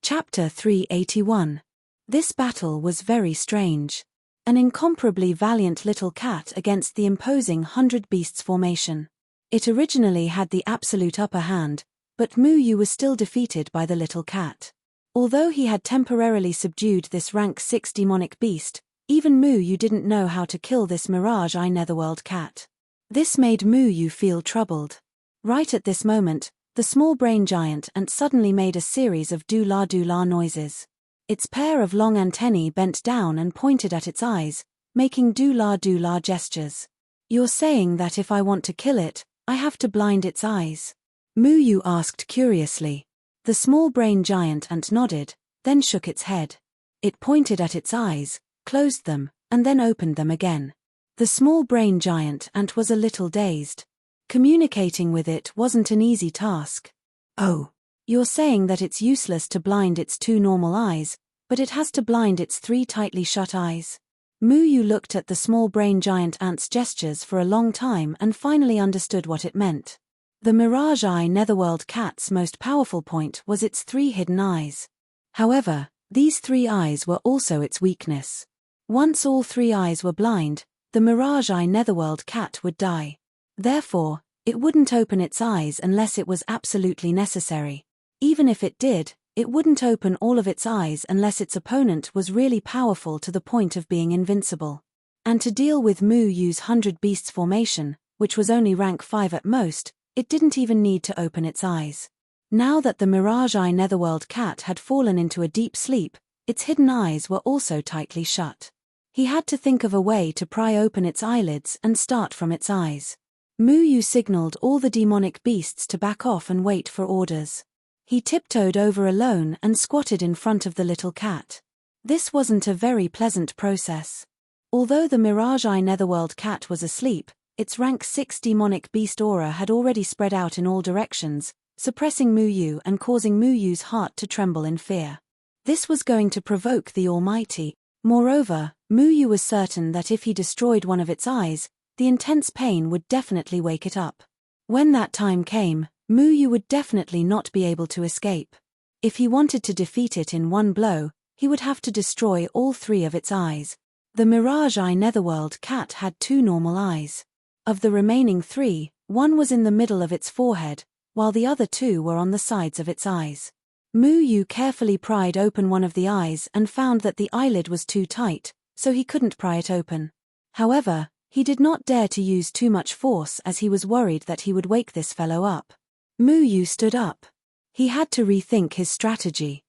Chapter 381. This battle was very strange. An incomparably valiant little cat against the imposing 100 beasts formation. It originally had the absolute upper hand, but Mu Yu was still defeated by the little cat. Although he had temporarily subdued this rank 6 demonic beast, even Mu Yu didn't know how to kill this Mirage Eye Netherworld cat. This made Mu Yu feel troubled. Right at this moment, the small brain giant ant suddenly made a series of do-la noises. Its pair of long antennae bent down and pointed at its eyes, making do-la gestures. "You're saying that if I want to kill it, I have to blind its eyes?" Mu Yu asked curiously. The small brain giant ant nodded, then shook its head. It pointed at its eyes, closed them, and then opened them again. The small brain giant ant was a little dazed. Communicating with it wasn't an easy task. "Oh, you're saying that it's useless to blind its 2 normal eyes, but it has to blind its 3 tightly shut eyes?" Mu Yu looked at the small brain giant ant's gestures for a long time and finally understood what it meant. The Mirage Eye Netherworld cat's most powerful point was its 3 hidden eyes. However, these 3 eyes were also its weakness. Once all 3 eyes were blind, the Mirage Eye Netherworld cat would die. Therefore, it wouldn't open its eyes unless it was absolutely necessary. Even if it did, it wouldn't open all of its eyes unless its opponent was really powerful to the point of being invincible. And to deal with Mu Yu's 100 Beasts formation, which was only rank 5 at most, it didn't even need to open its eyes. Now that the Mirage Eye Netherworld cat had fallen into a deep sleep, its hidden eyes were also tightly shut. He had to think of a way to pry open its eyelids and start from its eyes. Mu Yu signaled all the demonic beasts to back off and wait for orders. He tiptoed over alone and squatted in front of the little cat. This wasn't a very pleasant process. Although the Mirage Eye Netherworld cat was asleep, its rank 6 demonic beast aura had already spread out in all directions, suppressing Mu Yu and causing Mu Yu's heart to tremble in fear. This was going to provoke the Almighty. Moreover, Mu Yu was certain that if he destroyed one of its eyes, the intense pain would definitely wake it up. When that time came, Mu Yu would definitely not be able to escape. If he wanted to defeat it in one blow, he would have to destroy all 3 of its eyes. The Mirage Eye Netherworld cat had 2 normal eyes. Of the remaining 3, 1 was in the middle of its forehead, while the other 2 were on the sides of its eyes. Mu Yu carefully pried open one of the eyes and found that the eyelid was too tight, so he couldn't pry it open. However, he did not dare to use too much force as he was worried that he would wake this fellow up. Mu Yu stood up. He had to rethink his strategy.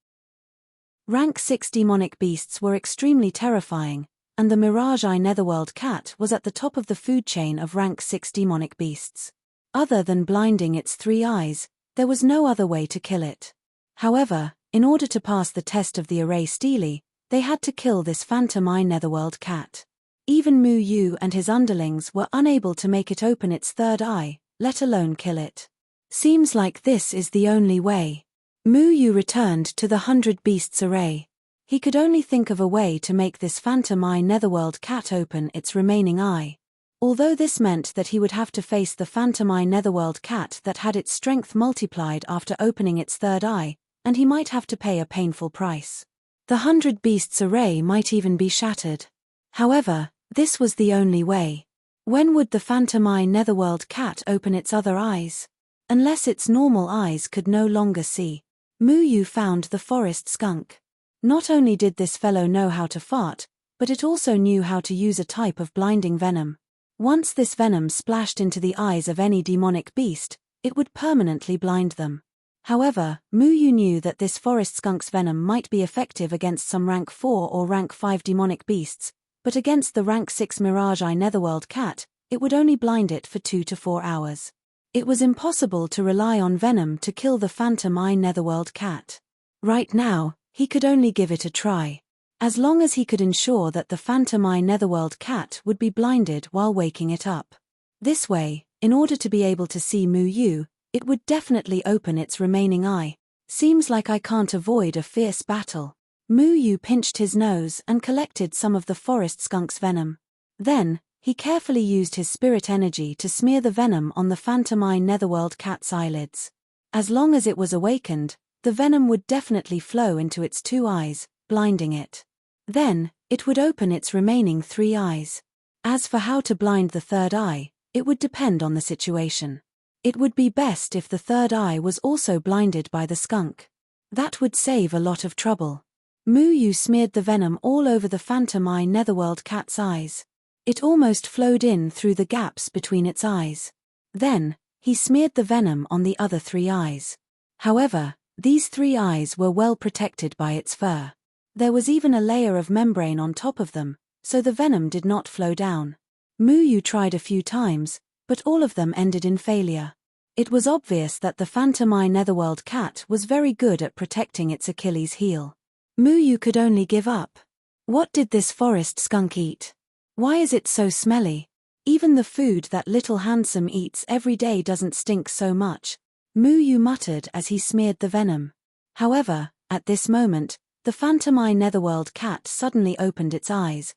Rank 6 demonic beasts were extremely terrifying, and the Mirage Eye Netherworld cat was at the top of the food chain of rank 6 demonic beasts. Other than blinding its 3 eyes, there was no other way to kill it. However, in order to pass the test of the array stele, they had to kill this Phantom Eye Netherworld cat. Even Mu Yu and his underlings were unable to make it open its 3rd eye, let alone kill it. Seems like this is the only way. Mu Yu returned to the 100 Beasts array. He could only think of a way to make this Phantom Eye Netherworld cat open its remaining eye. Although this meant that he would have to face the Phantom Eye Netherworld cat that had its strength multiplied after opening its 3rd eye, and he might have to pay a painful price. The 100 Beasts array might even be shattered. However, this was the only way. When would the Phantom Eye Netherworld cat open its other eyes? Unless its normal eyes could no longer see. Mu Yu found the forest skunk. Not only did this fellow know how to fart, but it also knew how to use a type of blinding venom. Once this venom splashed into the eyes of any demonic beast, it would permanently blind them. However, Mu Yu knew that this forest skunk's venom might be effective against some rank 4 or rank 5 demonic beasts, but against the rank 6 Mirage Eye Netherworld cat, it would only blind it for 2 to 4 hours. It was impossible to rely on venom to kill the Phantom Eye Netherworld cat. Right now, he could only give it a try. As long as he could ensure that the Phantom Eye Netherworld cat would be blinded while waking it up. This way, in order to be able to see Mu Yu, it would definitely open its remaining eye. Seems like I can't avoid a fierce battle. Mu Yu pinched his nose and collected some of the forest skunk's venom. Then, he carefully used his spirit energy to smear the venom on the Phantom Eye Netherworld cat's eyelids. As long as it was awakened, The venom would definitely flow into its 2 eyes, blinding it. Then, it would open its remaining 3 eyes. As for how to blind the 3rd eye, it would depend on the situation. It would be best if the 3rd eye was also blinded by the skunk. That would save a lot of trouble. Moo Yu smeared the venom all over the phantom eye netherworld cat's eyes. It almost flowed in through the gaps between its eyes. Then, he smeared the venom on the other 3 eyes. However, these 3 eyes were well protected by its fur. There was even a layer of membrane on top of them, so the venom did not flow down. Moo Yu tried a few times, but all of them ended in failure. It was obvious that the phantom eye netherworld cat was very good at protecting its Achilles heel. Moo Yu could only give up. What did this forest skunk eat? Why is it so smelly? Even the food that little handsome eats every day doesn't stink so much, Moo Yu muttered as he smeared the venom. However, at this moment, the phantom eye netherworld cat suddenly opened its eyes.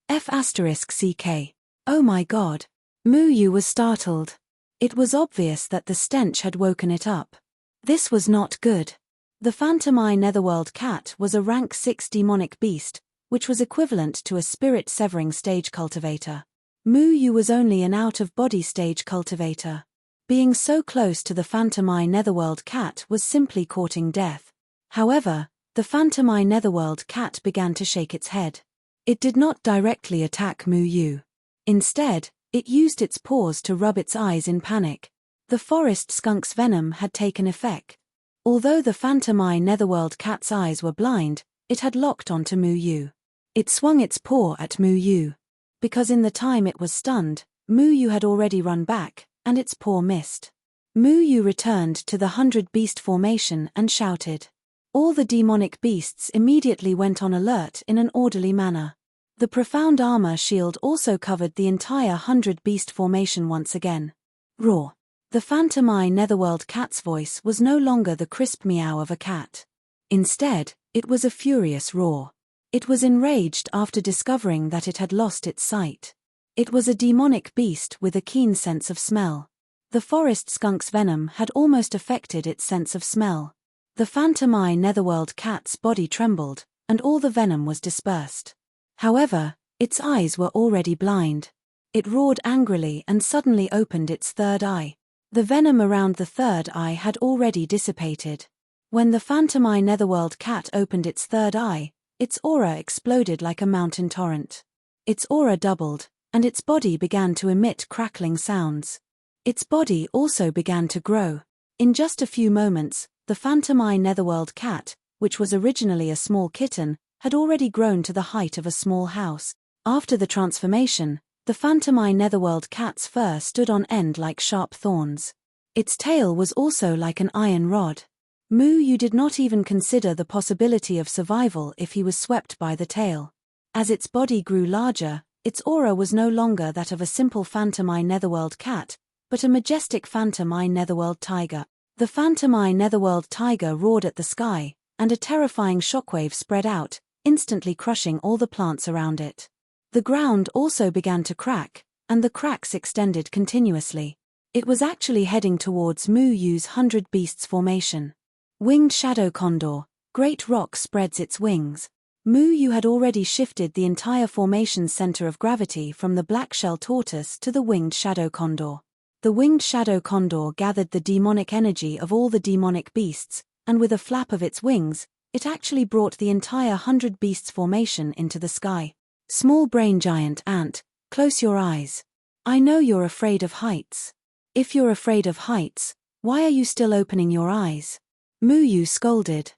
F***ck. Oh my god. Moo Yu was startled. It was obvious that the stench had woken it up. This was not good. The phantom eye netherworld cat was a rank 6 demonic beast, which was equivalent to a spirit-severing stage cultivator. Moo Yu was only an out-of-body stage cultivator. Being so close to the phantom eye netherworld cat was simply courting death. However, the phantom eye netherworld cat began to shake its head. It did not directly attack Moo Yu. Instead, it used its paws to rub its eyes in panic. The forest skunk's venom had taken effect. Although the phantom eye netherworld cat's eyes were blind, it had locked onto Moo Yu. It swung its paw at Moo Yu. Because in the time it was stunned, Moo Yu had already run back, and its paw missed. Moo Yu returned to the 100-beast formation and shouted. All the demonic beasts immediately went on alert in an orderly manner. The profound armor shield also covered the entire 100-beast formation once again. Roar. The phantom eye netherworld cat's voice was no longer the crisp meow of a cat. Instead, it was a furious roar. It was enraged after discovering that it had lost its sight. It was a demonic beast with a keen sense of smell. The forest skunk's venom had almost affected its sense of smell. The phantom eye netherworld cat's body trembled, and all the venom was dispersed. However, its eyes were already blind. It roared angrily and suddenly opened its 3rd eye. The venom around the 3rd eye had already dissipated. When the phantom eye netherworld cat opened its 3rd eye, its aura exploded like a mountain torrent. Its aura doubled, and its body began to emit crackling sounds. Its body also began to grow. In just a few moments, the phantom eye netherworld cat, which was originally a small kitten, had already grown to the height of a small house. After the transformation, the phantom eye netherworld cat's fur stood on end like sharp thorns. Its tail was also like an iron rod. Moo Yu did not even consider the possibility of survival if he was swept by the tail. As its body grew larger, its aura was no longer that of a simple phantom eye netherworld cat, but a majestic phantom eye netherworld tiger. The phantom eye netherworld tiger roared at the sky, and a terrifying shockwave spread out, instantly crushing all the plants around it. The ground also began to crack, and the cracks extended continuously. It was actually heading towards Moo Yu's 100 beasts formation. Winged shadow condor, great rock spreads its wings. Moo Yu had already shifted the entire formation's center of gravity from the black shell tortoise to the winged shadow condor. The winged shadow condor gathered the demonic energy of all the demonic beasts, and with a flap of its wings, it actually brought the entire 100 beasts formation into the sky. Small brain giant ant, close your eyes. I know you're afraid of heights. If you're afraid of heights, why are you still opening your eyes? Moo Yu scolded.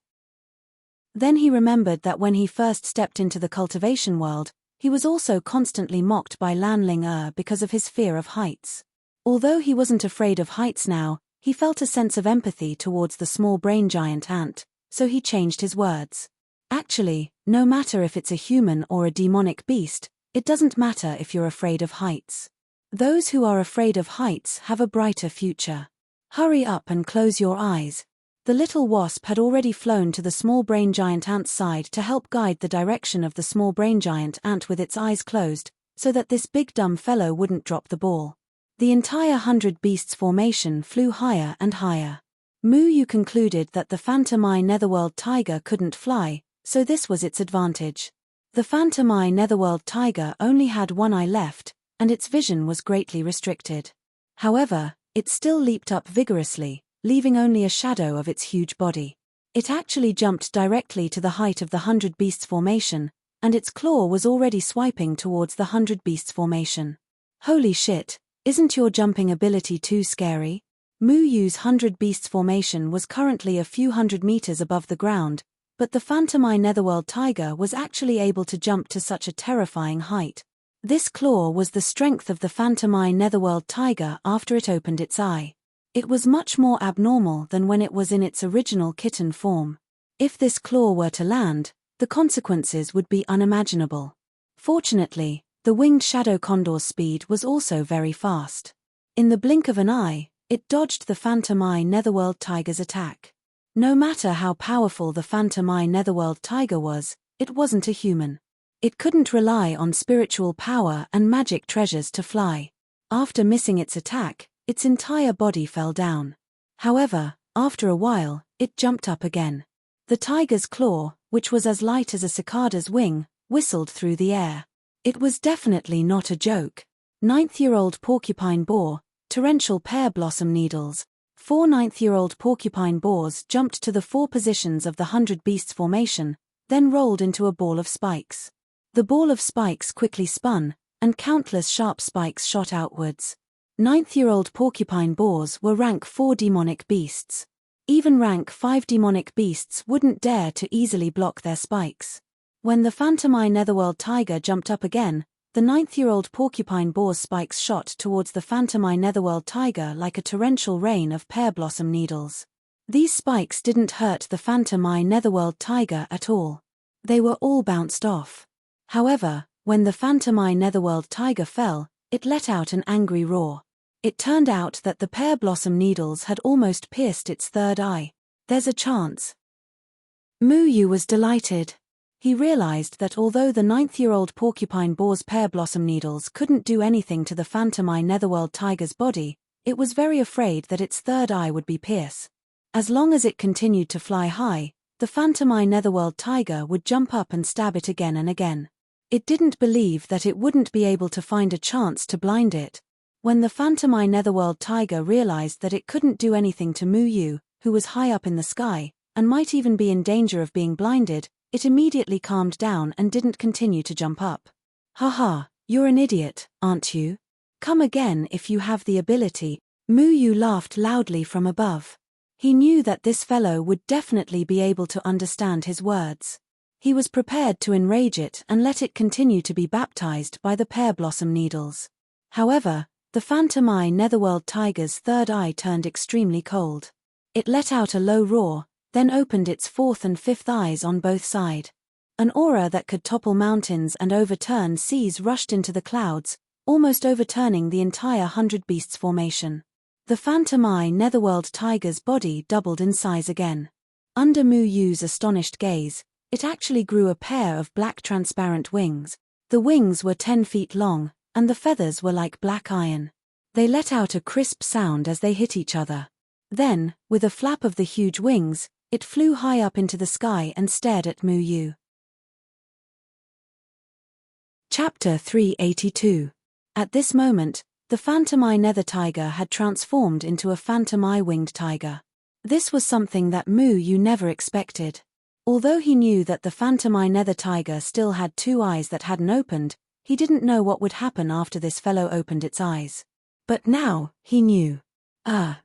Then he remembered that when he first stepped into the cultivation world, he was also constantly mocked by Lan Ling because of his fear of heights. Although he wasn't afraid of heights now, he felt a sense of empathy towards the small brain giant ant, so he changed his words. Actually, no matter if it's a human or a demonic beast, it doesn't matter if you're afraid of heights. Those who are afraid of heights have a brighter future. Hurry up and close your eyes. The little wasp had already flown to the small brain giant ant's side to help guide the direction of the small brain giant ant with its eyes closed, so that this big dumb fellow wouldn't drop the ball. The entire 100 beasts formation flew higher and higher. Mu Yu concluded that the Phantom Eye Netherworld tiger couldn't fly, so this was its advantage. The Phantom Eye Netherworld tiger only had one eye left, and its vision was greatly restricted. However, it still leaped up vigorously, leaving only a shadow of its huge body. It actually jumped directly to the height of the 100 Beasts formation, and its claw was already swiping towards the 100 Beasts formation. Holy shit, isn't your jumping ability too scary? Mu Yu's 100 Beasts formation was currently a few hundred meters above the ground, but the Phantom Eye Netherworld tiger was actually able to jump to such a terrifying height. This claw was the strength of the Phantom Eye Netherworld tiger after it opened its eye. It was much more abnormal than when it was in its original kitten form. If this claw were to land, the consequences would be unimaginable. Fortunately, the winged shadow condor's speed was also very fast. In the blink of an eye, it dodged the Phantom Eye Netherworld tiger's attack. No matter how powerful the Phantom Eye Netherworld tiger was, it wasn't a human. It couldn't rely on spiritual power and magic treasures to fly. After missing its attack, its entire body fell down. However, after a while, it jumped up again. The tiger's claw, which was as light as a cicada's wing, whistled through the air. It was definitely not a joke. 9th-year-old porcupine boar, torrential pear blossom needles. 4 9th-year-old porcupine boars jumped to the 4 positions of the 100 Beasts formation, then rolled into a ball of spikes. The ball of spikes quickly spun, and countless sharp spikes shot outwards. 9th-year-old porcupine boars were rank 4 demonic beasts. Even rank 5 demonic beasts wouldn't dare to easily block their spikes. When the Phantom Eye Netherworld tiger jumped up again, the 9th-year-old porcupine boar's spikes shot towards the Phantom Eye Netherworld tiger like a torrential rain of pear blossom needles. These spikes didn't hurt the Phantom Eye Netherworld tiger at all. They were all bounced off. However, when the Phantom Eye Netherworld tiger fell, it let out an angry roar. It turned out that the pear blossom needles had almost pierced its third eye. There's a chance. Mu Yu was delighted. He realized that although the 9th-year-old porcupine boar's pear blossom needles couldn't do anything to the Phantom Eye Netherworld tiger's body, it was very afraid that its third eye would be pierced. As long as it continued to fly high, the Phantom Eye Netherworld tiger would jump up and stab it again and again. It didn't believe that it wouldn't be able to find a chance to blind it. When the Phantom Eye Netherworld tiger realized that it couldn't do anything to Mu Yu, who was high up in the sky, and might even be in danger of being blinded, it immediately calmed down and didn't continue to jump up. Haha, you're an idiot, aren't you? Come again if you have the ability. Mu Yu laughed loudly from above. He knew that this fellow would definitely be able to understand his words. He was prepared to enrage it and let it continue to be baptized by the pear blossom needles. However, the Phantom Eye Netherworld tiger's third eye turned extremely cold. It let out a low roar, then opened its 4th and 5th eyes on both sides. An aura that could topple mountains and overturn seas rushed into the clouds, almost overturning the entire 100 Beasts formation. The Phantom Eye Netherworld tiger's body doubled in size again. Under Mu Yu's astonished gaze, it actually grew a pair of black transparent wings. The wings were 10 feet long, and the feathers were like black iron. They let out a crisp sound as they hit each other. Then, with a flap of the huge wings, it flew high up into the sky and stared at Mu Yu. Chapter 382. At this moment, the Phantom Eye Nether tiger had transformed into a Phantom Eye winged tiger. This was something that Mu Yu never expected. Although he knew that the Phantom Eye Nether tiger still had 2 eyes that hadn't opened, he didn't know what would happen after this fellow opened its eyes. But now, he knew. I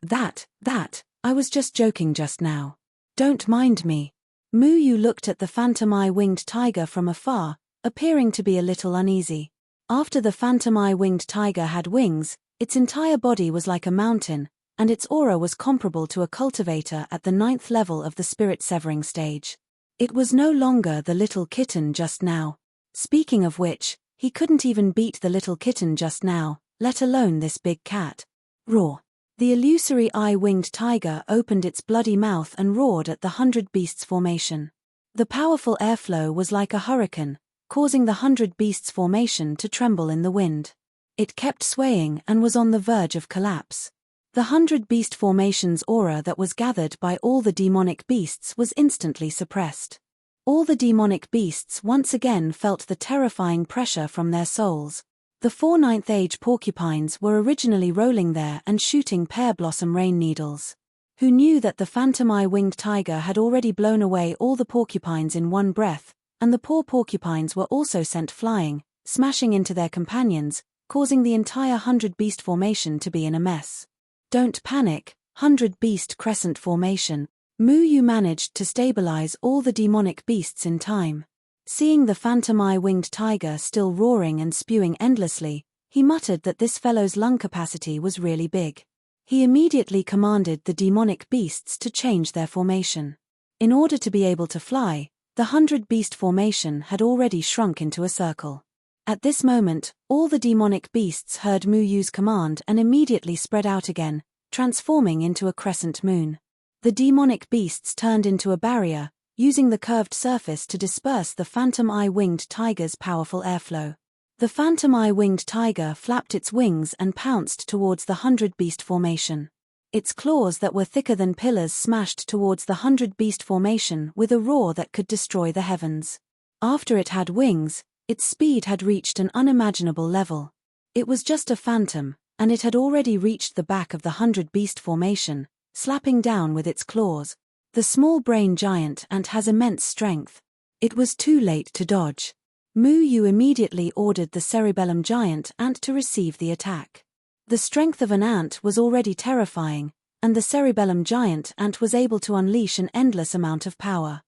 was just joking just now. Don't mind me. Mu Yu looked at the Phantom Eye winged tiger from afar, appearing to be a little uneasy. After the Phantom Eye winged tiger had wings, its entire body was like a mountain, and its aura was comparable to a cultivator at the 9th level of the spirit severing stage. It was no longer the little kitten just now. Speaking of which, he couldn't even beat the little kitten just now, let alone this big cat. Roar. The illusory eye-winged tiger opened its bloody mouth and roared at the 100 Beasts formation. The powerful airflow was like a hurricane, causing the 100 Beasts formation to tremble in the wind. It kept swaying and was on the verge of collapse. The 100-beast formation's aura that was gathered by all the demonic beasts was instantly suppressed. All the demonic beasts once again felt the terrifying pressure from their souls. The 4 ninth-age porcupines were originally rolling there and shooting pear-blossom rain needles. Who knew that the phantom eye-winged tiger had already blown away all the porcupines in one breath, and the poor porcupines were also sent flying, smashing into their companions, causing the entire 100-beast formation to be in a mess. Don't panic, 100-beast crescent formation. Mu Yu managed to stabilize all the demonic beasts in time. Seeing the phantom eye-winged tiger still roaring and spewing endlessly, he muttered that this fellow's lung capacity was really big. He immediately commanded the demonic beasts to change their formation. In order to be able to fly, the 100-beast formation had already shrunk into a circle. At this moment, all the demonic beasts heard Mu Yu's command and immediately spread out again, transforming into a crescent moon. The demonic beasts turned into a barrier, using the curved surface to disperse the phantom eye-winged tiger's powerful airflow. The phantom eye-winged tiger flapped its wings and pounced towards the 100-beast formation. Its claws that were thicker than pillars smashed towards the 100-beast formation with a roar that could destroy the heavens. After it had wings, its speed had reached an unimaginable level. It was just a phantom, and it had already reached the back of the 100-beast formation, slapping down with its claws. The small brain giant ant has immense strength. It was too late to dodge. Mu Yu immediately ordered the cerebellum giant ant to receive the attack. The strength of an ant was already terrifying, and the cerebellum giant ant was able to unleash an endless amount of power.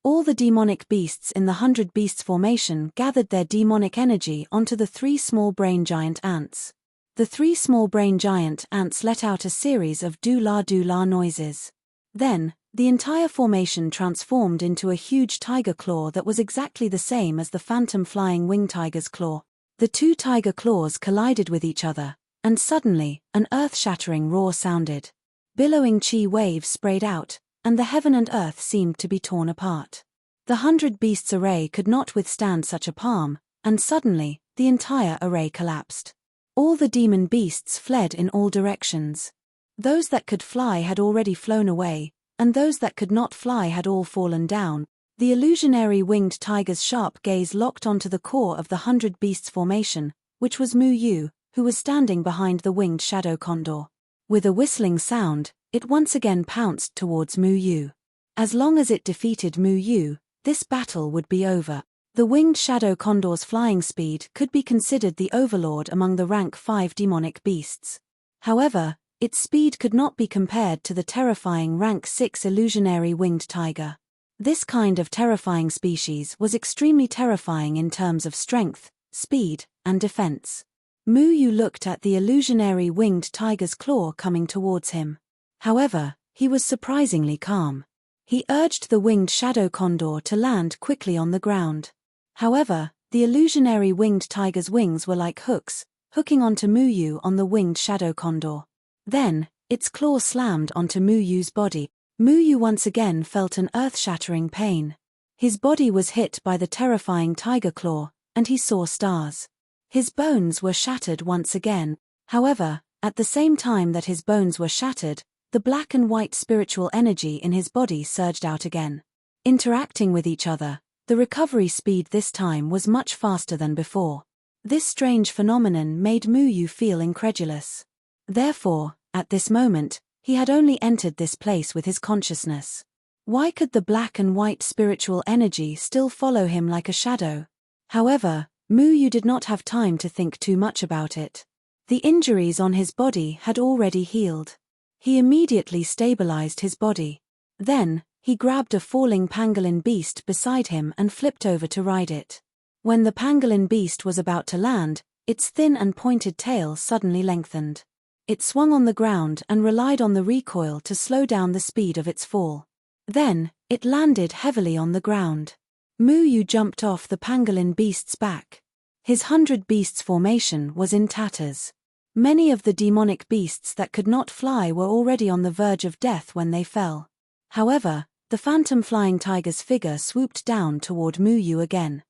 All the demonic beasts in the 100 beasts formation gathered their demonic energy onto the 3 small brain giant ants. The 3 small brain giant ants let out a series of do-la noises. Then, the entire formation transformed into a huge tiger claw that was exactly the same as the phantom flying wing tiger's claw. The 2 tiger claws collided with each other, and suddenly, an earth-shattering roar sounded. Billowing chi waves sprayed out, and the heaven and earth seemed to be torn apart. The 100 beasts array could not withstand such a palm, and suddenly, the entire array collapsed. All the demon beasts fled in all directions. Those that could fly had already flown away, and those that could not fly had all fallen down. The illusionary winged tiger's sharp gaze locked onto the core of the 100 beasts formation, which was Mu Yu, who was standing behind the winged shadow condor. With a whistling sound, it once again pounced towards Mu Yu. As long as it defeated Mu Yu, this battle would be over. The winged shadow condor's flying speed could be considered the overlord among the rank 5 demonic beasts. However, its speed could not be compared to the terrifying rank 6 illusionary winged tiger. This kind of terrifying species was extremely terrifying in terms of strength, speed, and defense. Mu Yu looked at the illusionary winged tiger's claw coming towards him. However, he was surprisingly calm. He urged the winged shadow condor to land quickly on the ground. However, the illusionary winged tiger's wings were like hooks, hooking onto Mu Yu on the winged shadow condor. Then, its claw slammed onto Mu Yu's body. Mu Yu once again felt an earth-shattering pain. His body was hit by the terrifying tiger claw, and he saw stars. His bones were shattered once again. However, at the same time that his bones were shattered, the black and white spiritual energy in his body surged out again. Interacting with each other, the recovery speed this time was much faster than before. This strange phenomenon made Mu Yu feel incredulous. Therefore, at this moment, he had only entered this place with his consciousness. Why could the black and white spiritual energy still follow him like a shadow? However, Mu Yu did not have time to think too much about it. The injuries on his body had already healed. He immediately stabilized his body. Then, he grabbed a falling pangolin beast beside him and flipped over to ride it. When the pangolin beast was about to land, its thin and pointed tail suddenly lengthened. It swung on the ground and relied on the recoil to slow down the speed of its fall. Then, it landed heavily on the ground. Mu Yu jumped off the pangolin beast's back. His 100 beasts formation was in tatters. Many of the demonic beasts that could not fly were already on the verge of death when they fell. However, the phantom flying tiger's figure swooped down toward Mu Yu again.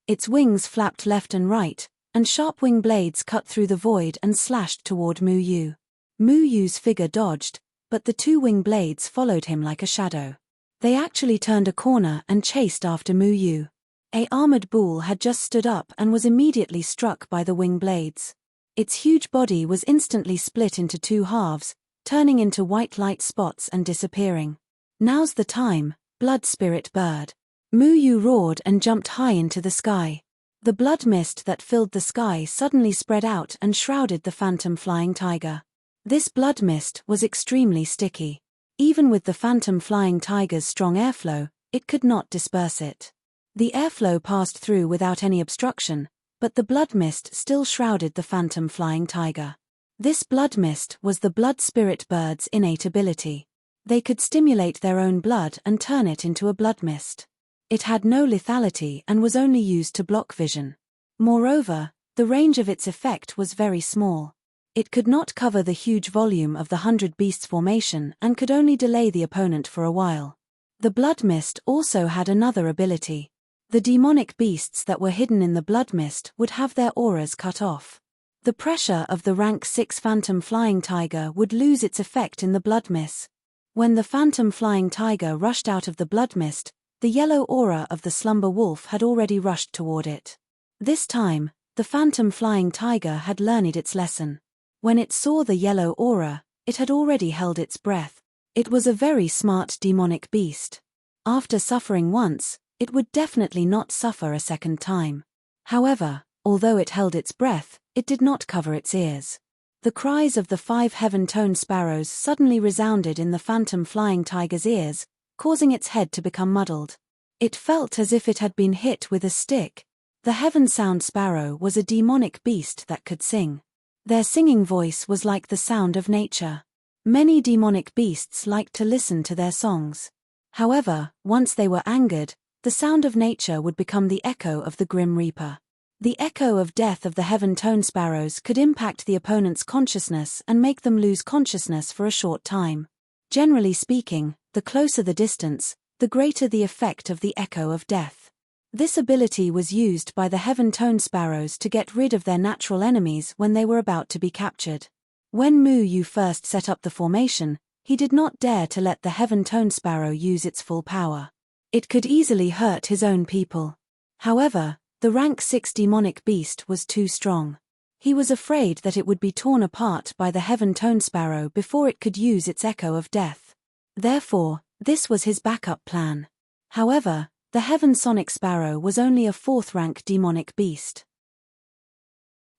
Its wings flapped left and right, and sharp wing blades cut through the void and slashed toward Mu Yu. Mu Yu's figure dodged, but the two wing blades followed him like a shadow. They actually turned a corner and chased after Mu Yu. A armored bull had just stood up and was immediately struck by the wing blades. Its huge body was instantly split into two halves, turning into white light spots and disappearing. Now's the time, blood spirit bird. Mu Yu roared and jumped high into the sky. The blood mist that filled the sky suddenly spread out and shrouded the phantom flying tiger. This blood mist was extremely sticky. Even with the phantom flying tiger's strong airflow, it could not disperse it. The airflow passed through without any obstruction, but the blood mist still shrouded the phantom flying tiger. This blood mist was the blood spirit bird's innate ability. They could stimulate their own blood and turn it into a blood mist. It had no lethality and was only used to block vision. Moreover, the range of its effect was very small. It could not cover the huge volume of the 100 Beasts formation and could only delay the opponent for a while. The blood mist also had another ability. The demonic beasts that were hidden in the blood mist would have their auras cut off. The pressure of the rank 6 phantom flying tiger would lose its effect in the blood mist. When the phantom flying tiger rushed out of the blood mist, the yellow aura of the slumber wolf had already rushed toward it. This time, the phantom flying tiger had learned its lesson. When it saw the yellow aura, it had already held its breath. It was a very smart demonic beast. After suffering once, it would definitely not suffer a second time. However, although it held its breath, it did not cover its ears. The cries of the 5 heaven-toned sparrows suddenly resounded in the phantom flying tiger's ears, causing its head to become muddled. It felt as if it had been hit with a stick. The heaven-sound sparrow was a demonic beast that could sing. Their singing voice was like the sound of nature. Many demonic beasts liked to listen to their songs. However, once they were angered, the sound of nature would become the echo of the Grim Reaper. The echo of death of the heaven-toned sparrows could impact the opponent's consciousness and make them lose consciousness for a short time. Generally speaking, the closer the distance, the greater the effect of the echo of death. This ability was used by the heaven-toned sparrows to get rid of their natural enemies when they were about to be captured. When Mu Yu first set up the formation, he did not dare to let the heaven-toned sparrow use its full power. It could easily hurt his own people. However, the rank 6 demonic beast was too strong. He was afraid that it would be torn apart by the heaven-toned sparrow before it could use its echo of death. Therefore, this was his backup plan. However, the heaven sonic sparrow was only a 4th rank demonic beast.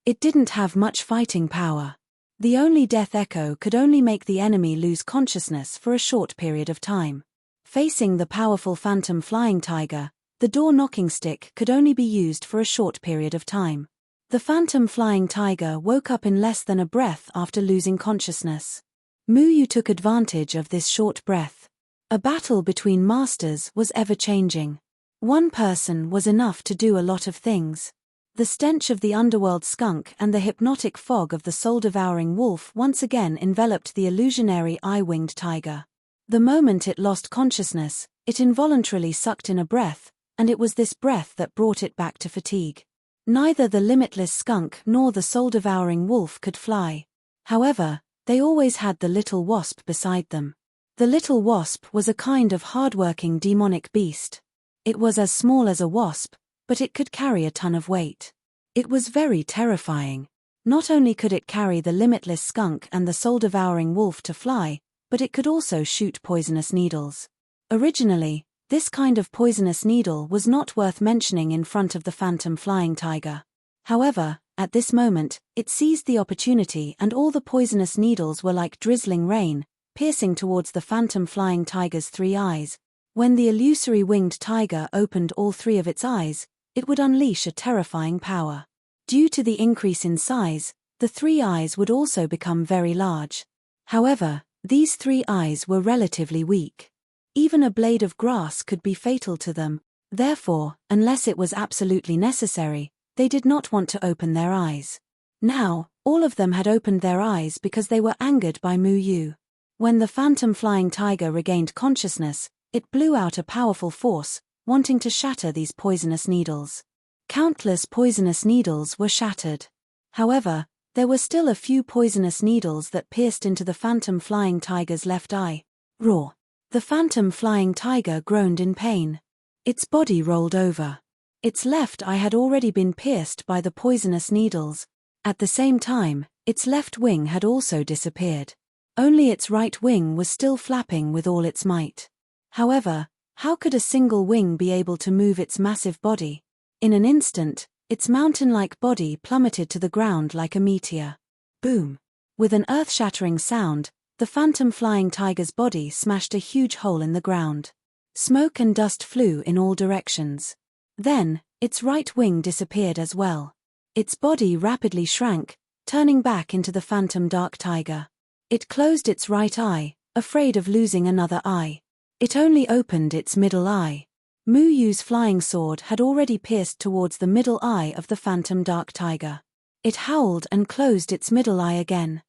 It didn't have much fighting power. The only death echo could only make the enemy lose consciousness for a short period of time. Facing the powerful phantom flying tiger, the door knocking stick could only be used for a short period of time. The phantom flying tiger woke up in less than a breath after losing consciousness. Mu Yu took advantage of this short breath. A battle between masters was ever-changing. One person was enough to do a lot of things. The stench of the underworld skunk and the hypnotic fog of the soul-devouring wolf once again enveloped the illusionary eye-winged tiger. The moment it lost consciousness, it involuntarily sucked in a breath, and it was this breath that brought it back to fatigue. Neither the limitless skunk nor the soul-devouring wolf could fly. However, they always had the little wasp beside them. The little wasp was a kind of hard-working demonic beast. It was as small as a wasp, but it could carry a ton of weight. It was very terrifying. Not only could it carry the limitless skunk and the soul-devouring wolf to fly, but it could also shoot poisonous needles. Originally, this kind of poisonous needle was not worth mentioning in front of the phantom flying tiger. However, at this moment, it seized the opportunity and all the poisonous needles were like drizzling rain, piercing towards the phantom flying tiger's 3 eyes. When the illusory winged tiger opened all 3 of its eyes, it would unleash a terrifying power. Due to the increase in size, the 3 eyes would also become very large. However, these 3 eyes were relatively weak. Even a blade of grass could be fatal to them. Therefore, unless it was absolutely necessary, they did not want to open their eyes. Now, all of them had opened their eyes because they were angered by Mu Yu. When the phantom flying tiger regained consciousness, it blew out a powerful force, wanting to shatter these poisonous needles. Countless poisonous needles were shattered. However, there were still a few poisonous needles that pierced into the phantom flying tiger's left eye. Roar! The phantom flying tiger groaned in pain. Its body rolled over. Its left eye had already been pierced by the poisonous needles. At the same time, its left wing had also disappeared. Only its right wing was still flapping with all its might. However, how could a single wing be able to move its massive body? In an instant, its mountain-like body plummeted to the ground like a meteor. Boom! With an earth-shattering sound, the phantom flying tiger's body smashed a huge hole in the ground. Smoke and dust flew in all directions. Then, its right wing disappeared as well. Its body rapidly shrank, turning back into the phantom dark tiger. It closed its right eye, afraid of losing another eye. It only opened its middle eye. Mu Yu's flying sword had already pierced towards the middle eye of the phantom dark tiger. It howled and closed its middle eye again.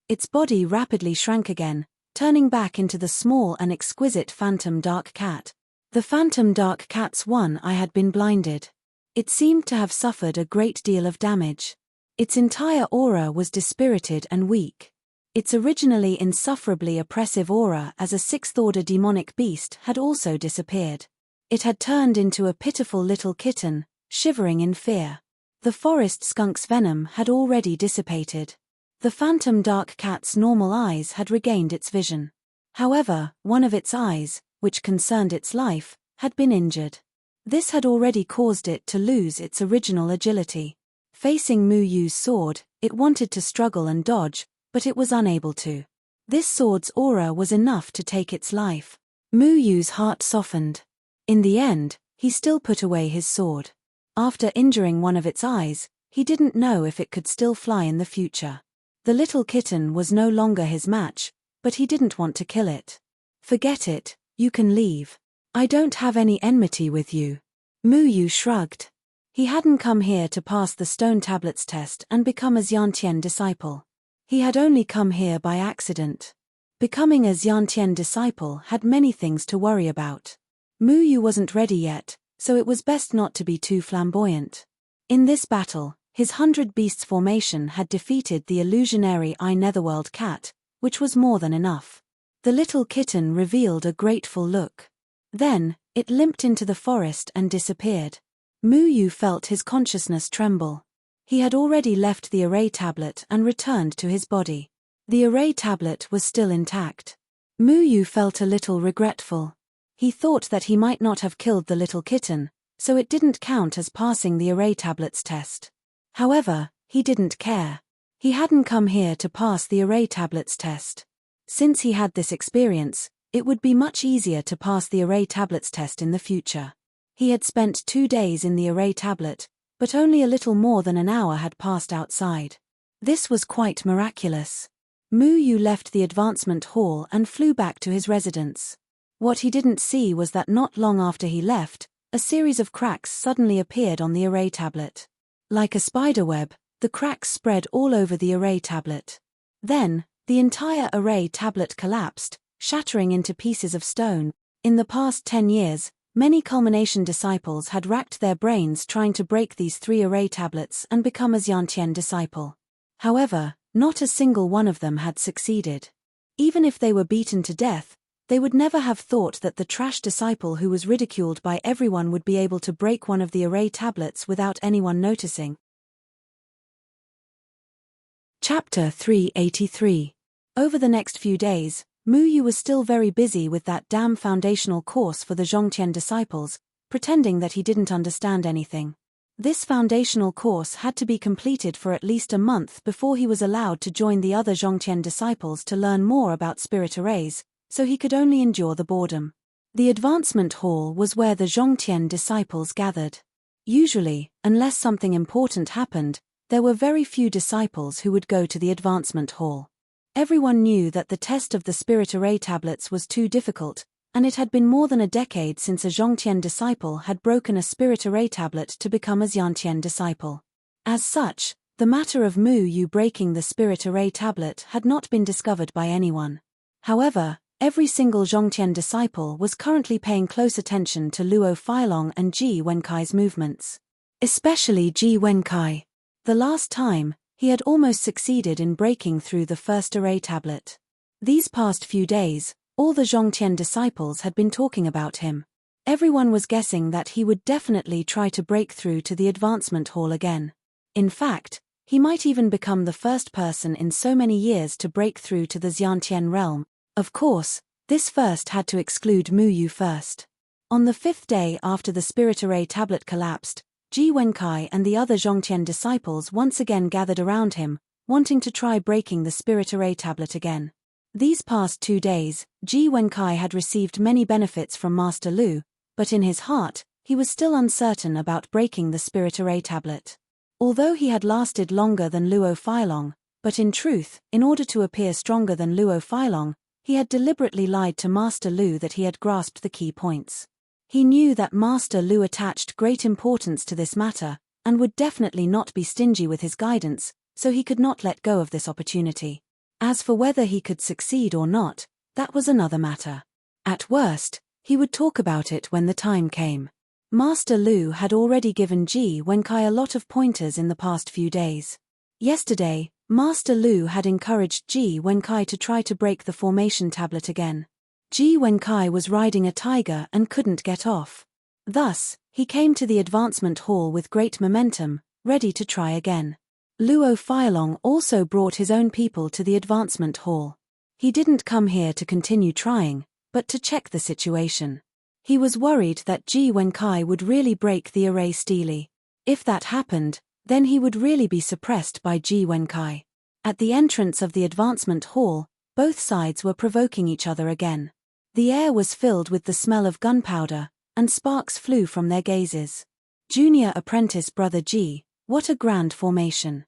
Its body rapidly shrank again, turning back into the small and exquisite phantom dark cat. The phantom dark cat's one eye had been blinded. It seemed to have suffered a great deal of damage. Its entire aura was dispirited and weak. Its originally insufferably oppressive aura as a sixth-order demonic beast had also disappeared. It had turned into a pitiful little kitten, shivering in fear. The forest skunk's venom had already dissipated. The phantom dark cat's normal eyes had regained its vision. However, one of its eyes, which concerned its life, had been injured. This had already caused it to lose its original agility. Facing Mu Yu's sword, it wanted to struggle and dodge, but it was unable to. This sword's aura was enough to take its life. Mu Yu's heart softened. In the end, he still put away his sword. After injuring one of its eyes, he didn't know if it could still fly in the future. The little kitten was no longer his match, but he didn't want to kill it. Forget it, you can leave. I don't have any enmity with you. Mu Yu shrugged. He hadn't come here to pass the stone tablets test and become a Xiantian disciple. He had only come here by accident. Becoming a Xiantian disciple had many things to worry about. Mu Yu wasn't ready yet, so it was best not to be too flamboyant. In this battle, his 100 Beasts formation had defeated the illusionary Eye Netherworld cat, which was more than enough. The little kitten revealed a grateful look. Then, it limped into the forest and disappeared. Mu Yu felt his consciousness tremble. He had already left the array tablet and returned to his body. The array tablet was still intact. Mu Yu felt a little regretful. He thought that he might not have killed the little kitten, so it didn't count as passing the array tablet's test. However, he didn't care. He hadn't come here to pass the array tablet's test. Since he had this experience, it would be much easier to pass the array tablet's test in the future. He had spent 2 days in the array tablet, but only a little more than an hour had passed outside. This was quite miraculous. Mu Yu left the advancement hall and flew back to his residence. What he didn't see was that not long after he left, a series of cracks suddenly appeared on the array tablet. Like a spiderweb, the cracks spread all over the array tablet. Then, the entire array tablet collapsed, shattering into pieces of stone. In the past 10 years, many culmination disciples had racked their brains trying to break these 3 array tablets and become a Xiantian disciple. However, not a single one of them had succeeded. Even if they were beaten to death, they would never have thought that the trash disciple who was ridiculed by everyone would be able to break one of the array tablets without anyone noticing. Chapter 383. Over the next few days, Mu Yu was still very busy with that damn foundational course for the Zhongtian disciples, pretending that he didn't understand anything. This foundational course had to be completed for at least a month before he was allowed to join the other Zhongtian disciples to learn more about spirit arrays, so he could only endure the boredom. The advancement hall was where the Zhongtian disciples gathered. Usually, unless something important happened, there were very few disciples who would go to the advancement hall. Everyone knew that the test of the spirit array tablets was too difficult, and it had been more than a decade since a Zhongtian disciple had broken a spirit array tablet to become a Xiantian disciple. As such, the matter of Mu Yu breaking the spirit array tablet had not been discovered by anyone. However, Every single Zhongtian disciple was currently paying close attention to Luo Feilong and Ji Wenkai's movements. Especially Ji Wenkai. The last time, he had almost succeeded in breaking through the first array tablet. These past few days, all the Zhongtian disciples had been talking about him. Everyone was guessing that he would definitely try to break through to the advancement hall again. In fact, he might even become the first person in so many years to break through to the Xiantian realm. Of course, this first had to exclude Mu Yu first. On the 5th day after the spirit array tablet collapsed, Ji Wenkai and the other Zhongtian disciples once again gathered around him, wanting to try breaking the spirit array tablet again. These past 2 days, Ji Wenkai had received many benefits from Master Lu, but in his heart, he was still uncertain about breaking the spirit array tablet. Although he had lasted longer than Luo Feilong, but in truth, in order to appear stronger than Luo Feilong, he had deliberately lied to Master Lu that he had grasped the key points. He knew that Master Lu attached great importance to this matter, and would definitely not be stingy with his guidance, so he could not let go of this opportunity. As for whether he could succeed or not, that was another matter. At worst, he would talk about it when the time came. Master Lu had already given Ji Wenkai a lot of pointers in the past few days. Yesterday, Master Lu had encouraged Ji Wenkai to try to break the formation tablet again. Ji Wenkai was riding a tiger and couldn't get off. Thus, he came to the advancement hall with great momentum, ready to try again. Luo Feilong also brought his own people to the advancement hall. He didn't come here to continue trying, but to check the situation. He was worried that Ji Wenkai would really break the array steely. If that happened, then he would really be suppressed by Ji Wenkai. At the entrance of the advancement hall, both sides were provoking each other again. The air was filled with the smell of gunpowder, and sparks flew from their gazes. Junior apprentice brother Ji, what a grand formation.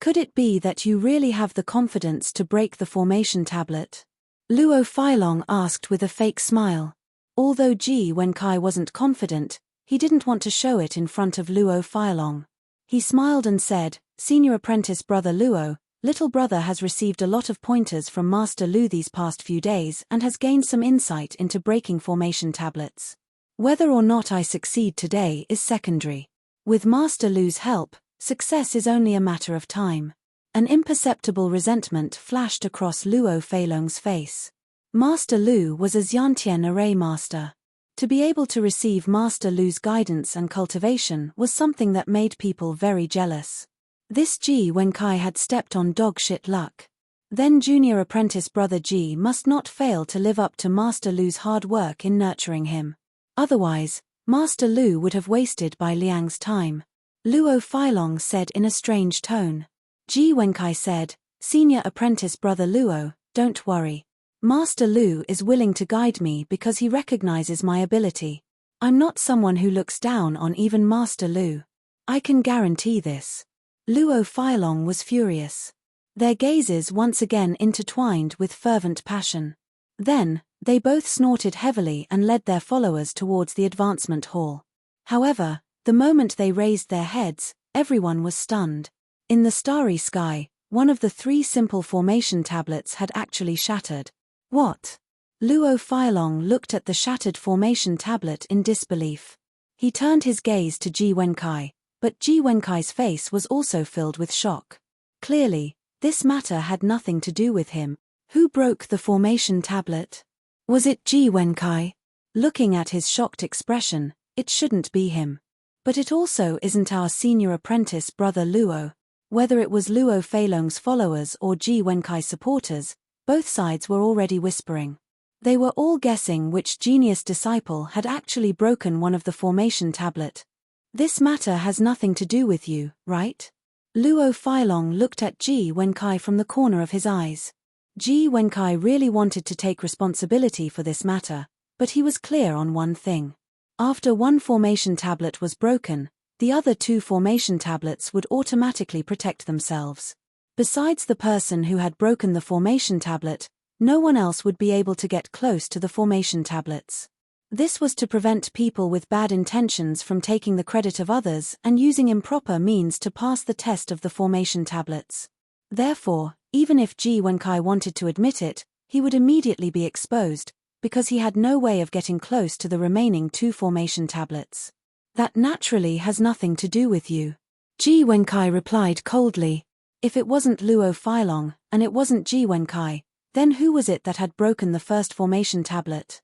Could it be that you really have the confidence to break the formation tablet? Luo Feilong asked with a fake smile. Although Ji Wenkai wasn't confident, he didn't want to show it in front of Luo Feilong. He smiled and said, "Senior apprentice brother Luo, little brother has received a lot of pointers from Master Lu these past few days and has gained some insight into breaking formation tablets. Whether or not I succeed today is secondary. With Master Lu's help, success is only a matter of time." An imperceptible resentment flashed across Luo Feilong's face. Master Lu was a Xiantian array master. To be able to receive Master Lu's guidance and cultivation was something that made people very jealous. This Ji Wenkai had stepped on dog shit luck. Then junior apprentice brother Ji must not fail to live up to Master Lu's hard work in nurturing him. Otherwise, Master Lu would have wasted Bai Liang's time. Luo Feilong said in a strange tone. Ji Wenkai said, "Senior apprentice brother Luo, don't worry. Master Lu is willing to guide me because he recognizes my ability. I'm not someone who looks down on even Master Lu. I can guarantee this." Luo Feilong was furious. Their gazes once again intertwined with fervent passion. Then, they both snorted heavily and led their followers towards the advancement hall. However, the moment they raised their heads, everyone was stunned. In the starry sky, one of the 3 simple formation tablets had actually shattered. What? Luo Feilong looked at the shattered formation tablet in disbelief. He turned his gaze to Ji Wenkai, but Ji Wenkai's face was also filled with shock. Clearly, this matter had nothing to do with him. Who broke the formation tablet? Was it Ji Wenkai? Looking at his shocked expression, it shouldn't be him. But it also isn't our senior apprentice brother Luo. Whether it was Luo Feilong's followers or Ji Wenkai's supporters, both sides were already whispering. They were all guessing which genius disciple had actually broken one of the formation tablet. This matter has nothing to do with you, right? Luo Feilong looked at Ji Wenkai from the corner of his eyes. Ji Wenkai really wanted to take responsibility for this matter, but he was clear on one thing. After one formation tablet was broken, the other 2 formation tablets would automatically protect themselves. Besides the person who had broken the formation tablet, no one else would be able to get close to the formation tablets. This was to prevent people with bad intentions from taking the credit of others and using improper means to pass the test of the formation tablets. Therefore, even if Ji Wenkai wanted to admit it, he would immediately be exposed, because he had no way of getting close to the remaining 2 formation tablets. That naturally has nothing to do with you. Ji Wenkai replied coldly. If it wasn't Luo Filong, and it wasn't Ji Wenkai, then who was it that had broken the first formation tablet?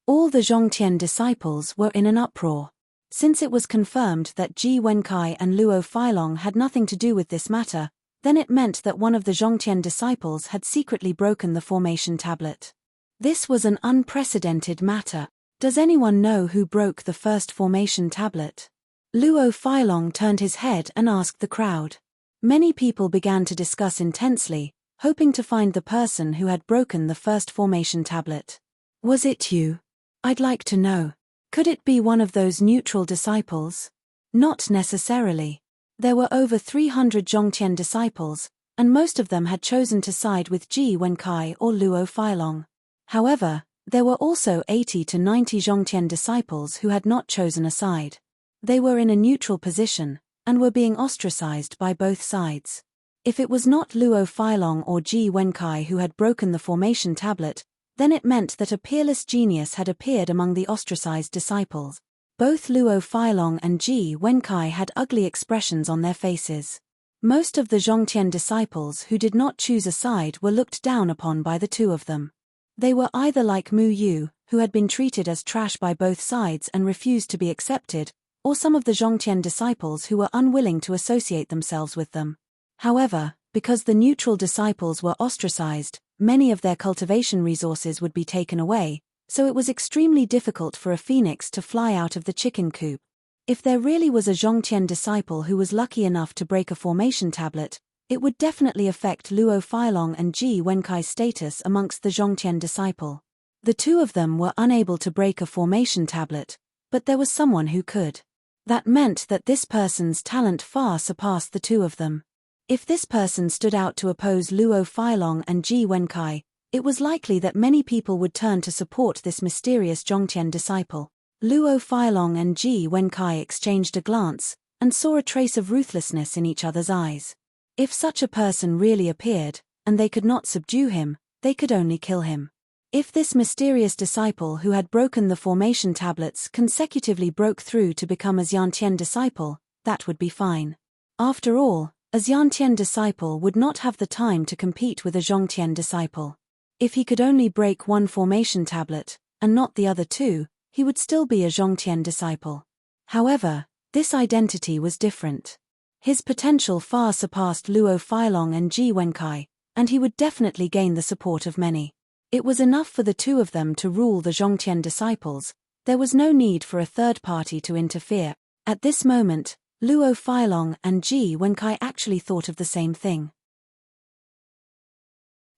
All the Zhongtian disciples were in an uproar. Since it was confirmed that Ji Wenkai and Luo Filong had nothing to do with this matter, then it meant that one of the Zhongtian disciples had secretly broken the formation tablet. This was an unprecedented matter. Does anyone know who broke the first formation tablet? Luo Filong turned his head and asked the crowd. Many people began to discuss intensely, hoping to find the person who had broken the first formation tablet. Was it you? I'd like to know. Could it be one of those neutral disciples? Not necessarily. There were over 300 Zhongtian disciples, and most of them had chosen to side with Ji Wenkai or Luo Filong. However, there were also 80 to 90 Zhongtian disciples who had not chosen a side. They were in a neutral position, and were being ostracized by both sides. If it was not Luo Filong or Ji Wenkai who had broken the formation tablet, then it meant that a peerless genius had appeared among the ostracized disciples. Both Luo Filong and Ji Wenkai had ugly expressions on their faces. Most of the Zhongtian disciples who did not choose a side were looked down upon by the two of them. They were either like Mu Yu, who had been treated as trash by both sides and refused to be accepted, or some of the Zhongtian disciples who were unwilling to associate themselves with them. However, because the neutral disciples were ostracized, many of their cultivation resources would be taken away, so it was extremely difficult for a phoenix to fly out of the chicken coop. If there really was a Zhongtian disciple who was lucky enough to break a formation tablet, it would definitely affect Luo Filong and Ji Wenkai's status amongst the Zhongtian disciple. The two of them were unable to break a formation tablet, but there was someone who could. That meant that this person's talent far surpassed the two of them. If this person stood out to oppose Luo Filong and Ji Wenkai, it was likely that many people would turn to support this mysterious Zhongtian disciple. Luo Filong and Ji Wenkai exchanged a glance, and saw a trace of ruthlessness in each other's eyes. If such a person really appeared, and they could not subdue him, they could only kill him. If this mysterious disciple who had broken the formation tablets consecutively broke through to become a Xiantian disciple, that would be fine. After all, a Xiantian disciple would not have the time to compete with a Zhongtian disciple. If he could only break one formation tablet, and not the other two, he would still be a Zhongtian disciple. However, this identity was different. His potential far surpassed Luo Filong and Ji Wenkai, and he would definitely gain the support of many. It was enough for the two of them to rule the Zhongtian disciples. There was no need for a third party to interfere. At this moment, Luo Filong and Ji Wenkai actually thought of the same thing.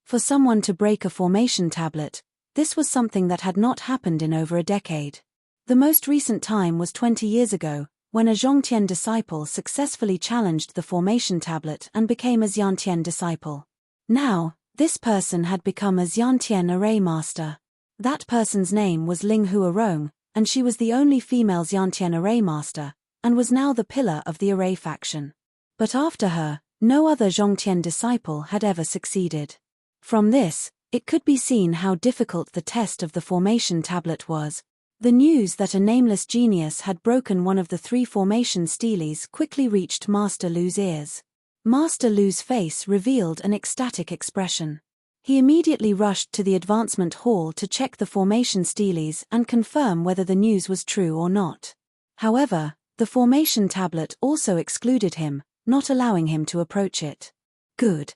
For someone to break a formation tablet, this was something that had not happened in over a decade. The most recent time was 20 years ago, when a Zhongtian disciple successfully challenged the formation tablet and became a Xiantian disciple. Now, this person had become a Xiantian array master. That person's name was Ling Huarong, and she was the only female Xiantian array master, and was now the pillar of the array faction. But after her, no other Zhongtian disciple had ever succeeded. From this, it could be seen how difficult the test of the formation tablet was. The news that a nameless genius had broken one of the 3 formation steles quickly reached Master Lu's ears. Master Lu's face revealed an ecstatic expression. He immediately rushed to the advancement hall to check the formation steles and confirm whether the news was true or not. However, the formation tablet also excluded him, not allowing him to approach it. Good.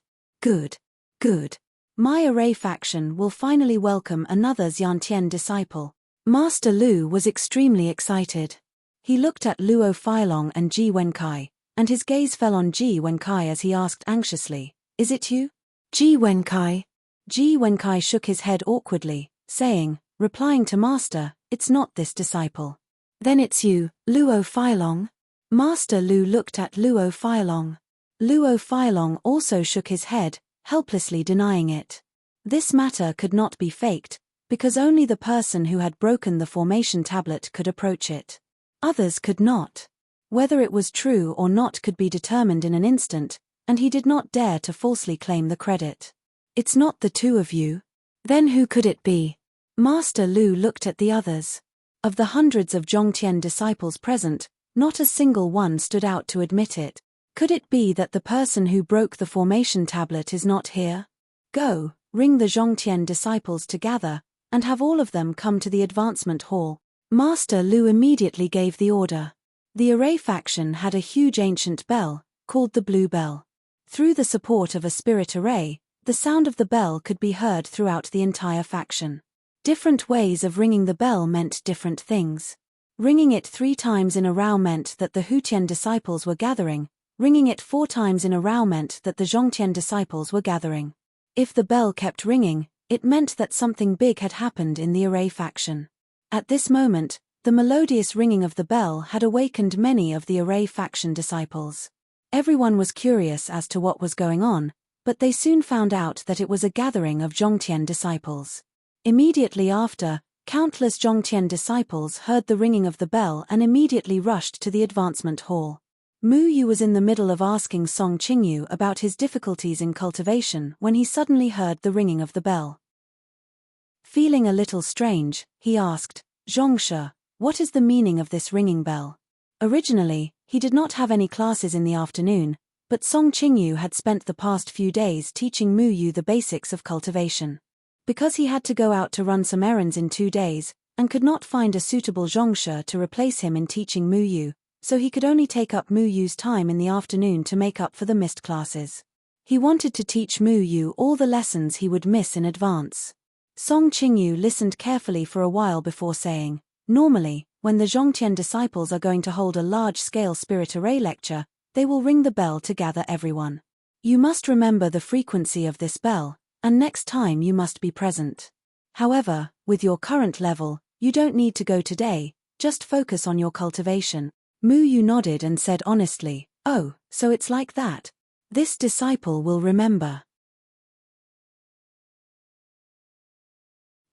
My array faction will finally welcome another Xiantian disciple. Master Lu was extremely excited. He looked at Luo Filong and Ji Wenkai, and his gaze fell on Ji Wenkai as he asked anxiously, "Is it you?" Ji Wenkai. Ji Wenkai shook his head awkwardly, saying, replying to Master, "It's not this disciple." "Then it's you, Luo Filong?" Master Lu looked at Luo Filong. Luo Filong also shook his head, helplessly denying it. This matter could not be faked, because only the person who had broken the formation tablet could approach it. Others could not. Whether it was true or not could be determined in an instant, and he did not dare to falsely claim the credit. It's not the two of you. Then who could it be? Master Lu looked at the others. Of the hundreds of Zhongtian disciples present, not a single one stood out to admit it. Could it be that the person who broke the formation tablet is not here? Go, ring the Zhongtian disciples to gather, and have all of them come to the advancement hall. Master Lu immediately gave the order. The array faction had a huge ancient bell, called the Blue Bell. Through the support of a spirit array, the sound of the bell could be heard throughout the entire faction. Different ways of ringing the bell meant different things. Ringing it 3 times in a row meant that the Hutian disciples were gathering, ringing it 4 times in a row meant that the Zhongtian disciples were gathering. If the bell kept ringing, it meant that something big had happened in the array faction. At this moment, the melodious ringing of the bell had awakened many of the array faction disciples. Everyone was curious as to what was going on, but they soon found out that it was a gathering of Zhongtian disciples. Immediately after, countless Zhongtian disciples heard the ringing of the bell and immediately rushed to the advancement hall. Mu Yu was in the middle of asking Song Qingyu about his difficulties in cultivation when he suddenly heard the ringing of the bell. Feeling a little strange, he asked, "Zhongshe, what is the meaning of this ringing bell?" Originally, he did not have any classes in the afternoon, but Song Qingyu had spent the past few days teaching Mu Yu the basics of cultivation. Because he had to go out to run some errands in 2 days, and could not find a suitable Zhongshe to replace him in teaching Mu Yu, so he could only take up Mu Yu's time in the afternoon to make up for the missed classes. He wanted to teach Mu Yu all the lessons he would miss in advance. Song Qingyu listened carefully for a while before saying, "Normally, when the Zhongtian disciples are going to hold a large-scale spirit array lecture, they will ring the bell to gather everyone. You must remember the frequency of this bell, and next time you must be present. However, with your current level, you don't need to go today, just focus on your cultivation." Mu Yu nodded and said honestly, "Oh, so it's like that. This disciple will remember."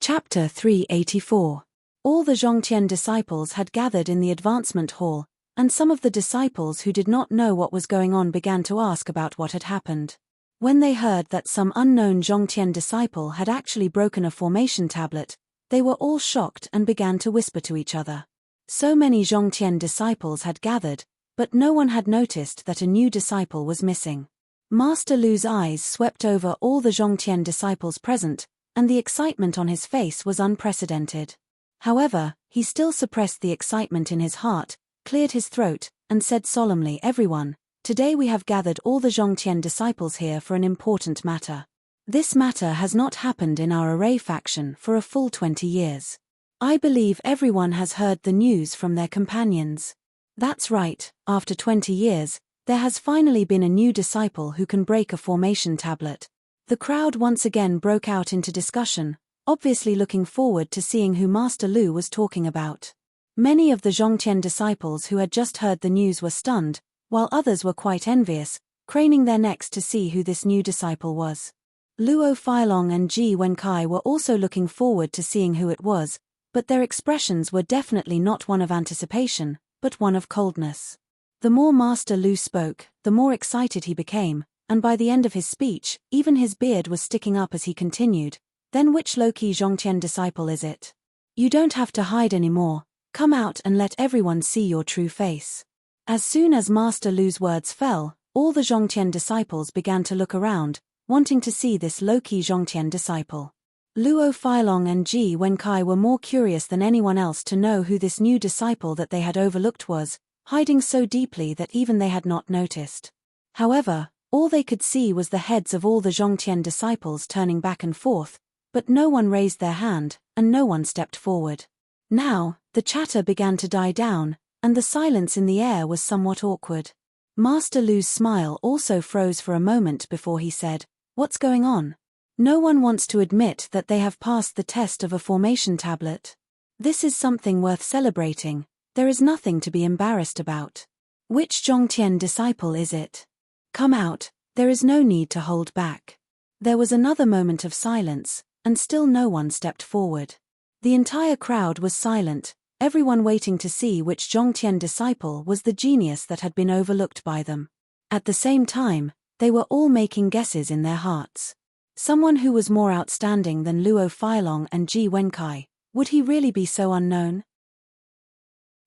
Chapter 384. All the Zhongtian disciples had gathered in the advancement hall, and some of the disciples who did not know what was going on began to ask about what had happened. When they heard that some unknown Zhongtian disciple had actually broken a formation tablet, they were all shocked and began to whisper to each other. So many Zhongtian disciples had gathered, but no one had noticed that a new disciple was missing. Master Lu's eyes swept over all the Zhongtian disciples present, and the excitement on his face was unprecedented. However, he still suppressed the excitement in his heart, cleared his throat, and said solemnly, "Everyone, today we have gathered all the Zhongtian disciples here for an important matter. This matter has not happened in our array faction for a full 20 years. I believe everyone has heard the news from their companions. That's right, after 20 years, there has finally been a new disciple who can break a formation tablet." The crowd once again broke out into discussion, obviously looking forward to seeing who Master Lu was talking about. Many of the Zhongtian disciples who had just heard the news were stunned, while others were quite envious, craning their necks to see who this new disciple was. Luo Feilong and Ji Wenkai were also looking forward to seeing who it was, but their expressions were definitely not one of anticipation, but one of coldness. The more Master Lu spoke, the more excited he became, and by the end of his speech, even his beard was sticking up as he continued, "Then which low-key Zhongtian disciple is it? You don't have to hide anymore, come out and let everyone see your true face." As soon as Master Lu's words fell, all the Zhongtian disciples began to look around, wanting to see this low-key Zhongtian disciple. Luo Feilong and Ji Wenkai were more curious than anyone else to know who this new disciple that they had overlooked was, hiding so deeply that even they had not noticed. However, all they could see was the heads of all the Zhongtian disciples turning back and forth, but no one raised their hand, and no one stepped forward. Now, the chatter began to die down, and the silence in the air was somewhat awkward. Master Lu's smile also froze for a moment before he said, "What's going on? No one wants to admit that they have passed the test of a formation tablet. This is something worth celebrating, there is nothing to be embarrassed about. Which Zhongtian disciple is it? Come out, there is no need to hold back." There was another moment of silence, and still no one stepped forward. The entire crowd was silent, everyone waiting to see which Zhongtian disciple was the genius that had been overlooked by them. At the same time, they were all making guesses in their hearts. Someone who was more outstanding than Luo Filong and Ji Wenkai, would he really be so unknown?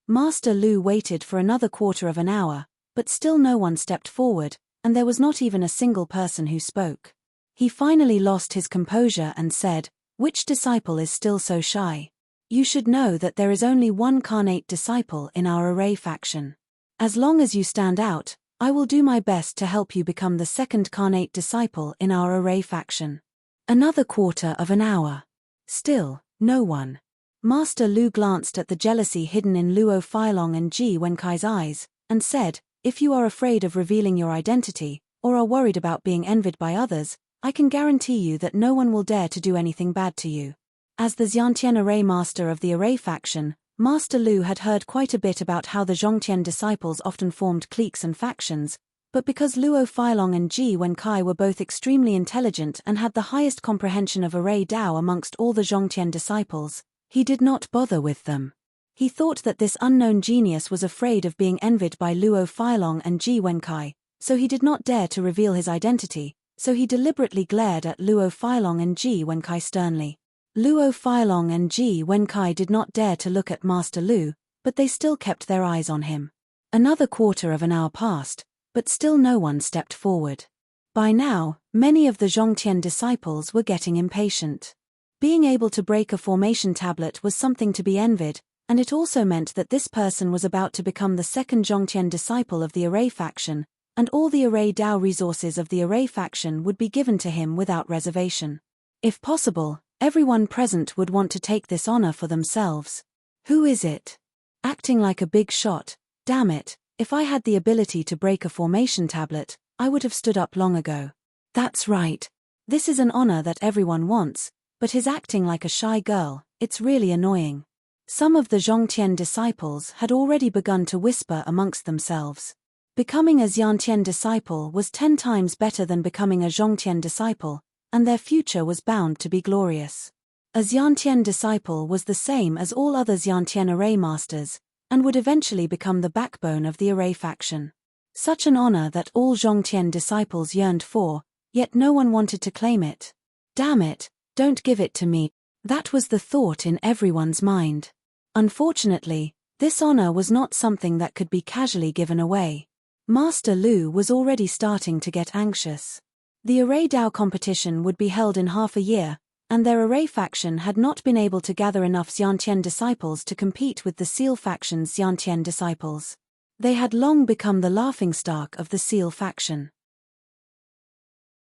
Master Lu waited for another quarter of an hour, but still no one stepped forward, and there was not even a single person who spoke. He finally lost his composure and said, "Which disciple is still so shy? You should know that there is only one carnate disciple in our array faction. As long as you stand out, I will do my best to help you become the second carnate disciple in our array faction." Another quarter of an hour. Still, no one. Master Lu glanced at the jealousy hidden in Luo Filong and Ji Wenkai's eyes, and said, "If you are afraid of revealing your identity, or are worried about being envied by others, I can guarantee you that no one will dare to do anything bad to you." As the Xiantian array master of the array faction, Master Lu had heard quite a bit about how the Zhongtian disciples often formed cliques and factions, but because Luo Filong and Ji Wenkai were both extremely intelligent and had the highest comprehension of array Dao amongst all the Zhongtian disciples, he did not bother with them. He thought that this unknown genius was afraid of being envied by Luo Filong and Ji Wenkai, so he did not dare to reveal his identity, so he deliberately glared at Luo Filong and Ji Wenkai sternly. Luo Filong and Ji Wenkai did not dare to look at Master Lu, but they still kept their eyes on him. Another quarter of an hour passed, but still no one stepped forward. By now, many of the Zhongtian disciples were getting impatient. Being able to break a formation tablet was something to be envied, and it also meant that this person was about to become the second Zhongtian disciple of the array faction, and all the array Dao resources of the array faction would be given to him without reservation. If possible, everyone present would want to take this honor for themselves. Who is it? Acting like a big shot, damn it, if I had the ability to break a formation tablet, I would have stood up long ago. That's right. This is an honor that everyone wants, but his acting like a shy girl, it's really annoying. Some of the Zhongtian disciples had already begun to whisper amongst themselves. Becoming a Xiantian disciple was 10 times better than becoming a Zhongtian disciple, and their future was bound to be glorious. A Xiantian disciple was the same as all other Xiantian array masters, and would eventually become the backbone of the array faction. Such an honor that all Zhongtian disciples yearned for, yet no one wanted to claim it. Damn it, don't give it to me. That was the thought in everyone's mind. Unfortunately, this honor was not something that could be casually given away. Master Lu was already starting to get anxious. The array Dao competition would be held in half a year, and their array faction had not been able to gather enough Xiantian disciples to compete with the Seal faction's Xiantian disciples. They had long become the laughingstock of the Seal faction.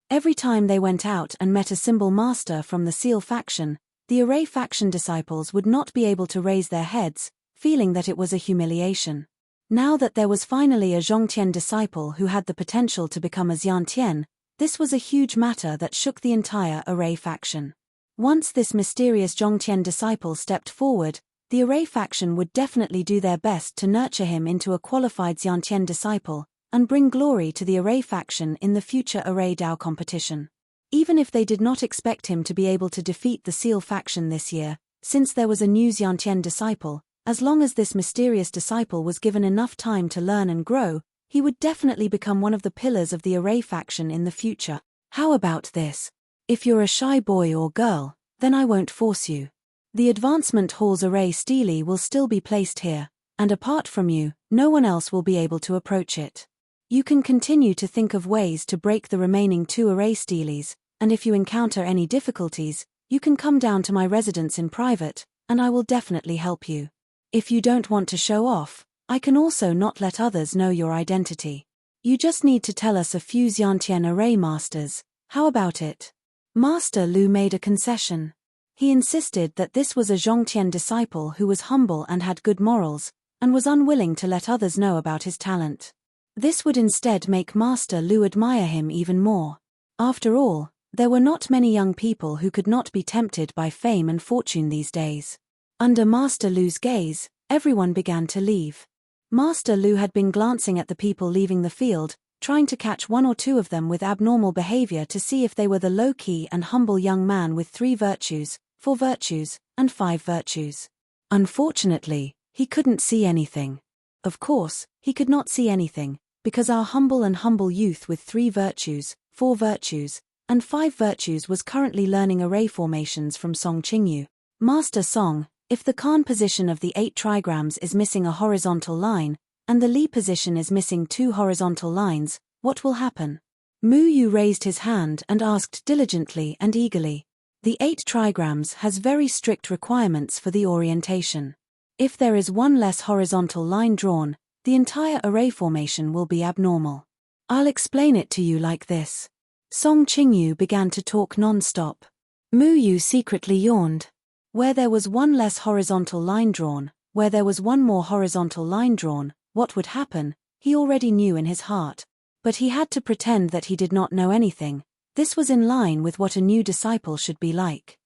Every time they went out and met a symbol master from the Seal faction, the array faction disciples would not be able to raise their heads, feeling that it was a humiliation. Now that there was finally a Zhongtian disciple who had the potential to become a Xiantian, this was a huge matter that shook the entire array faction. Once this mysterious Zhongtian disciple stepped forward, the array faction would definitely do their best to nurture him into a qualified Xiantian disciple, and bring glory to the array faction in the future array Dao competition. Even if they did not expect him to be able to defeat the Seal faction this year, since there was a new Xiantian disciple, as long as this mysterious disciple was given enough time to learn and grow, he would definitely become one of the pillars of the array faction in the future. How about this? If you're a shy boy or girl, then I won't force you. The Advancement Hall's array stele will still be placed here, and apart from you, no one else will be able to approach it. You can continue to think of ways to break the remaining 2 array steles, and if you encounter any difficulties, you can come down to my residence in private, and I will definitely help you. If you don't want to show off, I can also not let others know your identity. You just need to tell us a few Xiantian array masters. How about it? Master Lu made a concession. He insisted that this was a Zhongtian disciple who was humble and had good morals, and was unwilling to let others know about his talent. This would instead make Master Lu admire him even more. After all, there were not many young people who could not be tempted by fame and fortune these days. Under Master Lu's gaze, everyone began to leave. Master Lu had been glancing at the people leaving the field, trying to catch 1 or 2 of them with abnormal behavior to see if they were the low-key and humble young man with 3 virtues, 4 virtues, and 5 virtues. Unfortunately, he couldn't see anything. Of course, he could not see anything, because our humble youth with 3 virtues, 4 virtues, and 5 virtues was currently learning array formations from Song Qingyu. Master Song, if the Kan position of the 8 trigrams is missing a horizontal line, and the Li position is missing 2 horizontal lines, what will happen? Mu Yu raised his hand and asked diligently and eagerly. The 8 trigrams has very strict requirements for the orientation. If there is one less horizontal line drawn, the entire array formation will be abnormal. I'll explain it to you like this. Song Qingyu began to talk non-stop. Mu Yu secretly yawned. Where there was one less horizontal line drawn, where there was one more horizontal line drawn, what would happen, he already knew in his heart. But he had to pretend that he did not know anything. This was in line with what a new disciple should be like.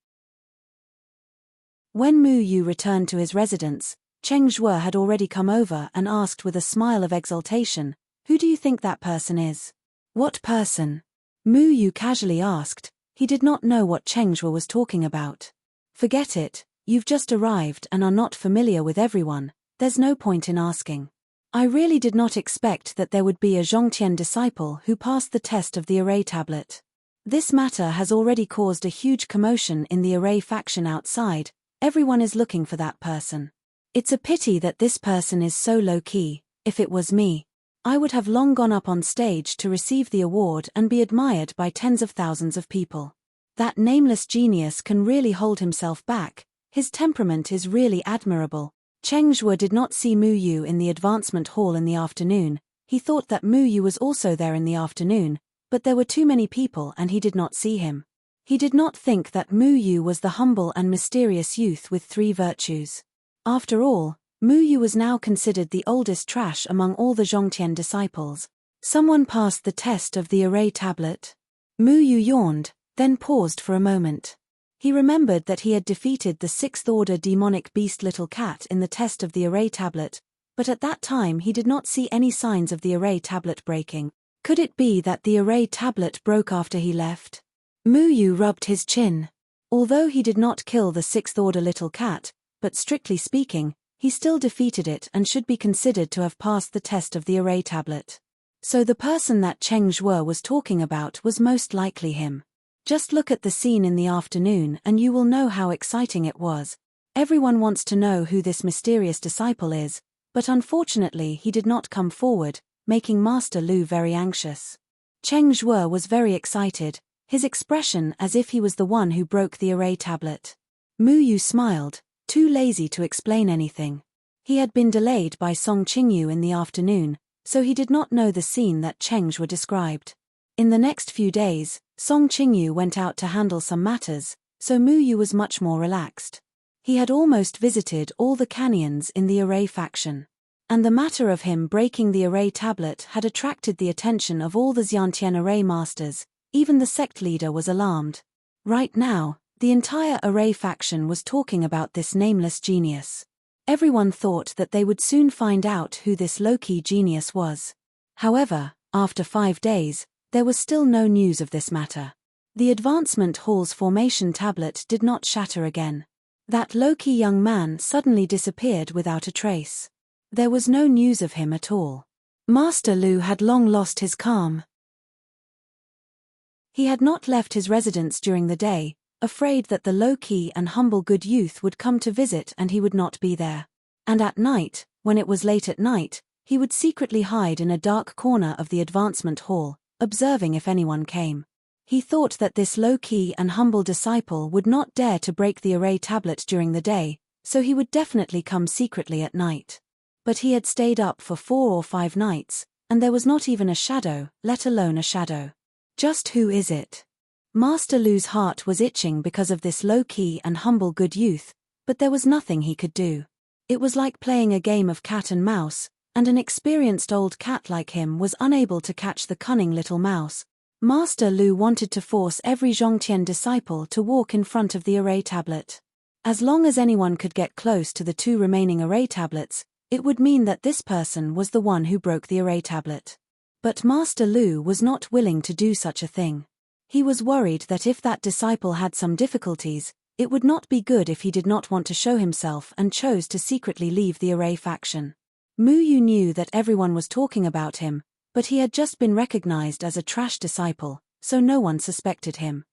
When Mu Yu returned to his residence, Cheng Zhuo had already come over and asked with a smile of exultation, "Who do you think that person is?" "What person?" Mu Yu casually asked. He did not know what Cheng Zhuo was talking about. "Forget it, you've just arrived and are not familiar with everyone, there's no point in asking. I really did not expect that there would be a Zhongtian disciple who passed the test of the array tablet. This matter has already caused a huge commotion in the array faction outside, everyone is looking for that person. It's a pity that this person is so low-key. If it was me, I would have long gone up on stage to receive the award and be admired by tens of thousands of people. That nameless genius can really hold himself back, his temperament is really admirable." Cheng Zhuo did not see Mu Yu in the advancement hall in the afternoon. He thought that Mu Yu was also there in the afternoon, but there were too many people and he did not see him. He did not think that Mu Yu was the humble and mysterious youth with 3 virtues. After all, Mu Yu was now considered the oldest trash among all the Zhongtian disciples. Someone passed the test of the array tablet. Mu Yu yawned, then paused for a moment. He remembered that he had defeated the 6th-order demonic beast Little Cat in the test of the array tablet, but at that time he did not see any signs of the array tablet breaking. Could it be that the array tablet broke after he left? Mu Yu rubbed his chin. Although he did not kill the 6th-order Little Cat, but strictly speaking, he still defeated it and should be considered to have passed the test of the array tablet. So the person that Cheng Zhuo was talking about was most likely him. Just look at the scene in the afternoon and you will know how exciting it was. Everyone wants to know who this mysterious disciple is, but unfortunately he did not come forward, making Master Lu very anxious. Cheng Zhuo was very excited, his expression as if he was the one who broke the array tablet. Mu Yu smiled, too lazy to explain anything. He had been delayed by Song Qingyu in the afternoon, so he did not know the scene that Cheng Zhuo described. In the next few days, Song Qingyu went out to handle some matters, so Mu Yu was much more relaxed. He had almost visited all the canyons in the array faction. And the matter of him breaking the array tablet had attracted the attention of all the Xiantian array masters, even the sect leader was alarmed. Right now, the entire array faction was talking about this nameless genius. Everyone thought that they would soon find out who this low-key genius was. However, after 5 days, there was still no news of this matter. The advancement hall's formation tablet did not shatter again. That low-key young man suddenly disappeared without a trace. There was no news of him at all. Master Lu had long lost his calm. He had not left his residence during the day, afraid that the low-key and humble good youth would come to visit and he would not be there. And at night, when it was late at night, he would secretly hide in a dark corner of the advancement hall, observing if anyone came. He thought that this low-key and humble disciple would not dare to break the array tablet during the day, so he would definitely come secretly at night. But he had stayed up for 4 or 5 nights, and there was not even a shadow, let alone a shadow. Just who is it? Master Lu's heart was itching because of this low-key and humble good youth, but there was nothing he could do. It was like playing a game of cat and mouse, and an experienced old cat like him was unable to catch the cunning little mouse. Master Lu wanted to force every Zhongtian disciple to walk in front of the array tablet. As long as anyone could get close to the 2 remaining array tablets, it would mean that this person was the one who broke the array tablet. But Master Lu was not willing to do such a thing. He was worried that if that disciple had some difficulties, it would not be good if he did not want to show himself and chose to secretly leave the array faction. Mu Yu knew that everyone was talking about him, but he had just been recognized as a trash disciple, so no one suspected him.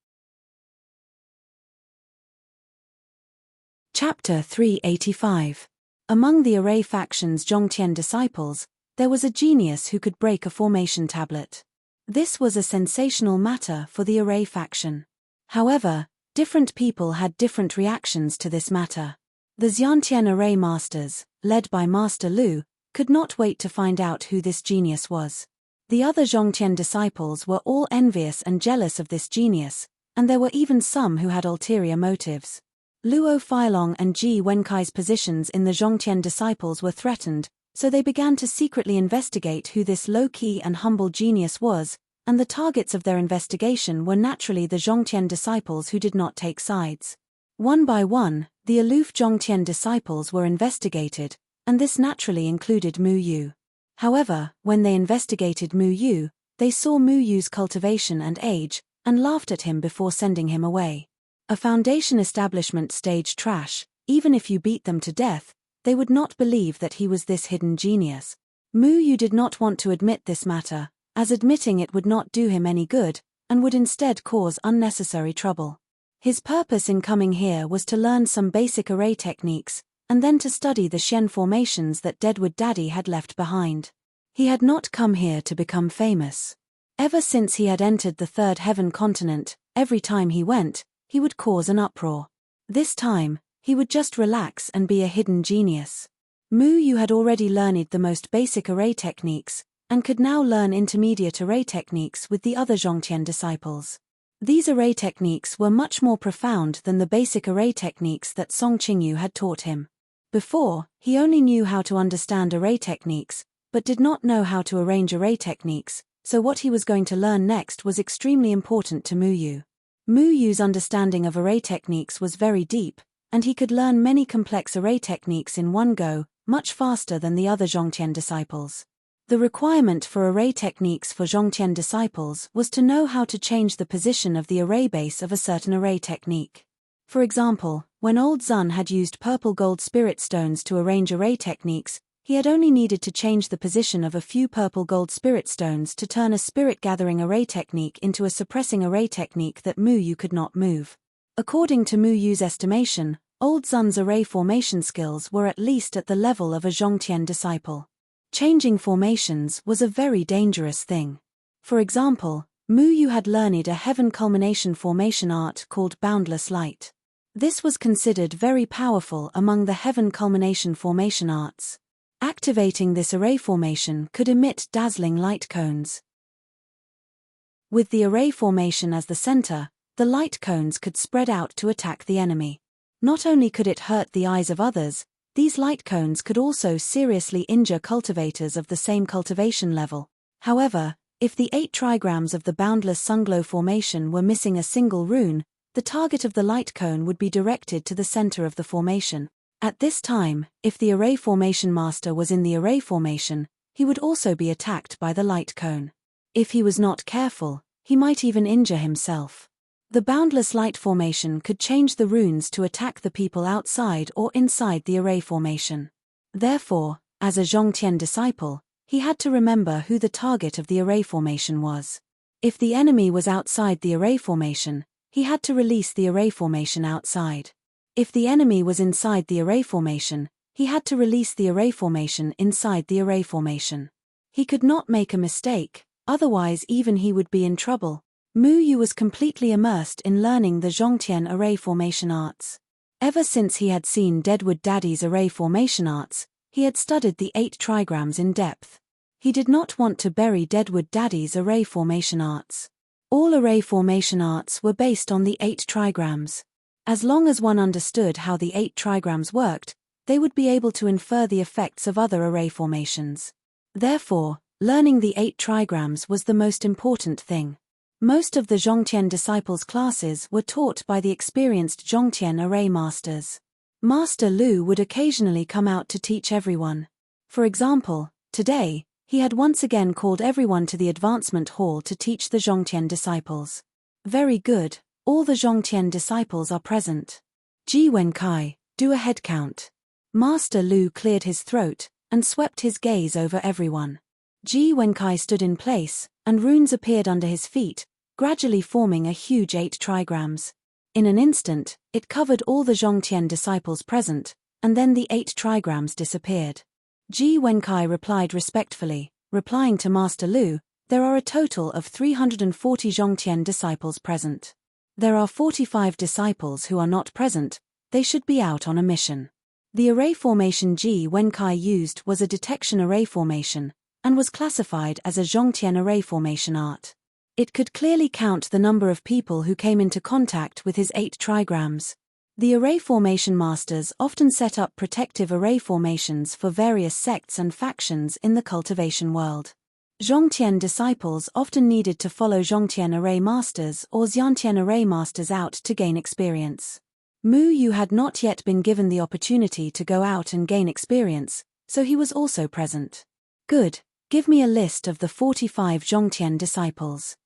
Chapter 385. Among the array faction's Zhongtian disciples, there was a genius who could break a formation tablet. This was a sensational matter for the array faction. However, different people had different reactions to this matter. The Xiantian array masters, led by Master Lu, could not wait to find out who this genius was. The other Zhongtian disciples were all envious and jealous of this genius, and there were even some who had ulterior motives. Luo Feilong and Ji Wenkai's positions in the Zhongtian disciples were threatened, so they began to secretly investigate who this low-key and humble genius was, and the targets of their investigation were naturally the Zhongtian disciples who did not take sides. One by one, the aloof Zhongtian disciples were investigated, and this naturally included Mu Yu. However, when they investigated Mu Yu, they saw Mu Yu's cultivation and age, and laughed at him before sending him away. A foundation establishment stage trash, even if you beat them to death, they would not believe that he was this hidden genius. Mu Yu did not want to admit this matter, as admitting it would not do him any good, and would instead cause unnecessary trouble. His purpose in coming here was to learn some basic array techniques, and then to study the Shen formations that Deadwood Daddy had left behind. He had not come here to become famous. Ever since he had entered the Third Heaven continent, every time he went, he would cause an uproar. This time, he would just relax and be a hidden genius. Mu Yu had already learned the most basic array techniques, and could now learn intermediate array techniques with the other Zhongtian disciples. These array techniques were much more profound than the basic array techniques that Song Qingyu had taught him. Before, he only knew how to understand array techniques, but did not know how to arrange array techniques, so what he was going to learn next was extremely important to Mu Yu. Mu Yu's understanding of array techniques was very deep, and he could learn many complex array techniques in one go, much faster than the other Zhongtian disciples. The requirement for array techniques for Zhongtian disciples was to know how to change the position of the array base of a certain array technique. For example, when Old Zun had used purple gold spirit stones to arrange array techniques, he had only needed to change the position of a few purple gold spirit stones to turn a spirit gathering array technique into a suppressing array technique that Mu Yu could not move. According to Mu Yu's estimation, Old Zun's array formation skills were at least at the level of a Zhongtian disciple. Changing formations was a very dangerous thing. For example, Mu Yu had learned a heaven culmination formation art called Boundless Light. This was considered very powerful among the heaven culmination formation arts. Activating this array formation could emit dazzling light cones. With the array formation as the center, the light cones could spread out to attack the enemy. Not only could it hurt the eyes of others, these light cones could also seriously injure cultivators of the same cultivation level. However, if the 8 trigrams of the Boundless Sunglow formation were missing a single rune, the target of the light cone would be directed to the center of the formation. At this time, if the array formation master was in the array formation, he would also be attacked by the light cone. If he was not careful, he might even injure himself. The Boundless Light formation could change the runes to attack the people outside or inside the array formation. Therefore, as a Zhongtian disciple, he had to remember who the target of the array formation was. If the enemy was outside the array formation, he had to release the array formation outside. If the enemy was inside the array formation, he had to release the array formation inside the array formation. He could not make a mistake, otherwise even he would be in trouble. Mu Yu was completely immersed in learning the Zhongtian array formation arts. Ever since he had seen Deadwood Daddy's array formation arts, he had studied the 8 trigrams in depth. He did not want to bury Deadwood Daddy's array formation arts. All array formation arts were based on the 8 trigrams. As long as one understood how the 8 trigrams worked, they would be able to infer the effects of other array formations. Therefore, learning the 8 trigrams was the most important thing. Most of the Zhongtian disciples' classes were taught by the experienced Zhongtian array masters. Master Lu would occasionally come out to teach everyone. For example, today, he had once again called everyone to the advancement hall to teach the Zhongtian disciples. Very good. All the Zhongtian disciples are present. Ji Wenkai, do a head count. Master Lu cleared his throat, and swept his gaze over everyone. Ji Wenkai stood in place, and runes appeared under his feet, gradually forming a huge 8 trigrams. In an instant, it covered all the Zhongtian disciples present, and then the 8 trigrams disappeared. Ji Wenkai replied respectfully, replying to Master Lu, "There are a total of 340 Zhongtian disciples present. There are 45 disciples who are not present, they should be out on a mission." The array formation Ji Wenkai used was a detection array formation, and was classified as a Zhongtian array formation art. It could clearly count the number of people who came into contact with his 8 trigrams. The array formation masters often set up protective array formations for various sects and factions in the cultivation world. Zhongtian disciples often needed to follow Zhongtian array masters or Xiantian array masters out to gain experience. Mu Yu had not yet been given the opportunity to go out and gain experience, so he was also present. "Good, give me a list of the 45 Zhongtian disciples.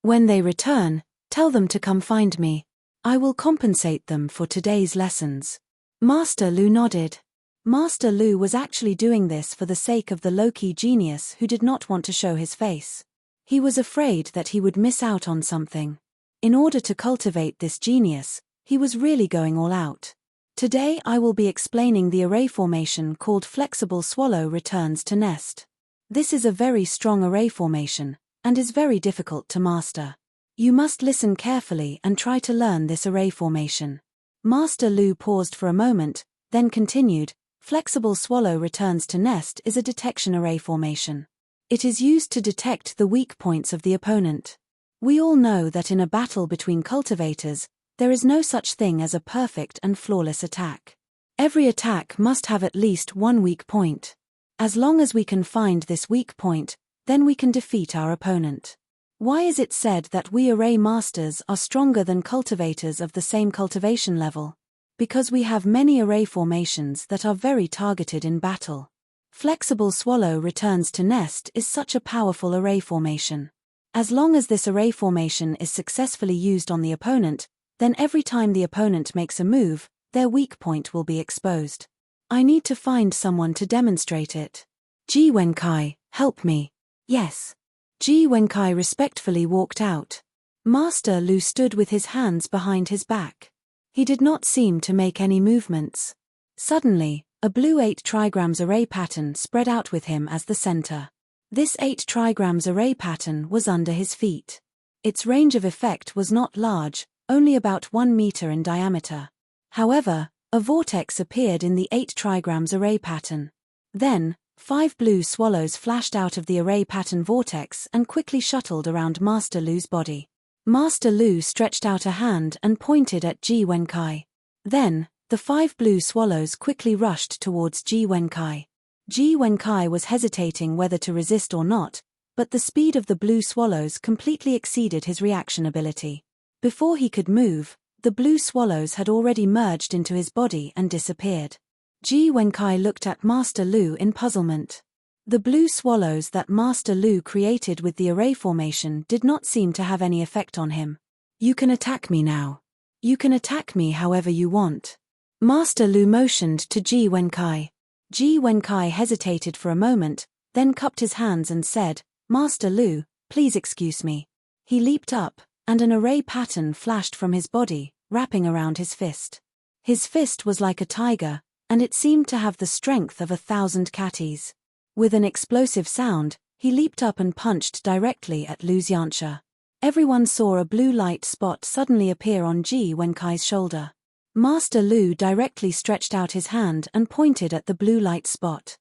When they return, tell them to come find me. I will compensate them for today's lessons." Master Lu nodded. Master Lu was actually doing this for the sake of the low-key genius who did not want to show his face. He was afraid that he would miss out on something. In order to cultivate this genius, he was really going all out. Today I will be explaining the array formation called Flexible Swallow Returns to Nest. This is a very strong array formation, and is very difficult to master. You must listen carefully and try to learn this array formation. Master Lu paused for a moment, then continued, "Flexible Swallow Returns to Nest is a detection array formation. It is used to detect the weak points of the opponent. We all know that in a battle between cultivators, there is no such thing as a perfect and flawless attack. Every attack must have at least one weak point. As long as we can find this weak point, then we can defeat our opponent. Why is it said that we array masters are stronger than cultivators of the same cultivation level? Because we have many array formations that are very targeted in battle. Flexible Swallow Returns to Nest is such a powerful array formation. As long as this array formation is successfully used on the opponent, then every time the opponent makes a move, their weak point will be exposed. I need to find someone to demonstrate it. Ji Wenkai, help me. Yes. Ji Wenkai respectfully walked out. Master Lu stood with his hands behind his back. He did not seem to make any movements. Suddenly, a blue 8 trigrams array pattern spread out with him as the center. This 8 trigrams array pattern was under his feet. Its range of effect was not large, only about 1 meter in diameter. However, a vortex appeared in the 8 trigrams array pattern. Then, 5 blue swallows flashed out of the array pattern vortex and quickly shuttled around Master Lu's body. Master Lu stretched out a hand and pointed at Ji Wenkai. Then, the 5 blue swallows quickly rushed towards Ji Wenkai. Ji Wenkai was hesitating whether to resist or not, but the speed of the blue swallows completely exceeded his reaction ability. Before he could move, the blue swallows had already merged into his body and disappeared. Ji Wenkai looked at Master Lu in puzzlement. The blue swallows that Master Lu created with the array formation did not seem to have any effect on him. "You can attack me now. You can attack me however you want." Master Lu motioned to Ji Wenkai. Ji Wenkai hesitated for a moment, then cupped his hands and said, "Master Lu, please excuse me." He leaped up, and an array pattern flashed from his body, wrapping around his fist. His fist was like a tiger, and it seemed to have the strength of 1,000 catties. With an explosive sound, he leaped up and punched directly at Lu Xiantia. Everyone saw a blue light spot suddenly appear on Ji Wenkai's shoulder. Master Lu directly stretched out his hand and pointed at the blue light spot.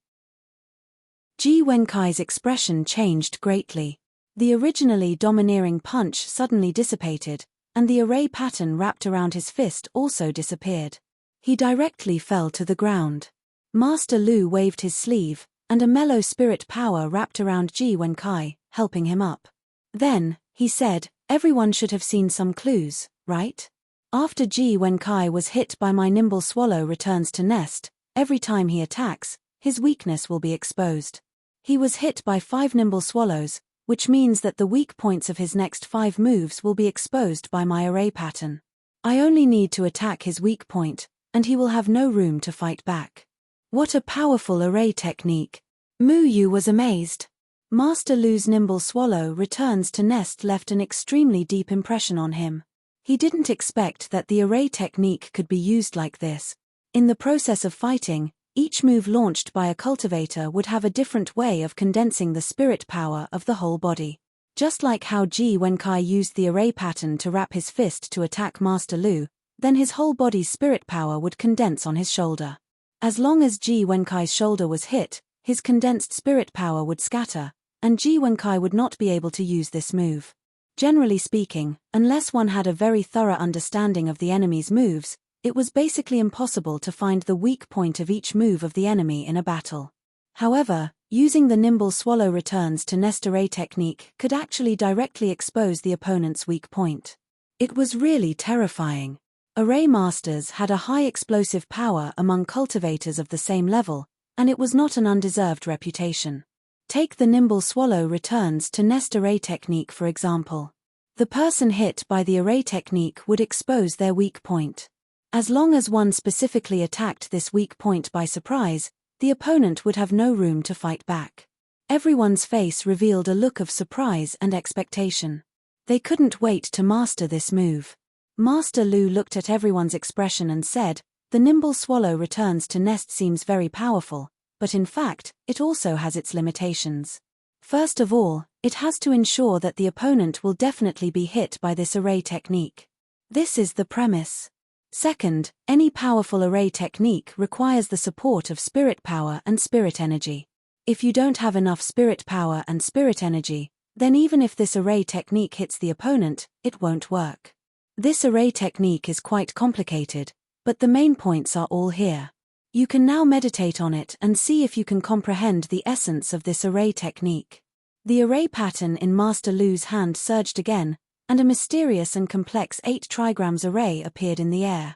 Ji Wenkai's expression changed greatly. The originally domineering punch suddenly dissipated, and the array pattern wrapped around his fist also disappeared. He directly fell to the ground. Master Lu waved his sleeve, and a mellow spirit power wrapped around Ji Wenkai, helping him up. Then, he said, "Everyone should have seen some clues, right? After Ji Wenkai was hit by my nimble swallow returns to nest, every time he attacks, his weakness will be exposed. He was hit by 5 nimble swallows, which means that the weak points of his next 5 moves will be exposed by my array pattern. I only need to attack his weak point, and he will have no room to fight back." What a powerful array technique! Mu Yu was amazed. Master Lu's nimble swallow returns to nest left an extremely deep impression on him. He didn't expect that the array technique could be used like this. In the process of fighting, each move launched by a cultivator would have a different way of condensing the spirit power of the whole body. Just like how Ji Wenkai used the array pattern to wrap his fist to attack Master Lu, then his whole body's spirit power would condense on his shoulder. As long as Ji Wenkai's shoulder was hit, his condensed spirit power would scatter, and Ji Wenkai would not be able to use this move. Generally speaking, unless one had a very thorough understanding of the enemy's moves, it was basically impossible to find the weak point of each move of the enemy in a battle. However, using the nimble swallow returns to nest array technique could actually directly expose the opponent's weak point. It was really terrifying. Array masters had a high explosive power among cultivators of the same level, and it was not an undeserved reputation. Take the nimble swallow returns to nest array technique for example. The person hit by the array technique would expose their weak point. As long as one specifically attacked this weak point by surprise, the opponent would have no room to fight back. Everyone's face revealed a look of surprise and expectation. They couldn't wait to master this move. Master Lu looked at everyone's expression and said, "The nimble swallow returns to nest seems very powerful, but in fact, it also has its limitations. First of all, it has to ensure that the opponent will definitely be hit by this array technique. This is the premise. Second, any powerful array technique requires the support of spirit power and spirit energy. If you don't have enough spirit power and spirit energy, then even if this array technique hits the opponent, it won't work. This array technique is quite complicated, but the main points are all here. You can now meditate on it and see if you can comprehend the essence of this array technique." The array pattern in Master Lu's hand surged again, and a mysterious and complex 8 trigrams array appeared in the air.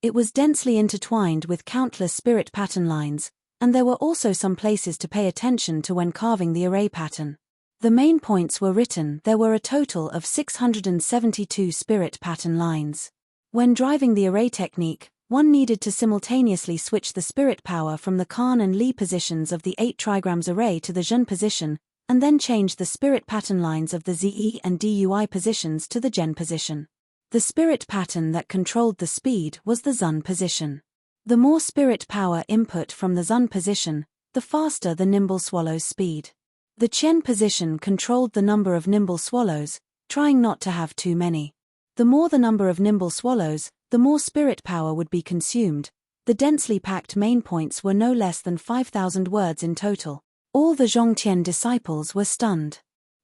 It was densely intertwined with countless spirit pattern lines, and there were also some places to pay attention to when carving the array pattern. The main points were written. There were a total of 672 spirit pattern lines. When driving the array technique, one needed to simultaneously switch the spirit power from the Kan and Li positions of the 8 trigrams array to the Zhen position, and then change the spirit pattern lines of the Zi and Dui positions to the Zhen position. The spirit pattern that controlled the speed was the Zun position. The more spirit power input from the Zun position, the faster the nimble swallow's speed. The Qian position controlled the number of nimble swallows, trying not to have too many. The more the number of nimble swallows, the more spirit power would be consumed. The densely packed main points were no less than 5,000 words in total. All the Zhongtian disciples were stunned.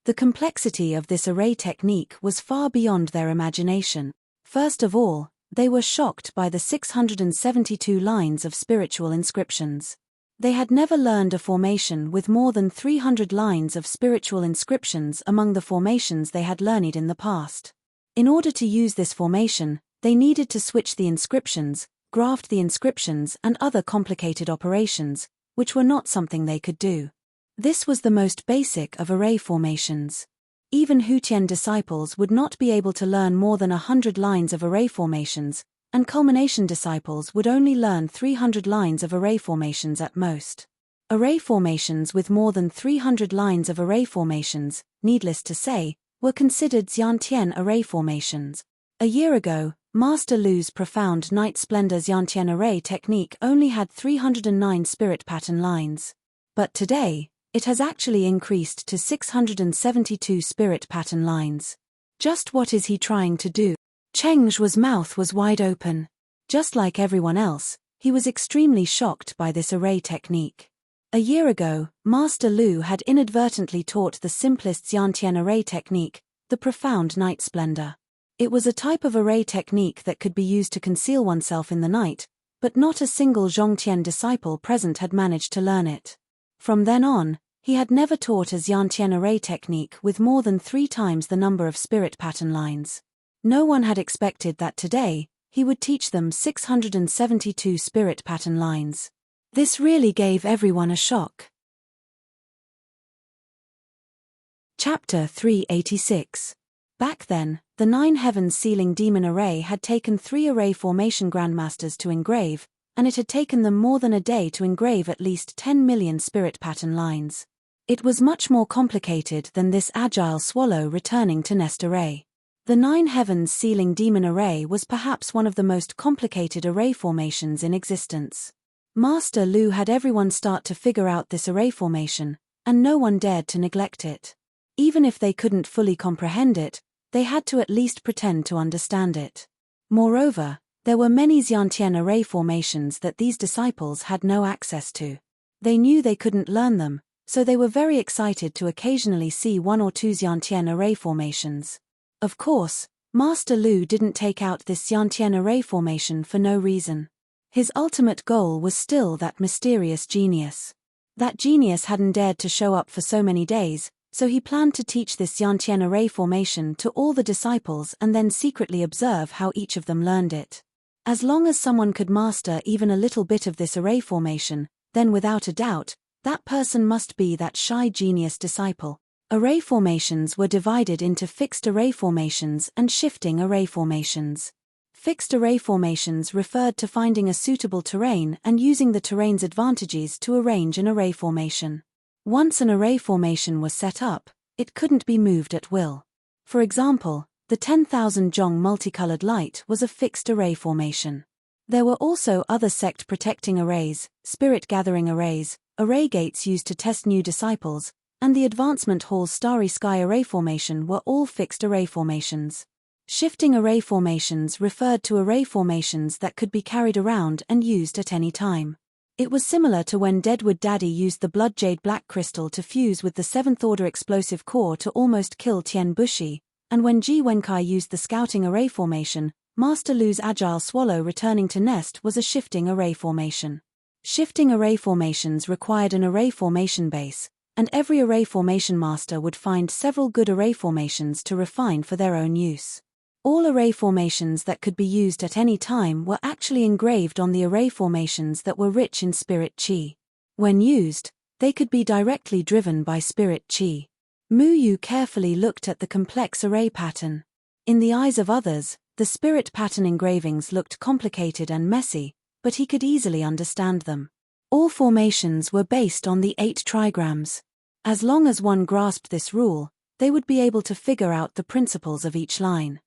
The complexity of this array technique was far beyond their imagination. First of all, they were shocked by the 672 lines of spiritual inscriptions. They had never learned a formation with more than 300 lines of spiritual inscriptions among the formations they had learned in the past. In order to use this formation, they needed to switch the inscriptions, graft the inscriptions and other complicated operations, which were not something they could do. This was the most basic of array formations. Even Hutian disciples would not be able to learn more than 100 lines of array formations, and culmination disciples would only learn 300 lines of array formations at most. Array formations with more than 300 lines of array formations, needless to say, were considered Xiantian array formations. A year ago, Master Lu's profound Night Splendor Xiantian array technique only had 309 spirit pattern lines. But today, it has actually increased to 672 spirit pattern lines. Just what is he trying to do? Cheng Zhuo's mouth was wide open. Just like everyone else, he was extremely shocked by this array technique. A year ago, Master Lu had inadvertently taught the simplest Xiantian array technique, the profound Night Splendor. It was a type of array technique that could be used to conceal oneself in the night, but not a single Zhongtian disciple present had managed to learn it. From then on, he had never taught a Xiantian array technique with more than 3 times the number of spirit pattern lines. No one had expected that today, he would teach them 672 spirit pattern lines. This really gave everyone a shock. Chapter 386. Back then, the 9 Heavens Sealing Demon Array had taken 3 array formation grandmasters to engrave, and it had taken them more than a day to engrave at least 10 million spirit pattern lines. It was much more complicated than this agile swallow returning to nest array. The Nine Heavens Sealing Demon Array was perhaps one of the most complicated array formations in existence. Master Lu had everyone start to figure out this array formation, and no one dared to neglect it. Even if they couldn't fully comprehend it, they had to at least pretend to understand it. Moreover, there were many Xiantian array formations that these disciples had no access to. They knew they couldn't learn them, so they were very excited to occasionally see one or two Xiantian array formations. Of course, Master Lu didn't take out this Xiantian array formation for no reason. His ultimate goal was still that mysterious genius. That genius hadn't dared to show up for so many days, so he planned to teach this Xiantian array formation to all the disciples and then secretly observe how each of them learned it. As long as someone could master even a little bit of this array formation, then without a doubt, that person must be that shy genius disciple. Array formations were divided into fixed array formations and shifting array formations. Fixed array formations referred to finding a suitable terrain and using the terrain's advantages to arrange an array formation. Once an array formation was set up, it couldn't be moved at will. For example, the 10,000 Zhong multicolored light was a fixed array formation. There were also other sect protecting arrays, spirit gathering arrays, array gates used to test new disciples, and the Advancement Hall's Starry Sky array formation were all fixed array formations. Shifting array formations referred to array formations that could be carried around and used at any time. It was similar to when Deadwood Daddy used the Blood Jade Black Crystal to fuse with the 7th Order Explosive Core to almost kill Tian Bushi, and when Ji Wenkai used the Scouting array formation, Master Lu's Agile Swallow returning to nest was a shifting array formation. Shifting array formations required an array formation base, and every array formation master would find several good array formations to refine for their own use. All array formations that could be used at any time were actually engraved on the array formations that were rich in spirit qi. When used, they could be directly driven by spirit qi. Mu Yu carefully looked at the complex array pattern. In the eyes of others, the spirit pattern engravings looked complicated and messy, but he could easily understand them. All formations were based on the 8 trigrams. As long as one grasped this rule, they would be able to figure out the principles of each line.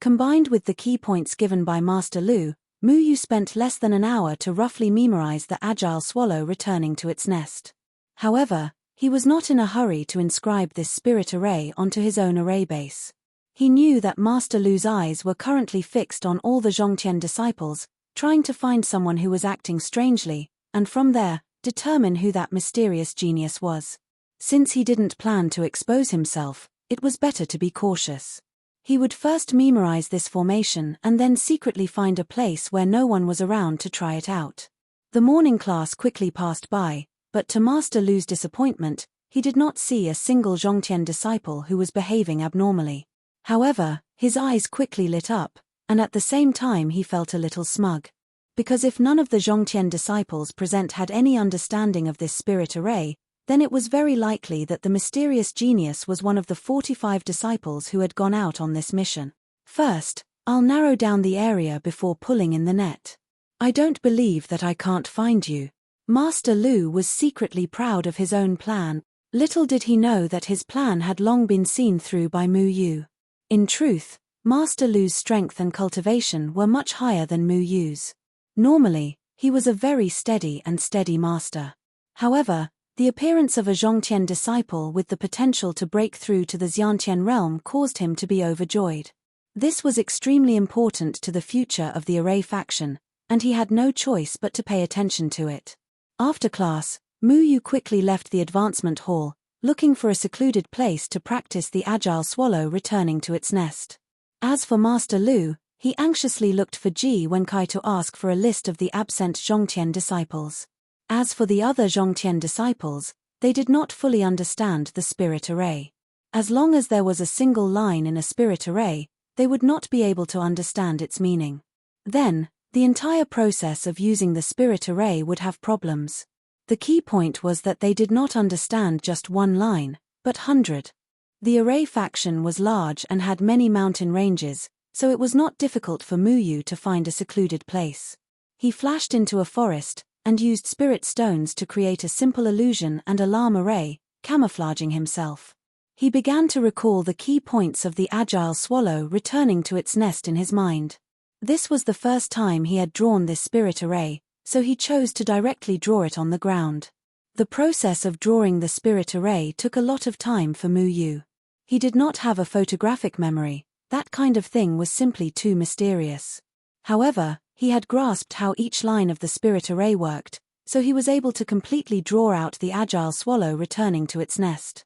Combined with the key points given by Master Lu, Mu Yu spent less than an hour to roughly memorize the Agile Swallow returning to its nest. However, he was not in a hurry to inscribe this spirit array onto his own array base. He knew that Master Lu's eyes were currently fixed on all the Zhongtian disciples, trying to find someone who was acting strangely, and from there, determine who that mysterious genius was. Since he didn't plan to expose himself, it was better to be cautious. He would first memorize this formation and then secretly find a place where no one was around to try it out. The morning class quickly passed by, but to Master Lu's disappointment, he did not see a single Zhongtian disciple who was behaving abnormally. However, his eyes quickly lit up, and at the same time he felt a little smug. Because if none of the Zhongtian disciples present had any understanding of this spirit array, then it was very likely that the mysterious genius was one of the 45 disciples who had gone out on this mission. First, I'll narrow down the area before pulling in the net. I don't believe that I can't find you. Master Lu was secretly proud of his own plan. Little did he know that his plan had long been seen through by Mu Yu. In truth, Master Lu's strength and cultivation were much higher than Mu Yu's. Normally, he was a very steady master. However, the appearance of a Zhongtian disciple with the potential to break through to the Xiantian realm caused him to be overjoyed. This was extremely important to the future of the array faction, and he had no choice but to pay attention to it. After class, Mu Yu quickly left the advancement hall, looking for a secluded place to practice the Agile Swallow returning to its nest. As for Master Lu, he anxiously looked for Ji Wenkai to ask for a list of the absent Zhongtian disciples. As for the other Zhongtian disciples, they did not fully understand the spirit array. As long as there was a single line in a spirit array, they would not be able to understand its meaning. Then, the entire process of using the spirit array would have problems. The key point was that they did not understand just one line, but 100. The array faction was large and had many mountain ranges, so it was not difficult for Mu Yu to find a secluded place. He flashed into a forest, and used spirit stones to create a simple illusion and alarm array, camouflaging himself. He began to recall the key points of the agile swallow returning to its nest in his mind. This was the first time he had drawn this spirit array, so he chose to directly draw it on the ground. The process of drawing the spirit array took a lot of time for Mu Yu. He did not have a photographic memory, that kind of thing was simply too mysterious. However, he had grasped how each line of the spirit array worked, so he was able to completely draw out the agile swallow returning to its nest.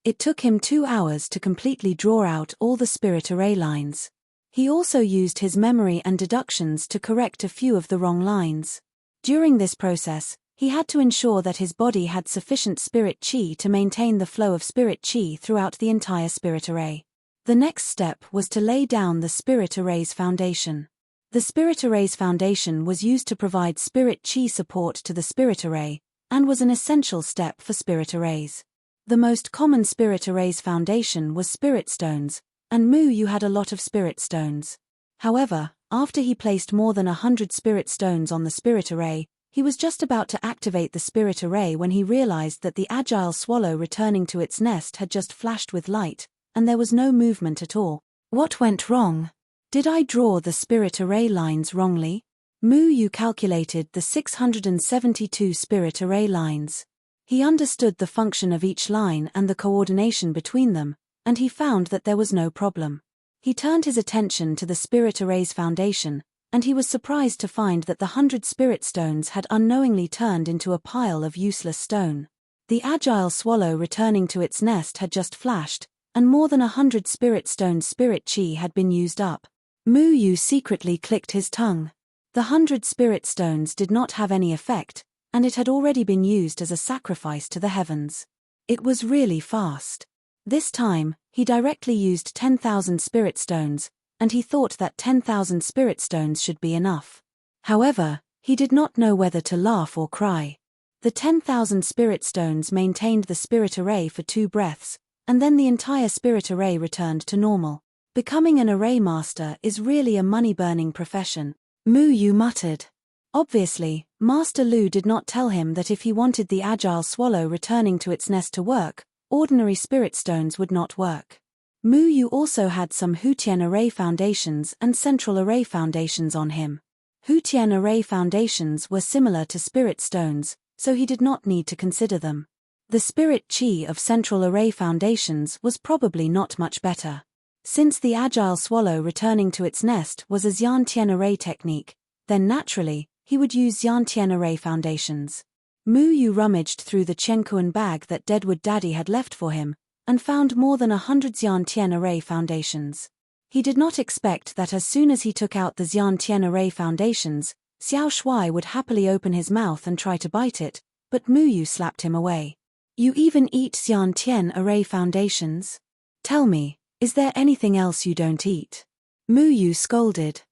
It took him 2 hours to completely draw out all the spirit array lines. He also used his memory and deductions to correct a few of the wrong lines. During this process, he had to ensure that his body had sufficient spirit chi to maintain the flow of spirit chi throughout the entire spirit array. The next step was to lay down the spirit array's foundation. The spirit array's foundation was used to provide spirit chi support to the spirit array, and was an essential step for spirit arrays. The most common spirit array's foundation was spirit stones, and Mu Yu had a lot of spirit stones. However, after he placed more than 100 spirit stones on the spirit array, he was just about to activate the spirit array when he realized that the agile swallow returning to its nest had just flashed with light, and there was no movement at all. What went wrong? Did I draw the spirit array lines wrongly? Mu Yu calculated the 672 spirit array lines. He understood the function of each line and the coordination between them, and he found that there was no problem. He turned his attention to the spirit array's foundation, and he was surprised to find that the 100 spirit stones had unknowingly turned into a pile of useless stone. The agile swallow returning to its nest had just flashed, and more than 100 spirit stones' spirit chi had been used up. Mu Yu secretly clicked his tongue. The 100 spirit stones did not have any effect, and it had already been used as a sacrifice to the heavens. It was really fast. This time, he directly used 10,000 spirit stones, and he thought that 10,000 spirit stones should be enough. However, he did not know whether to laugh or cry. The 10,000 spirit stones maintained the spirit array for 2 breaths, and then the entire spirit array returned to normal. Becoming an array master is really a money-burning profession, Mu Yu muttered. Obviously, Master Lu did not tell him that if he wanted the agile swallow returning to its nest to work, ordinary spirit stones would not work. Mu Yu also had some Hutian array foundations and central array foundations on him. Hutian array foundations were similar to spirit stones, so he did not need to consider them. The spirit chi of central array foundations was probably not much better. Since the agile swallow returning to its nest was a Xiantian array technique, then naturally, he would use Xiantian array foundations. Mu Yu rummaged through the Chenkuan bag that Deadwood Daddy had left for him, and found more than 100 Xiantian array foundations. He did not expect that as soon as he took out the Xiantian array foundations, Xiao Shuai would happily open his mouth and try to bite it, but Mu Yu slapped him away. You even eat Xiantian array foundations? Tell me, is there anything else you don't eat? Mu Yu scolded.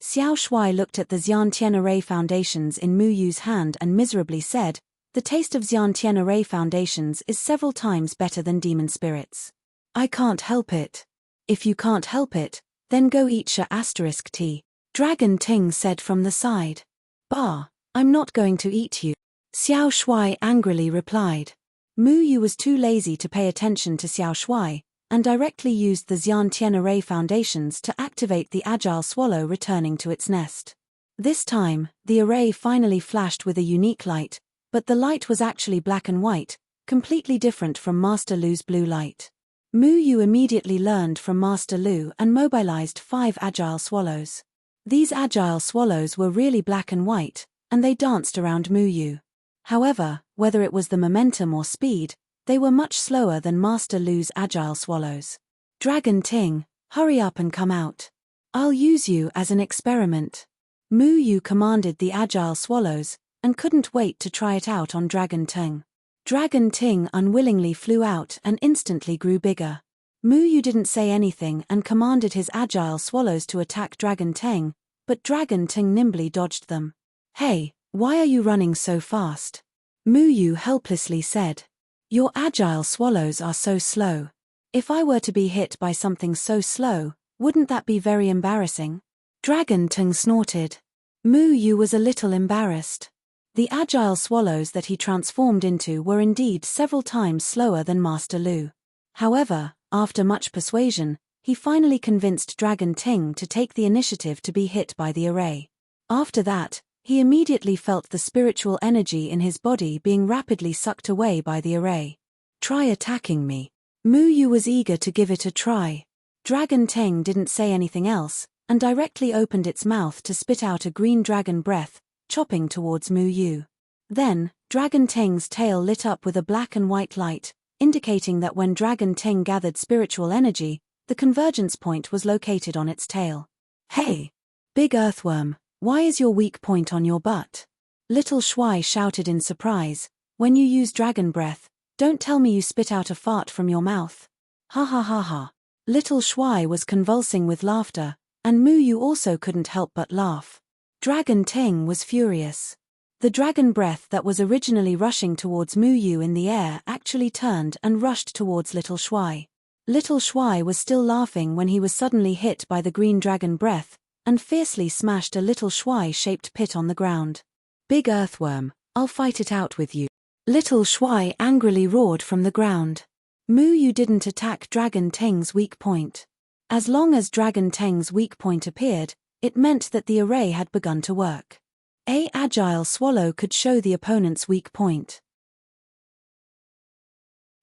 Xiao Shuai looked at the Xiantian array foundations in Mu Yu's hand and miserably said, the taste of Xiantian array foundations is several times better than demon spirits. I can't help it. If you can't help it, then go eat *T. Dragon Ting said from the side. Bah, I'm not going to eat you. Xiao Shuai angrily replied. Mu Yu was too lazy to pay attention to Xiao Shuai, and directly used the Xiantian array foundations to activate the agile swallow returning to its nest. This time, the array finally flashed with a unique light, but the light was actually black and white, completely different from Master Lu's blue light. Mu Yu immediately learned from Master Lu and mobilized 5 agile swallows. These agile swallows were really black and white, and they danced around Mu Yu. However, whether it was the momentum or speed, they were much slower than Master Lu's agile swallows. Dragon Ting, hurry up and come out. I'll use you as an experiment. Mu Yu commanded the agile swallows, and couldn't wait to try it out on Dragon Ting. Dragon Ting unwillingly flew out and instantly grew bigger. Mu Yu didn't say anything and commanded his agile swallows to attack Dragon Ting, but Dragon Ting nimbly dodged them. Hey, why are you running so fast? Mu Yu helplessly said. Your agile swallows are so slow. If I were to be hit by something so slow, wouldn't that be very embarrassing? Dragon Ting snorted. Mu Yu was a little embarrassed. The agile swallows that he transformed into were indeed several times slower than Master Lu. However, after much persuasion, he finally convinced Dragon Ting to take the initiative to be hit by the array. After that, he immediately felt the spiritual energy in his body being rapidly sucked away by the array. "Try attacking me." Mu Yu was eager to give it a try. Dragon Ting didn't say anything else, and directly opened its mouth to spit out a green dragon breath, chopping towards Mu Yu. Then, Dragon Ting's tail lit up with a black and white light, indicating that when Dragon Ting gathered spiritual energy, the convergence point was located on its tail. "Hey! Big earthworm, why is your weak point on your butt?" Little Shuai shouted in surprise. "When you use dragon breath, don't tell me you spit out a fart from your mouth." "Ha ha ha ha." Little Shuai was convulsing with laughter, and Mu Yu also couldn't help but laugh. Dragon Ting was furious. The dragon breath that was originally rushing towards Mu Yu in the air actually turned and rushed towards Little Shuai. Little Shuai was still laughing when he was suddenly hit by the green dragon breath, and fiercely smashed a little Shuai-shaped pit on the ground. "Big earthworm, I'll fight it out with you." Little Shuai angrily roared from the ground. Mu Yu didn't attack Dragon Teng's weak point. As long as Dragon Teng's weak point appeared, it meant that the array had begun to work. A agile swallow could show the opponent's weak point.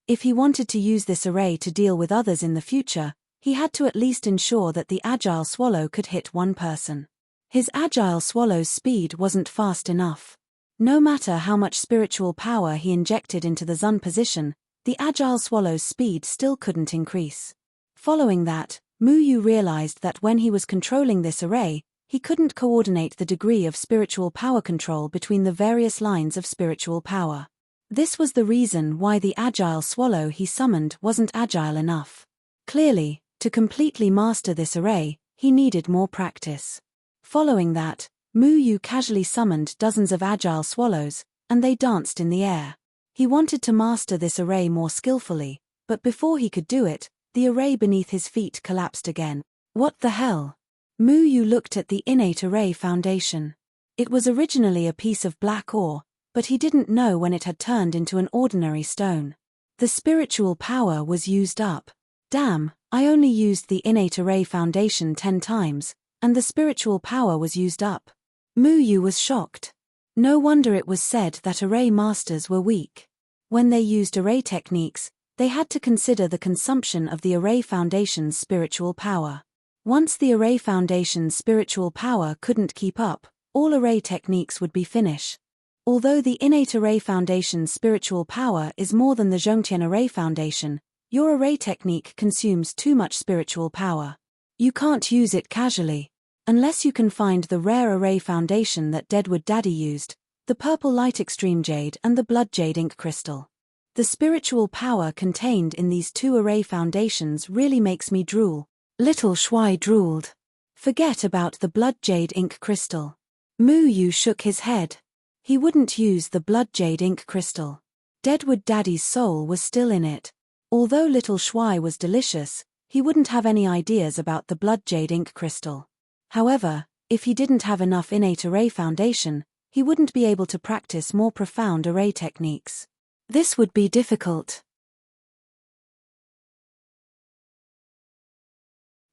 If he wanted to use this array to deal with others in the future, he had to at least ensure that the agile swallow could hit one person. His agile swallow's speed wasn't fast enough. No matter how much spiritual power he injected into the Zun position, the agile swallow's speed still couldn't increase. Following that, Mu Yu realized that when he was controlling this array, he couldn't coordinate the degree of spiritual power control between the various lines of spiritual power. This was the reason why the agile swallow he summoned wasn't agile enough. Clearly, to completely master this array, he needed more practice. Following that, Mu Yu casually summoned dozens of agile swallows, and they danced in the air. He wanted to master this array more skillfully, but before he could do it, the array beneath his feet collapsed again. What the hell? Mu Yu looked at the innate array foundation. It was originally a piece of black ore, but he didn't know when it had turned into an ordinary stone. The spiritual power was used up. Damn, I only used the innate array foundation 10 times, and the spiritual power was used up. Mu Yu was shocked. No wonder it was said that array masters were weak. When they used array techniques, they had to consider the consumption of the array foundation's spiritual power. Once the array foundation's spiritual power couldn't keep up, all array techniques would be finished. Although the innate array foundation's spiritual power is more than the Zhongtian array foundation, your array technique consumes too much spiritual power. You can't use it casually. Unless you can find the rare array foundation that Deadwood Daddy used, the purple light extreme jade and the blood jade ink crystal. The spiritual power contained in these two array foundations really makes me drool. Little Shuai drooled. Forget about the blood jade ink crystal. Mu Yu shook his head. He wouldn't use the blood jade ink crystal. Deadwood Daddy's soul was still in it. Although Little Shuai was delicious, he wouldn't have any ideas about the blood jade ink crystal. However, if he didn't have enough innate array foundation, he wouldn't be able to practice more profound array techniques. This would be difficult.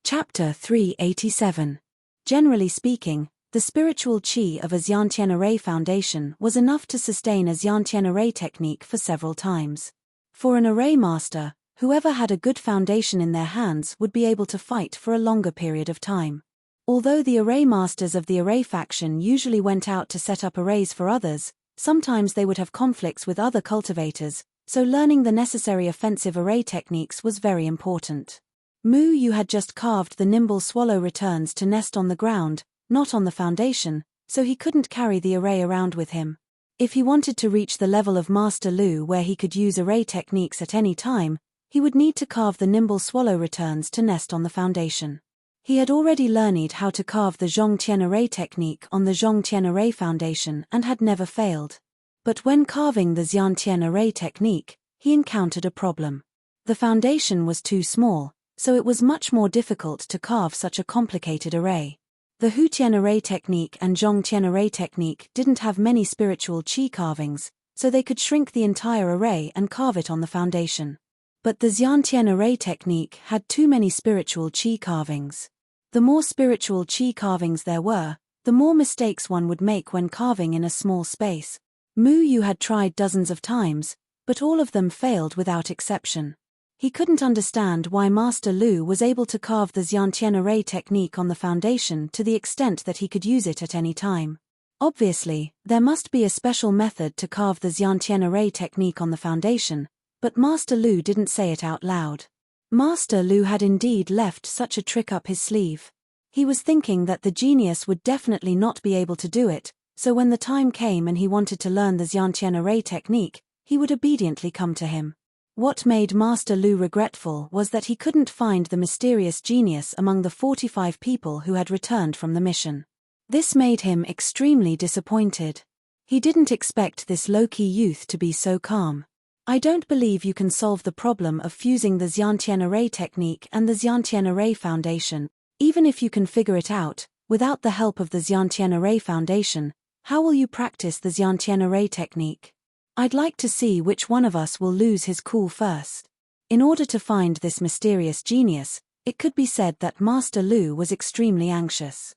Chapter 387. Generally speaking, the spiritual qi of a Xiantian array foundation was enough to sustain a Xiantian array technique for several times. For an array master, whoever had a good foundation in their hands would be able to fight for a longer period of time. Although the array masters of the array faction usually went out to set up arrays for others, sometimes they would have conflicts with other cultivators, so learning the necessary offensive array techniques was very important. Mu Yu had just carved the nimble swallow returns to nest on the ground, not on the foundation, so he couldn't carry the array around with him. If he wanted to reach the level of Master Lu where he could use array techniques at any time, he would need to carve the nimble swallow returns to nest on the foundation. He had already learned how to carve the Zhongtian array technique on the Zhongtian array foundation and had never failed. But when carving the Xiantian array technique, he encountered a problem. The foundation was too small, so it was much more difficult to carve such a complicated array. The Hu-Tien array technique and Zhong-Tien array technique didn't have many spiritual qi carvings, so they could shrink the entire array and carve it on the foundation. But the Xian-Tien array technique had too many spiritual qi carvings. The more spiritual qi carvings there were, the more mistakes one would make when carving in a small space. Mu Yu had tried dozens of times, but all of them failed without exception. He couldn't understand why Master Lu was able to carve the Xian-Tien array technique on the foundation to the extent that he could use it at any time. Obviously, there must be a special method to carve the Xian-Tien array technique on the foundation, but Master Lu didn't say it out loud. Master Lu had indeed left such a trick up his sleeve. He was thinking that the genius would definitely not be able to do it, so when the time came and he wanted to learn the Xian-Tien array technique, he would obediently come to him. What made Master Lu regretful was that he couldn't find the mysterious genius among the 45 people who had returned from the mission. This made him extremely disappointed. He didn't expect this low-key youth to be so calm. I don't believe you can solve the problem of fusing the Xian-Tien array technique and the Xian-Tien array foundation, even if you can figure it out, without the help of the Xian-Tien array foundation. How will you practice the Xian-Tien array technique? I'd like to see which one of us will lose his cool first. In order to find this mysterious genius, it could be said that Master Lu was extremely anxious.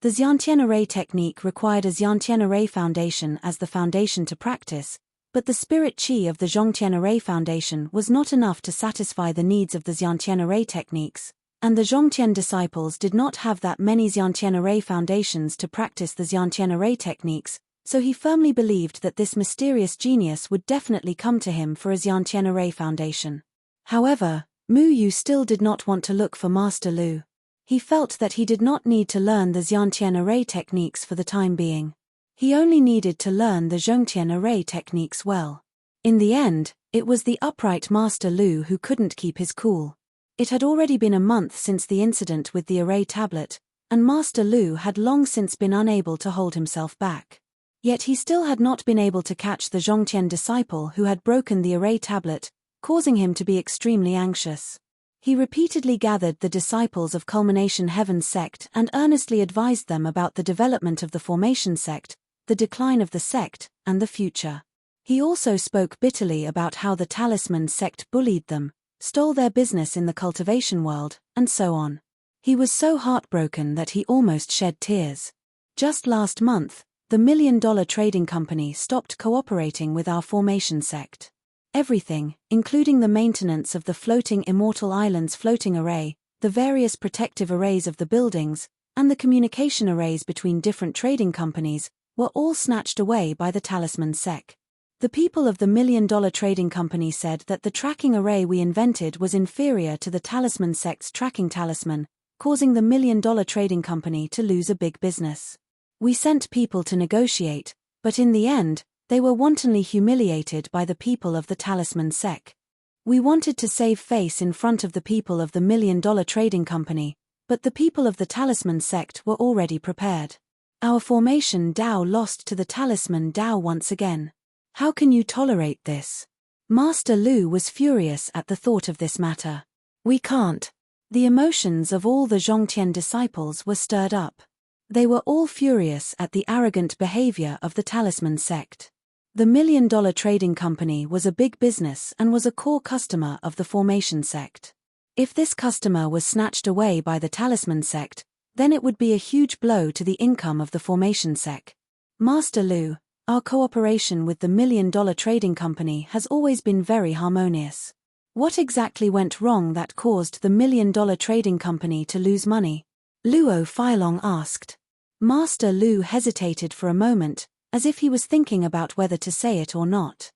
The Xian-Tien array technique required a Xian-Tien array foundation as the foundation to practice, but the spirit qi of the Zhong-Tien array foundation was not enough to satisfy the needs of the Xian-Tien array techniques, and the Zhong-Tien disciples did not have that many Xian-Tien array foundations to practice the Xian-Tien array techniques, so he firmly believed that this mysterious genius would definitely come to him for a Xian-Tien array foundation. However, Mu Yu still did not want to look for Master Lu. He felt that he did not need to learn the Xian-Tien array techniques for the time being. He only needed to learn the Zhong-Tien array techniques well. In the end, it was the upright Master Lu who couldn't keep his cool. It had already been a month since the incident with the array tablet, and Master Lu had long since been unable to hold himself back. Yet he still had not been able to catch the Zhong-Tien disciple who had broken the array tablet, causing him to be extremely anxious. He repeatedly gathered the disciples of Culmination Heaven's sect and earnestly advised them about the development of the Formation sect, the decline of the sect, and the future. He also spoke bitterly about how the Talisman sect bullied them, stole their business in the cultivation world, and so on. He was so heartbroken that he almost shed tears. Just last month, the $1 million trading company stopped cooperating with our Formation sect. Everything, including the maintenance of the floating Immortal Islands floating array, the various protective arrays of the buildings, and the communication arrays between different trading companies, were all snatched away by the Talisman sect. The people of the $1 million trading company said that the tracking array we invented was inferior to the Talisman sect's tracking talisman, causing the $1 million trading company to lose a big business. We sent people to negotiate, but in the end, they were wantonly humiliated by the people of the Talisman sect. We wanted to save face in front of the people of the $1 million trading company, but the people of the Talisman sect were already prepared. Our Formation Dao lost to the Talisman Dao once again. How can you tolerate this? Master Lu was furious at the thought of this matter. We can't. The emotions of all the Zhong-Tien disciples were stirred up. They were all furious at the arrogant behavior of the Talisman sect. The $1 million trading company was a big business and was a core customer of the Formation sect. If this customer was snatched away by the Talisman sect, then it would be a huge blow to the income of the Formation sect. Master Lu, our cooperation with the $1 million trading company has always been very harmonious. What exactly went wrong that caused the $1 million trading company to lose money? Luo Filong asked. Master Lu hesitated for a moment, as if he was thinking about whether to say it or not.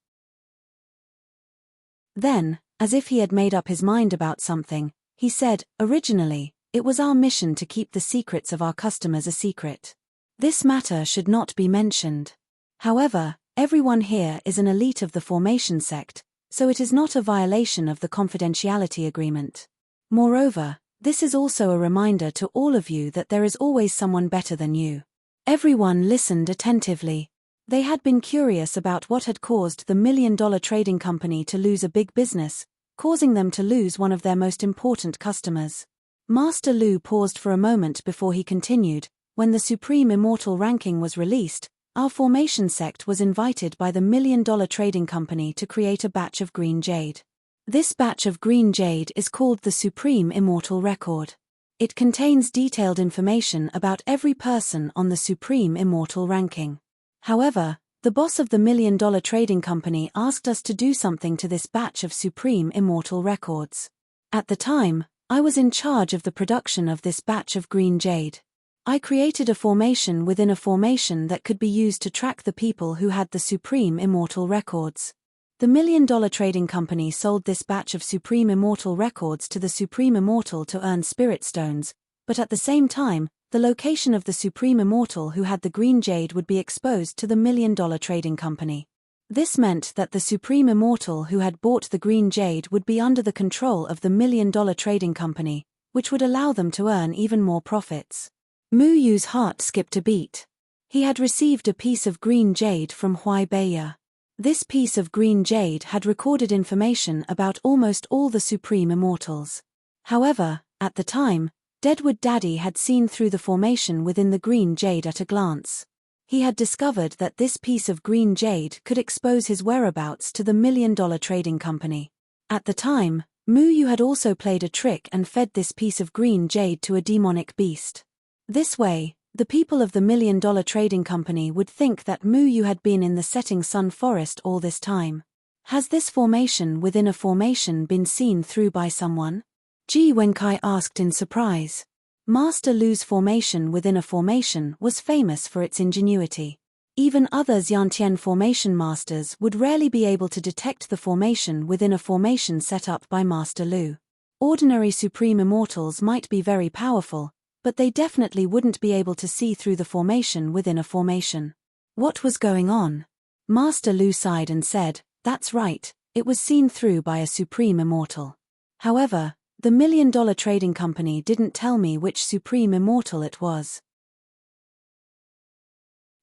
Then, as if he had made up his mind about something, he said, "Originally, it was our mission to keep the secrets of our customers a secret. This matter should not be mentioned. However, everyone here is an elite of the Formation sect, so it is not a violation of the confidentiality agreement. Moreover, this is also a reminder to all of you that there is always someone better than you." Everyone listened attentively. They had been curious about what had caused the $1 million trading company to lose a big business, causing them to lose one of their most important customers. Master Lu paused for a moment before he continued. When the Supreme Immortal ranking was released, our formation sect was invited by the $1 million trading company to create a batch of green jade. This batch of green jade is called the Supreme Immortal Record. It contains detailed information about every person on the Supreme Immortal ranking. However, the boss of the $1 million trading company asked us to do something to this batch of Supreme Immortal records. At the time, I was in charge of the production of this batch of green jade. I created a formation within a formation that could be used to track the people who had the Supreme Immortal records. The $1 million trading company sold this batch of Supreme Immortal records to the Supreme Immortal to earn Spirit Stones, but at the same time, the location of the Supreme Immortal who had the green jade would be exposed to the $1 million trading company. This meant that the Supreme Immortal who had bought the green jade would be under the control of the $1 million trading company, which would allow them to earn even more profits. Mu Yu's heart skipped a beat. He had received a piece of green jade from Huaibeya. This piece of green jade had recorded information about almost all the Supreme Immortals. However, at the time, Deadwood Daddy had seen through the formation within the green jade at a glance. He had discovered that this piece of green jade could expose his whereabouts to the $1 million trading company. At the time, Mu Yu had also played a trick and fed this piece of green jade to a demonic beast. This way, the people of the $1 million trading company would think that Mu Yu had been in the setting sun forest all this time. Has this formation within a formation been seen through by someone? Ji Wenkai asked in surprise. Master Lu's formation within a formation was famous for its ingenuity. Even other Xiantian formation masters would rarely be able to detect the formation within a formation set up by Master Lu. Ordinary Supreme Immortals might be very powerful, but they definitely wouldn't be able to see through the formation within a formation. What was going on? Master Lu sighed and said, "That's right, it was seen through by a Supreme Immortal. However, the $1 million trading company didn't tell me which Supreme Immortal it was.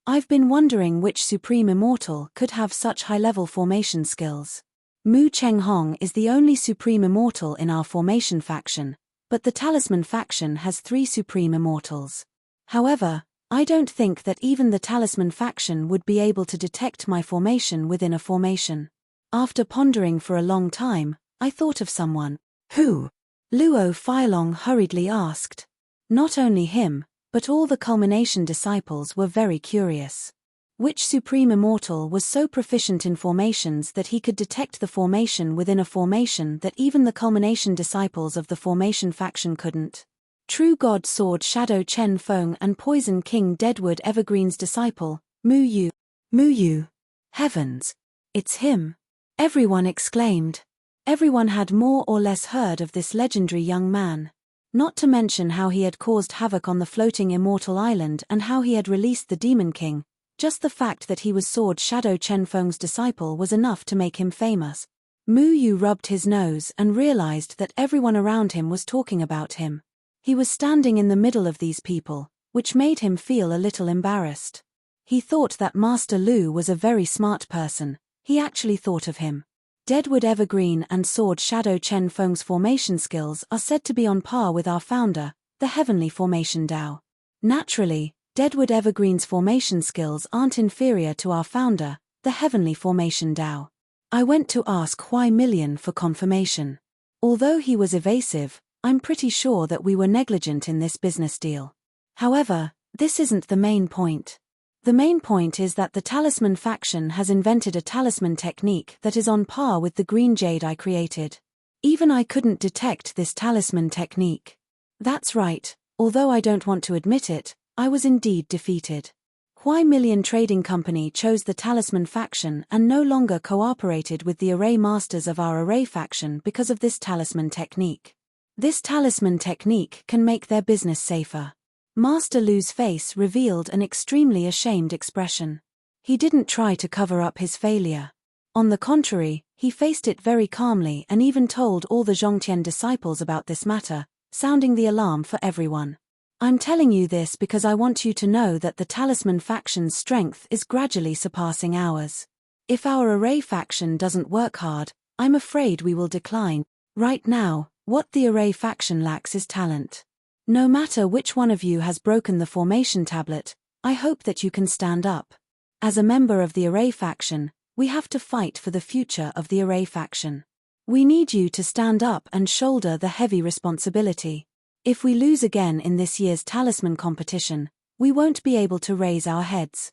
I've been wondering which Supreme Immortal could have such high-level formation skills. Mu Chenghong is the only Supreme Immortal in our formation faction, but the Talisman faction has 3 Supreme Immortals. However, I don't think that even the Talisman faction would be able to detect my formation within a formation." After pondering for a long time, I thought of someone. Who? Luo Filong hurriedly asked. Not only him, but all the culmination disciples were very curious. Which Supreme Immortal was so proficient in formations that he could detect the formation within a formation that even the culmination disciples of the formation faction couldn't? True God Sword Shadow Chen Feng and Poison King Deadwood Evergreen's disciple, Mu Yu. Mu Yu. Heavens! It's him! Everyone exclaimed. Everyone had more or less heard of this legendary young man. Not to mention how he had caused havoc on the floating immortal island and how he had released the Demon King. Just the fact that he was Sword Shadow Chen Feng's disciple was enough to make him famous. Mu Yu rubbed his nose and realized that everyone around him was talking about him. He was standing in the middle of these people, which made him feel a little embarrassed. He thought that Master Lu was a very smart person. He actually thought of him. Deadwood Evergreen and Sword Shadow Chen Feng's formation skills are said to be on par with our founder, the Heavenly Formation Dao. Naturally, Deadwood Evergreen's formation skills aren't inferior to our founder, the Heavenly Formation Dao. I went to ask Huai Million for confirmation. Although he was evasive, I'm pretty sure that we were negligent in this business deal. However, this isn't the main point. The main point is that the Talisman faction has invented a talisman technique that is on par with the green jade I created. Even I couldn't detect this talisman technique. That's right, although I don't want to admit it, I was indeed defeated. Huai Million Trading Company chose the Talisman faction and no longer cooperated with the array masters of our array faction because of this talisman technique. This talisman technique can make their business safer. Master Lu's face revealed an extremely ashamed expression. He didn't try to cover up his failure. On the contrary, he faced it very calmly and even told all the Zhongtian disciples about this matter, sounding the alarm for everyone. I'm telling you this because I want you to know that the Talisman faction's strength is gradually surpassing ours. If our array faction doesn't work hard, I'm afraid we will decline. Right now, What the Array faction lacks is talent. No matter which one of you has broken the formation tablet, I hope that you can stand up. As a member of the Array faction, we have to fight for the future of the Array faction. We need you to stand up and shoulder the heavy responsibility. If we lose again in this year's talisman competition, we won't be able to raise our heads.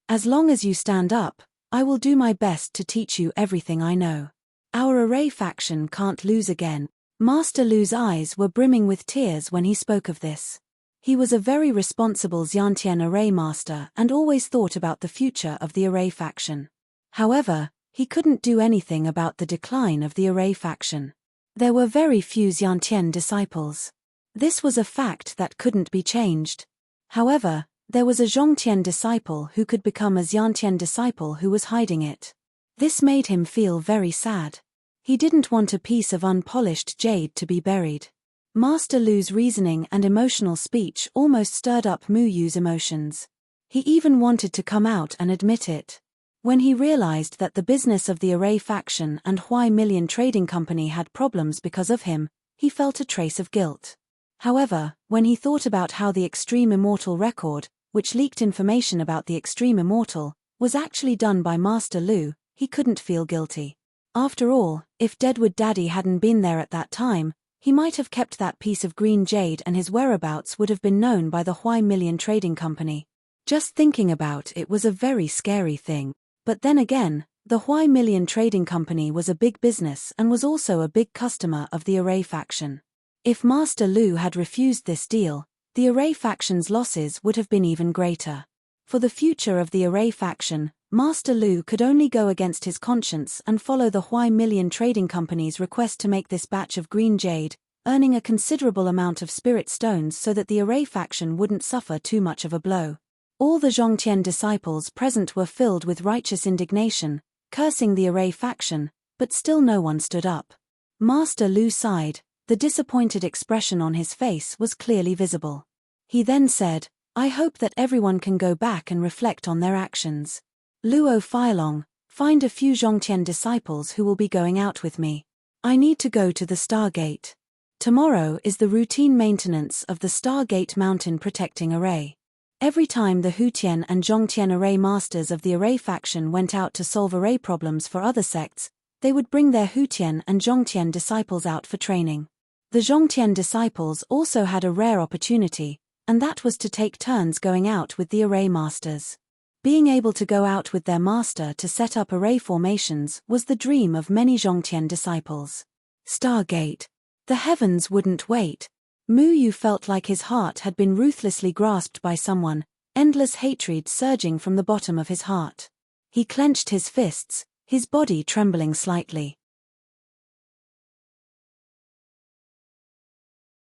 As long as you stand up, I will do my best to teach you everything I know. Our Array faction can't lose again. Master Lu's eyes were brimming with tears when he spoke of this. He was a very responsible Xiantian Array master and always thought about the future of the Array faction. However, he couldn't do anything about the decline of the Array faction. There were very few Xiantian disciples. This was a fact that couldn't be changed. However, there was a Zhongtian disciple who could become a Xiantian disciple who was hiding it. This made him feel very sad. He didn't want a piece of unpolished jade to be buried. Master Lu's reasoning and emotional speech almost stirred up Mu Yu's emotions. He even wanted to come out and admit it. When he realized that the business of the Array faction and Huai Million Trading Company had problems because of him, he felt a trace of guilt. However, when he thought about how the Extreme Immortal record, which leaked information about the Extreme Immortal, was actually done by Master Lu, he couldn't feel guilty. After all, if Deadwood Daddy hadn't been there at that time, he might have kept that piece of green jade and his whereabouts would have been known by the Huai Million Trading Company. Just thinking about it was a very scary thing. But then again, the Huai Million Trading Company was a big business and was also a big customer of the Array faction. If Master Lu had refused this deal, the Array faction's losses would have been even greater. For the future of the Array faction, Master Lu could only go against his conscience and follow the Huai Million Trading Company's request to make this batch of green jade, earning a considerable amount of spirit stones so that the Array faction wouldn't suffer too much of a blow. All the Zhongtian disciples present were filled with righteous indignation, cursing the Array faction, but still no one stood up. Master Lu sighed. The disappointed expression on his face was clearly visible. He then said, "I hope that everyone can go back and reflect on their actions. Luo Filong, find a few Zhongtian disciples who will be going out with me. I need to go to the Stargate. Tomorrow is the routine maintenance of the Stargate Mountain Protecting Array. Every time the Hutian and Zhongtian Array masters of the Array faction went out to solve array problems for other sects, they would bring their Hutian and Zhongtian disciples out for training. The Zhongtian disciples also had a rare opportunity, and that was to take turns going out with the Array masters. Being able to go out with their master to set up array formations was the dream of many Zhongtian disciples. Stargate. The heavens wouldn't wait. Mu Yu felt like his heart had been ruthlessly grasped by someone, endless hatred surging from the bottom of his heart. He clenched his fists, his body trembling slightly.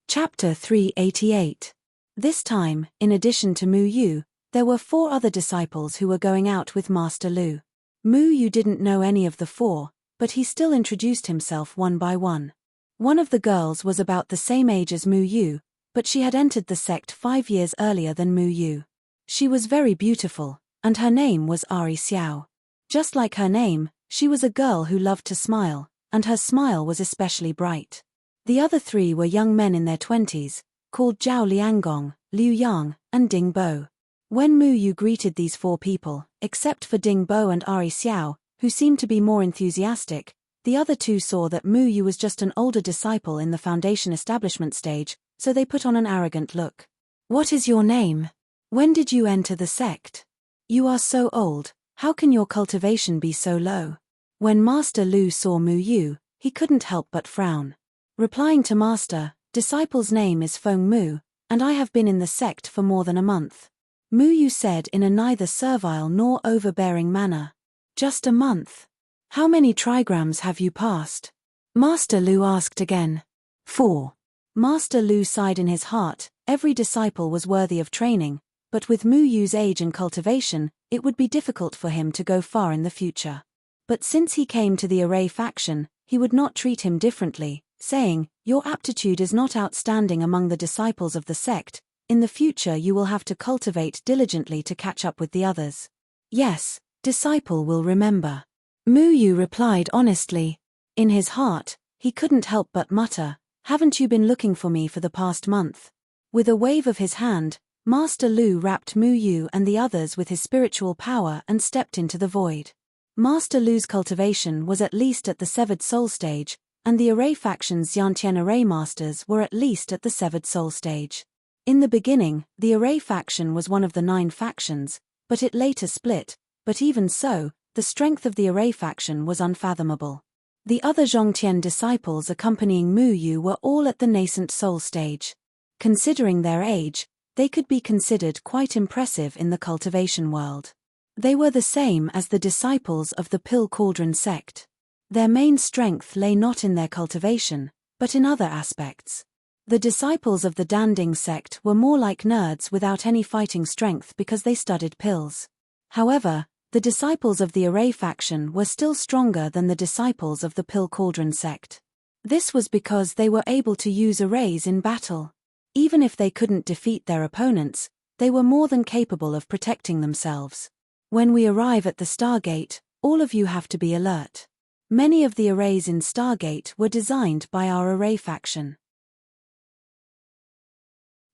Chapter 388. This time, in addition to Mu Yu, there were 4 other disciples who were going out with Master Lu. Mu Yu didn't know any of the 4, but he still introduced himself one by one. One of the girls was about the same age as Mu Yu, but she had entered the sect 5 years earlier than Mu Yu. She was very beautiful, and her name was Ari Xiao. Just like her name, she was a girl who loved to smile, and her smile was especially bright. The other 3 were young men in their 20s, called Zhao Liangong, Liu Yang, and Ding Bo. When Mu Yu greeted these 4 people, except for Ding Bo and Ari Xiao, who seemed to be more enthusiastic, the other 2 saw that Mu Yu was just an older disciple in the foundation establishment stage, so they put on an arrogant look. "What is your name? When did you enter the sect? You are so old, how can your cultivation be so low?" When Master Lu saw Mu Yu, he couldn't help but frown. Replying to Master, "Disciple's name is Feng Mu, and I have been in the sect for more than a month." Mu Yu said in a neither servile nor overbearing manner. "Just a month? How many trigrams have you passed?" Master Lu asked again. 4. Master Lu sighed in his heart. Every disciple was worthy of training, but with Mu Yu's age and cultivation, it would be difficult for him to go far in the future. But since he came to the Array faction, he would not treat him differently, saying, "Your aptitude is not outstanding among the disciples of the sect. In the future you will have to cultivate diligently to catch up with the others." "Yes, disciple will remember." Mu Yu replied honestly. In his heart, he couldn't help but mutter, "Haven't you been looking for me for the past month?" With a wave of his hand, Master Lu wrapped Mu Yu and the others with his spiritual power and stepped into the void. Master Lu's cultivation was at least at the severed soul stage, and the array faction's Yantian array masters were at least at the severed soul stage. In the beginning, the array faction was one of the 9 factions, but it later split, but even so, the strength of the array faction was unfathomable. The other Zhongtian disciples accompanying Mu Yu were all at the nascent soul stage. Considering their age, they could be considered quite impressive in the cultivation world. They were the same as the disciples of the Pill Cauldron sect. Their main strength lay not in their cultivation, but in other aspects. The disciples of the Danding sect were more like nerds without any fighting strength because they studied pills. However, the disciples of the Array faction were still stronger than the disciples of the Pill Cauldron sect. This was because they were able to use arrays in battle. Even if they couldn't defeat their opponents, they were more than capable of protecting themselves. When we arrive at the Stargate, all of you have to be alert. Many of the arrays in Stargate were designed by our Array faction.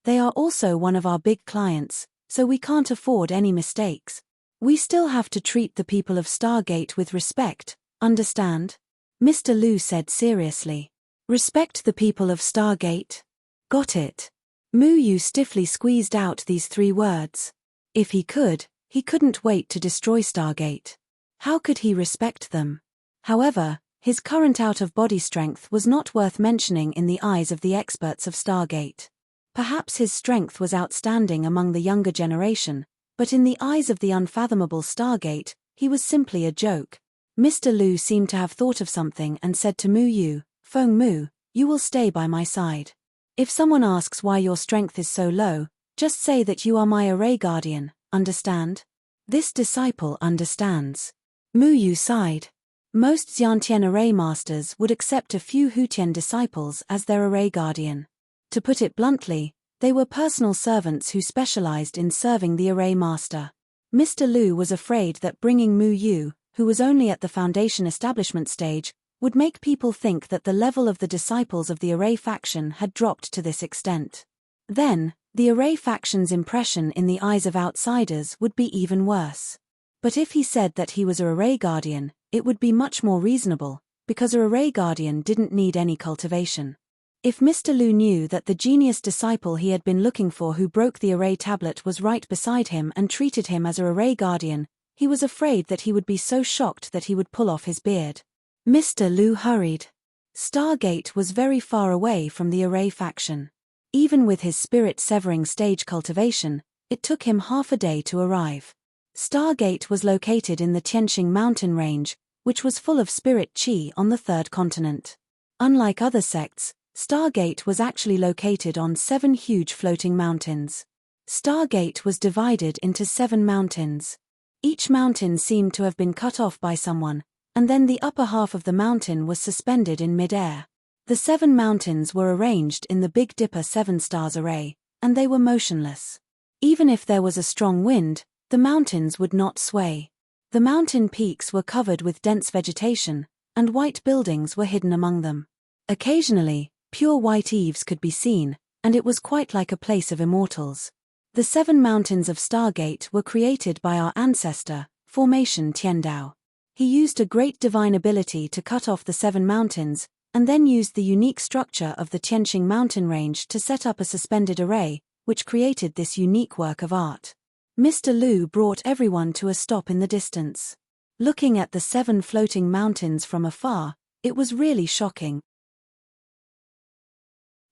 They are also one of our big clients, so we can't afford any mistakes. We still have to treat the people of Stargate with respect, understand? Mr. Lu said seriously. Respect the people of Stargate? Got it. Mu Yu stiffly squeezed out these 3 words. If he couldn't wait to destroy Stargate. How could he respect them? However, his current out-of-body strength was not worth mentioning in the eyes of the experts of Stargate. Perhaps his strength was outstanding among the younger generation, but in the eyes of the unfathomable Stargate, he was simply a joke. Mr. Lu seemed to have thought of something and said to Mu Yu, "Feng Mu, you will stay by my side. If someone asks why your strength is so low, just say that you are my array guardian, understand?" This disciple understands. Mu Yu sighed. Most Xiantian array masters would accept a few Hutian disciples as their array guardian. To put it bluntly, they were personal servants who specialized in serving the array master. Mr. Lu was afraid that bringing Mu Yu, who was only at the foundation establishment stage, would make people think that the level of the disciples of the array faction had dropped to this extent. Then, the array faction's impression in the eyes of outsiders would be even worse. But if he said that he was a array guardian, it would be much more reasonable, because a array guardian didn't need any cultivation. If Mr. Lu knew that the genius disciple he had been looking for who broke the array tablet was right beside him and treated him as a array guardian, he was afraid that he would be so shocked that he would pull off his beard. Mr. Lu hurried. Stargate was very far away from the array faction. Even with his spirit-severing stage cultivation, it took him half a day to arrive. Stargate was located in the Tianqing mountain range, which was full of spirit qi on the 3rd continent. Unlike other sects, Stargate was actually located on 7 huge floating mountains. Stargate was divided into 7 mountains. Each mountain seemed to have been cut off by someone, and then the upper half of the mountain was suspended in mid-air. The 7 mountains were arranged in the Big Dipper 7 stars array, and they were motionless. Even if there was a strong wind, the mountains would not sway. The mountain peaks were covered with dense vegetation, and white buildings were hidden among them. Occasionally, pure white eaves could be seen, and it was quite like a place of immortals. The 7 mountains of Stargate were created by our ancestor, Formation Tiandao. He used a great divine ability to cut off the 7 mountains, and then used the unique structure of the Tianqing mountain range to set up a suspended array, which created this unique work of art. Mr. Lu brought everyone to a stop in the distance. Looking at the 7 floating mountains from afar, it was really shocking.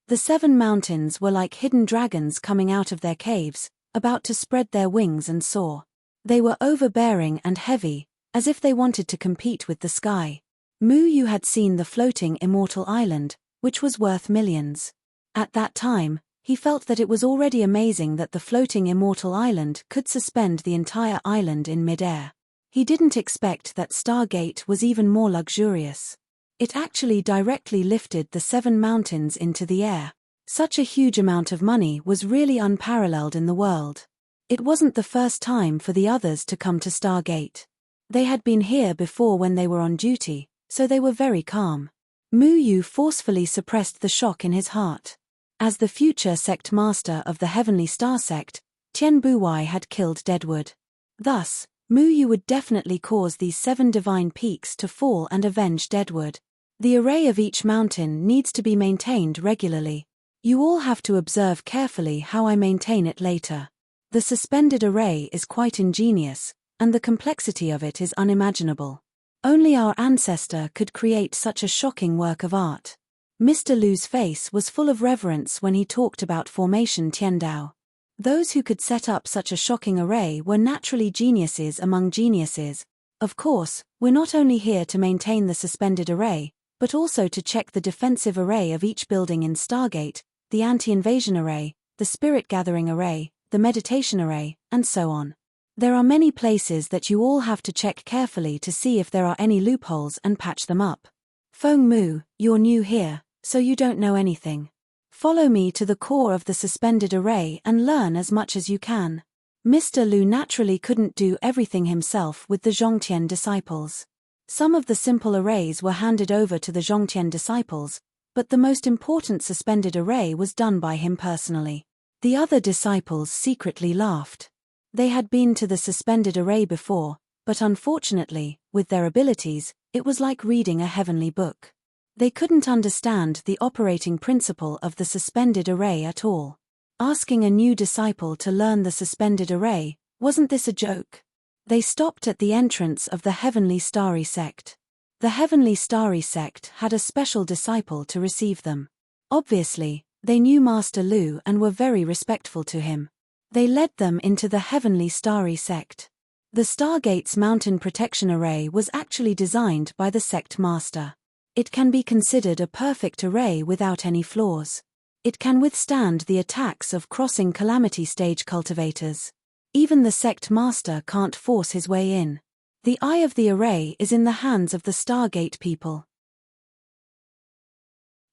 The 7 mountains were like hidden dragons coming out of their caves, about to spread their wings and soar. They were overbearing and heavy, as if they wanted to compete with the sky. Mu Yu had seen the floating immortal island, which was worth millions. At that time, he felt that it was already amazing that the floating immortal island could suspend the entire island in mid-air. He didn't expect that Stargate was even more luxurious. It actually directly lifted the 7 mountains into the air. Such a huge amount of money was really unparalleled in the world. It wasn't the first time for the others to come to Stargate. They had been here before when they were on duty, so they were very calm. Mu Yu forcefully suppressed the shock in his heart. As the future sect master of the Heavenly Star sect, Tian Buwai had killed Deadwood. Thus, Mu Yu would definitely cause these 7 divine peaks to fall and avenge Deadwood. The array of each mountain needs to be maintained regularly. You all have to observe carefully how I maintain it later. The suspended array is quite ingenious, and the complexity of it is unimaginable. Only our ancestor could create such a shocking work of art. Mr. Lu's face was full of reverence when he talked about formation Tiandao. Those who could set up such a shocking array were naturally geniuses among geniuses. Of course, we're not only here to maintain the suspended array, but also to check the defensive array of each building in Stargate, the anti-invasion array, the spirit-gathering array, the meditation array, and so on. There are many places that you all have to check carefully to see if there are any loopholes and patch them up. Feng Mu, you're new here, so you don't know anything. Follow me to the core of the suspended array and learn as much as you can. Mr. Lu naturally couldn't do everything himself with the Zhongtian disciples. Some of the simple arrays were handed over to the Zhongtian disciples, but the most important suspended array was done by him personally. The other disciples secretly laughed. They had been to the suspended array before, but unfortunately, with their abilities, it was like reading a heavenly book. They couldn't understand the operating principle of the suspended array at all. Asking a new disciple to learn the suspended array, wasn't this a joke? They stopped at the entrance of the Heavenly Starry sect. The Heavenly Starry sect had a special disciple to receive them. Obviously, they knew Master Lu and were very respectful to him. They led them into the Heavenly Starry sect. The Stargate's mountain protection array was actually designed by the sect master. It can be considered a perfect array without any flaws. It can withstand the attacks of crossing calamity stage cultivators. Even the sect master can't force his way in. The eye of the array is in the hands of the Stargate people.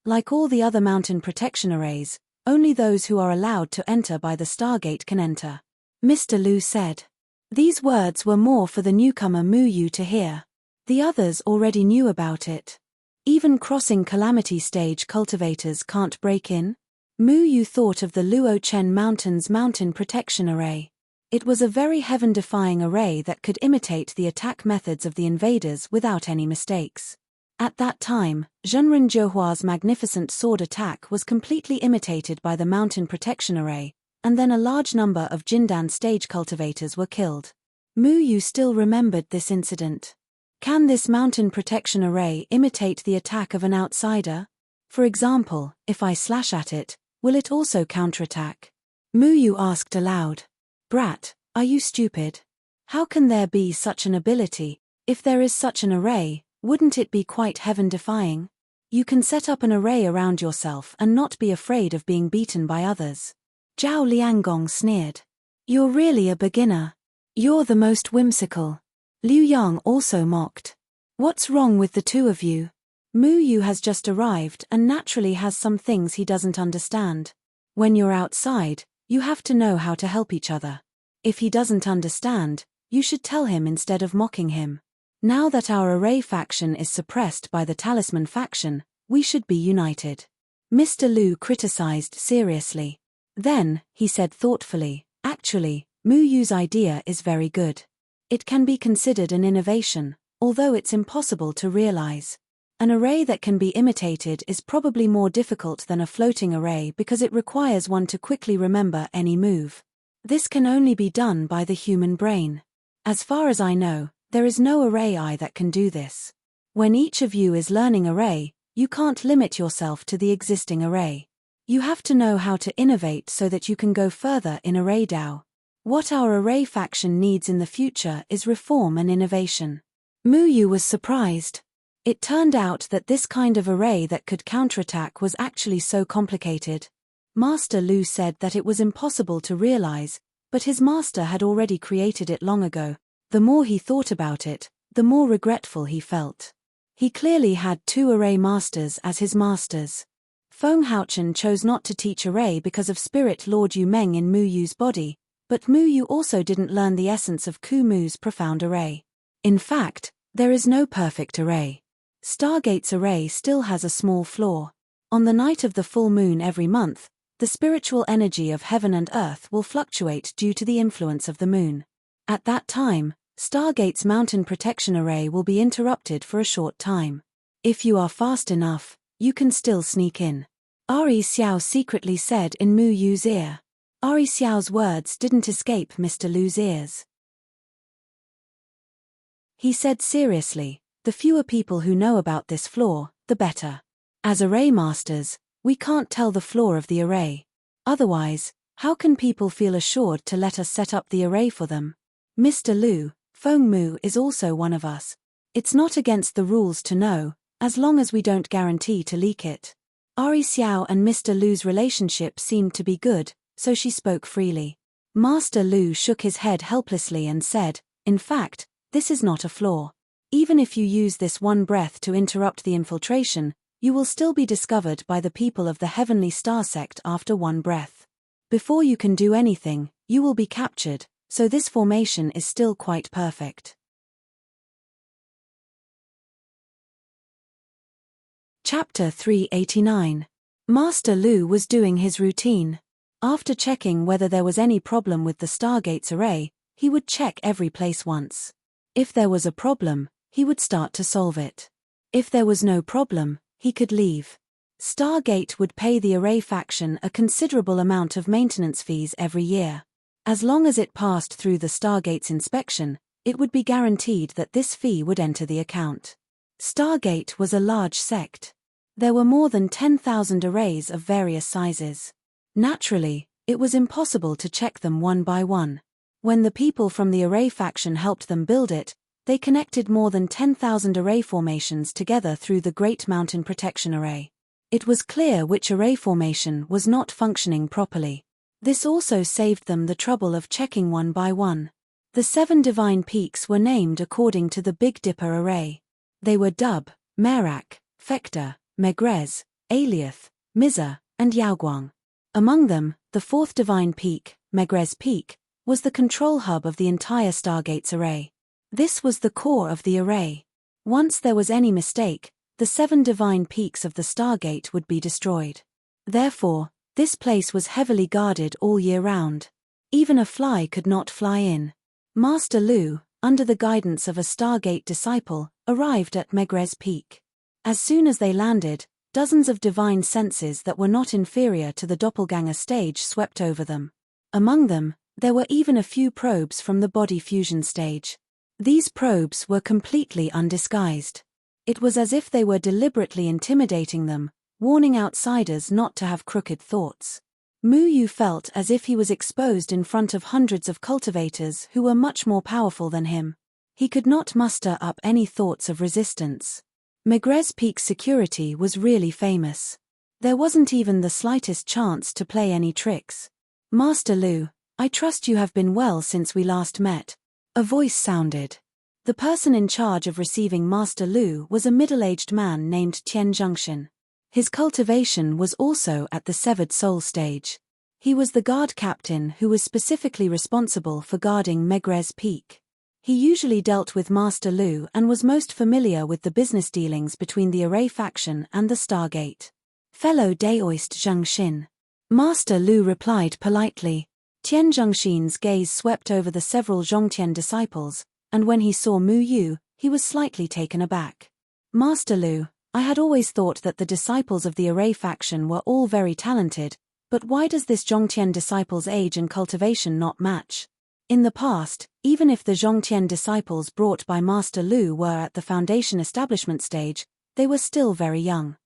Like all the other mountain protection arrays, only those who are allowed to enter by the Stargate can enter. Mr. Lu said. These words were more for the newcomer Mu Yu to hear. The others already knew about it. Even crossing calamity stage cultivators can't break in? Mu Yu thought of the Luo Chen Mountains mountain protection array. It was a very heaven-defying array that could imitate the attack methods of the invaders without any mistakes. At that time, Zhenren Zhehua's magnificent sword attack was completely imitated by the mountain protection array, and then a large number of Jindan stage cultivators were killed. Mu Yu still remembered this incident. Can this mountain protection array imitate the attack of an outsider? For example, if I slash at it, will it also counterattack? Mu Yu asked aloud. Brat, are you stupid? How can there be such an ability? If there is such an array, wouldn't it be quite heaven-defying? You can set up an array around yourself and not be afraid of being beaten by others. Zhao Liangong sneered. You're really a beginner. You're the most whimsical. Liu Yang also mocked. What's wrong with the two of you? Mu Yu has just arrived and naturally has some things he doesn't understand. When you're outside, you have to know how to help each other. If he doesn't understand, you should tell him instead of mocking him. Now that our array faction is suppressed by the talisman faction, we should be united. Mr. Lu criticized seriously. Then, he said thoughtfully, actually, Mu Yu's idea is very good. It can be considered an innovation, although it's impossible to realize. An array that can be imitated is probably more difficult than a floating array because it requires one to quickly remember any move. This can only be done by the human brain. As far as I know, there is no array eye that can do this. When each of you is learning array, you can't limit yourself to the existing array. You have to know how to innovate so that you can go further in array DAO. What our array faction needs in the future is reform and innovation. Mu Yu was surprised. It turned out that this kind of array that could counterattack was actually so complicated. Master Lu said that it was impossible to realize, but his master had already created it long ago. The more he thought about it, the more regretful he felt. He clearly had two array masters as his masters. Feng Haochen chose not to teach array because of Spirit Lord Yu Meng in Mu Yu's body, but Mu Yu also didn't learn the essence of Ku Mu's profound array. In fact, there is no perfect array. Stargate's array still has a small flaw. On the night of the full moon every month, the spiritual energy of heaven and earth will fluctuate due to the influence of the moon. At that time, Stargate's mountain protection array will be interrupted for a short time. If you are fast enough, you can still sneak in. Ari Xiao secretly said in Mu Yu's ear. Ari Xiao's words didn't escape Mr. Lu's ears. He said seriously, the fewer people who know about this flaw, the better. As array masters, we can't tell the flaw of the array. Otherwise, how can people feel assured to let us set up the array for them? Mr. Lu, Feng Mu is also one of us. It's not against the rules to know, as long as we don't guarantee to leak it. Ari Xiao and Mr. Lu's relationship seemed to be good, so she spoke freely. Master Lu shook his head helplessly and said, in fact, this is not a flaw. Even if you use this one breath to interrupt the infiltration, you will still be discovered by the people of the Heavenly Star Sect after one breath. Before you can do anything, you will be captured, so this formation is still quite perfect. Chapter 389. Master Lu was doing his routine. After checking whether there was any problem with the Stargate's array, he would check every place once. If there was a problem, he would start to solve it. If there was no problem, he could leave. Stargate would pay the array faction a considerable amount of maintenance fees every year. As long as it passed through the Stargate's inspection, it would be guaranteed that this fee would enter the account. Stargate was a large sect. There were more than 10,000 arrays of various sizes. Naturally, it was impossible to check them one by one. When the people from the array faction helped them build it, they connected more than 10,000 array formations together through the Great Mountain Protection Array. It was clear which array formation was not functioning properly. This also saved them the trouble of checking one by one. The 7 divine peaks were named according to the Big Dipper array. They were Dub, Merak, Fekta, Megrez, Aliath, Miza, and Yaoguang. Among them, the 4th divine peak, Megrez Peak, was the control hub of the entire Stargate's array. This was the core of the array. Once there was any mistake, the 7 divine peaks of the Stargate would be destroyed. Therefore, this place was heavily guarded all year round. Even a fly could not fly in. Master Lu, under the guidance of a Stargate disciple, arrived at Megrez Peak. As soon as they landed, dozens of divine senses that were not inferior to the doppelganger stage swept over them. Among them, there were even a few probes from the body fusion stage. These probes were completely undisguised. It was as if they were deliberately intimidating them, warning outsiders not to have crooked thoughts. Mu Yu felt as if he was exposed in front of hundreds of cultivators who were much more powerful than him. He could not muster up any thoughts of resistance. Megrez Peak's security was really famous. There wasn't even the slightest chance to play any tricks. Master Lu, I trust you have been well since we last met. A voice sounded. The person in charge of receiving Master Lu was a middle-aged man named Tian Zhengxin. His cultivation was also at the Severed Soul stage. He was the guard captain who was specifically responsible for guarding Megrez Peak. He usually dealt with Master Lu and was most familiar with the business dealings between the array faction and the Stargate. Fellow Daoist Zhengxin. Master Lu replied politely. Tian Zhengxin's gaze swept over the several Zhongtian disciples, and when he saw Mu Yu, he was slightly taken aback. Master Lu, I had always thought that the disciples of the array faction were all very talented, but why does this Zhongtian disciple's age and cultivation not match? In the past, even if the Zhongtian disciples brought by Master Lu were at the foundation establishment stage, they were still very young.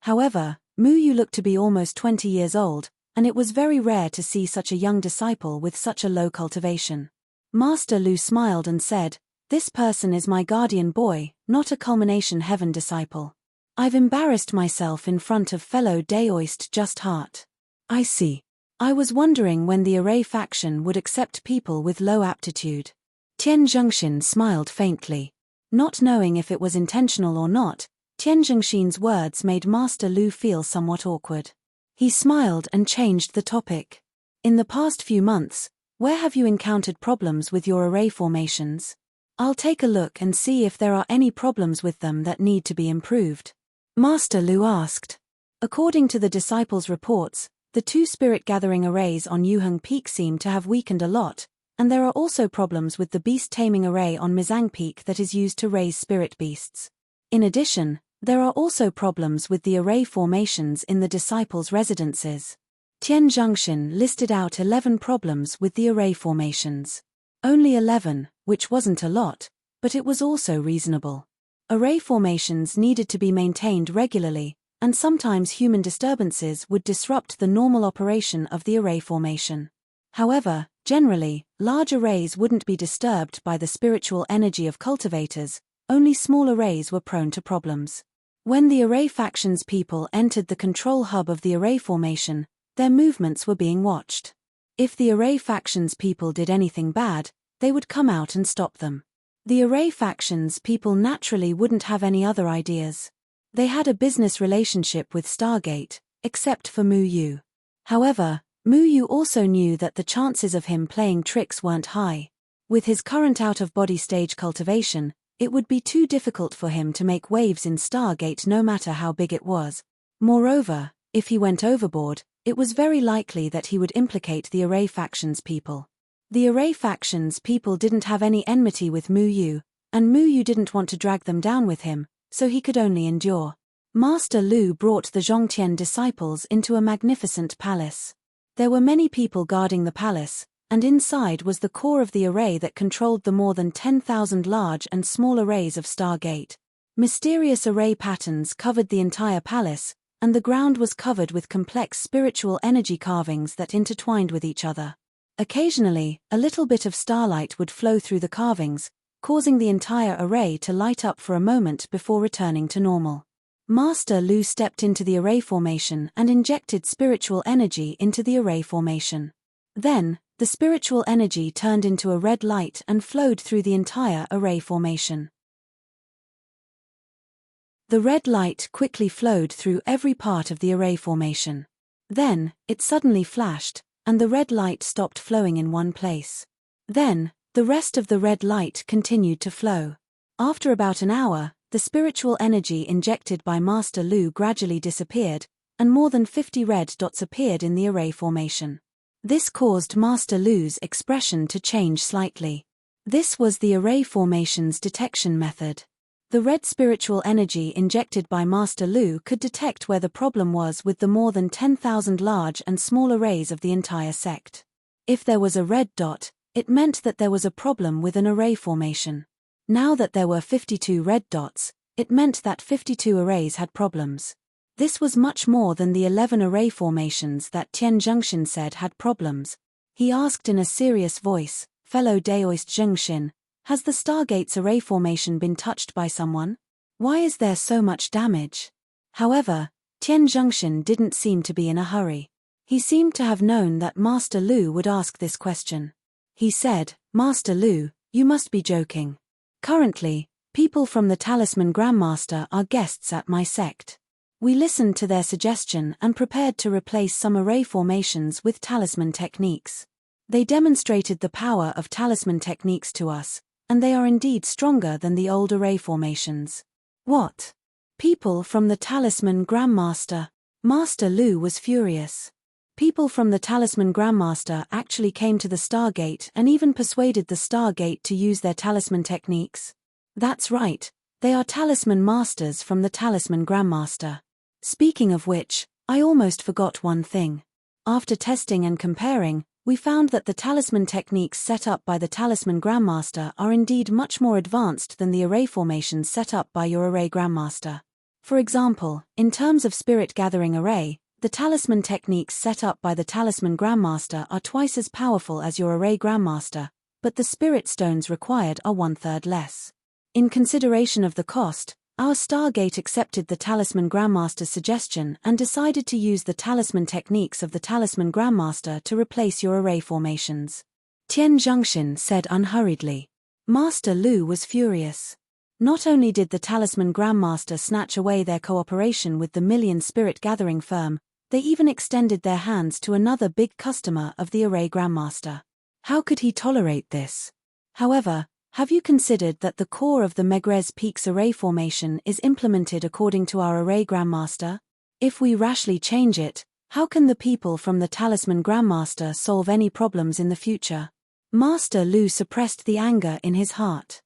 However, Mu Yu looked to be almost 20 years old, and it was very rare to see such a young disciple with such a low cultivation. Master Lu smiled and said, "This person is my guardian boy, not a culmination heaven disciple. I've embarrassed myself in front of fellow Daoist just heart. I see. I was wondering when the array faction would accept people with low aptitude." Tian Zhengxin smiled faintly. Not knowing if it was intentional or not, Tian Zhengxin's words made Master Lu feel somewhat awkward. He smiled and changed the topic. "In the past few months, where have you encountered problems with your array formations?" I'll take a look and see if there are any problems with them that need to be improved. Master Lu asked. According to the disciples' reports, the 2 spirit-gathering arrays on Yuheng Peak seem to have weakened a lot, and there are also problems with the beast-taming array on Mizang Peak that is used to raise spirit beasts. In addition, there are also problems with the array formations in the disciples' residences. Tian Zhengxin listed out 11 problems with the array formations. Only 11, which wasn't a lot, but it was also reasonable. Array formations needed to be maintained regularly, and sometimes human disturbances would disrupt the normal operation of the array formation. However, generally, large arrays wouldn't be disturbed by the spiritual energy of cultivators, only small arrays were prone to problems. When the array factions people entered the control hub of the array formation, their movements were being watched. If the array factions people did anything bad, they would come out and stop them. The array factions people naturally wouldn't have any other ideas. They had a business relationship with Stargate, except for Mu Yu. However, Mu Yu also knew that the chances of him playing tricks weren't high. With his current out-of-body stage cultivation, it would be too difficult for him to make waves in Stargate no matter how big it was. Moreover, if he went overboard, it was very likely that he would implicate the array factions people. The array factions people didn't have any enmity with Mu Yu, and Mu Yu didn't want to drag them down with him, so he could only endure. Master Lu brought the Zhongtian disciples into a magnificent palace. There were many people guarding the palace, and inside was the core of the array that controlled the more than 10,000 large and small arrays of Stargate. Mysterious array patterns covered the entire palace, and the ground was covered with complex spiritual energy carvings that intertwined with each other. Occasionally, a little bit of starlight would flow through the carvings, causing the entire array to light up for a moment before returning to normal. Master Lu stepped into the array formation and injected spiritual energy into the array formation. Then, the spiritual energy turned into a red light and flowed through the entire array formation. The red light quickly flowed through every part of the array formation. Then, it suddenly flashed, and the red light stopped flowing in one place. Then, the rest of the red light continued to flow. After about an hour, the spiritual energy injected by Master Lu gradually disappeared, and more than 50 red dots appeared in the array formation. This caused Master Lu's expression to change slightly. This was the array formation's detection method. The red spiritual energy injected by Master Lu could detect where the problem was with the more than 10,000 large and small arrays of the entire sect. If there was a red dot, it meant that there was a problem with an array formation. Now that there were 52 red dots, it meant that 52 arrays had problems. This was much more than the 11 array formations that Tian Zhengxin said had problems. He asked in a serious voice, "Fellow Daoist Zhengxin, has the Stargate's array formation been touched by someone? Why is there so much damage?" However, Tian Zhengxin didn't seem to be in a hurry. He seemed to have known that Master Lu would ask this question. He said, "Master Lu, you must be joking. Currently, people from the Talisman Grandmaster are guests at my sect. We listened to their suggestion and prepared to replace some array formations with talisman techniques. They demonstrated the power of talisman techniques to us, and they are indeed stronger than the old array formations." What? People from the Talisman Grandmaster? Master Lu was furious. People from the Talisman Grandmaster actually came to the Stargate and even persuaded the Stargate to use their talisman techniques? That's right, they are talisman masters from the Talisman Grandmaster. Speaking of which, I almost forgot one thing. After testing and comparing, we found that the talisman techniques set up by the Talisman Grandmaster are indeed much more advanced than the array formations set up by your array Grandmaster. For example, in terms of spirit gathering array, the talisman techniques set up by the Talisman Grandmaster are twice as powerful as your array Grandmaster, but the spirit stones required are 1/3 less. In consideration of the cost, our Stargate accepted the Talisman Grandmaster's suggestion and decided to use the talisman techniques of the Talisman Grandmaster to replace your array formations. Tian Zhengxin said unhurriedly. Master Lu was furious. Not only did the Talisman Grandmaster snatch away their cooperation with the Million Spirit Gathering firm, they even extended their hands to another big customer of the array Grandmaster. How could he tolerate this? However, Have you considered that the core of the Megrez Peaks array formation is implemented according to our array Grandmaster? If we rashly change it, how can the people from the Talisman Grandmaster solve any problems in the future? Master Lu suppressed the anger in his heart.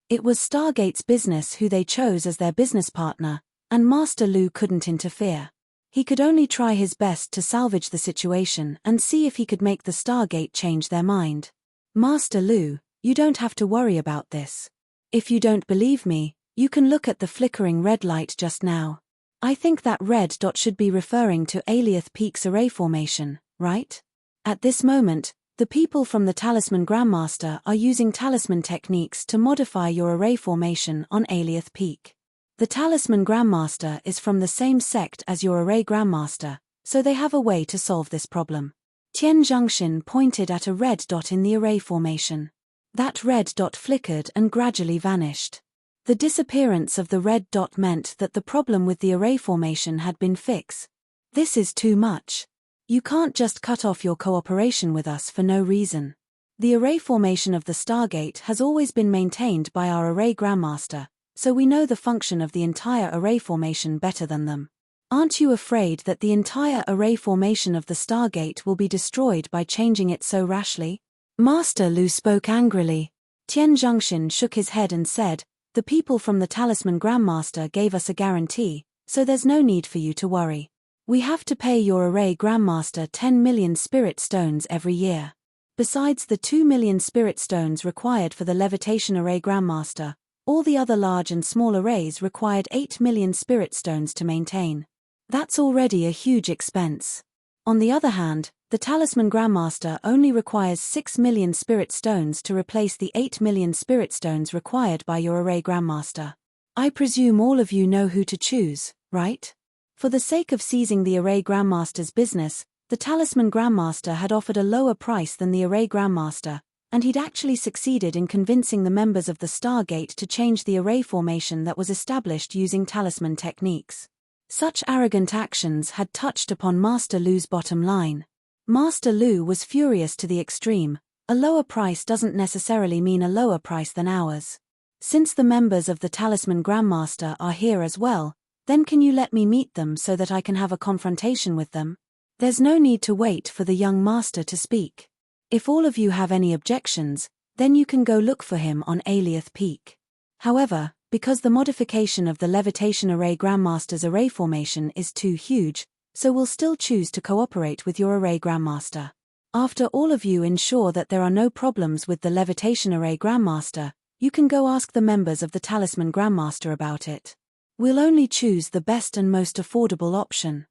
It was Stargate's business who they chose as their business partner, and Master Lu couldn't interfere. He could only try his best to salvage the situation and see if he could make the Stargate change their mind. Master Lu, you don't have to worry about this. If you don't believe me, you can look at the flickering red light just now. I think that red dot should be referring to Aelioth Peak's array formation, right? At this moment, the people from the Talisman Grandmaster are using talisman techniques to modify your array formation on Aelioth Peak. The Talisman Grandmaster is from the same sect as your array Grandmaster, so they have a way to solve this problem. Tian Zhengxin pointed at a red dot in the array formation. That red dot flickered and gradually vanished. The disappearance of the red dot meant that the problem with the array formation had been fixed. This is too much. You can't just cut off your cooperation with us for no reason. The array formation of the Stargate has always been maintained by our array Grandmaster, so we know the function of the entire array formation better than them. Aren't you afraid that the entire array formation of the Stargate will be destroyed by changing it so rashly? Master Lu spoke angrily. Tian Zhengxin shook his head and said, the people from the Talisman Grandmaster gave us a guarantee, so there's no need for you to worry. We have to pay your array Grandmaster 10 million spirit stones every year. Besides the 2 million spirit stones required for the levitation array Grandmaster, all the other large and small arrays required 8 million spirit stones to maintain. That's already a huge expense. On the other hand, the Talisman Grandmaster only requires 6 million spirit stones to replace the 8 million spirit stones required by your array Grandmaster. I presume all of you know who to choose, right? For the sake of seizing the array Grandmaster's business, the Talisman Grandmaster had offered a lower price than the array Grandmaster, and he'd actually succeeded in convincing the members of the Stargate to change the array formation that was established using talisman techniques. Such arrogant actions had touched upon Master Lu's bottom line. Master Lu was furious to the extreme. A lower price doesn't necessarily mean a lower price than ours. Since the members of the Talisman Grandmaster are here as well, then can you let me meet them so that I can have a confrontation with them? There's no need to wait for the young master to speak. If all of you have any objections, then you can go look for him on Aelioth Peak. However, because the modification of the levitation array Grandmaster's array formation is too huge, so we'll still choose to cooperate with your array Grandmaster. After all of you ensure that there are no problems with the levitation array Grandmaster, you can go ask the members of the Talisman Grandmaster about it. We'll only choose the best and most affordable option.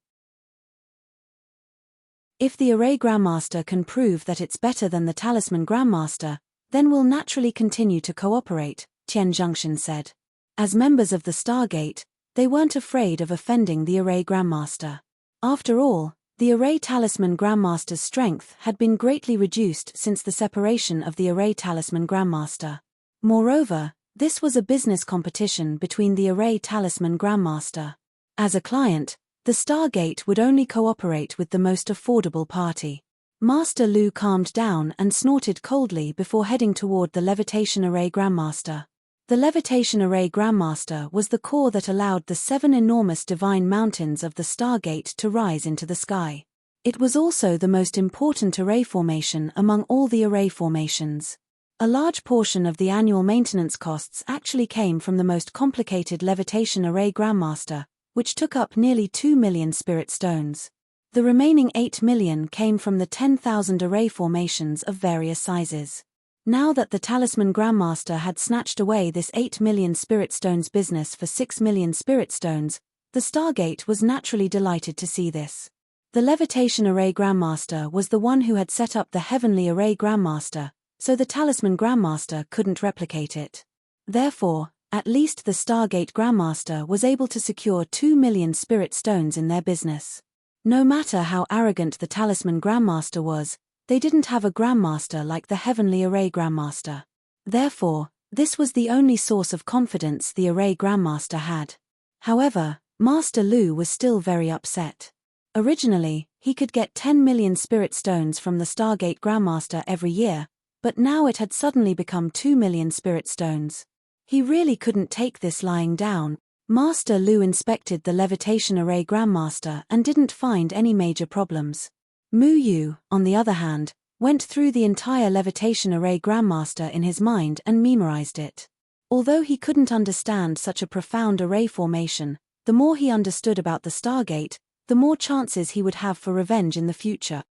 If the array Grandmaster can prove that it's better than the Talisman Grandmaster, then we'll naturally continue to cooperate, Tian Zhengxin said. As members of the Stargate, they weren't afraid of offending the array Grandmaster. After all, the array Talisman Grandmaster's strength had been greatly reduced since the separation of the array Talisman Grandmaster. Moreover, this was a business competition between the array Talisman Grandmaster. As a client, the Stargate would only cooperate with the most affordable party. Master Lu calmed down and snorted coldly before heading toward the levitation array Grandmaster. The levitation array Grandmaster was the core that allowed the 7 enormous divine mountains of the Stargate to rise into the sky. It was also the most important array formation among all the array formations. A large portion of the annual maintenance costs actually came from the most complicated levitation array Grandmaster, which took up nearly 2 million spirit stones. The remaining 8 million came from the 10,000 array formations of various sizes. Now that the Talisman Grandmaster had snatched away this 8 million spirit stones business for 6 million spirit stones, the Stargate was naturally delighted to see this. The levitation array Grandmaster was the one who had set up the heavenly array Grandmaster, so the Talisman Grandmaster couldn't replicate it. Therefore, at least the Stargate Grandmaster was able to secure 2 million spirit stones in their business. No matter how arrogant the Talisman Grandmaster was, they didn't have a Grandmaster like the heavenly array Grandmaster. Therefore, this was the only source of confidence the array Grandmaster had. However, Master Lu was still very upset. Originally, he could get 10 million spirit stones from the Stargate Grandmaster every year, but now it had suddenly become 2 million spirit stones. He really couldn't take this lying down. Master Lu inspected the levitation array Grandmaster and didn't find any major problems. Mu Yu, on the other hand, went through the entire levitation array Grandmaster in his mind and memorized it. Although he couldn't understand such a profound array formation, the more he understood about the Stargate, the more chances he would have for revenge in the future.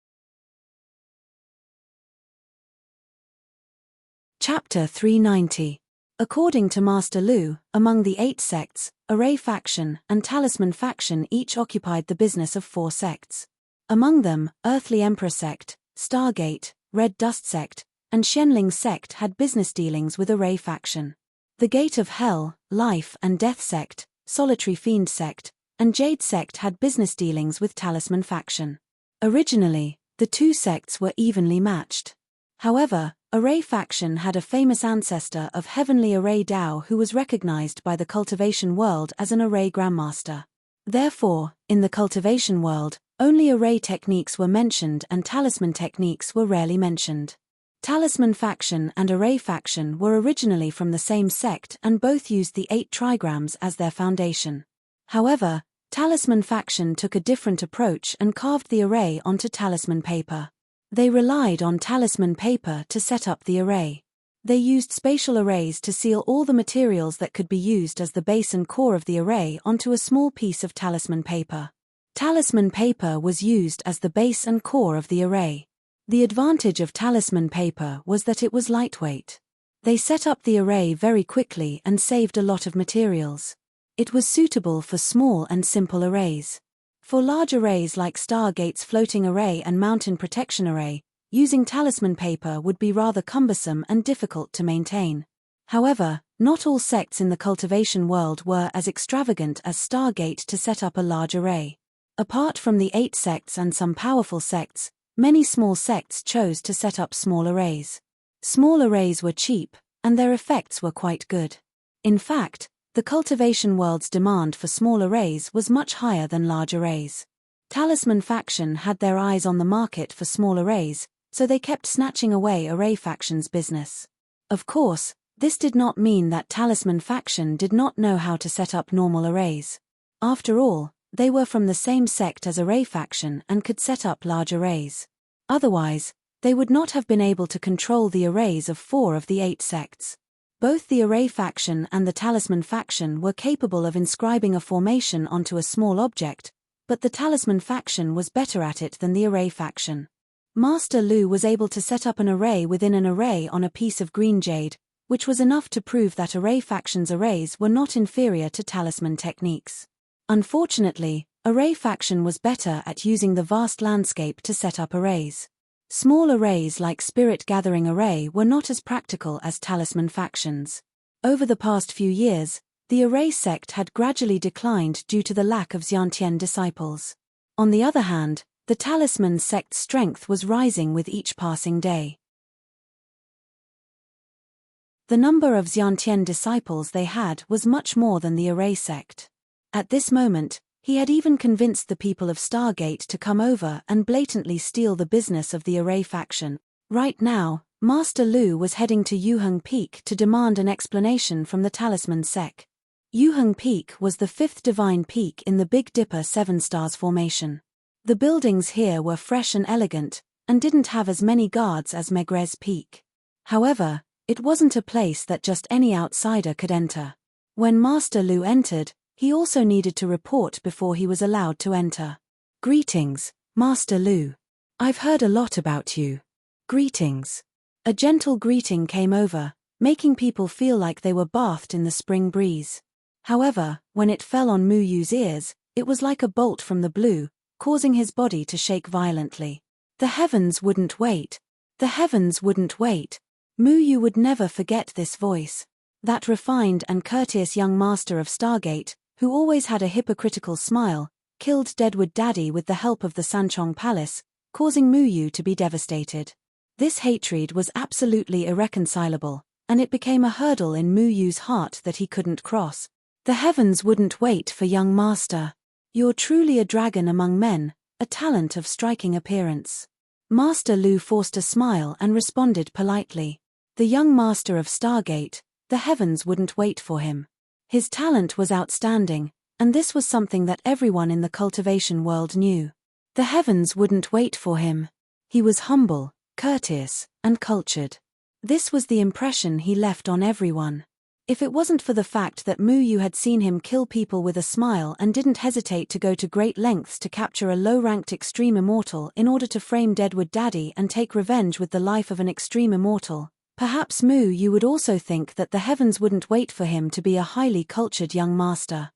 Chapter 390. According to Master Lu, among the 8 sects, Array faction and Talisman faction each occupied the business of 4 sects. Among them, Earthly Emperor sect, Stargate, Red Dust sect, and Shenling sect had business dealings with Array faction. The Gate of Hell, Life and Death sect, Solitary Fiend sect, and Jade sect had business dealings with Talisman faction. Originally, the 2 sects were evenly matched. However, Array faction had a famous ancestor of Heavenly Array Dao who was recognized by the cultivation world as an Array Grandmaster. Therefore, in the cultivation world, only Array techniques were mentioned and Talisman techniques were rarely mentioned. Talisman faction and Array faction were originally from the same sect and both used the 8 trigrams as their foundation. However, Talisman faction took a different approach and carved the array onto talisman paper. They relied on talisman paper to set up the array. They used spatial arrays to seal all the materials that could be used as the base and core of the array onto a small piece of talisman paper. Talisman paper was used as the base and core of the array. The advantage of talisman paper was that it was lightweight. They set up the array very quickly and saved a lot of materials. It was suitable for small and simple arrays. For large arrays like Stargate's floating array and mountain protection array, using talisman paper would be rather cumbersome and difficult to maintain. However, not all sects in the cultivation world were as extravagant as Stargate to set up a large array. Apart from the 8 sects and some powerful sects, many small sects chose to set up small arrays. Small arrays were cheap, and their effects were quite good. In fact, the cultivation world's demand for small arrays was much higher than large arrays. Talisman faction had their eyes on the market for small arrays, so they kept snatching away Array faction's business. Of course, this did not mean that Talisman faction did not know how to set up normal arrays. After all, they were from the same sect as Array faction and could set up large arrays. Otherwise, they would not have been able to control the arrays of 4 of the 8 sects. Both the Array faction and the Talisman faction were capable of inscribing a formation onto a small object, but the Talisman faction was better at it than the Array faction. Master Lu was able to set up an array within an array on a piece of green jade, which was enough to prove that Array faction's arrays were not inferior to Talisman techniques. Unfortunately, Array faction was better at using the vast landscape to set up arrays. Small arrays like Spirit Gathering Array were not as practical as Talisman factions. Over the past few years, the Array sect had gradually declined due to the lack of Xiantian disciples. On the other hand, the Talisman sect's strength was rising with each passing day. The number of Xiantian disciples they had was much more than the Array sect. At this moment, he had even convinced the people of Stargate to come over and blatantly steal the business of the Array faction. Right now, Master Lu was heading to Yuheng Peak to demand an explanation from the Talisman sect. Yuheng Peak was the 5th divine peak in the Big Dipper 7 stars formation. The buildings here were fresh and elegant, and didn't have as many guards as Megrez Peak. However, it wasn't a place that just any outsider could enter. When Master Lu entered, he also needed to report before he was allowed to enter. "Greetings, Master Lu. I've heard a lot about you." "Greetings." A gentle greeting came over, making people feel like they were bathed in the spring breeze. However, when it fell on Mu Yu's ears, it was like a bolt from the blue, causing his body to shake violently. The heavens wouldn't wait. The heavens wouldn't wait. Mu Yu would never forget this voice. That refined and courteous young master of Stargate, who always had a hypocritical smile, killed Deadwood Daddy with the help of the Sanchong Palace, causing Mu Yu to be devastated. This hatred was absolutely irreconcilable, and it became a hurdle in Mu Yu's heart that he couldn't cross. The heavens wouldn't wait for young master. You're truly a dragon among men, a talent of striking appearance. Master Lu forced a smile and responded politely. The young master of Stargate, the heavens wouldn't wait for him. His talent was outstanding, and this was something that everyone in the cultivation world knew. The heavens wouldn't wait for him. He was humble, courteous, and cultured. This was the impression he left on everyone. If it wasn't for the fact that Mu Yu had seen him kill people with a smile and didn't hesitate to go to great lengths to capture a low-ranked extreme immortal in order to frame Deadwood Daddy and take revenge with the life of an extreme immortal, perhaps Mu Yu would also think that the heavens wouldn't wait for him to be a highly cultured young master.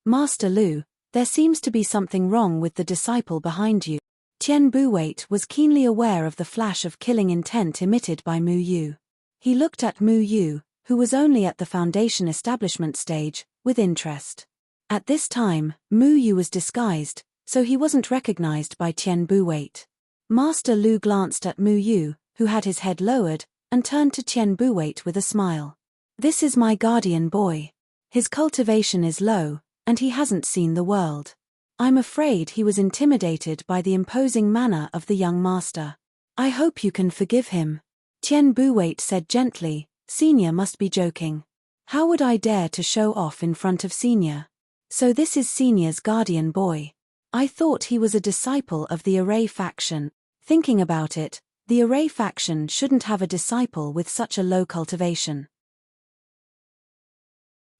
Master Lu, there seems to be something wrong with the disciple behind you. Tian Buwait was keenly aware of the flash of killing intent emitted by Mu Yu. He looked at Mu Yu, who was only at the foundation establishment stage, with interest. At this time, Mu Yu was disguised, so he wasn't recognized by Tian Buwait. Master Lu glanced at Mu Yu, who had his head lowered, and turned to Tian Buwait with a smile. This is my guardian boy. His cultivation is low, and he hasn't seen the world. I'm afraid he was intimidated by the imposing manner of the young master. I hope you can forgive him. Tian Buwait said gently, Senior must be joking. How would I dare to show off in front of Senior? So this is Senior's guardian boy. I thought he was a disciple of the Array faction. Thinking about it, the Array faction shouldn't have a disciple with such a low cultivation.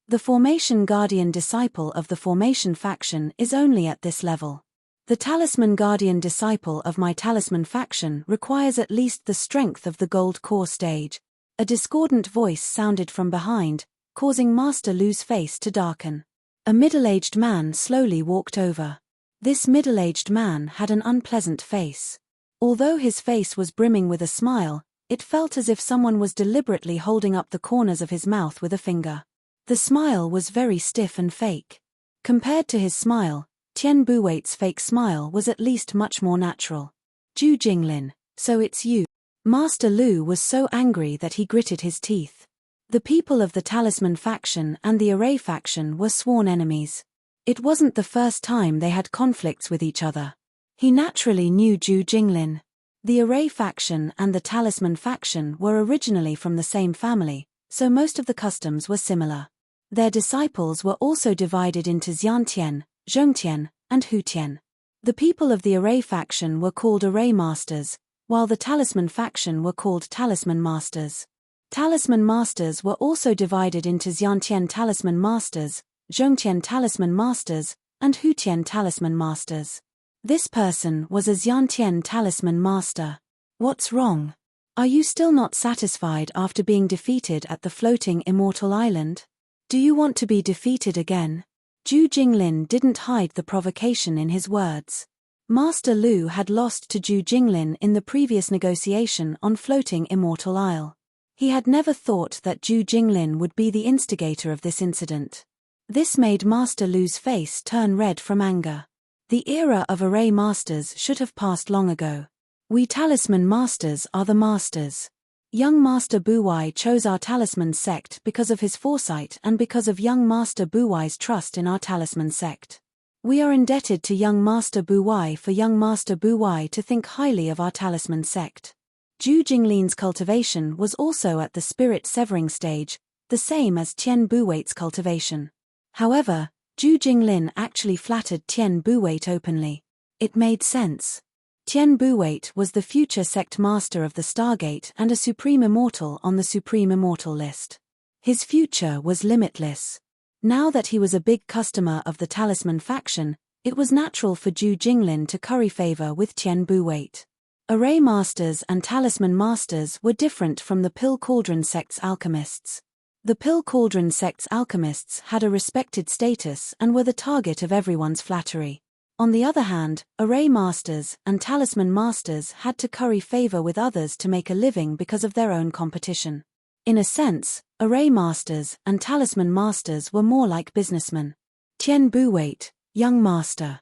The Formation Guardian disciple of the Formation faction is only at this level. The Talisman Guardian disciple of my Talisman faction requires at least the strength of the Gold Core stage. A discordant voice sounded from behind, causing Master Lu's face to darken. A middle-aged man slowly walked over. This middle-aged man had an unpleasant face. Although his face was brimming with a smile, it felt as if someone was deliberately holding up the corners of his mouth with a finger. The smile was very stiff and fake. Compared to his smile, Tian Buwait's fake smile was at least much more natural. Zhu Jinglin, so it's you. Master Lu was so angry that he gritted his teeth. The people of the Talisman faction and the Array faction were sworn enemies. It wasn't the first time they had conflicts with each other. He naturally knew Zhu Jinglin. The Array faction and the Talisman faction were originally from the same family, so most of the customs were similar. Their disciples were also divided into Xiantian, Zhongtian, and Hutian. The people of the Array faction were called Array Masters, while the Talisman faction were called Talisman Masters. Talisman Masters were also divided into Xiantian Talisman Masters, Zhongtian Talisman Masters, and Hutian Talisman Masters. This person was a Xiantian Talisman Master. What's wrong? Are you still not satisfied after being defeated at the floating immortal island? Do you want to be defeated again? Zhu Jinglin didn't hide the provocation in his words. Master Lu had lost to Zhu Jinglin in the previous negotiation on floating immortal isle. He had never thought that Zhu Jinglin would be the instigator of this incident. This made Master Lu's face turn red from anger. The era of Array Masters should have passed long ago. We Talisman Masters are the masters. Young Master Buwai chose our Talisman sect because of his foresight and because of young Master Buwai's trust in our Talisman sect. We are indebted to young Master Buwai for young Master Buwai to think highly of our Talisman sect. Zhu Jinglin's cultivation was also at the spirit severing stage, the same as Tian Buwait's cultivation. However, Zhu Jinglin actually flattered Tian Buwait openly. It made sense. Tian Buwait was the future sect master of the Stargate and a supreme immortal on the supreme immortal list. His future was limitless. Now that he was a big customer of the Talisman faction, it was natural for Zhu Jinglin to curry favor with Tian Buwait. Array Masters and Talisman Masters were different from the Pill Cauldron sect's alchemists. The Pill Cauldron sect's alchemists had a respected status and were the target of everyone's flattery. On the other hand, Array Masters and Talisman Masters had to curry favor with others to make a living because of their own competition. In a sense, Array Masters and Talisman Masters were more like businessmen. Tian Buwait, young master.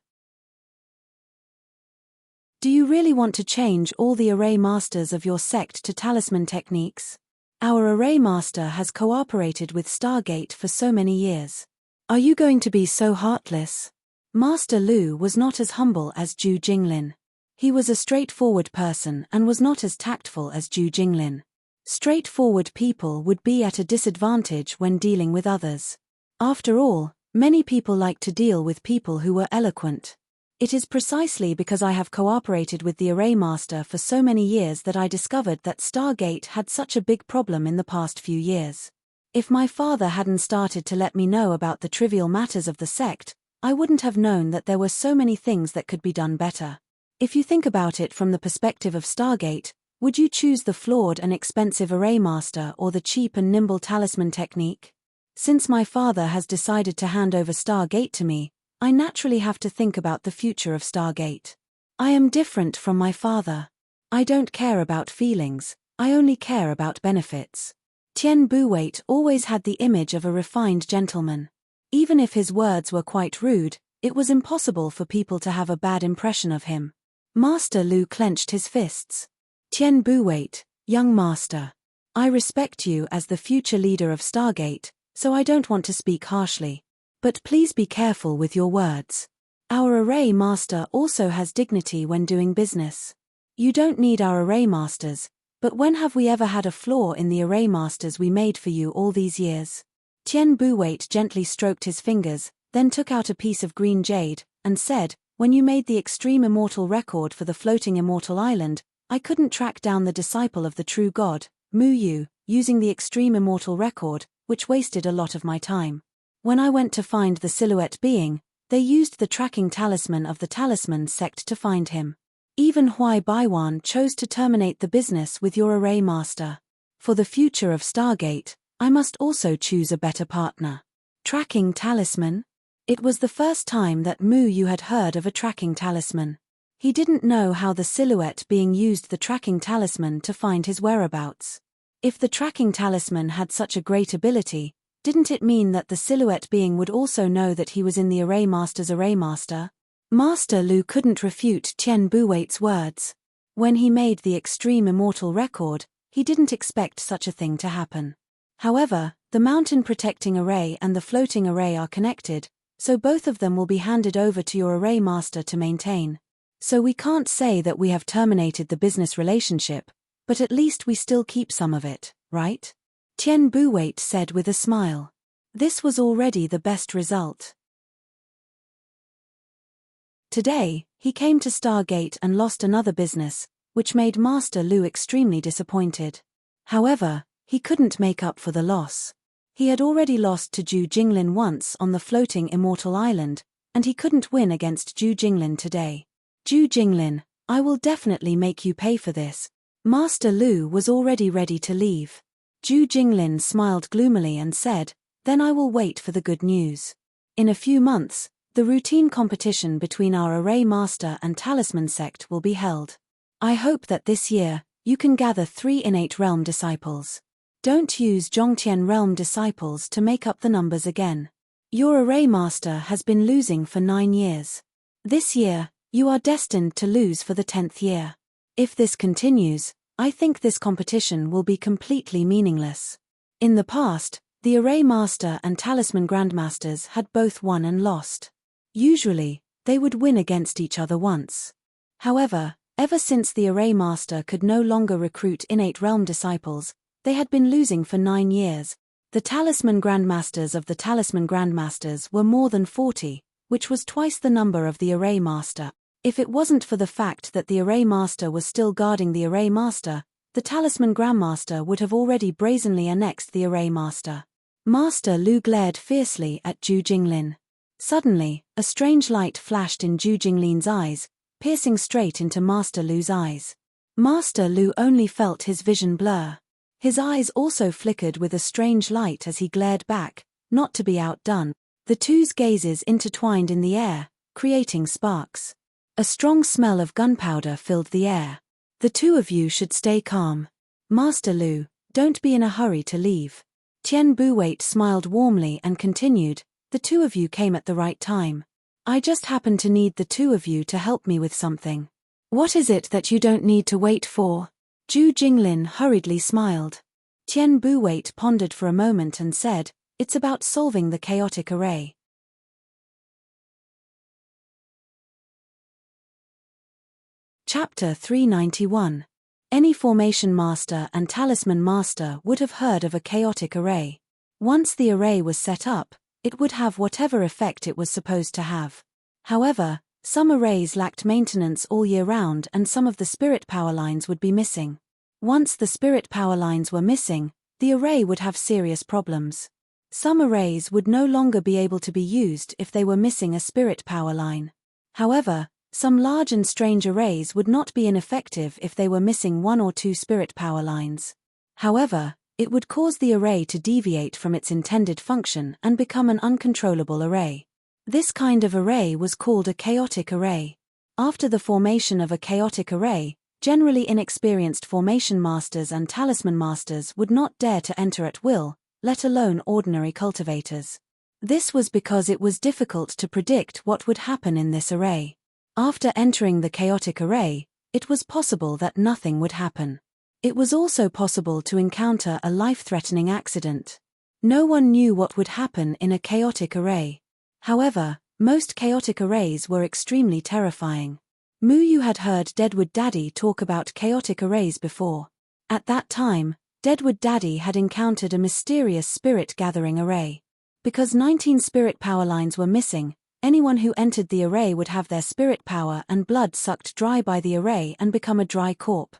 Do you really want to change all the Array Masters of your sect to Talisman techniques? Our Array Master has cooperated with Stargate for so many years. Are you going to be so heartless? Master Lu was not as humble as Zhu Jinglin. He was a straightforward person and was not as tactful as Zhu Jinglin. Straightforward people would be at a disadvantage when dealing with others. After all, many people like to deal with people who were eloquent. It is precisely because I have cooperated with the Array Master for so many years that I discovered that Stargate had such a big problem in the past few years. If my father hadn't started to let me know about the trivial matters of the sect, I wouldn't have known that there were so many things that could be done better. If you think about it from the perspective of Stargate, would you choose the flawed and expensive Array Master or the cheap and nimble talisman technique? Since my father has decided to hand over Stargate to me, I naturally have to think about the future of Stargate. I am different from my father. I don't care about feelings, I only care about benefits. Tian Buwait always had the image of a refined gentleman. Even if his words were quite rude, it was impossible for people to have a bad impression of him. Master Lu clenched his fists. Tian Buwait, young master. I respect you as the future leader of Stargate, so I don't want to speak harshly. But please be careful with your words. Our Array Master also has dignity when doing business. You don't need our Array Masters, but when have we ever had a flaw in the Array Masters we made for you all these years? Tian Buwait gently stroked his fingers, then took out a piece of green jade, and said, when you made the Extreme Immortal record for the Floating Immortal Island, I couldn't track down the disciple of the true God, Mu Yu, using the Extreme Immortal record, which wasted a lot of my time. When I went to find the silhouette being, they used the tracking talisman of the Talisman sect to find him. Even Huai Baiwan chose to terminate the business with your Array Master. For the future of Stargate, I must also choose a better partner. Tracking talisman? It was the first time that Mu Yu had heard of a tracking talisman. He didn't know how the silhouette being used the tracking talisman to find his whereabouts. If the tracking talisman had such a great ability, didn't it mean that the silhouette being would also know that he was in the Array Master's Array Master? Master Lu couldn't refute Tian Buwait's words. When he made the Extreme Immortal record, he didn't expect such a thing to happen. However, the mountain protecting array and the floating array are connected, so both of them will be handed over to your Array Master to maintain. So we can't say that we have terminated the business relationship, but at least we still keep some of it, right? Tian Buwait said with a smile. This was already the best result. Today, he came to Stargate and lost another business, which made Master Lu extremely disappointed. However, he couldn't make up for the loss. He had already lost to Zhu Jinglin once on the Floating Immortal Island, and he couldn't win against Zhu Jinglin today. Zhu Jinglin, I will definitely make you pay for this. Master Lu was already ready to leave. Zhu Jinglin smiled gloomily and said, then I will wait for the good news. In a few months, the routine competition between our Array Master and Talisman sect will be held. I hope that this year, you can gather 3 innate realm disciples. Don't use Zhongtian realm disciples to make up the numbers again. Your Array Master has been losing for 9 years. This year, you are destined to lose for the 10th year. If this continues, I think this competition will be completely meaningless. In the past, the Array Master and Talisman Grandmasters had both won and lost. Usually, they would win against each other once. However, ever since the Array Master could no longer recruit innate realm disciples, they had been losing for 9 years. The Talisman Grandmasters of the Talisman Grandmasters were more than 40, which was twice the number of the Array Master. If it wasn't for the fact that the Array Master was still guarding the Array Master, the Talisman Grandmaster would have already brazenly annexed the Array Master. Master Lu glared fiercely at Zhu Jinglin. Suddenly, a strange light flashed in Zhu Jinglin's eyes, piercing straight into Master Lu's eyes. Master Lu only felt his vision blur. His eyes also flickered with a strange light as he glared back, not to be outdone. The two's gazes intertwined in the air, creating sparks. A strong smell of gunpowder filled the air. The two of you should stay calm. Master Lu, don't be in a hurry to leave. Tian Buwait smiled warmly and continued, the two of you came at the right time. I just happen to need the two of you to help me with something. What is it that you don't need to wait for? Zhu Jinglin hurriedly smiled. Tian Buwait pondered for a moment and said, it's about solving the chaotic array. Chapter 391. Any formation master and talisman master would have heard of a chaotic array. Once the array was set up, it would have whatever effect it was supposed to have. However, some arrays lacked maintenance all year round and some of the spirit power lines would be missing. Once the spirit power lines were missing, the array would have serious problems. Some arrays would no longer be able to be used if they were missing a spirit power line. However, some large and strange arrays would not be ineffective if they were missing one or two spirit power lines. However, it would cause the array to deviate from its intended function and become an uncontrollable array. This kind of array was called a chaotic array. After the formation of a chaotic array, generally inexperienced formation masters and talisman masters would not dare to enter at will, let alone ordinary cultivators. This was because it was difficult to predict what would happen in this array. After entering the chaotic array, it was possible that nothing would happen. It was also possible to encounter a life-threatening accident. No one knew what would happen in a chaotic array. However, most chaotic arrays were extremely terrifying. Muyu had heard Deadwood Daddy talk about chaotic arrays before. At that time, Deadwood Daddy had encountered a mysterious spirit-gathering array. Because 19 spirit power lines were missing, anyone who entered the array would have their spirit power and blood sucked dry by the array and become a dry corpse.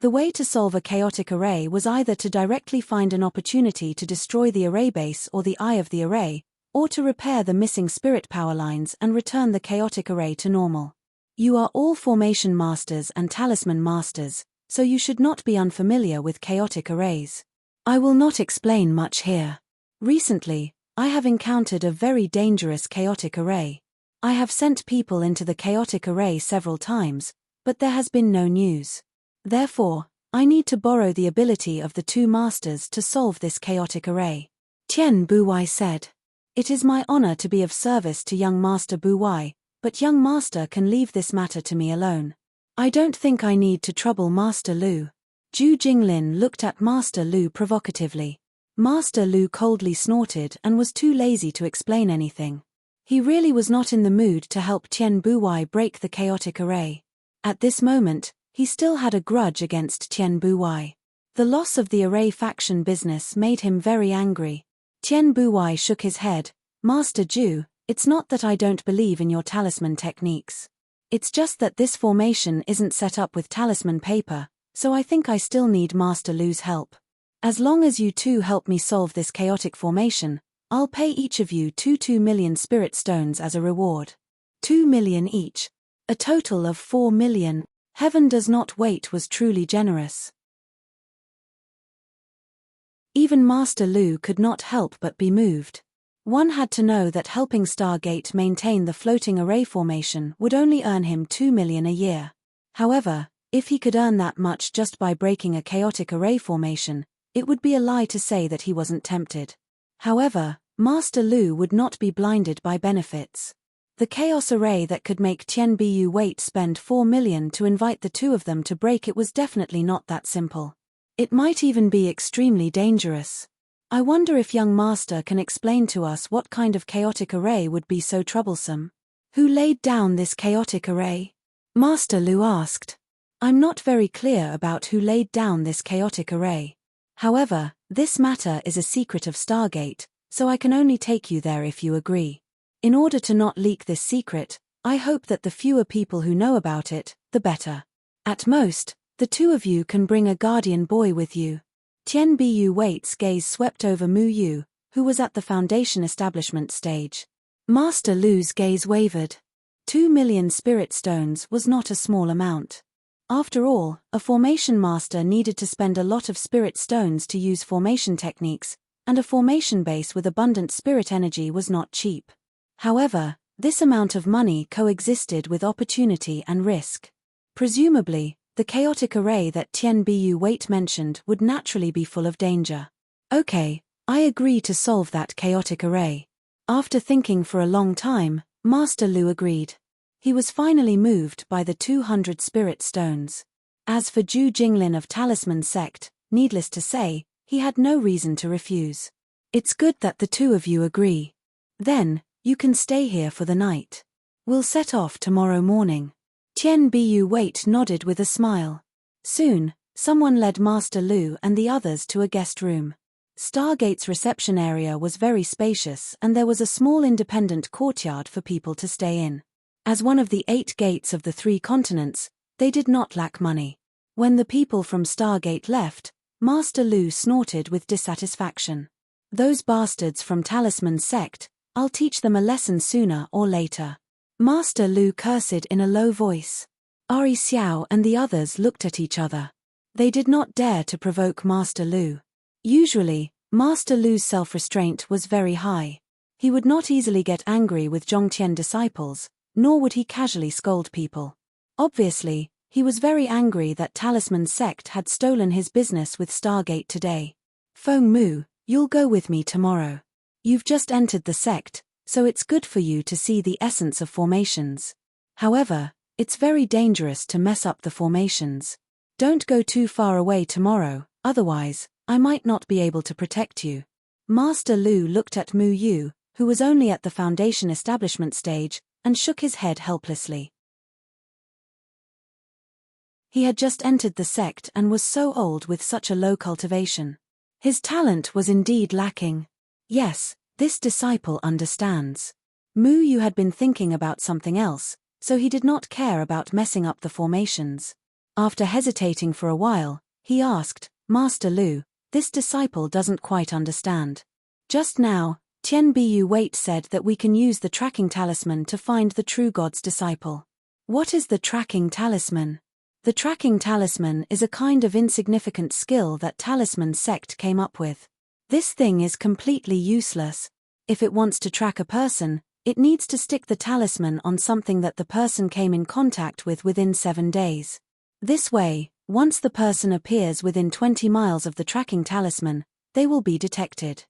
The way to solve a chaotic array was either to directly find an opportunity to destroy the array base or the eye of the array, or to repair the missing spirit power lines and return the chaotic array to normal. You are all formation masters and talisman masters, so you should not be unfamiliar with chaotic arrays. I will not explain much here. Recently, I have encountered a very dangerous chaotic array. I have sent people into the chaotic array several times, but there has been no news. Therefore, I need to borrow the ability of the two masters to solve this chaotic array. Tian Buwai said. It is my honor to be of service to young Master Buwai, but young Master can leave this matter to me alone. I don't think I need to trouble Master Lu. Zhu Jinglin looked at Master Lu provocatively. Master Lu coldly snorted and was too lazy to explain anything. He really was not in the mood to help Tian Buwai break the chaotic array. At this moment, he still had a grudge against Tian Buwai. The loss of the array faction business made him very angry. Tian Buwai shook his head. Master Zhu, it's not that I don't believe in your talisman techniques. It's just that this formation isn't set up with talisman paper, so I think I still need Master Lu's help. As long as you two help me solve this chaotic formation, I'll pay each of you 2 million spirit stones as a reward. 2 million each. A total of 4 million. Heaven does not wait was truly generous. Even Master Lu could not help but be moved. One had to know that helping Stargate maintain the floating array formation would only earn him 2 million a year. However, if he could earn that much just by breaking a chaotic array formation, it would be a lie to say that he wasn't tempted. However, Master Lu would not be blinded by benefits. The chaos array that could make Tian Bu wait spend 4 million to invite the two of them to break it was definitely not that simple. It might even be extremely dangerous. I wonder if young Master can explain to us what kind of chaotic array would be so troublesome. Who laid down this chaotic array? Master Lu asked. I'm not very clear about who laid down this chaotic array. However, this matter is a secret of Stargate, so I can only take you there if you agree. In order to not leak this secret, I hope that the fewer people who know about it, the better. At most, the two of you can bring a guardian boy with you. Tian Bu Wait's gaze swept over Mu Yu, who was at the foundation establishment stage. Master Lu's gaze wavered. 2 million spirit stones was not a small amount. After all, a formation master needed to spend a lot of spirit stones to use formation techniques, and a formation base with abundant spirit energy was not cheap. However, this amount of money coexisted with opportunity and risk. Presumably, the chaotic array that Tian Bu Wait mentioned would naturally be full of danger. Okay, I agree to solve that chaotic array. After thinking for a long time, Master Lu agreed. He was finally moved by the 200 spirit stones. As for Zhu Jinglin of Talisman Sect, needless to say, he had no reason to refuse. It's good that the two of you agree. Then, you can stay here for the night. We'll set off tomorrow morning. Tian Bu Wait nodded with a smile. Soon, someone led Master Lu and the others to a guest room. Stargate's reception area was very spacious and there was a small independent courtyard for people to stay in. As one of the 8 gates of the 3 continents, they did not lack money. When the people from Stargate left, Master Lu snorted with dissatisfaction. Those bastards from Talisman sect, I'll teach them a lesson sooner or later. Master Lu cursed in a low voice. Ari Xiao and the others looked at each other. They did not dare to provoke Master Lu. Usually, Master Lu's self-restraint was very high. He would not easily get angry with Zhongtian disciples, nor would he casually scold people. Obviously, he was very angry that Talisman sect had stolen his business with Stargate today. Feng Mu, you'll go with me tomorrow. You've just entered the sect, so it's good for you to see the essence of formations. However, it's very dangerous to mess up the formations. Don't go too far away tomorrow, otherwise, I might not be able to protect you. Master Lu looked at Mu Yu, who was only at the foundation establishment stage, and shook his head helplessly. He had just entered the sect and was so old with such a low cultivation. His talent was indeed lacking. Yes, this disciple understands. Mu Yu had been thinking about something else, so he did not care about messing up the formations. After hesitating for a while, he asked, Master Lu, this disciple doesn't quite understand. Just now, Tian Bu Wait said that we can use the tracking talisman to find the true God's disciple. What is the tracking talisman? The tracking talisman is a kind of insignificant skill that Talisman sect came up with. This thing is completely useless. If it wants to track a person, it needs to stick the talisman on something that the person came in contact with within 7 days. This way, once the person appears within 20 miles of the tracking talisman, they will be detected.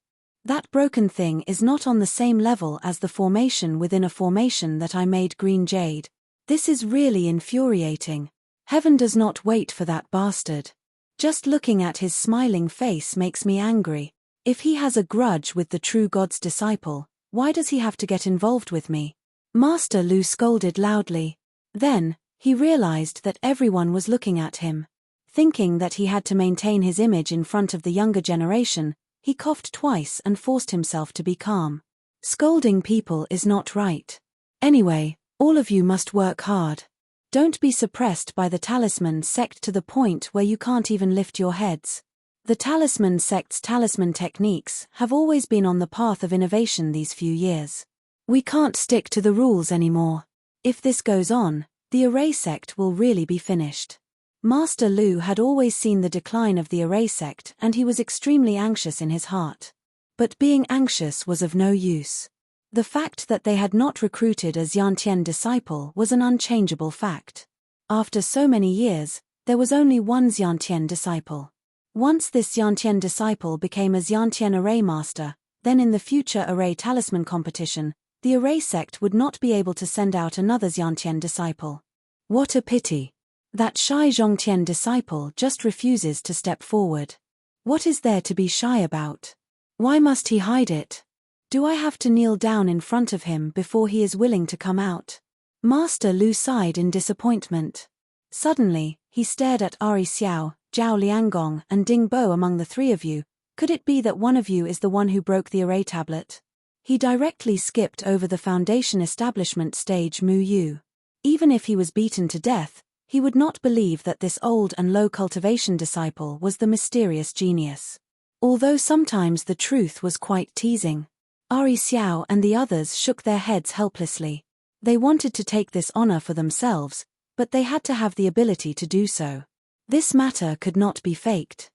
That broken thing is not on the same level as the formation within a formation that I made green jade. This is really infuriating. Heaven does not wait for that bastard. Just looking at his smiling face makes me angry. If he has a grudge with the true God's disciple, why does he have to get involved with me? Master Lu scolded loudly. Then, he realized that everyone was looking at him. Thinking that he had to maintain his image in front of the younger generation, he coughed twice and forced himself to be calm. Scolding people is not right. Anyway, all of you must work hard. Don't be suppressed by the Talisman sect to the point where you can't even lift your heads. The Talisman sect's talisman techniques have always been on the path of innovation these few years. We can't stick to the rules anymore. If this goes on, the Array sect will really be finished. Master Lu had always seen the decline of the Array sect and he was extremely anxious in his heart. But being anxious was of no use. The fact that they had not recruited a Xiantian disciple was an unchangeable fact. After so many years, there was only one Xiantian disciple. Once this Xiantian disciple became a Xiantian array master, then in the future array talisman competition, the array sect would not be able to send out another Xiantian disciple. What a pity. That shy Zhongtian disciple just refuses to step forward. What is there to be shy about? Why must he hide it? Do I have to kneel down in front of him before he is willing to come out? Master Lu sighed in disappointment. Suddenly, he stared at Ari Xiao, Zhao Liangong and Ding Bo. Among the 3 of you, could it be that one of you is the one who broke the array tablet? He directly skipped over the foundation establishment stage Mu Yu. Even if he was beaten to death, he would not believe that this old and low cultivation disciple was the mysterious genius. Although sometimes the truth was quite teasing. Ari Xiao and the others shook their heads helplessly. They wanted to take this honor for themselves, but they had to have the ability to do so. This matter could not be faked.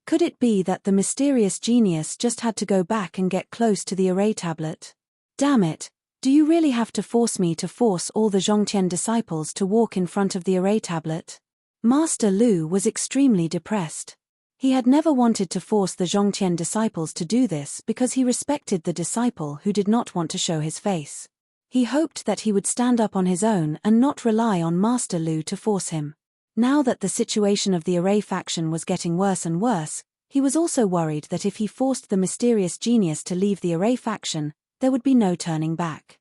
Could it be that the mysterious genius just had to go back and get close to the array tablet? Damn it, do you really have to force me to force all the Zhongtian disciples to walk in front of the array tablet? Master Lu was extremely depressed. He had never wanted to force the Zhongtian disciples to do this because he respected the disciple who did not want to show his face. He hoped that he would stand up on his own and not rely on Master Lu to force him. Now that the situation of the Array faction was getting worse and worse, he was also worried that if he forced the mysterious genius to leave the Array faction, there would be no turning back.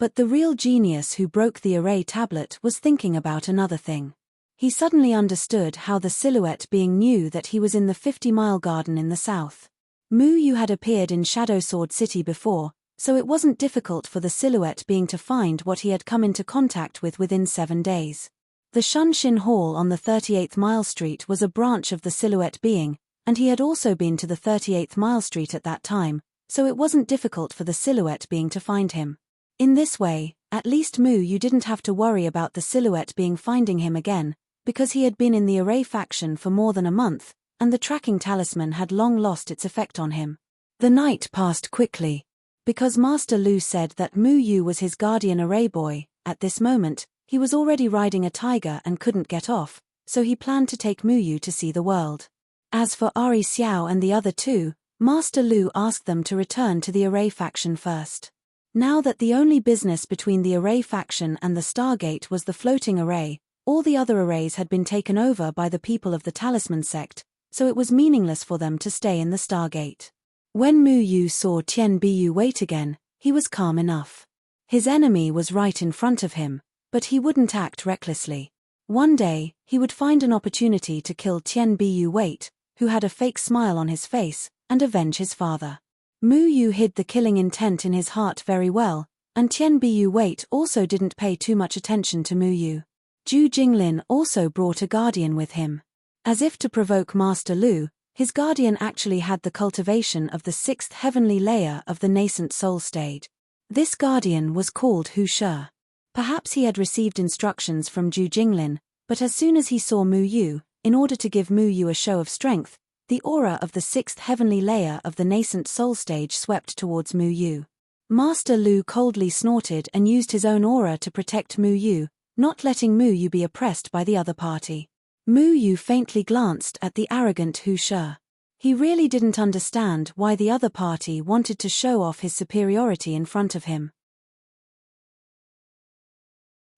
But the real genius who broke the array tablet was thinking about another thing. He suddenly understood how the silhouette being knew that he was in the 50-mile garden in the south. Mu Yu had appeared in Shadow Sword City before, so it wasn't difficult for the silhouette being to find what he had come into contact with within 7 days. The Shunshin Hall on the 38th Mile Street was a branch of the silhouette being, and he had also been to the 38th Mile Street at that time, so it wasn't difficult for the silhouette being to find him. In this way, at least Mu Yu didn't have to worry about the silhouette being finding him again, because he had been in the array faction for more than a month, and the tracking talisman had long lost its effect on him. The night passed quickly. Because Master Lu said that Mu Yu was his guardian array boy, at this moment, he was already riding a tiger and couldn't get off, so he planned to take Mu Yu to see the world. As for Ari Xiao and the other two, Master Lu asked them to return to the array faction first. Now that the only business between the array faction and the Stargate was the floating array, all the other arrays had been taken over by the people of the Talisman sect, so it was meaningless for them to stay in the Stargate. When Mu Yu saw Tian Biyu wait again, he was calm enough. His enemy was right in front of him, but he wouldn't act recklessly. One day, he would find an opportunity to kill Tian Biyu Wait, who had a fake smile on his face, and avenge his father. Mu Yu hid the killing intent in his heart very well, and Tian Biyu Wait also didn't pay too much attention to Mu Yu. Zhu Jinglin also brought a guardian with him. As if to provoke Master Lu, his guardian actually had the cultivation of the 6th heavenly layer of the nascent soul stage. This guardian was called Hu She. Perhaps he had received instructions from Zhu Jinglin, but as soon as he saw Mu Yu, in order to give Mu Yu a show of strength, the aura of the 6th heavenly layer of the nascent soul stage swept towards Mu Yu. Master Lu coldly snorted and used his own aura to protect Mu Yu, not letting Mu Yu be oppressed by the other party. Mu Yu faintly glanced at the arrogant Hu She. He really didn't understand why the other party wanted to show off his superiority in front of him.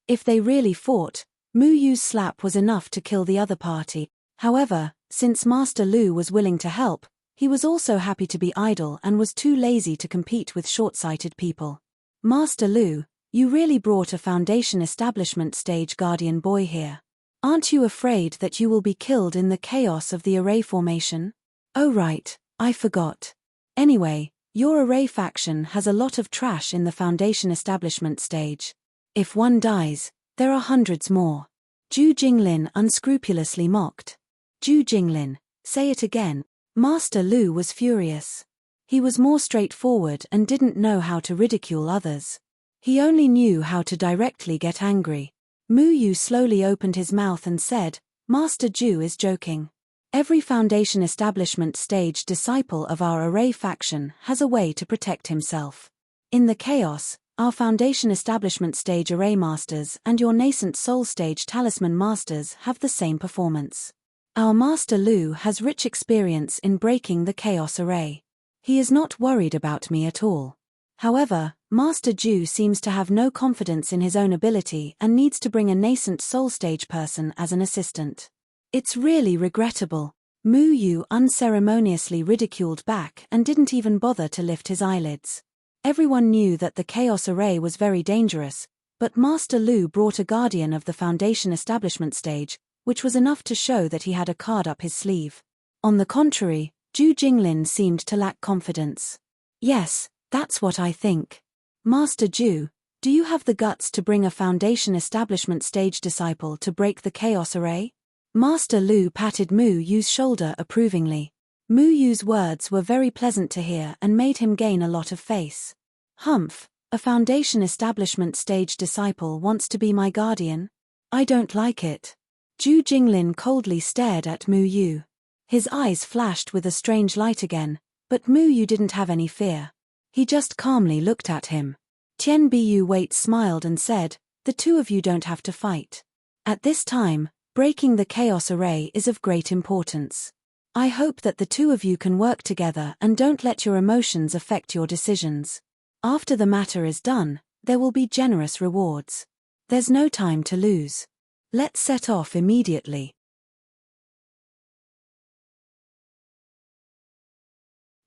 If they really fought, Mu Yu's slap was enough to kill the other party. However, since Master Lu was willing to help, he was also happy to be idle and was too lazy to compete with short-sighted people. Master Lu, you really brought a Foundation Establishment stage guardian boy here. Aren't you afraid that you will be killed in the chaos of the array formation? Oh right, I forgot. Anyway, your array faction has a lot of trash in the Foundation Establishment stage. If one dies, there are hundreds more. Zhu Jinglin unscrupulously mocked. Zhu Jinglin, say it again. Master Lu was furious. He was more straightforward and didn't know how to ridicule others. He only knew how to directly get angry. Mu Yu slowly opened his mouth and said, Master Zhu is joking. Every Foundation Establishment stage disciple of our array faction has a way to protect himself. In the chaos, our Foundation Establishment stage array masters and your nascent soul stage talisman masters have the same performance. Our Master Lu has rich experience in breaking the chaos array. He is not worried about me at all. However, Master Zhu seems to have no confidence in his own ability and needs to bring a nascent soul stage person as an assistant. It's really regrettable. Mu Yu unceremoniously ridiculed back and didn't even bother to lift his eyelids. Everyone knew that the chaos array was very dangerous, but Master Lu brought a guardian of the Foundation Establishment stage, which was enough to show that he had a card up his sleeve. On the contrary, Zhu Jinglin seemed to lack confidence. Yes, that's what I think. Master Zhu, do you have the guts to bring a Foundation Establishment stage disciple to break the chaos array? Master Lu patted Mu Yu's shoulder approvingly. Mu Yu's words were very pleasant to hear and made him gain a lot of face. Humph, a Foundation Establishment stage disciple wants to be my guardian? I don't like it. Zhu Jinglin coldly stared at Mu Yu. His eyes flashed with a strange light again, but Mu Yu didn't have any fear. He just calmly looked at him. Tian Biyu Wait smiled and said, the two of you don't have to fight. At this time, breaking the chaos array is of great importance. I hope that the two of you can work together and don't let your emotions affect your decisions. After the matter is done, there will be generous rewards. There's no time to lose. Let's set off immediately.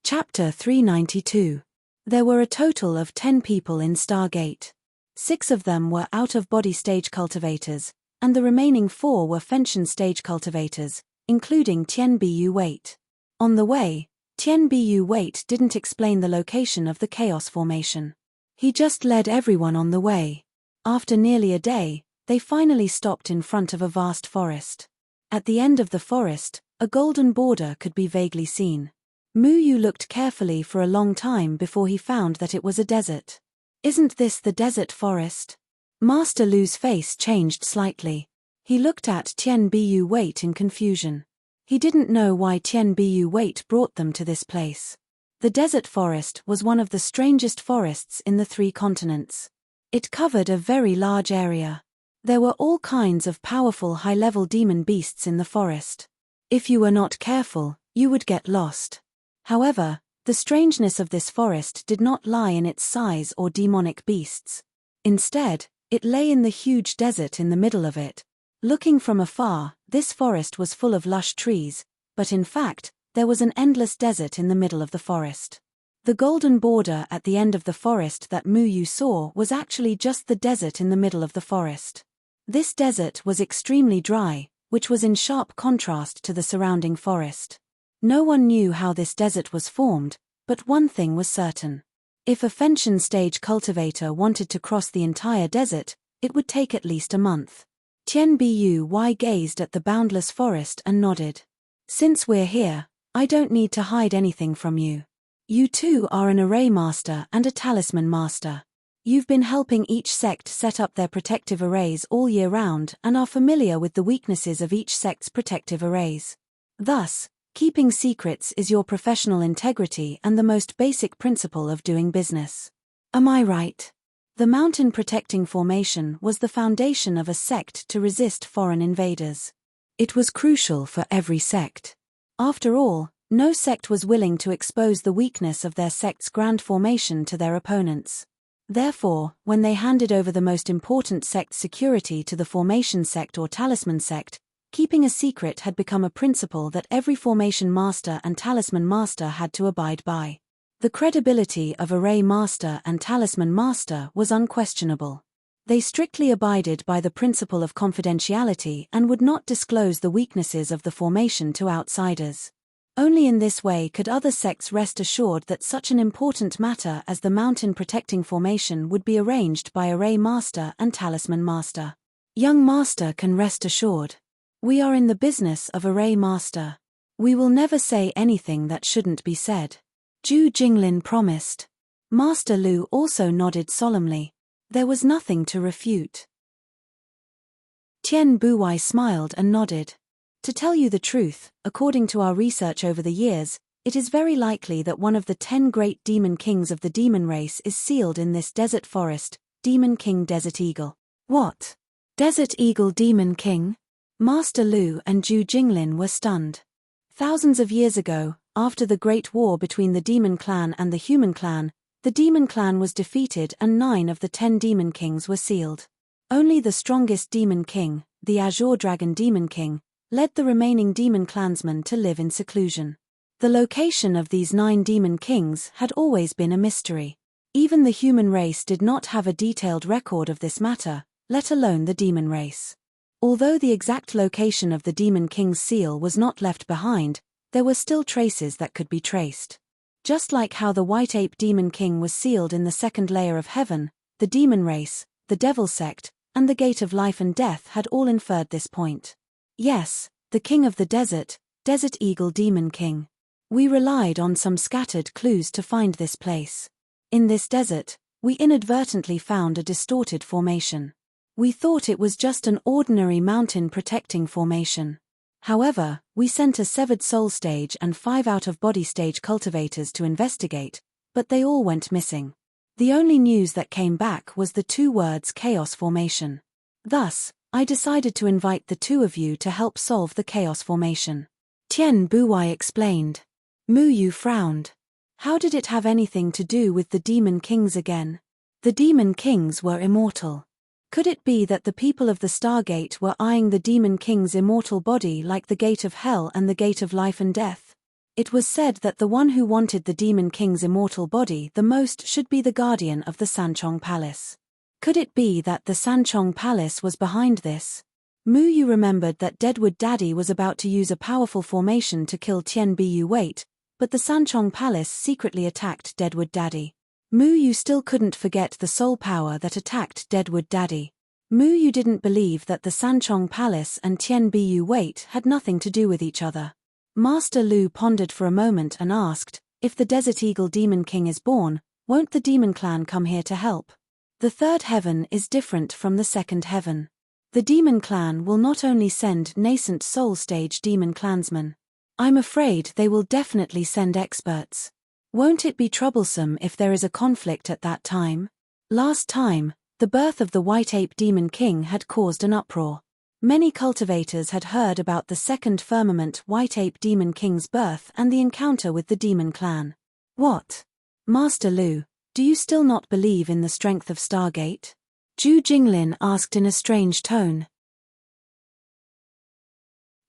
Chapter 392. There were a total of 10 people in Stargate. 6 of them were out-of-body stage cultivators, and the remaining 4 were Fenshin stage cultivators, including Tian Bu Wait. On the way, Tian Bu Wait didn't explain the location of the chaos formation. He just led everyone on the way. After nearly a day, they finally stopped in front of a vast forest. At the end of the forest, a golden border could be vaguely seen. Mu Yu looked carefully for a long time before he found that it was a desert. Isn't this the desert forest? Master Lu's face changed slightly. He looked at Tian Bu Wait in confusion. He didn't know why Tian Bu Wait brought them to this place. The desert forest was one of the strangest forests in the 3 continents. It covered a very large area. There were all kinds of powerful high-level demon beasts in the forest. If you were not careful, you would get lost. However, the strangeness of this forest did not lie in its size or demonic beasts. Instead, it lay in the huge desert in the middle of it. Looking from afar, this forest was full of lush trees, but in fact, there was an endless desert in the middle of the forest. The golden border at the end of the forest that Mu Yu saw was actually just the desert in the middle of the forest. This desert was extremely dry, which was in sharp contrast to the surrounding forest. No one knew how this desert was formed, but one thing was certain. If a Fenshin stage cultivator wanted to cross the entire desert, it would take at least a month. Tian Bu gazed at the boundless forest and nodded. Since we're here, I don't need to hide anything from you. You too are an array master and a talisman master. You've been helping each sect set up their protective arrays all year round and are familiar with the weaknesses of each sect's protective arrays. Thus, keeping secrets is your professional integrity and the most basic principle of doing business. Am I right? The mountain protecting formation was the foundation of a sect to resist foreign invaders. It was crucial for every sect. After all, no sect was willing to expose the weakness of their sect's grand formation to their opponents. Therefore, when they handed over the most important sect's security to the formation sect or talisman sect, keeping a secret had become a principle that every formation master and talisman master had to abide by. The credibility of array master and talisman master was unquestionable. They strictly abided by the principle of confidentiality and would not disclose the weaknesses of the formation to outsiders. Only in this way could other sects rest assured that such an important matter as the mountain protecting formation would be arranged by array master and talisman master. Young master can rest assured. We are in the business of array master. We will never say anything that shouldn't be said. Zhu Jinglin promised. Master Lu also nodded solemnly. There was nothing to refute. Tian Buwai smiled and nodded. To tell you the truth, according to our research over the years, it is very likely that one of the 10 great demon kings of the demon race is sealed in this desert forest, Demon King Desert Eagle. What? Desert Eagle Demon King? Master Lu and Zhu Jinglin were stunned. Thousands of years ago, after the Great War between the Demon Clan and the Human Clan, the Demon Clan was defeated and 9 of the 10 Demon Kings were sealed. Only the strongest Demon King, the Azure Dragon Demon King, led the remaining demon clansmen to live in seclusion. The location of these 9 demon kings had always been a mystery. Even the human race did not have a detailed record of this matter, let alone the demon race. Although the exact location of the demon king's seal was not left behind, there were still traces that could be traced. Just like how the white ape demon king was sealed in the second layer of heaven, the demon race, the devil sect, and the gate of life and death had all inferred this point. Yes, the king of the desert, Desert Eagle Demon King. We relied on some scattered clues to find this place. In this desert, we inadvertently found a distorted formation. We thought it was just an ordinary mountain protecting formation. However, we sent a severed soul stage and 5 out-of-body stage cultivators to investigate, but they all went missing. The only news that came back was the 2 words chaos formation. Thus, I decided to invite the 2 of you to help solve the chaos formation. Tian Buwai explained. Mu Yu frowned. How did it have anything to do with the demon kings again? The demon kings were immortal. Could it be that the people of the Stargate were eyeing the demon king's immortal body like the gate of hell and the gate of life and death? It was said that the one who wanted the demon king's immortal body the most should be the guardian of the Sanchong Palace. Could it be that the Sanchong Palace was behind this? Mu Yu remembered that Deadwood Daddy was about to use a powerful formation to kill Tian Bu Wait, but the Sanchong Palace secretly attacked Deadwood Daddy. Mu Yu still couldn't forget the soul power that attacked Deadwood Daddy. Mu Yu didn't believe that the Sanchong Palace and Tian Bu Wait had nothing to do with each other. Master Lu pondered for a moment and asked, if the Desert Eagle Demon King is born, won't the Demon Clan come here to help? The third heaven is different from the second heaven. The Demon Clan will not only send nascent soul stage demon clansmen. I'm afraid they will definitely send experts. Won't it be troublesome if there is a conflict at that time? Last time, the birth of the White Ape Demon King had caused an uproar. Many cultivators had heard about the second firmament White Ape Demon King's birth and the encounter with the Demon Clan. What? Master Lu, do you still not believe in the strength of Stargate? Zhu Jinglin asked in a strange tone.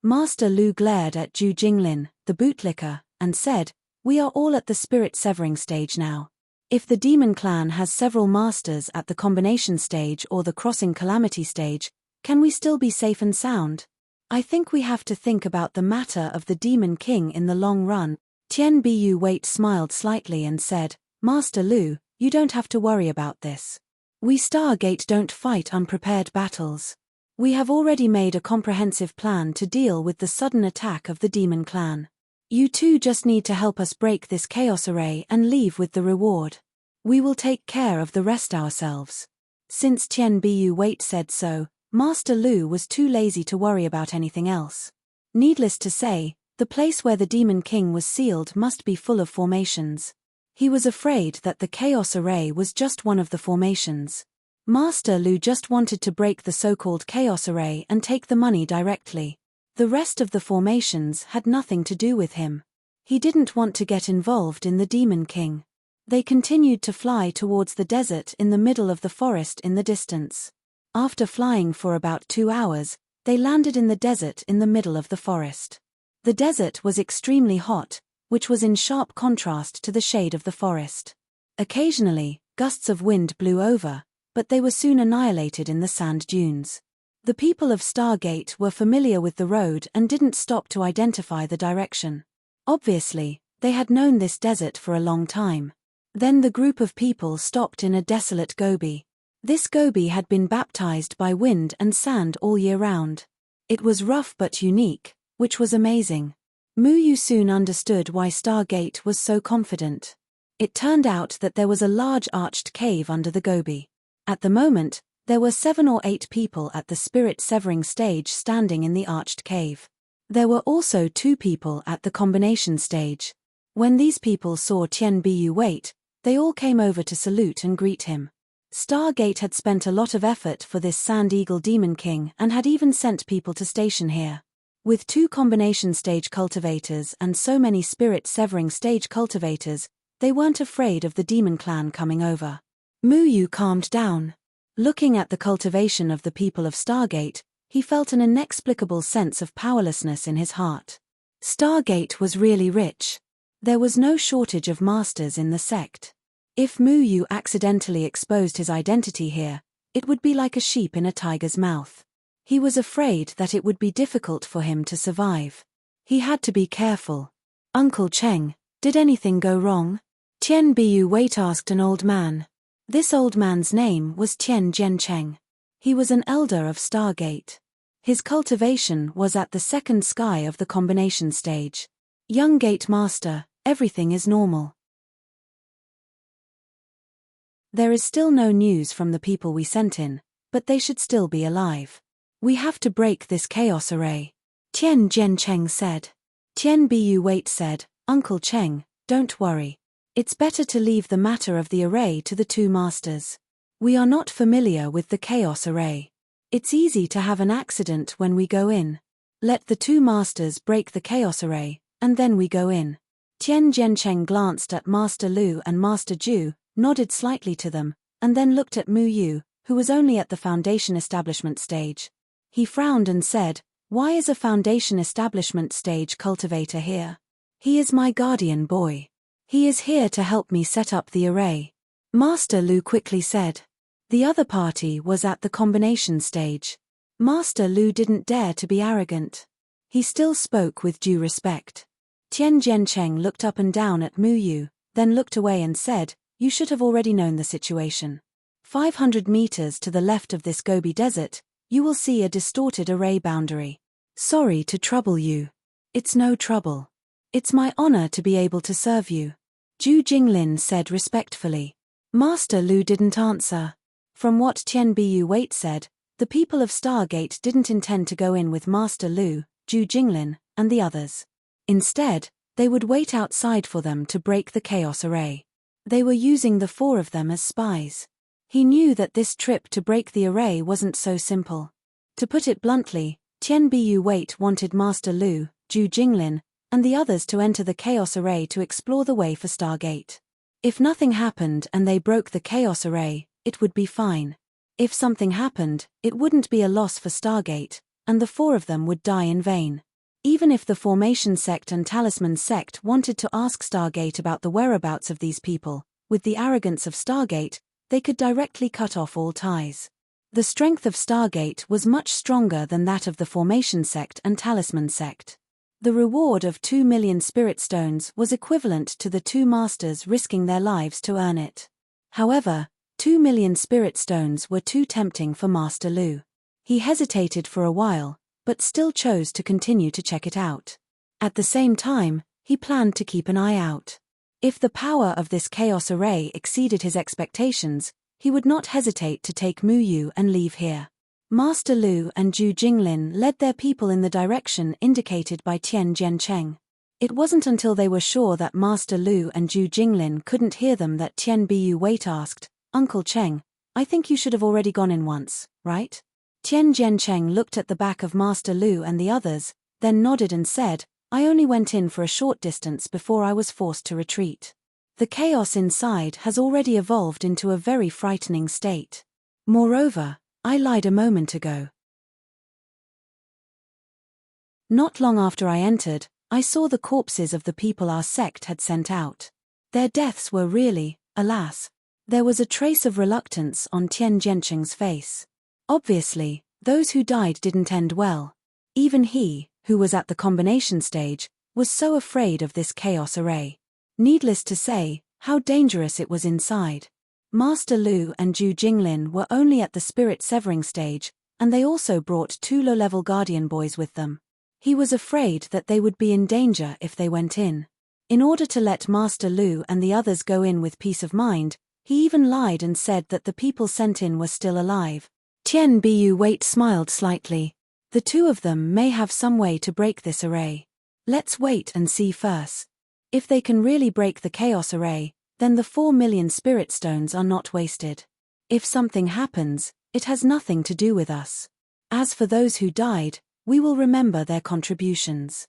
Master Lu glared at Zhu Jinglin, the bootlicker, and said, we are all at the spirit severing stage now. If the Demon Clan has several masters at the combination stage or the crossing calamity stage, can we still be safe and sound? I think we have to think about the matter of the Demon King in the long run. Tian Bu Wait smiled slightly and said, Master Lu, you don't have to worry about this. We Stargate don't fight unprepared battles. We have already made a comprehensive plan to deal with the sudden attack of the Demon Clan. You two just need to help us break this chaos array and leave with the reward. We will take care of the rest ourselves. Since Tian Bu Wait said so, Master Lu was too lazy to worry about anything else. Needless to say, the place where the Demon King was sealed must be full of formations. He was afraid that the chaos array was just one of the formations. Master Lu just wanted to break the so-called chaos array and take the money directly. The rest of the formations had nothing to do with him. He didn't want to get involved in the Demon King. They continued to fly towards the desert in the middle of the forest in the distance. After flying for about 2 hours, they landed in the desert in the middle of the forest. The desert was extremely hot, which was in sharp contrast to the shade of the forest. Occasionally, gusts of wind blew over, but they were soon annihilated in the sand dunes. The people of Stargate were familiar with the road and didn't stop to identify the direction. Obviously, they had known this desert for a long time. Then the group of people stopped in a desolate gobi. This gobi had been baptized by wind and sand all year round. It was rough but unique, which was amazing. Mu Yu soon understood why Stargate was so confident. It turned out that there was a large arched cave under the gobi. At the moment, there were 7 or 8 people at the spirit severing stage standing in the arched cave. There were also 2 people at the combination stage. When these people saw Tian Bu Wait, they all came over to salute and greet him. Stargate had spent a lot of effort for this Sand Eagle Demon King and had even sent people to station here. With 2 combination stage cultivators and so many spirit severing stage cultivators, they weren't afraid of the Demon Clan coming over. Mu Yu calmed down. Looking at the cultivation of the people of Stargate, he felt an inexplicable sense of powerlessness in his heart. Stargate was really rich. There was no shortage of masters in the sect. If Mu Yu accidentally exposed his identity here, it would be like a sheep in a tiger's mouth. He was afraid that it would be difficult for him to survive. He had to be careful. Uncle Cheng, did anything go wrong? Tian Bu Wait asked an old man. This old man's name was Tian Jiancheng. He was an elder of Stargate. His cultivation was at the second sky of the combination stage. Young Gate Master, everything is normal. There is still no news from the people we sent in, but they should still be alive. We have to break this chaos array. Tian Jiancheng said. Tian Bu Wait said, Uncle Cheng, don't worry. It's better to leave the matter of the array to the 2 masters. We are not familiar with the chaos array. It's easy to have an accident when we go in. Let the 2 masters break the chaos array, and then we go in. Tian Jiancheng glanced at Master Lu and Master Zhu, nodded slightly to them, and then looked at Mu Yu, who was only at the foundation establishment stage. He frowned and said, Why is a foundation establishment stage cultivator here? He is my guardian boy. He is here to help me set up the array. Master Lu quickly said. The other party was at the combination stage. Master Lu didn't dare to be arrogant. He still spoke with due respect. Tian Jiancheng looked up and down at Mu Yu, then looked away and said, "You should have already known the situation. 500 meters to the left of this Gobi Desert, you will see a distorted array boundary. Sorry to trouble you. It's no trouble. It's my honor to be able to serve you," Zhu Jinglin said respectfully. Master Lu didn't answer. From what Tian Bu Wait said, the people of Stargate didn't intend to go in with Master Lu, Zhu Jinglin, and the others. Instead, they would wait outside for them to break the chaos array. They were using the four of them as spies. He knew that this trip to break the array wasn't so simple. To put it bluntly, Tian Bu Wait wanted Master Lu, Zhu Jinglin, and the others to enter the chaos array to explore the way for Stargate. If nothing happened and they broke the chaos array, it would be fine. If something happened, it wouldn't be a loss for Stargate, and the four of them would die in vain. Even if the Formation Sect and Talisman Sect wanted to ask Stargate about the whereabouts of these people, with the arrogance of Stargate, they could directly cut off all ties. The strength of Stargate was much stronger than that of the Formation Sect and Talisman Sect. The reward of 2 million Spirit Stones was equivalent to the two masters risking their lives to earn it. However, 2 million Spirit Stones were too tempting for Master Lu. He hesitated for a while, but still chose to continue to check it out. At the same time, he planned to keep an eye out. If the power of this chaos array exceeded his expectations, he would not hesitate to take Mu Yu and leave here. Master Lu and Zhu Jinglin led their people in the direction indicated by Tian Jiancheng. It wasn't until they were sure that Master Lu and Zhu Jinglin couldn't hear them that Tian Bu Wait asked, "Uncle Cheng, I think you should have already gone in once, right?" Tian Jiancheng looked at the back of Master Lu and the others, then nodded and said, "I only went in for a short distance before I was forced to retreat. The chaos inside has already evolved into a very frightening state. Moreover, I lied a moment ago. Not long after I entered, I saw the corpses of the people our sect had sent out. Their deaths were really, alas." There was a trace of reluctance on Tian Jiancheng's face. Obviously, those who died didn't end well. Even he, who was at the combination stage, was so afraid of this chaos array. Needless to say, how dangerous it was inside. Master Lu and Zhu Jinglin were only at the spirit severing stage, and they also brought 2 low-level guardian boys with them. He was afraid that they would be in danger if they went in. In order to let Master Lu and the others go in with peace of mind, he even lied and said that the people sent in were still alive. Tian Bu Wait smiled slightly. The two of them may have some way to break this array. Let's wait and see first. If they can really break the chaos array, then the 4 million Spirit Stones are not wasted. If something happens, it has nothing to do with us. As for those who died, we will remember their contributions.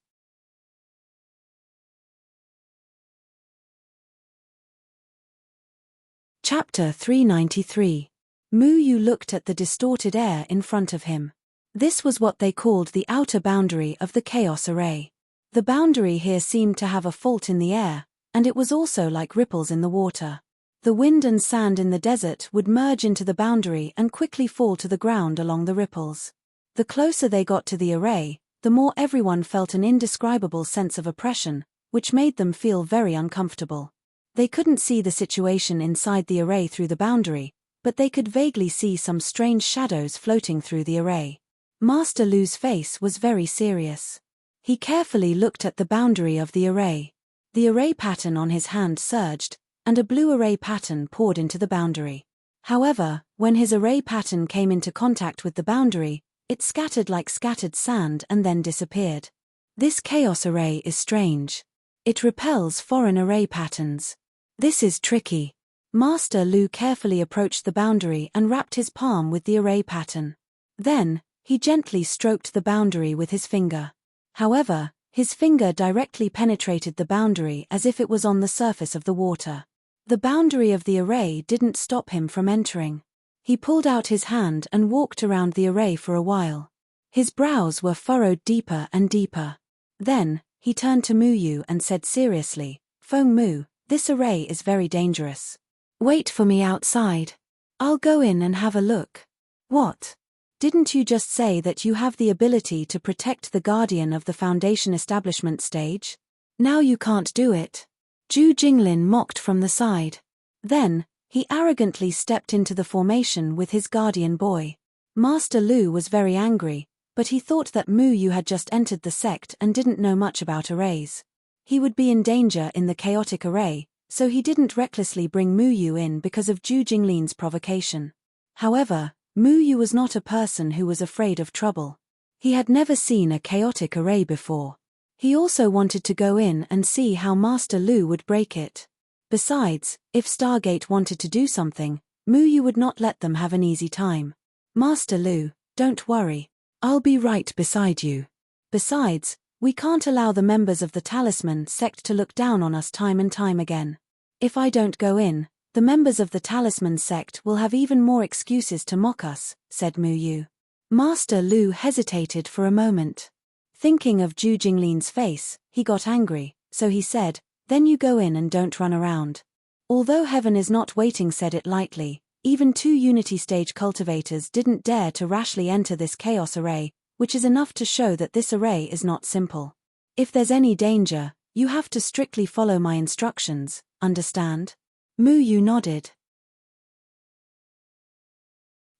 Chapter 393. Mu Yu looked at the distorted air in front of him. This was what they called the outer boundary of the chaos array. The boundary here seemed to have a fault in the air, and it was also like ripples in the water. The wind and sand in the desert would merge into the boundary and quickly fall to the ground along the ripples. The closer they got to the array, the more everyone felt an indescribable sense of oppression, which made them feel very uncomfortable. They couldn't see the situation inside the array through the boundary, but they could vaguely see some strange shadows floating through the array. Master Lu's face was very serious. He carefully looked at the boundary of the array. The array pattern on his hand surged, and a blue array pattern poured into the boundary. However, when his array pattern came into contact with the boundary, it scattered like scattered sand and then disappeared. This chaos array is strange. It repels foreign array patterns. This is tricky. Master Lu carefully approached the boundary and wrapped his palm with the array pattern. Then, he gently stroked the boundary with his finger. However, his finger directly penetrated the boundary as if it was on the surface of the water. The boundary of the array didn't stop him from entering. He pulled out his hand and walked around the array for a while. His brows were furrowed deeper and deeper. Then, he turned to Mu Yu and said seriously, "Feng Mu, this array is very dangerous. Wait for me outside." I'll go in and have a look. What? Didn't you just say that you have the ability to protect the guardian of the Foundation establishment stage? Now you can't do it. Zhu Jinglin mocked from the side. Then, he arrogantly stepped into the formation with his guardian boy. Master Lu was very angry, but he thought that Mu Yu had just entered the sect and didn't know much about arrays. He would be in danger in the chaotic array, so he didn't recklessly bring Mu Yu in because of Zhu Jinglin's provocation. However, Mu Yu was not a person who was afraid of trouble. He had never seen a chaotic array before. He also wanted to go in and see how Master Lu would break it. Besides, if Stargate wanted to do something, Mu Yu would not let them have an easy time. Master Lu, don't worry. I'll be right beside you. Besides, we can't allow the members of the Talisman sect to look down on us time and time again. If I don't go in, the members of the Talisman sect will have even more excuses to mock us, said Mu Yu. Master Lu hesitated for a moment. Thinking of Zhu Jinglin's face, he got angry, so he said, then you go in and don't run around. Although heaven is not waiting said it lightly, even 2 Unity stage cultivators didn't dare to rashly enter this chaos array, which is enough to show that this array is not simple. If there's any danger, you have to strictly follow my instructions, understand? Mu Yu nodded.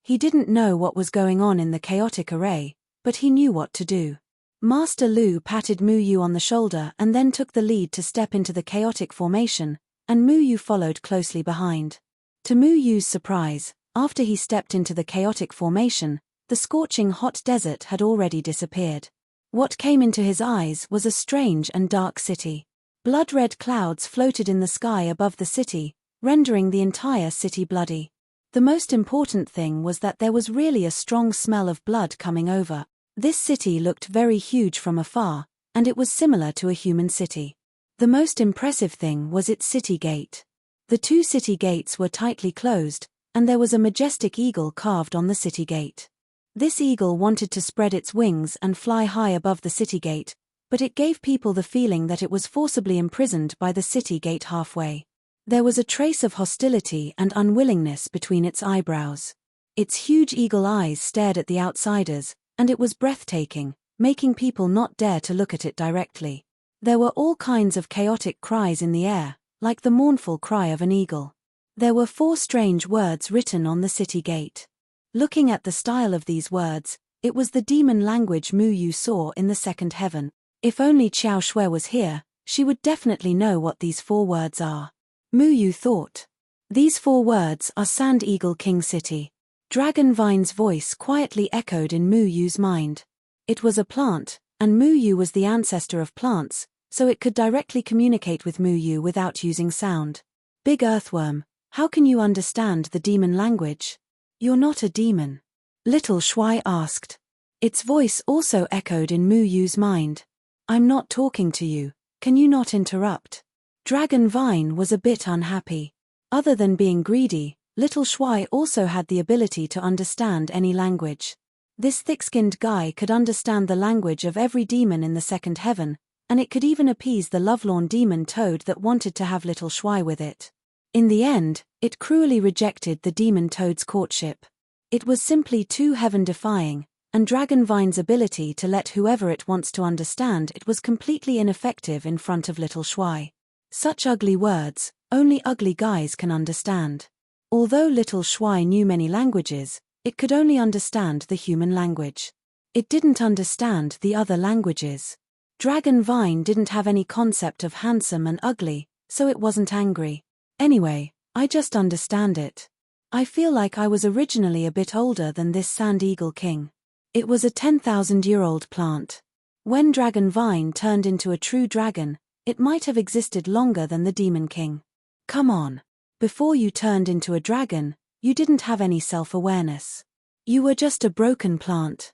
He didn't know what was going on in the chaotic array, but he knew what to do. Master Lu patted Mu Yu on the shoulder and then took the lead to step into the chaotic formation, and Mu Yu followed closely behind. To Mu Yu's surprise, after he stepped into the chaotic formation, the scorching hot desert had already disappeared. What came into his eyes was a strange and dark city. Blood-red clouds floated in the sky above the city, rendering the entire city bloody. The most important thing was that there was really a strong smell of blood coming over. This city looked very huge from afar, and it was similar to a human city. The most impressive thing was its city gate. The 2 city gates were tightly closed, and there was a majestic eagle carved on the city gate. This eagle wanted to spread its wings and fly high above the city gate, but it gave people the feeling that it was forcibly imprisoned by the city gate halfway. There was a trace of hostility and unwillingness between its eyebrows. Its huge eagle eyes stared at the outsiders, and it was breathtaking, making people not dare to look at it directly. There were all kinds of chaotic cries in the air, like the mournful cry of an eagle. There were 4 strange words written on the city gate. Looking at the style of these words, it was the demon language Mu Yu saw in the second heaven. If only Qiao Shui was here, she would definitely know what these 4 words are. Mu Yu thought. These 4 words are Sand Eagle King City. Dragon Vine's voice quietly echoed in Mu Yu's mind. It was a plant, and Mu Yu was the ancestor of plants, so it could directly communicate with Mu Yu without using sound. Big Earthworm, how can you understand the demon language? You're not a demon. Little Shui asked. Its voice also echoed in Mu Yu's mind. I'm not talking to you, can you not interrupt? Dragon Vine was a bit unhappy. Other than being greedy, Little Shui also had the ability to understand any language. This thick-skinned guy could understand the language of every demon in the second heaven, and it could even appease the lovelorn demon toad that wanted to have Little Shui with it. In the end, it cruelly rejected the demon toad's courtship. It was simply too heaven-defying, and Dragon Vine's ability to let whoever it wants to understand it was completely ineffective in front of Little Shui. Such ugly words, only ugly guys can understand. Although Little Shui knew many languages, it could only understand the human language. It didn't understand the other languages. Dragon Vine didn't have any concept of handsome and ugly, so it wasn't angry. Anyway, I just understand it. I feel like I was originally a bit older than this Sand Eagle King. It was a 10,000-year-old plant. When Dragon Vine turned into a true dragon, it might have existed longer than the Demon King. Come on. Before you turned into a dragon, you didn't have any self-awareness. You were just a broken plant.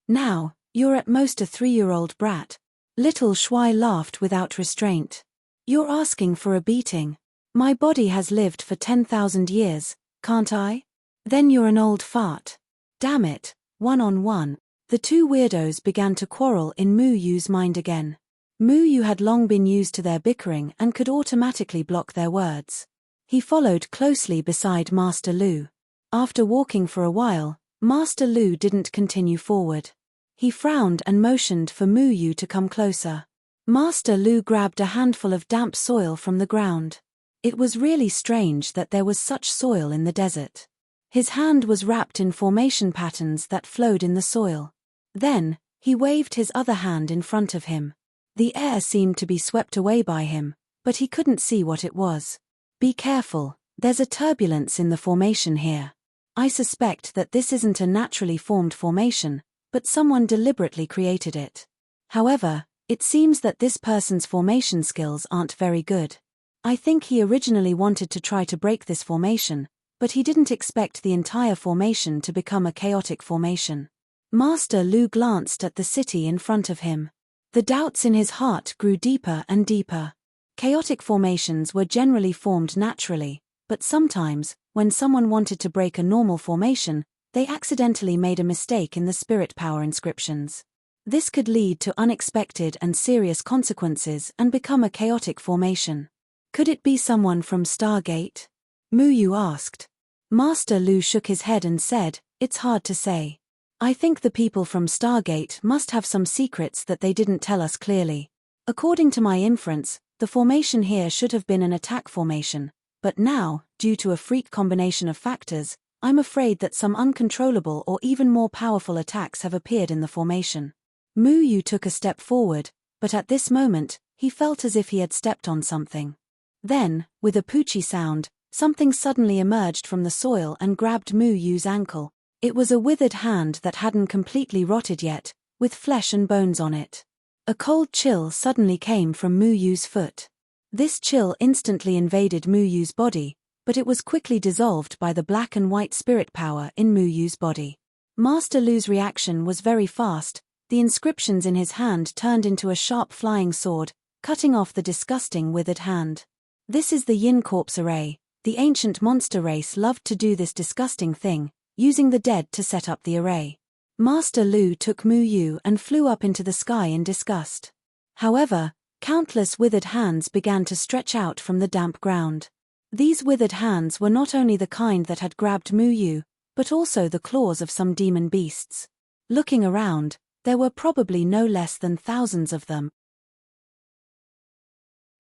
Now, you're at most a 3-year-old brat. Little Shui laughed without restraint. You're asking for a beating. My body has lived for 10,000 years, can't I? Then you're an old fart. Damn it, one-on-one. The 2 weirdos began to quarrel in Mu Yu's mind again. Mu Yu had long been used to their bickering and could automatically block their words. He followed closely beside Master Lu. After walking for a while, Master Lu didn't continue forward. He frowned and motioned for Mu Yu to come closer. Master Lu grabbed a handful of damp soil from the ground. It was really strange that there was such soil in the desert. His hand was wrapped in formation patterns that flowed in the soil. Then, he waved his other hand in front of him. The air seemed to be swept away by him, but he couldn't see what it was. Be careful, there's a turbulence in the formation here. I suspect that this isn't a naturally formed formation, but someone deliberately created it. However, it seems that this person's formation skills aren't very good. I think he originally wanted to try to break this formation, but he didn't expect the entire formation to become a chaotic formation. Master Lu glanced at the city in front of him. The doubts in his heart grew deeper and deeper. Chaotic formations were generally formed naturally, but sometimes, when someone wanted to break a normal formation, they accidentally made a mistake in the spirit power inscriptions. This could lead to unexpected and serious consequences and become a chaotic formation. Could it be someone from Stargate? Mu Yu asked. Master Lu shook his head and said, "It's hard to say. I think the people from Stargate must have some secrets that they didn't tell us clearly. According to my inference, the formation here should have been an attack formation, but now, due to a freak combination of factors, I'm afraid that some uncontrollable or even more powerful attacks have appeared in the formation." Mu Yu took a step forward, but at this moment, he felt as if he had stepped on something. Then, with a poochy sound, something suddenly emerged from the soil and grabbed Mu Yu's ankle. It was a withered hand that hadn't completely rotted yet, with flesh and bones on it. A cold chill suddenly came from Mu Yu's foot. This chill instantly invaded Mu Yu's body, but it was quickly dissolved by the black and white spirit power in Mu Yu's body. Master Lu's reaction was very fast. The inscriptions in his hand turned into a sharp flying sword, cutting off the disgusting withered hand. This is the Yin Corpse array. The ancient monster race loved to do this disgusting thing, using the dead to set up the array. Master Lu took Mu Yu and flew up into the sky in disgust. However, countless withered hands began to stretch out from the damp ground. These withered hands were not only the kind that had grabbed Mu Yu, but also the claws of some demon beasts. Looking around, there were probably no less than thousands of them.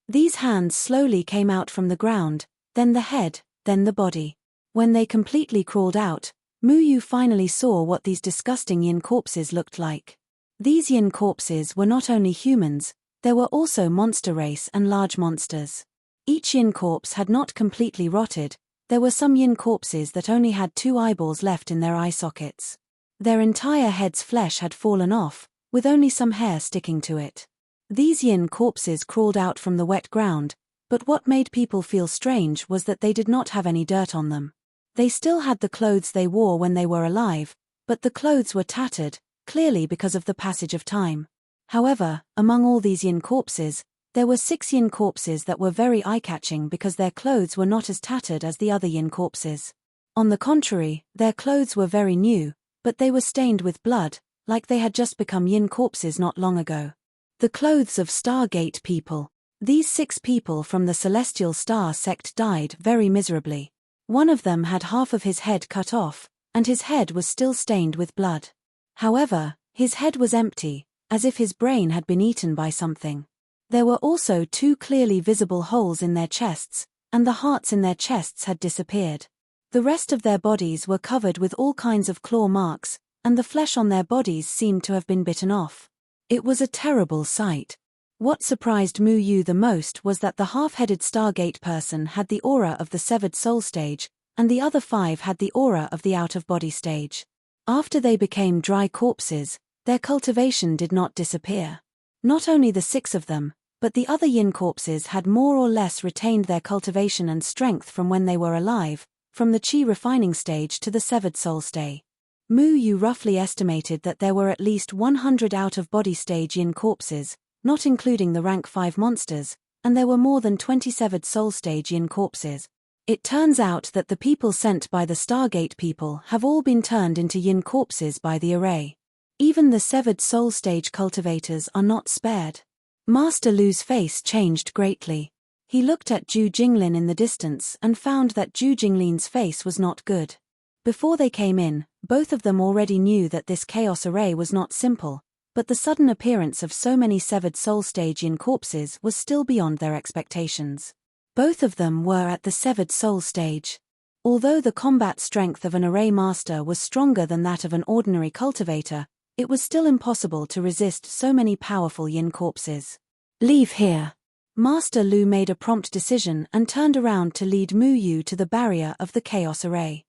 These hands slowly came out from the ground, then the head, then the body. When they completely crawled out, Mu Yu finally saw what these disgusting yin corpses looked like. These yin corpses were not only humans, there were also monster race and large monsters. Each yin corpse had not completely rotted. There were some yin corpses that only had 2 eyeballs left in their eye sockets. Their entire head's flesh had fallen off, with only some hair sticking to it. These yin corpses crawled out from the wet ground, but what made people feel strange was that they did not have any dirt on them. They still had the clothes they wore when they were alive, but the clothes were tattered, clearly because of the passage of time. However, among all these yin corpses, there were 6 yin corpses that were very eye-catching because their clothes were not as tattered as the other yin corpses. On the contrary, their clothes were very new, but they were stained with blood, like they had just become yin corpses not long ago. The clothes of Stargate people. These 6 people from the Celestial Star sect died very miserably. One of them had half of his head cut off, and his head was still stained with blood. However, his head was empty, as if his brain had been eaten by something. There were also 2 clearly visible holes in their chests, and the hearts in their chests had disappeared. The rest of their bodies were covered with all kinds of claw marks, and the flesh on their bodies seemed to have been bitten off. It was a terrible sight. What surprised Mu Yu the most was that the half-headed Stargate person had the aura of the severed soul stage, and the other 5 had the aura of the out-of-body stage. After they became dry corpses, their cultivation did not disappear. Not only the 6 of them, but the other yin corpses had more or less retained their cultivation and strength from when they were alive, from the chi refining stage to the severed soul stage. Mu Yu roughly estimated that there were at least 100 out-of-body stage yin corpses, not including the rank 5 monsters, and there were more than 20 severed soul stage yin corpses. It turns out that the people sent by the Stargate people have all been turned into yin corpses by the array. Even the severed soul stage cultivators are not spared. Master Lu's face changed greatly. He looked at Zhu Jinglin in the distance and found that Zhu Jinglin's face was not good. Before they came in, both of them already knew that this chaos array was not simple, but the sudden appearance of so many severed soul stage yin corpses was still beyond their expectations. Both of them were at the severed soul stage. Although the combat strength of an array master was stronger than that of an ordinary cultivator, it was still impossible to resist so many powerful yin corpses. "Leave here." Master Lu made a prompt decision and turned around to lead Mu Yu to the barrier of the chaos array.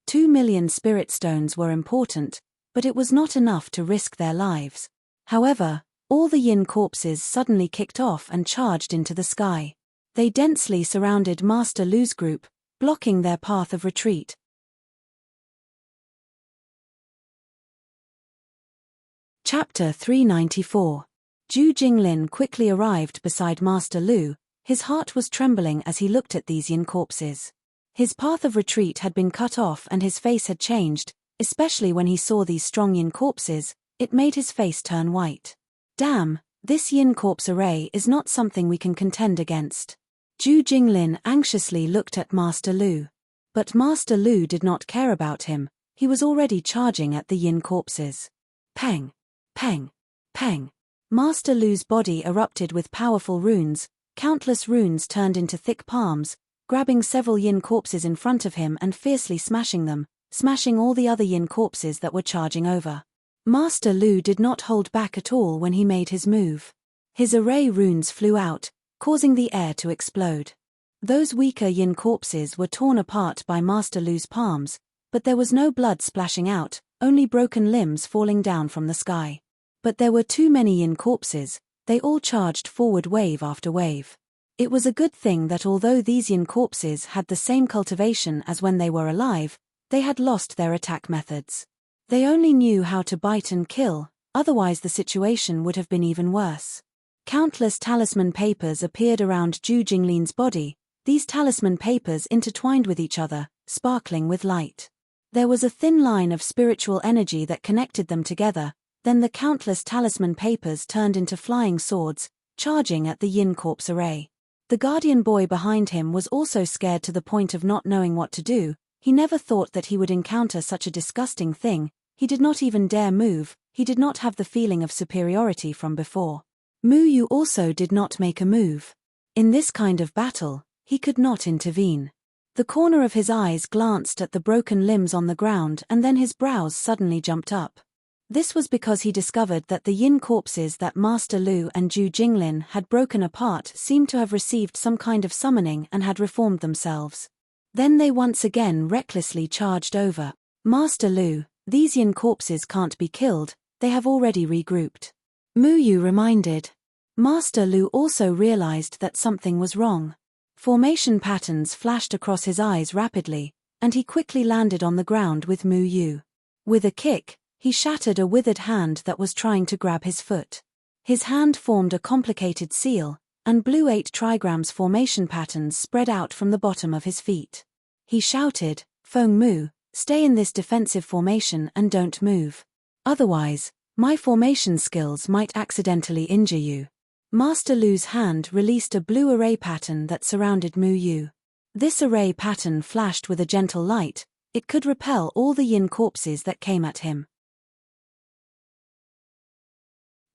2 million spirit stones were important, but it was not enough to risk their lives. However, all the yin corpses suddenly kicked off and charged into the sky. They densely surrounded Master Lu's group, blocking their path of retreat. Chapter 394. Zhu Jinglin quickly arrived beside Master Lu. His heart was trembling as he looked at these yin corpses. His path of retreat had been cut off and his face had changed, especially when he saw these strong yin corpses. It made his face turn white. Damn, this yin corpse array is not something we can contend against. Zhu Jinglin anxiously looked at Master Lu. But Master Lu did not care about him. He was already charging at the yin corpses. Peng! Peng! Peng! Master Lu's body erupted with powerful runes. Countless runes turned into thick palms, grabbing several yin corpses in front of him and fiercely smashing them, smashing all the other yin corpses that were charging over. Master Lu did not hold back at all when he made his move. His array runes flew out, causing the air to explode. Those weaker yin corpses were torn apart by Master Lu's palms, but there was no blood splashing out, only broken limbs falling down from the sky. But there were too many yin corpses. They all charged forward wave after wave. It was a good thing that although these yin corpses had the same cultivation as when they were alive, they had lost their attack methods. They only knew how to bite and kill, otherwise the situation would have been even worse. Countless talisman papers appeared around Zhu Jinglin's body. These talisman papers intertwined with each other, sparkling with light. There was a thin line of spiritual energy that connected them together. Then the countless talisman papers turned into flying swords, charging at the yin corpse array. The guardian boy behind him was also scared to the point of not knowing what to do. He never thought that he would encounter such a disgusting thing. He did not even dare move. He did not have the feeling of superiority from before. Mu Yu also did not make a move. In this kind of battle, he could not intervene. The corner of his eyes glanced at the broken limbs on the ground and then his brows suddenly jumped up. This was because he discovered that the yin corpses that Master Lu and Zhu Jinglin had broken apart seemed to have received some kind of summoning and had reformed themselves. Then they once again recklessly charged over. "Master Lu, these yin corpses can't be killed, they have already regrouped." Mu Yu reminded. Master Lu also realized that something was wrong. Formation patterns flashed across his eyes rapidly, and he quickly landed on the ground with Mu Yu. With a kick, he shattered a withered hand that was trying to grab his foot. His hand formed a complicated seal, and blue 8 trigrams formation patterns spread out from the bottom of his feet. He shouted, "Feng Mu, stay in this defensive formation and don't move. Otherwise, my formation skills might accidentally injure you." Master Lu's hand released a blue array pattern that surrounded Mu Yu. This array pattern flashed with a gentle light. It could repel all the yin corpses that came at him.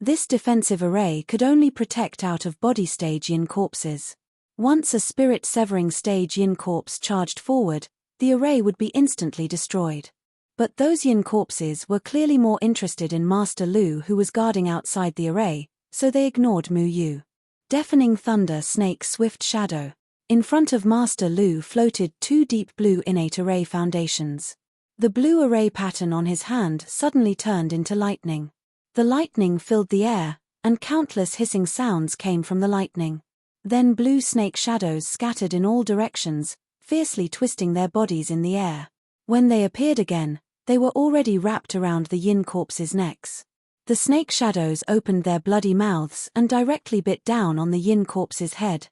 This defensive array could only protect out-of-body stage yin corpses. Once a spirit-severing stage yin corpse charged forward, the array would be instantly destroyed. But those yin corpses were clearly more interested in Master Lu, who was guarding outside the array, so they ignored Mu Yu. Deafening thunder snake swift shadow. In front of Master Lu floated 2 deep blue innate array foundations. The blue array pattern on his hand suddenly turned into lightning. The lightning filled the air, and countless hissing sounds came from the lightning. Then blue snake shadows scattered in all directions, fiercely twisting their bodies in the air. When they appeared again, they were already wrapped around the yin corpses' necks. The snake shadows opened their bloody mouths and directly bit down on the yin corpse's head.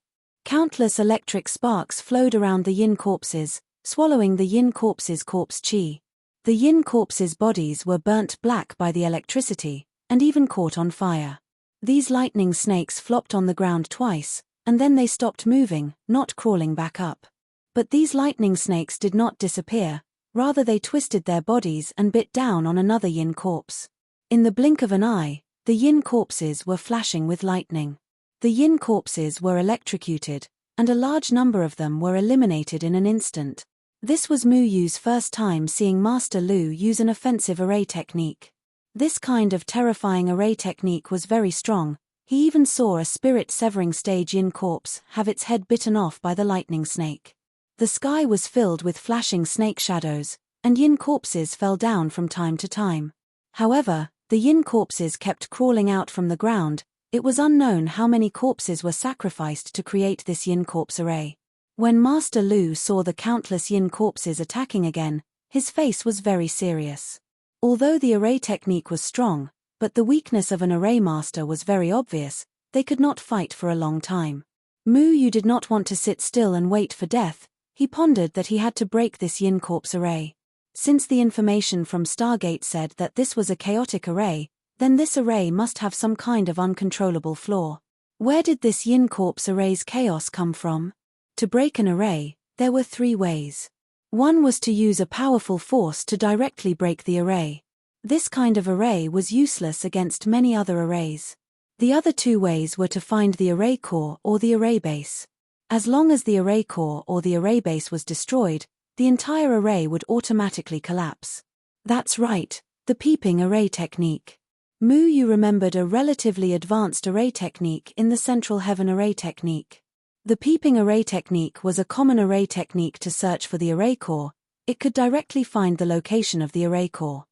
Countless electric sparks flowed around the yin corpses, swallowing the yin corpse's corpse chi. The yin corpses' bodies were burnt black by the electricity, and even caught on fire. These lightning snakes flopped on the ground twice, and then they stopped moving, not crawling back up. But these lightning snakes did not disappear, rather they twisted their bodies and bit down on another yin corpse. In the blink of an eye, the yin corpses were flashing with lightning. The yin corpses were electrocuted, and a large number of them were eliminated in an instant. This was Mu Yu's first time seeing Master Lu use an offensive array technique. This kind of terrifying array technique was very strong. He even saw a spirit-severing stage yin corpse have its head bitten off by the lightning snake. The sky was filled with flashing snake shadows, and yin corpses fell down from time to time. However, the yin corpses kept crawling out from the ground. It was unknown how many corpses were sacrificed to create this yin corpse array. When Master Lu saw the countless yin corpses attacking again, his face was very serious. Although the array technique was strong, but the weakness of an array master was very obvious, they could not fight for a long time. Mu Yu did not want to sit still and wait for death. He pondered that he had to break this yin corpse array. Since the information from Stargate said that this was a chaotic array, then this array must have some kind of uncontrollable flaw. Where did this yin corpse array's chaos come from? To break an array, there were 3 ways. One was to use a powerful force to directly break the array. This kind of array was useless against many other arrays. The other 2 ways were to find the array core or the array base. As long as the array core or the array base was destroyed, the entire array would automatically collapse. That's right, the peeping array technique. Mu Yu remembered a relatively advanced array technique in the central heaven array technique. The peeping array technique was a common array technique to search for the array core. It could directly find the location of the array core.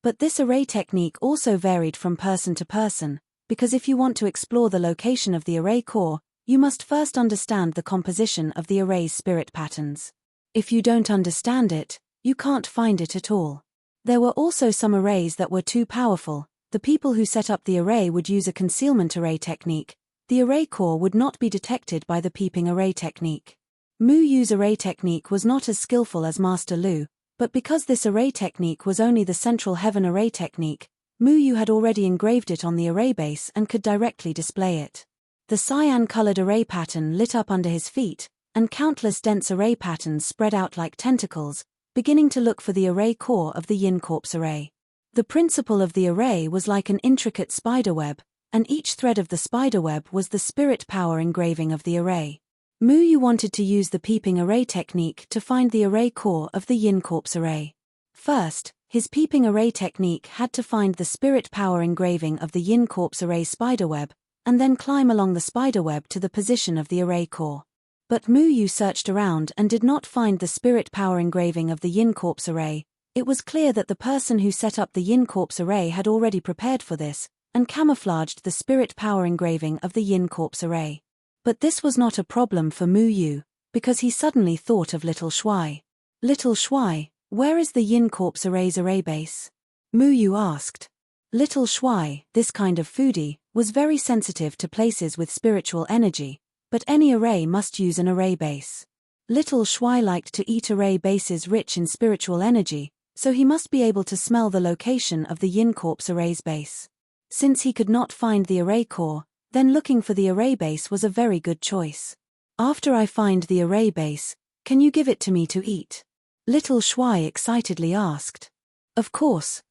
But this array technique also varied from person to person, because if you want to explore the location of the array core, you must first understand the composition of the array's spirit patterns. If you don't understand it, you can't find it at all. There were also some arrays that were too powerful. The people who set up the array would use a concealment array technique. The array core would not be detected by the peeping array technique. Mu Yu's array technique was not as skillful as Master Lu, but because this array technique was only the central heaven array technique, Mu Yu had already engraved it on the array base and could directly display it. The cyan-colored array pattern lit up under his feet, and countless dense array patterns spread out like tentacles, beginning to look for the array core of the yin corpse array. The principle of the array was like an intricate spiderweb, and each thread of the spiderweb was the spirit power engraving of the array. Mu Yu wanted to use the peeping array technique to find the array core of the yin corpse array. First, his peeping array technique had to find the spirit power engraving of the yin corpse array spiderweb, and then climb along the spiderweb to the position of the array core. But Mu Yu searched around and did not find the spirit power engraving of the yin corpse array. It was clear that the person who set up the yin corpse array had already prepared for this, and camouflaged the spirit power engraving of the yin corpse array. But this was not a problem for Mu Yu, because he suddenly thought of Little Shuai. Little Shuai, where is the yin corpse array's array base? Mu Yu asked. Little Shuai, this kind of foodie, was very sensitive to places with spiritual energy, but any array must use an array base. Little Shuai liked to eat array bases rich in spiritual energy, so he must be able to smell the location of the yin corpse array's base. Since he could not find the array core, then looking for the array base was a very good choice. After I find the array base, can you give it to me to eat? Little Shuai excitedly asked. Of course,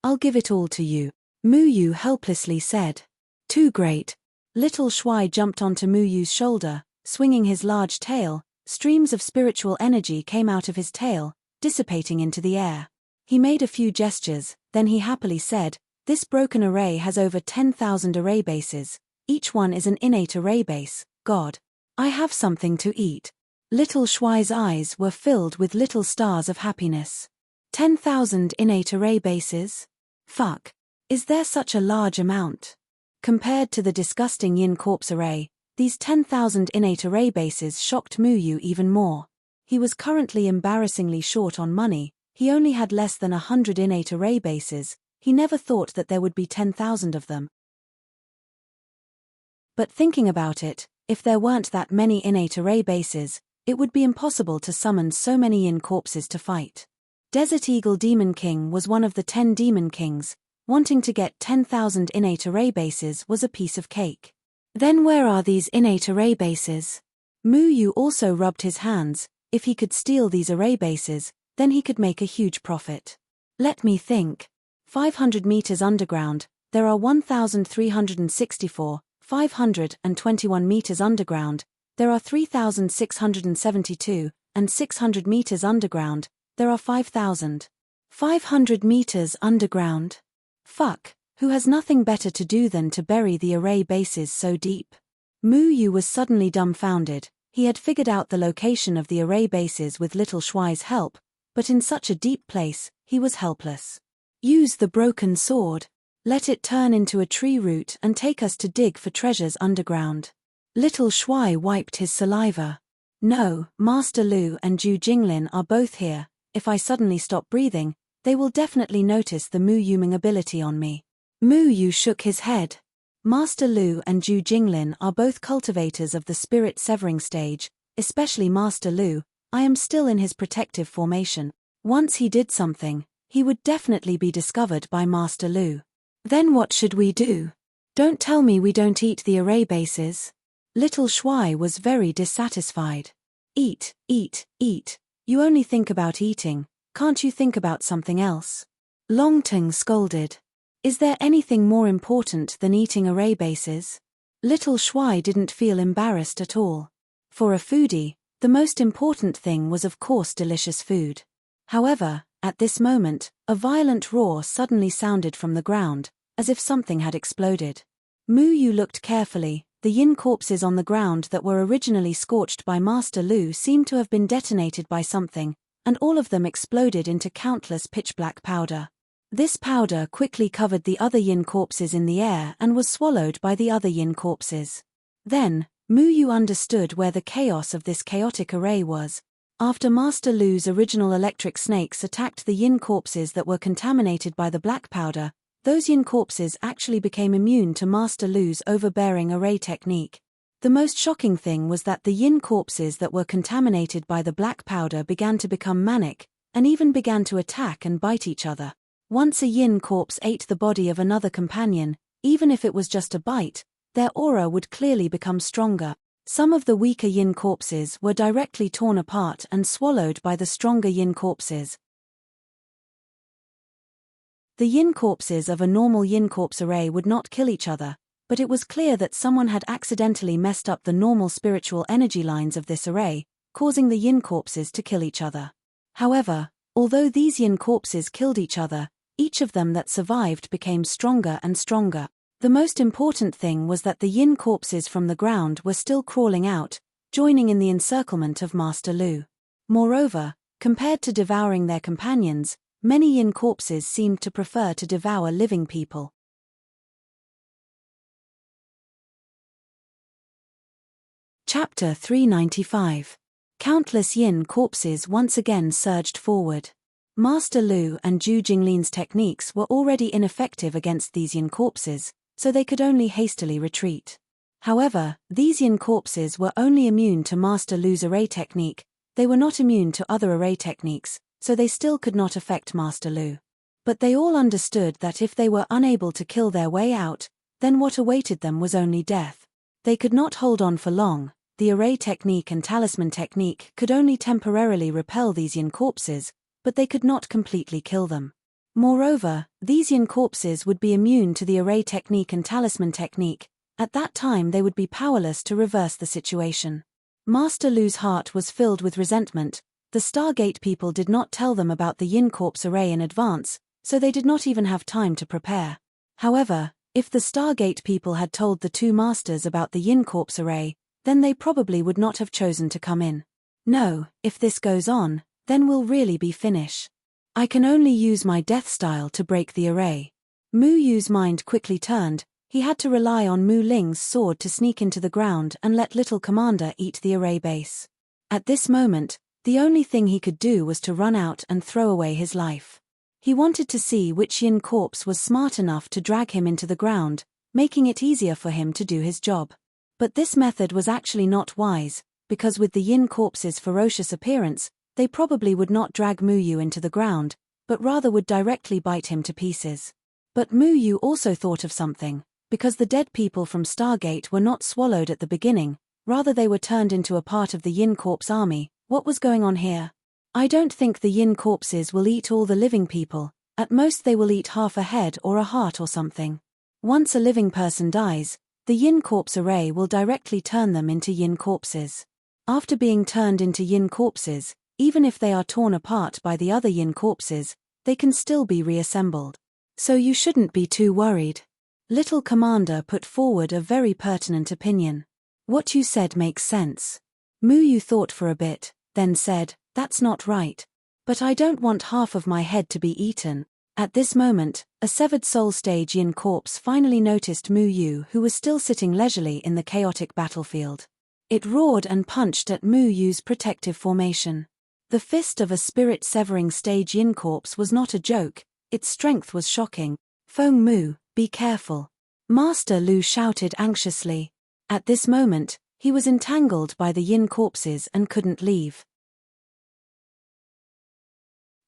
I'll give it all to you, Mu Yu helplessly said. Too great. Little Shuai jumped onto Mu Yu's shoulder, swinging his large tail. Streams of spiritual energy came out of his tail, dissipating into the air. He made a few gestures, then he happily said, "This broken array has over 10,000 array bases. Each one is an innate array base. God, I have something to eat." Little Shuai's eyes were filled with little stars of happiness. 10,000 innate array bases? Fuck. Is there such a large amount? Compared to the disgusting yin corpse array, these 10,000 innate array bases shocked Mu Yu even more. He was currently embarrassingly short on money. He only had less than 100 innate array bases. He never thought that there would be 10,000 of them. But thinking about it, if there weren't that many innate array bases, it would be impossible to summon so many yin corpses to fight. Desert Eagle Demon King was one of the 10 Demon Kings. wanting to get 10,000 innate array bases was a piece of cake. Then where are these innate array bases? Mu Yu also rubbed his hands. If he could steal these array bases, then he could make a huge profit. Let me think. 500 meters underground, there are 1,364, 521 meters underground, there are 3,672, and 600 meters underground, there are 5,000. 500 meters underground? Fuck, who has nothing better to do than to bury the array bases so deep? Mu Yu was suddenly dumbfounded. He had figured out the location of the array bases with little Shuai's help, but in such a deep place, he was helpless. Use the broken sword. Let it turn into a tree root and take us to dig for treasures underground. Little Shuai wiped his saliva. No, Master Lu and Zhu Jinglin are both here. If I suddenly stop breathing, they will definitely notice the Mu Yuming ability on me. Mu Yu shook his head. Master Lu and Zhu Jinglin are both cultivators of the spirit severing stage, especially Master Lu. I am still in his protective formation. Once he did something, he would definitely be discovered by Master Lu. Then what should we do? Don't tell me we don't eat the array bases. Little Shuai was very dissatisfied. Eat, eat, eat. You only think about eating, can't you think about something else? Longteng scolded. Is there anything more important than eating array bases? Little Shuai didn't feel embarrassed at all. For a foodie, the most important thing was of course delicious food. However, at this moment, a violent roar suddenly sounded from the ground, as if something had exploded. Mu Yu looked carefully. The yin corpses on the ground that were originally scorched by Master Lu seemed to have been detonated by something, and all of them exploded into countless pitch-black powder. This powder quickly covered the other yin corpses in the air and was swallowed by the other yin corpses. Then, Mu Yu understood where the chaos of this chaotic array was. After Master Lu's original electric snakes attacked the yin corpses that were contaminated by the black powder, those yin corpses actually became immune to Master Lu's overbearing array technique. The most shocking thing was that the yin corpses that were contaminated by the black powder began to become manic, and even began to attack and bite each other. Once a yin corpse ate the body of another companion, even if it was just a bite, their aura would clearly become stronger. Some of the weaker yin corpses were directly torn apart and swallowed by the stronger yin corpses. The yin corpses of a normal yin corpse array would not kill each other, but it was clear that someone had accidentally messed up the normal spiritual energy lines of this array, causing the yin corpses to kill each other. However, although these yin corpses killed each other, each of them that survived became stronger and stronger. The most important thing was that the yin corpses from the ground were still crawling out, joining in the encirclement of Master Lu. Moreover, compared to devouring their companions, many yin corpses seemed to prefer to devour living people. Chapter 395. Countless yin corpses once again surged forward. Master Lu and Zhu Jinglin's techniques were already ineffective against these yin corpses, so they could only hastily retreat. However, these yin corpses were only immune to Master Lu's array technique. They were not immune to other array techniques, so they still could not affect Master Lu. But they all understood that if they were unable to kill their way out, then what awaited them was only death. They could not hold on for long. The array technique and talisman technique could only temporarily repel these yin corpses, but they could not completely kill them. Moreover, these yin corpses would be immune to the array technique and talisman technique. At that time they would be powerless to reverse the situation. Master Lu's heart was filled with resentment. The Stargate people did not tell them about the yin corpse array in advance, so they did not even have time to prepare. However, if the Stargate people had told the two masters about the yin corpse array, then they probably would not have chosen to come in. No, if this goes on, then we'll really be finished. I can only use my death style to break the array. Mu Yu's mind quickly turned. He had to rely on Mu Ling's sword to sneak into the ground and let Little Commander eat the array base. At this moment, the only thing he could do was to run out and throw away his life. He wanted to see which yin corpse was smart enough to drag him into the ground, making it easier for him to do his job. But this method was actually not wise, because with the yin corpse's ferocious appearance, they probably would not drag Mu Yu into the ground, but rather would directly bite him to pieces. But Mu Yu also thought of something, because the dead people from Stargate were not swallowed at the beginning, rather they were turned into a part of the Yin Corpse army. What was going on here? I don't think the Yin Corpses will eat all the living people, at most they will eat half a head or a heart or something. Once a living person dies, the Yin Corpse array will directly turn them into Yin Corpses. After being turned into Yin Corpses, even if they are torn apart by the other Yin Corpses, they can still be reassembled. So you shouldn't be too worried. Little Commander put forward a very pertinent opinion. What you said makes sense. Mu Yu thought for a bit, then said, that's not right. But I don't want half of my head to be eaten. At this moment, a severed soul stage Yin Corpse finally noticed Mu Yu, who was still sitting leisurely in the chaotic battlefield. It roared and punched at Mu Yu's protective formation. The fist of a spirit-severing stage Yin Corpse was not a joke, its strength was shocking. Feng Mu, be careful. Master Lu shouted anxiously. At this moment, he was entangled by the Yin Corpses and couldn't leave.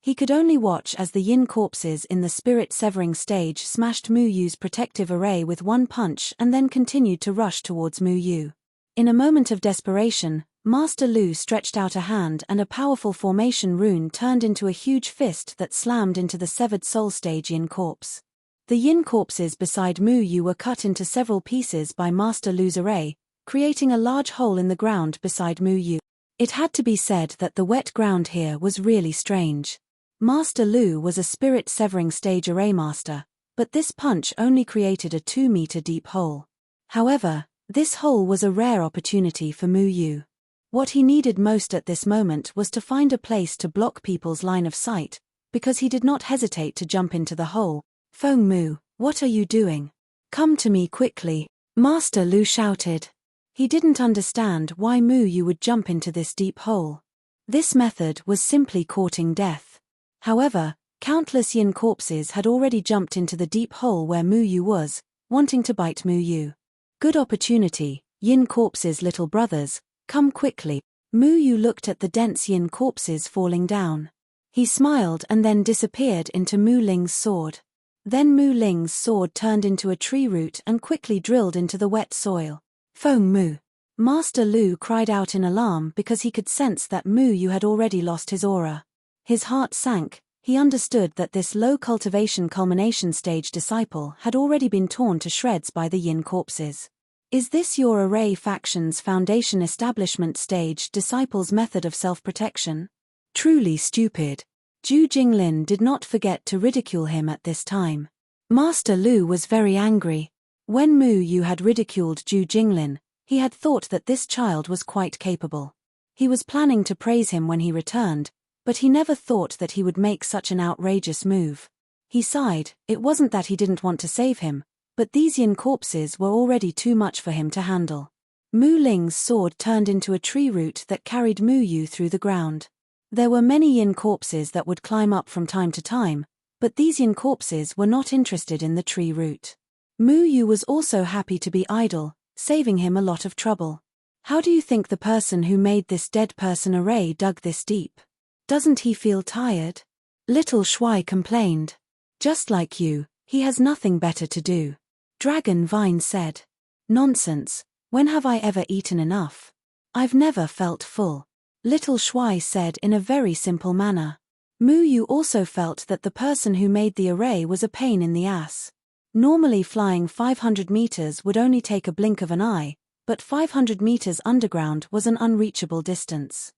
He could only watch as the Yin Corpses in the spirit-severing stage smashed Mu Yu's protective array with one punch and then continued to rush towards Mu Yu. In a moment of desperation, Master Lu stretched out a hand and a powerful formation rune turned into a huge fist that slammed into the severed soul stage Yin Corpse. The Yin Corpses beside Mu Yu were cut into several pieces by Master Lu's array, creating a large hole in the ground beside Mu Yu. It had to be said that the wet ground here was really strange. Master Lu was a spirit-severing stage array master, but this punch only created a 2-meter deep hole. However, this hole was a rare opportunity for Mu Yu. What he needed most at this moment was to find a place to block people's line of sight, because he did not hesitate to jump into the hole. Feng Mu, what are you doing? Come to me quickly, Master Lu shouted. He didn't understand why Mu Yu would jump into this deep hole. This method was simply courting death. However, countless Yin Corpses had already jumped into the deep hole where Mu Yu was, wanting to bite Mu Yu. Good opportunity, Yin Corpses' little brothers, come quickly. Mu Yu looked at the dense Yin Corpses falling down. He smiled and then disappeared into Mu Ling's sword. Then Mu Ling's sword turned into a tree root and quickly drilled into the wet soil. Feng Mu. Master Lu cried out in alarm because he could sense that Mu Yu had already lost his aura. His heart sank, he understood that this low cultivation culmination stage disciple had already been torn to shreds by the Yin Corpses. Is this your array faction's foundation establishment stage disciple's method of self-protection? Truly stupid. Zhu Jinglin did not forget to ridicule him at this time. Master Lu was very angry. When Mu Yu had ridiculed Zhu Jinglin, he had thought that this child was quite capable. He was planning to praise him when he returned, but he never thought that he would make such an outrageous move. He sighed, it wasn't that he didn't want to save him, but these Yin Corpses were already too much for him to handle. Mu Ling's sword turned into a tree root that carried Mu Yu through the ground. There were many Yin Corpses that would climb up from time to time, but these Yin Corpses were not interested in the tree root. Mu Yu was also happy to be idle, saving him a lot of trouble. How do you think the person who made this dead person array dug this deep? Doesn't he feel tired? Little Shuai complained. Just like you, he has nothing better to do. Dragon Vine said. Nonsense, when have I ever eaten enough? I've never felt full. Little Shuai said in a very simple manner. Mu Yu also felt that the person who made the array was a pain in the ass. Normally flying 500 meters would only take a blink of an eye, but 500 meters underground was an unreachable distance.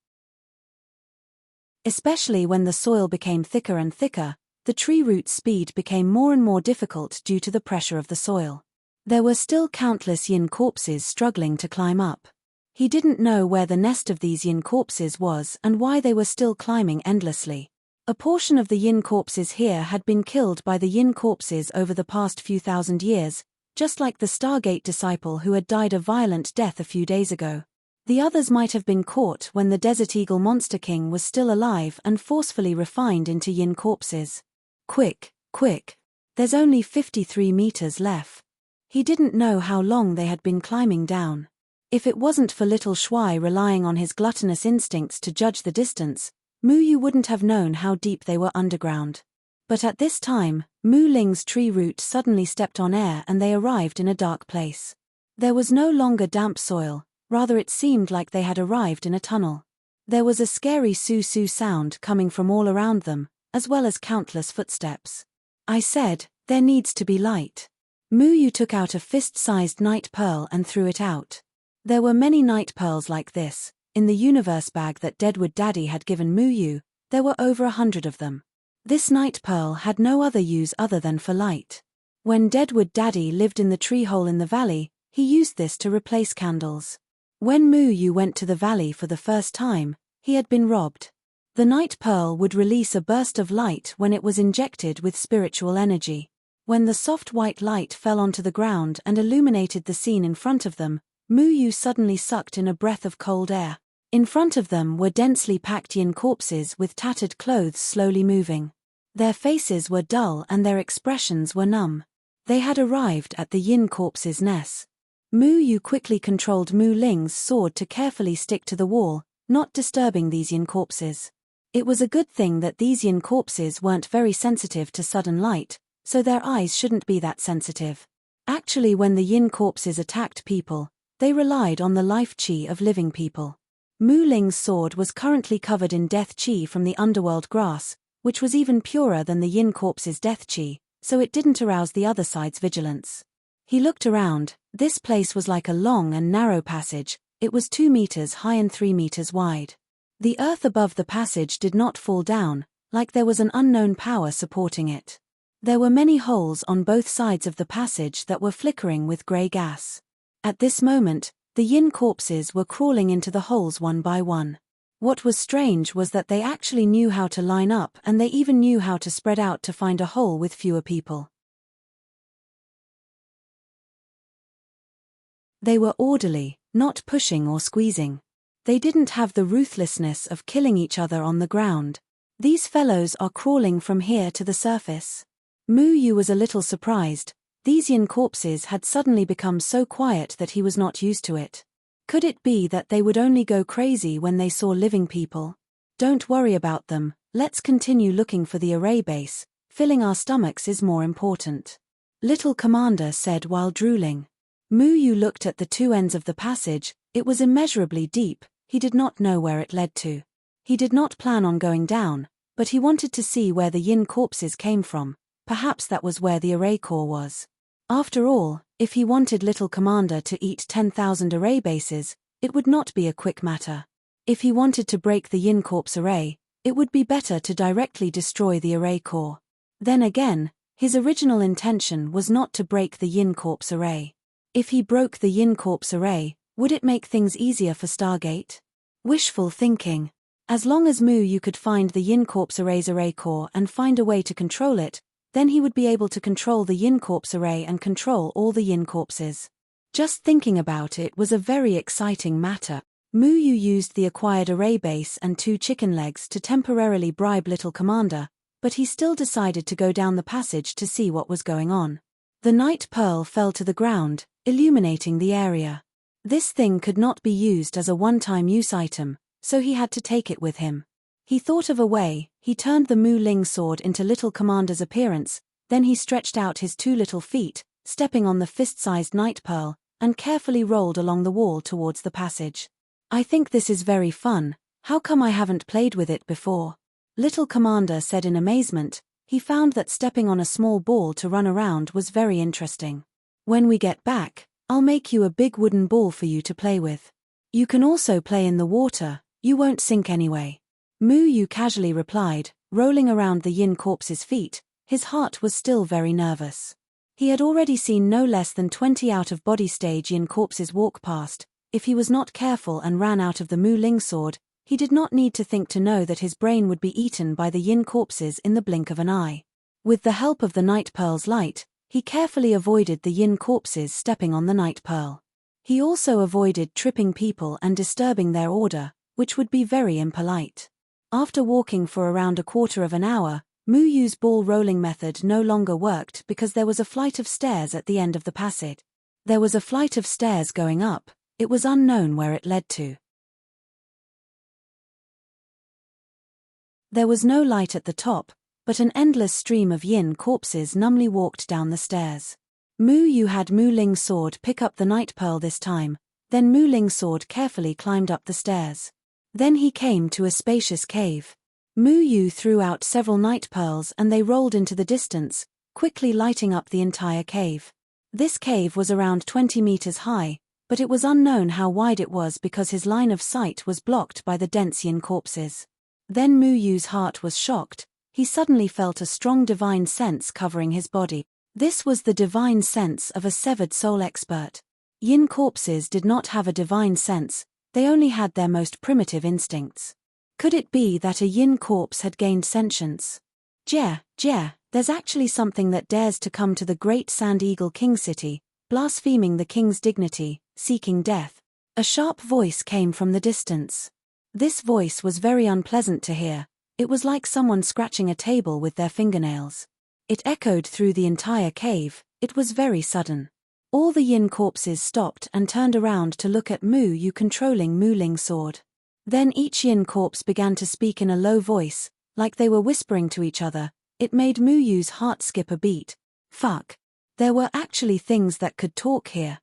Especially when the soil became thicker and thicker, the tree root's speed became more and more difficult due to the pressure of the soil. There were still countless Yin Corpses struggling to climb up. He didn't know where the nest of these Yin Corpses was and why they were still climbing endlessly. A portion of the Yin Corpses here had been killed by the Yin Corpses over the past few thousand years, just like the Stargate disciple who had died a violent death a few days ago. The others might have been caught when the Desert Eagle Monster King was still alive and forcefully refined into Yin Corpses. Quick, quick. There's only 53 meters left. He didn't know how long they had been climbing down. If it wasn't for Little Shuai relying on his gluttonous instincts to judge the distance, Mu Yu wouldn't have known how deep they were underground. But at this time, Mu Ling's tree root suddenly stepped on air and they arrived in a dark place. There was no longer damp soil, rather it seemed like they had arrived in a tunnel. There was a scary su-su sound coming from all around them, as well as countless footsteps. I said, "There needs to be light." Mu Yu took out a fist-sized night pearl and threw it out. There were many night pearls like this. In the universe bag that Deadwood Daddy had given Mu Yu, there were over 100 of them. This night pearl had no other use other than for light. When Deadwood Daddy lived in the tree hole in the valley, he used this to replace candles. When Mu Yu went to the valley for the first time, he had been robbed. The night pearl would release a burst of light when it was injected with spiritual energy. When the soft white light fell onto the ground and illuminated the scene in front of them, Mu Yu suddenly sucked in a breath of cold air. In front of them were densely packed yin corpses with tattered clothes slowly moving. Their faces were dull and their expressions were numb. They had arrived at the yin corpse's nest. Mu Yu quickly controlled Mu Ling's sword to carefully stick to the wall, not disturbing these yin corpses. It was a good thing that these yin corpses weren't very sensitive to sudden light, so their eyes shouldn't be that sensitive. Actually, when the yin corpses attacked people, they relied on the life chi of living people. Mu Ling's sword was currently covered in death chi from the underworld grass, which was even purer than the yin corpse's death chi, so it didn't arouse the other side's vigilance. He looked around. This place was like a long and narrow passage. It was 2 meters high and 3 meters wide. The earth above the passage did not fall down, like there was an unknown power supporting it. There were many holes on both sides of the passage that were flickering with grey gas. At this moment, the yin corpses were crawling into the holes one by one. What was strange was that they actually knew how to line up and they even knew how to spread out to find a hole with fewer people. They were orderly, not pushing or squeezing. They didn't have the ruthlessness of killing each other on the ground. These fellows are crawling from here to the surface. Mu Yu was a little surprised. These yin corpses had suddenly become so quiet that he was not used to it. Could it be that they would only go crazy when they saw living people? Don't worry about them, let's continue looking for the array base. Filling our stomachs is more important. Little Commander said while drooling. Mu Yu looked at the two ends of the passage. It was immeasurably deep. He did not know where it led to. He did not plan on going down, but he wanted to see where the yin corpses came from. Perhaps that was where the array core was. After all, if he wanted Little Commander to eat 10,000 array bases, it would not be a quick matter. If he wanted to break the yin corpse array, it would be better to directly destroy the array core. Then again, his original intention was not to break the yin corpse array. If he broke the yin corpse array, would it make things easier for Stargate? Wishful thinking. As long as Mu Yu could find the yin corpse array's array core and find a way to control it, then he would be able to control the yin corpse array and control all the yin corpses. Just thinking about it was a very exciting matter. Mu Yu used the acquired array base and 2 chicken legs to temporarily bribe Little Commander, but he still decided to go down the passage to see what was going on. The night pearl fell to the ground, illuminating the area. This thing could not be used as a one-time use item, so he had to take it with him. He thought of a way. He turned the Mu Ling sword into Little Commander's appearance, then he stretched out his 2 little feet, stepping on the fist-sized night pearl, and carefully rolled along the wall towards the passage. I think this is very fun. How come I haven't played with it before? Little Commander said in amazement. He found that stepping on a small ball to run around was very interesting. When we get back, I'll make you a big wooden ball for you to play with. You can also play in the water, you won't sink anyway. Mu Yu casually replied, rolling around the yin corpse's feet. His heart was still very nervous. He had already seen no less than 20 out-of-body stage yin corpses walk past. If he was not careful and ran out of the Mu Ling sword, he did not need to think to know that his brain would be eaten by the yin corpses in the blink of an eye. With the help of the night pearl's light, he carefully avoided the yin corpses stepping on the night pearl. He also avoided tripping people and disturbing their order, which would be very impolite. After walking for around a quarter of an hour, Mu Yu's ball rolling method no longer worked because there was a flight of stairs at the end of the passage. There was a flight of stairs going up. It was unknown where it led to. There was no light at the top, but an endless stream of yin corpses numbly walked down the stairs. Mu Yu had Mu Ling's sword pick up the night pearl this time, then Mu Ling's sword carefully climbed up the stairs. Then he came to a spacious cave. Mu Yu threw out several night pearls and they rolled into the distance, quickly lighting up the entire cave. This cave was around 20 meters high, but it was unknown how wide it was because his line of sight was blocked by the dense yin corpses. Then Mu Yu's heart was shocked. He suddenly felt a strong divine sense covering his body. This was the divine sense of a severed soul expert. Yin corpses did not have a divine sense, they only had their most primitive instincts. Could it be that a yin corpse had gained sentience? There's actually something that dares to come to the great Sand Eagle King City, blaspheming the king's dignity, seeking death. A sharp voice came from the distance. This voice was very unpleasant to hear. It was like someone scratching a table with their fingernails. It echoed through the entire cave. It was very sudden. All the yin corpses stopped and turned around to look at Mu Yu controlling Mu Ling's sword. Then each yin corpse began to speak in a low voice, like they were whispering to each other. It made Mu Yu's heart skip a beat. Fuck. There were actually things that could talk here.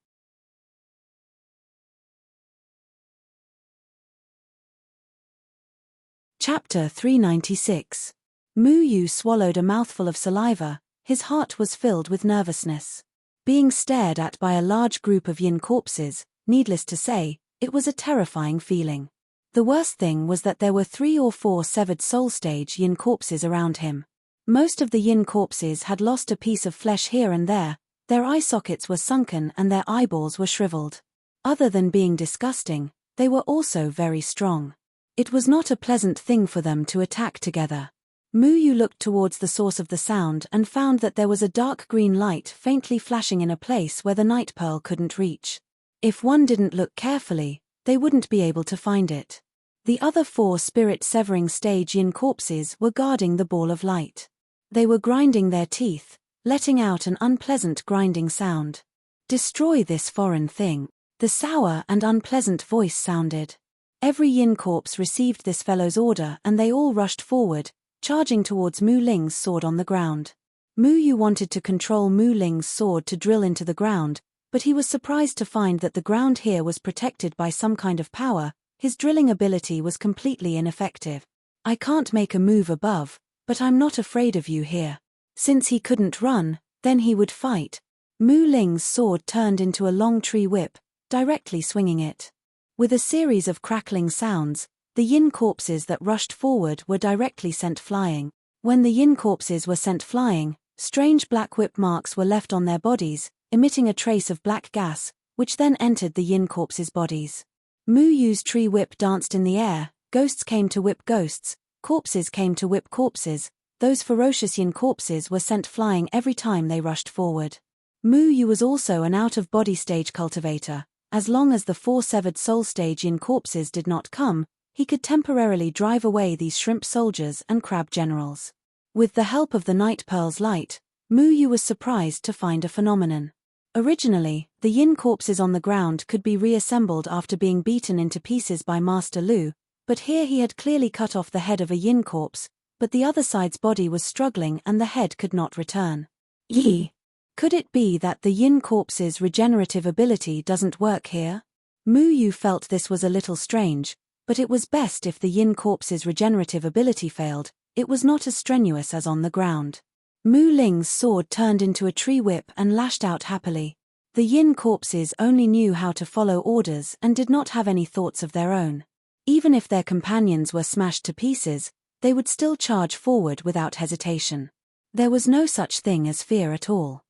Chapter 396. Mu Yu swallowed a mouthful of saliva. His heart was filled with nervousness. Being stared at by a large group of yin corpses, needless to say, it was a terrifying feeling. The worst thing was that there were 3 or 4 severed soul stage yin corpses around him. Most of the yin corpses had lost a piece of flesh here and there, their eye sockets were sunken and their eyeballs were shriveled. Other than being disgusting, they were also very strong. It was not a pleasant thing for them to attack together. Mu Yu looked towards the source of the sound and found that there was a dark green light faintly flashing in a place where the night pearl couldn't reach. If one didn't look carefully, they wouldn't be able to find it. The other 4 spirit-severing stage yin corpses were guarding the ball of light. They were grinding their teeth, letting out an unpleasant grinding sound. "Destroy this foreign thing," the sour and unpleasant voice sounded. Every yin corpse received this fellow's order and they all rushed forward, charging towards Mu Ling's sword on the ground. Mu Yu wanted to control Mu Ling's sword to drill into the ground, but he was surprised to find that the ground here was protected by some kind of power. His drilling ability was completely ineffective. "I can't make a move above, but I'm not afraid of you here." Since he couldn't run, then he would fight. Mu Ling's sword turned into a long tree whip, directly swinging it. With a series of crackling sounds, the yin corpses that rushed forward were directly sent flying. When the yin corpses were sent flying, strange black whip marks were left on their bodies, emitting a trace of black gas, which then entered the yin corpses' bodies. Mu Yu's tree whip danced in the air, ghosts came to whip ghosts, corpses came to whip corpses. Those ferocious yin corpses were sent flying every time they rushed forward. Mu Yu was also an out-of-body stage cultivator. As long as the 4 severed soul stage yin corpses did not come, he could temporarily drive away these shrimp soldiers and crab generals. With the help of the night pearl's light, Mu Yu was surprised to find a phenomenon. Originally, the yin corpses on the ground could be reassembled after being beaten into pieces by Master Lu, but here he had clearly cut off the head of a yin corpse, but the other side's body was struggling and the head could not return. Yee! Could it be that the yin corpse's regenerative ability doesn't work here? Mu Yu felt this was a little strange, but it was best if the yin corpse's regenerative ability failed. It was not as strenuous as on the ground. Mu Ling's sword turned into a tree whip and lashed out happily. The yin corpses only knew how to follow orders and did not have any thoughts of their own. Even if their companions were smashed to pieces, they would still charge forward without hesitation. There was no such thing as fear at all.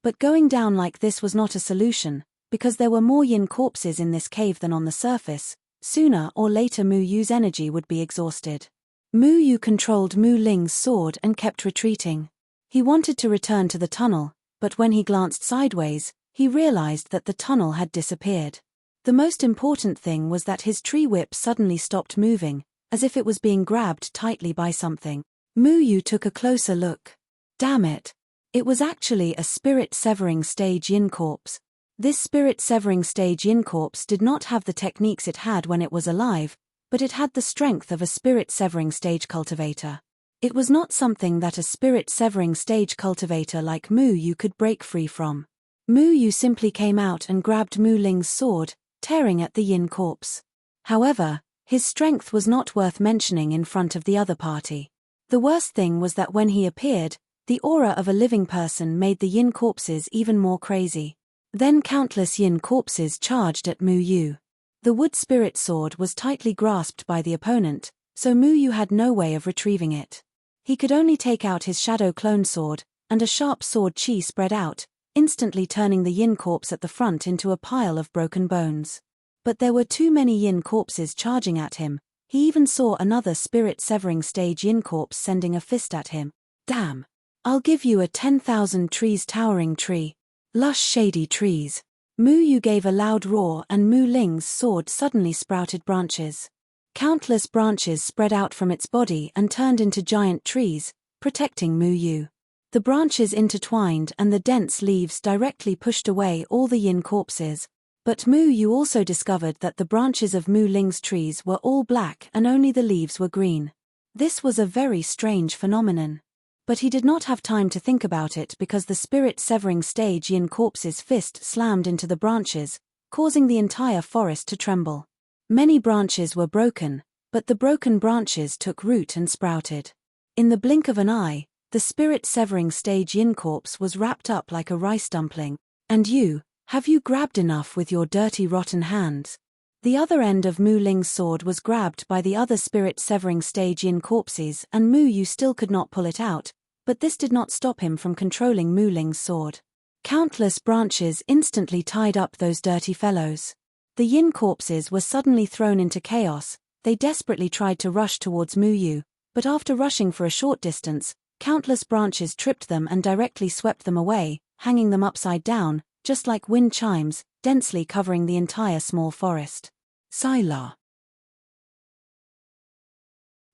But going down like this was not a solution, because there were more yin corpses in this cave than on the surface. Sooner or later Mu Yu's energy would be exhausted. Mu Yu controlled Mu Ling's sword and kept retreating. He wanted to return to the tunnel, but when he glanced sideways, he realized that the tunnel had disappeared. The most important thing was that his tree whip suddenly stopped moving, as if it was being grabbed tightly by something. Mu Yu took a closer look. Damn it! It was actually a spirit-severing stage yin corpse. This spirit-severing stage yin corpse did not have the techniques it had when it was alive, but it had the strength of a spirit-severing stage cultivator. It was not something that a spirit-severing stage cultivator like Mu Yu could break free from. Mu Yu simply came out and grabbed Mu Ling's sword, tearing at the yin corpse. However, his strength was not worth mentioning in front of the other party. The worst thing was that when he appeared, the aura of a living person made the yin corpses even more crazy. Then countless yin corpses charged at Mu Yu. The wood spirit sword was tightly grasped by the opponent, so Mu Yu had no way of retrieving it. He could only take out his shadow clone sword, and a sharp sword chi spread out, instantly turning the yin corpse at the front into a pile of broken bones. But there were too many yin corpses charging at him. He even saw another spirit-severing stage yin corpse sending a fist at him. Damn! I'll give you a 10,000 trees towering tree. Lush shady trees. Mu Yu gave a loud roar and Mu Ling's sword suddenly sprouted branches. Countless branches spread out from its body and turned into giant trees, protecting Mu Yu. The branches intertwined and the dense leaves directly pushed away all the yin corpses. But Mu Yu also discovered that the branches of Mu Ling's trees were all black and only the leaves were green. This was a very strange phenomenon. But he did not have time to think about it because the spirit-severing stage yin corpse's fist slammed into the branches, causing the entire forest to tremble. Many branches were broken, but the broken branches took root and sprouted. In the blink of an eye, the spirit-severing stage yin corpse was wrapped up like a rice dumpling. And you, have you grabbed enough with your dirty rotten hands? The other end of Mu Ling's sword was grabbed by the other spirit-severing stage yin corpses and Mu Yu still could not pull it out, but this did not stop him from controlling Mu Ling's sword. Countless branches instantly tied up those dirty fellows. The yin corpses were suddenly thrown into chaos. They desperately tried to rush towards Mu Yu, but after rushing for a short distance, countless branches tripped them and directly swept them away, hanging them upside down, just like wind chimes, densely covering the entire small forest. Sylar.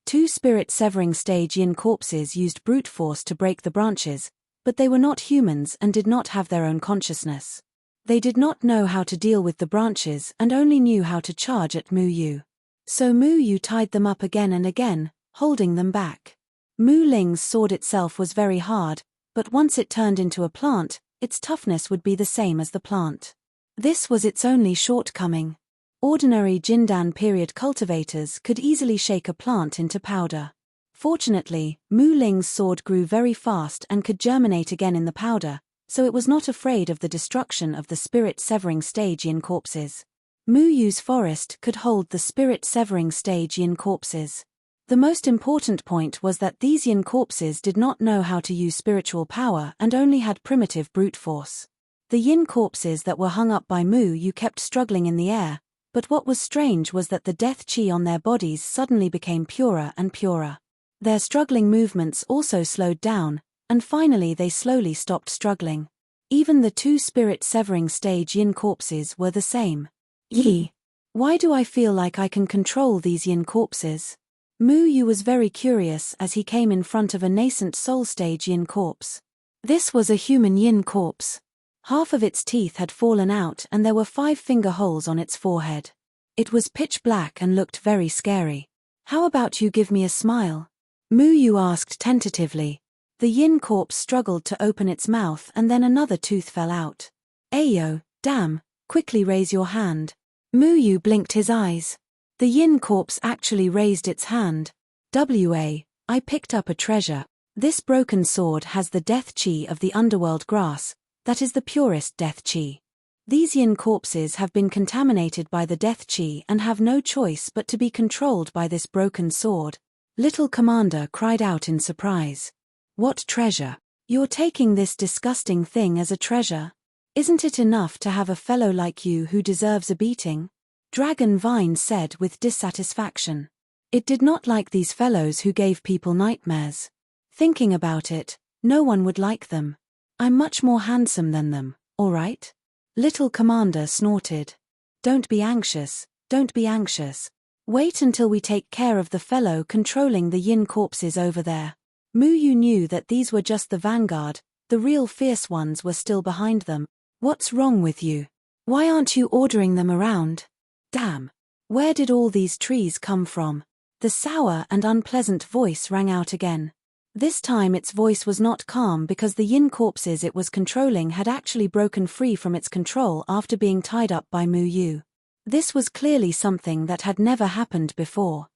Two spirit-severing stage yin corpses used brute force to break the branches, but they were not humans and did not have their own consciousness. They did not know how to deal with the branches and only knew how to charge at Mu Yu. So Mu Yu tied them up again and again, holding them back. Mu Ling's sword itself was very hard, but once it turned into a plant, its toughness would be the same as the plant. This was its only shortcoming. Ordinary Jindan period cultivators could easily shake a plant into powder. Fortunately, Mu Ling's sword grew very fast and could germinate again in the powder, so it was not afraid of the destruction of the spirit-severing stage yin corpses. Mu Yu's forest could hold the spirit-severing stage yin corpses. The most important point was that these yin corpses did not know how to use spiritual power and only had primitive brute force. The yin corpses that were hung up by Mu Yu kept struggling in the air, but what was strange was that the death chi on their bodies suddenly became purer and purer. Their struggling movements also slowed down, and finally they slowly stopped struggling. Even the two spirit-severing stage yin corpses were the same. Yi. Why do I feel like I can control these yin corpses? Mu Yu was very curious as he came in front of a nascent soul stage yin corpse. This was a human yin corpse. Half of its teeth had fallen out and there were 5 finger holes on its forehead. It was pitch black and looked very scary. How about you give me a smile? Mu Yu asked tentatively. The yin corpse struggled to open its mouth and then another tooth fell out. Ayo, damn, quickly raise your hand. Mu Yu blinked his eyes. The yin corpse actually raised its hand. I picked up a treasure. This broken sword has the death chi of the underworld grass, that is the purest death chi. These yin corpses have been contaminated by the death chi and have no choice but to be controlled by this broken sword. Little Commander cried out in surprise. What treasure? You're taking this disgusting thing as a treasure? Isn't it enough to have a fellow like you who deserves a beating? Dragon Vine said with dissatisfaction. It did not like these fellows who gave people nightmares. Thinking about it, no one would like them. I'm much more handsome than them, all right? Little Commander snorted. Don't be anxious, don't be anxious. Wait until we take care of the fellow controlling the yin corpses over there. Mu Yu knew that these were just the vanguard, the real fierce ones were still behind them. What's wrong with you? Why aren't you ordering them around? Damn. Where did all these trees come from? The sour and unpleasant voice rang out again. This time its voice was not calm because the yin corpses it was controlling had actually broken free from its control after being tied up by Mu Yu. This was clearly something that had never happened before.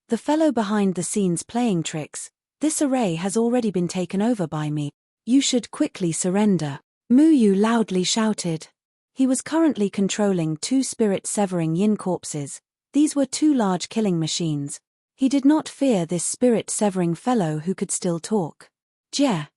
The fellow behind the scenes playing tricks. This array has already been taken over by me. You should quickly surrender. Mu Yu loudly shouted. He was currently controlling 2 spirit-severing yin corpses. These were 2 large killing machines. He did not fear this spirit-severing fellow who could still talk. Jia,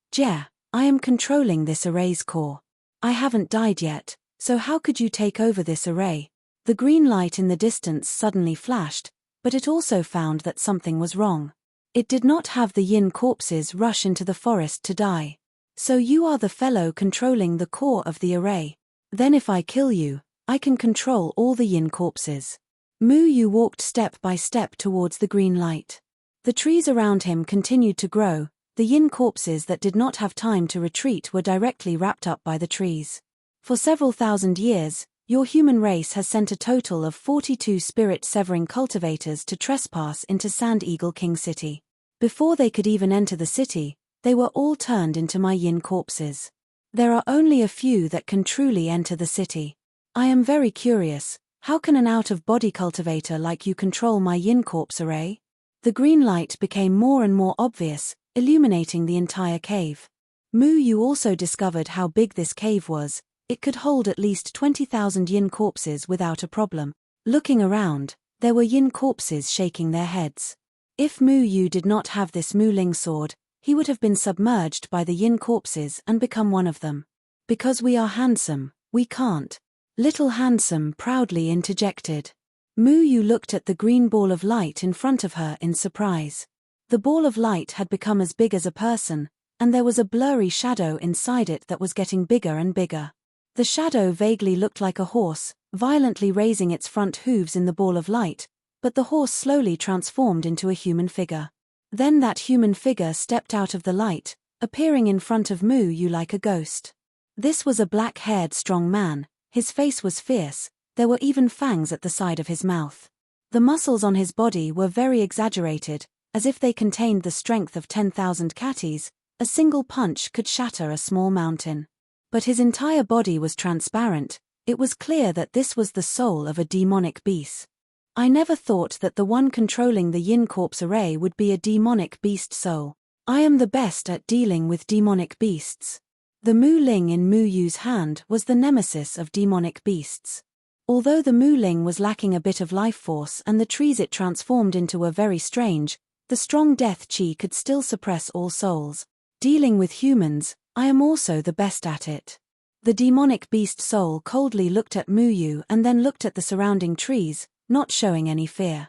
I am controlling this array's core. I haven't died yet, so how could you take over this array? The green light in the distance suddenly flashed, but it also found that something was wrong. It did not have the yin corpses rush into the forest to die. So you are the fellow controlling the core of the array. Then if I kill you, I can control all the yin corpses. Mu Yu walked step by step towards the green light. The trees around him continued to grow. The yin corpses that did not have time to retreat were directly wrapped up by the trees. For several thousand years, your human race has sent a total of 42 spirit-severing cultivators to trespass into Sand Eagle King City. Before they could even enter the city, they were all turned into my yin corpses. There are only a few that can truly enter the city. I am very curious, how can an out-of-body cultivator like you control my yin corpse array? The green light became more and more obvious, illuminating the entire cave. Mu Yu also discovered how big this cave was. It could hold at least 20,000 yin corpses without a problem. Looking around, there were yin corpses shaking their heads. If Mu Yu did not have this Mu Ling sword, he would have been submerged by the yin corpses and become one of them. Because we are handsome, we can't. Little Handsome proudly interjected. Mu Yu looked at the green ball of light in front of her in surprise. The ball of light had become as big as a person, and there was a blurry shadow inside it that was getting bigger and bigger. The shadow vaguely looked like a horse, violently raising its front hooves in the ball of light, but the horse slowly transformed into a human figure. Then that human figure stepped out of the light, appearing in front of Mu Yu like a ghost. This was a black-haired strong man. His face was fierce, there were even fangs at the side of his mouth. The muscles on his body were very exaggerated, as if they contained the strength of 10,000 catties. A single punch could shatter a small mountain. But his entire body was transparent. It was clear that this was the soul of a demonic beast. I never thought that the one controlling the yin corpse array would be a demonic beast soul. I am the best at dealing with demonic beasts. The Mu Ling in Mu Yu's hand was the nemesis of demonic beasts. Although the Mu Ling was lacking a bit of life force and the trees it transformed into were very strange, the strong death chi could still suppress all souls. Dealing with humans, I am also the best at it. The demonic beast soul coldly looked at Mu Yu and then looked at the surrounding trees, not showing any fear.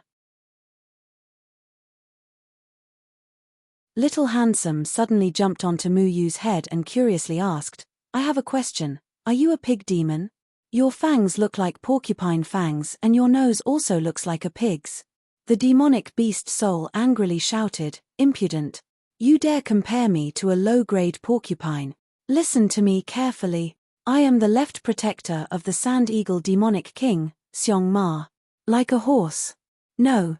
Little Handsome suddenly jumped onto Mu Yu's head and curiously asked, I have a question, are you a pig demon? Your fangs look like porcupine fangs and your nose also looks like a pig's. The demonic beast soul angrily shouted, impudent. You dare compare me to a low-grade porcupine? Listen to me carefully. I am the left protector of the Sand Eagle demonic king, Xiong Ma. Like a horse? No,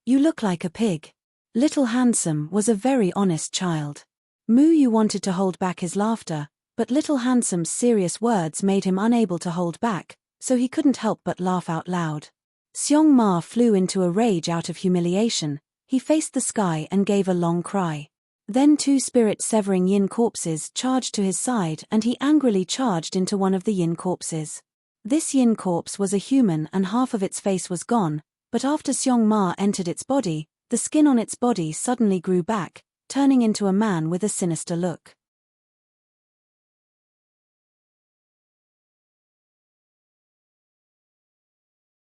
you look like a pig. Little Handsome was a very honest child. Mu Yu wanted to hold back his laughter, but Little Handsome's serious words made him unable to hold back, so he couldn't help but laugh out loud. Xiong Ma flew into a rage out of humiliation. He faced the sky and gave a long cry. Then 2 spirit-severing yin corpses charged to his side and he angrily charged into one of the yin corpses. This yin corpse was a human and half of its face was gone, but after Xiong Ma entered its body, the skin on its body suddenly grew back, turning into a man with a sinister look.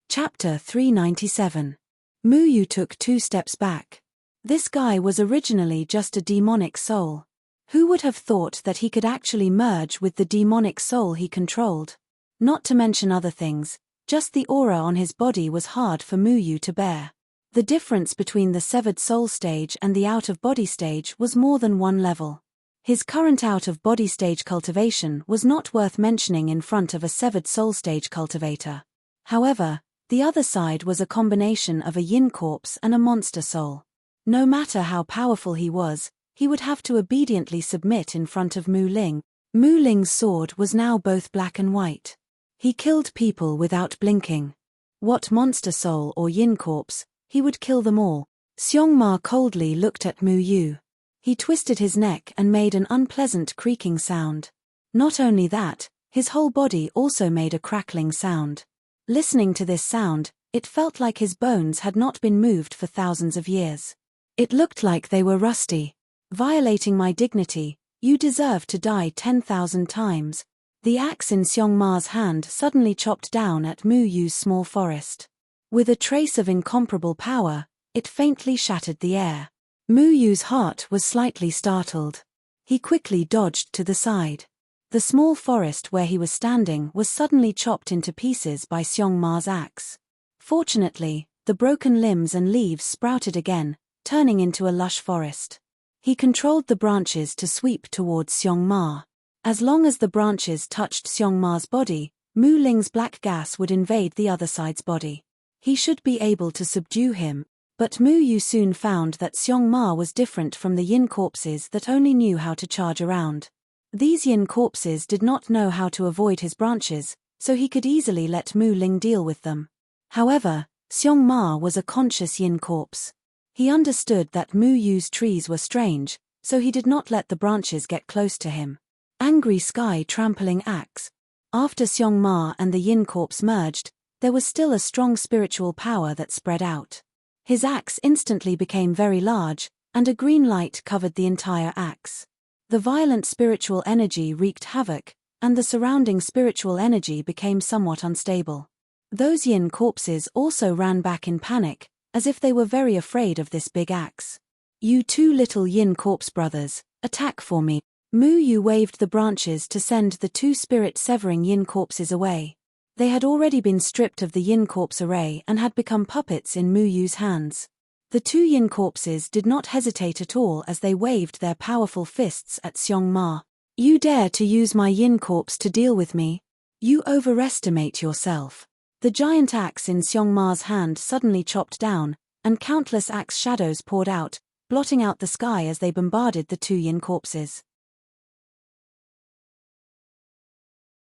Chapter 397. Mu Yu took 2 steps back. This guy was originally just a demonic soul. Who would have thought that he could actually merge with the demonic soul he controlled? Not to mention other things, just the aura on his body was hard for Mu Yu to bear. The difference between the severed soul stage and the out-of-body stage was more than 1 level. His current out-of-body stage cultivation was not worth mentioning in front of a severed soul stage cultivator. However, the other side was a combination of a yin corpse and a monster soul. No matter how powerful he was, he would have to obediently submit in front of Mu Ling. Mu Ling's sword was now both black and white. He killed people without blinking. What monster soul or yin corpse, he would kill them all. Xiong Ma coldly looked at Mu Yu. He twisted his neck and made an unpleasant creaking sound. Not only that, his whole body also made a crackling sound. Listening to this sound, it felt like his bones had not been moved for thousands of years. It looked like they were rusty. Violating my dignity, you deserve to die 10,000 times. The axe in Xiong Ma's hand suddenly chopped down at Mu Yu's small forest. With a trace of incomparable power, it faintly shattered the air. Mu Yu's heart was slightly startled. He quickly dodged to the side. The small forest where he was standing was suddenly chopped into pieces by Xiong Ma's axe. Fortunately, the broken limbs and leaves sprouted again, turning into a lush forest. He controlled the branches to sweep towards Xiong Ma. As long as the branches touched Xiong Ma's body, Mu Ling's black gas would invade the other side's body. He should be able to subdue him. But Mu Yu soon found that Xiong Ma was different from the yin corpses that only knew how to charge around. These yin corpses did not know how to avoid his branches, so he could easily let Mu Ling deal with them. However, Xiong Ma was a conscious yin corpse. He understood that Mu Yu's trees were strange, so he did not let the branches get close to him. Angry sky trampling axe. After Xiong Ma and the yin corpse merged, there was still a strong spiritual power that spread out. His axe instantly became very large, and a green light covered the entire axe. The violent spiritual energy wreaked havoc, and the surrounding spiritual energy became somewhat unstable. Those yin corpses also ran back in panic, as if they were very afraid of this big axe. You two little yin corpse brothers, attack for me. Mu Yu waved the branches to send the two spirit-severing yin corpses away. They had already been stripped of the yin corpse array and had become puppets in Mu Yu's hands. The two yin corpses did not hesitate at all as they waved their powerful fists at Xiong Ma. You dare to use my yin corpse to deal with me? You overestimate yourself. The giant axe in Xiong Ma's hand suddenly chopped down, and countless axe shadows poured out, blotting out the sky as they bombarded the two yin corpses.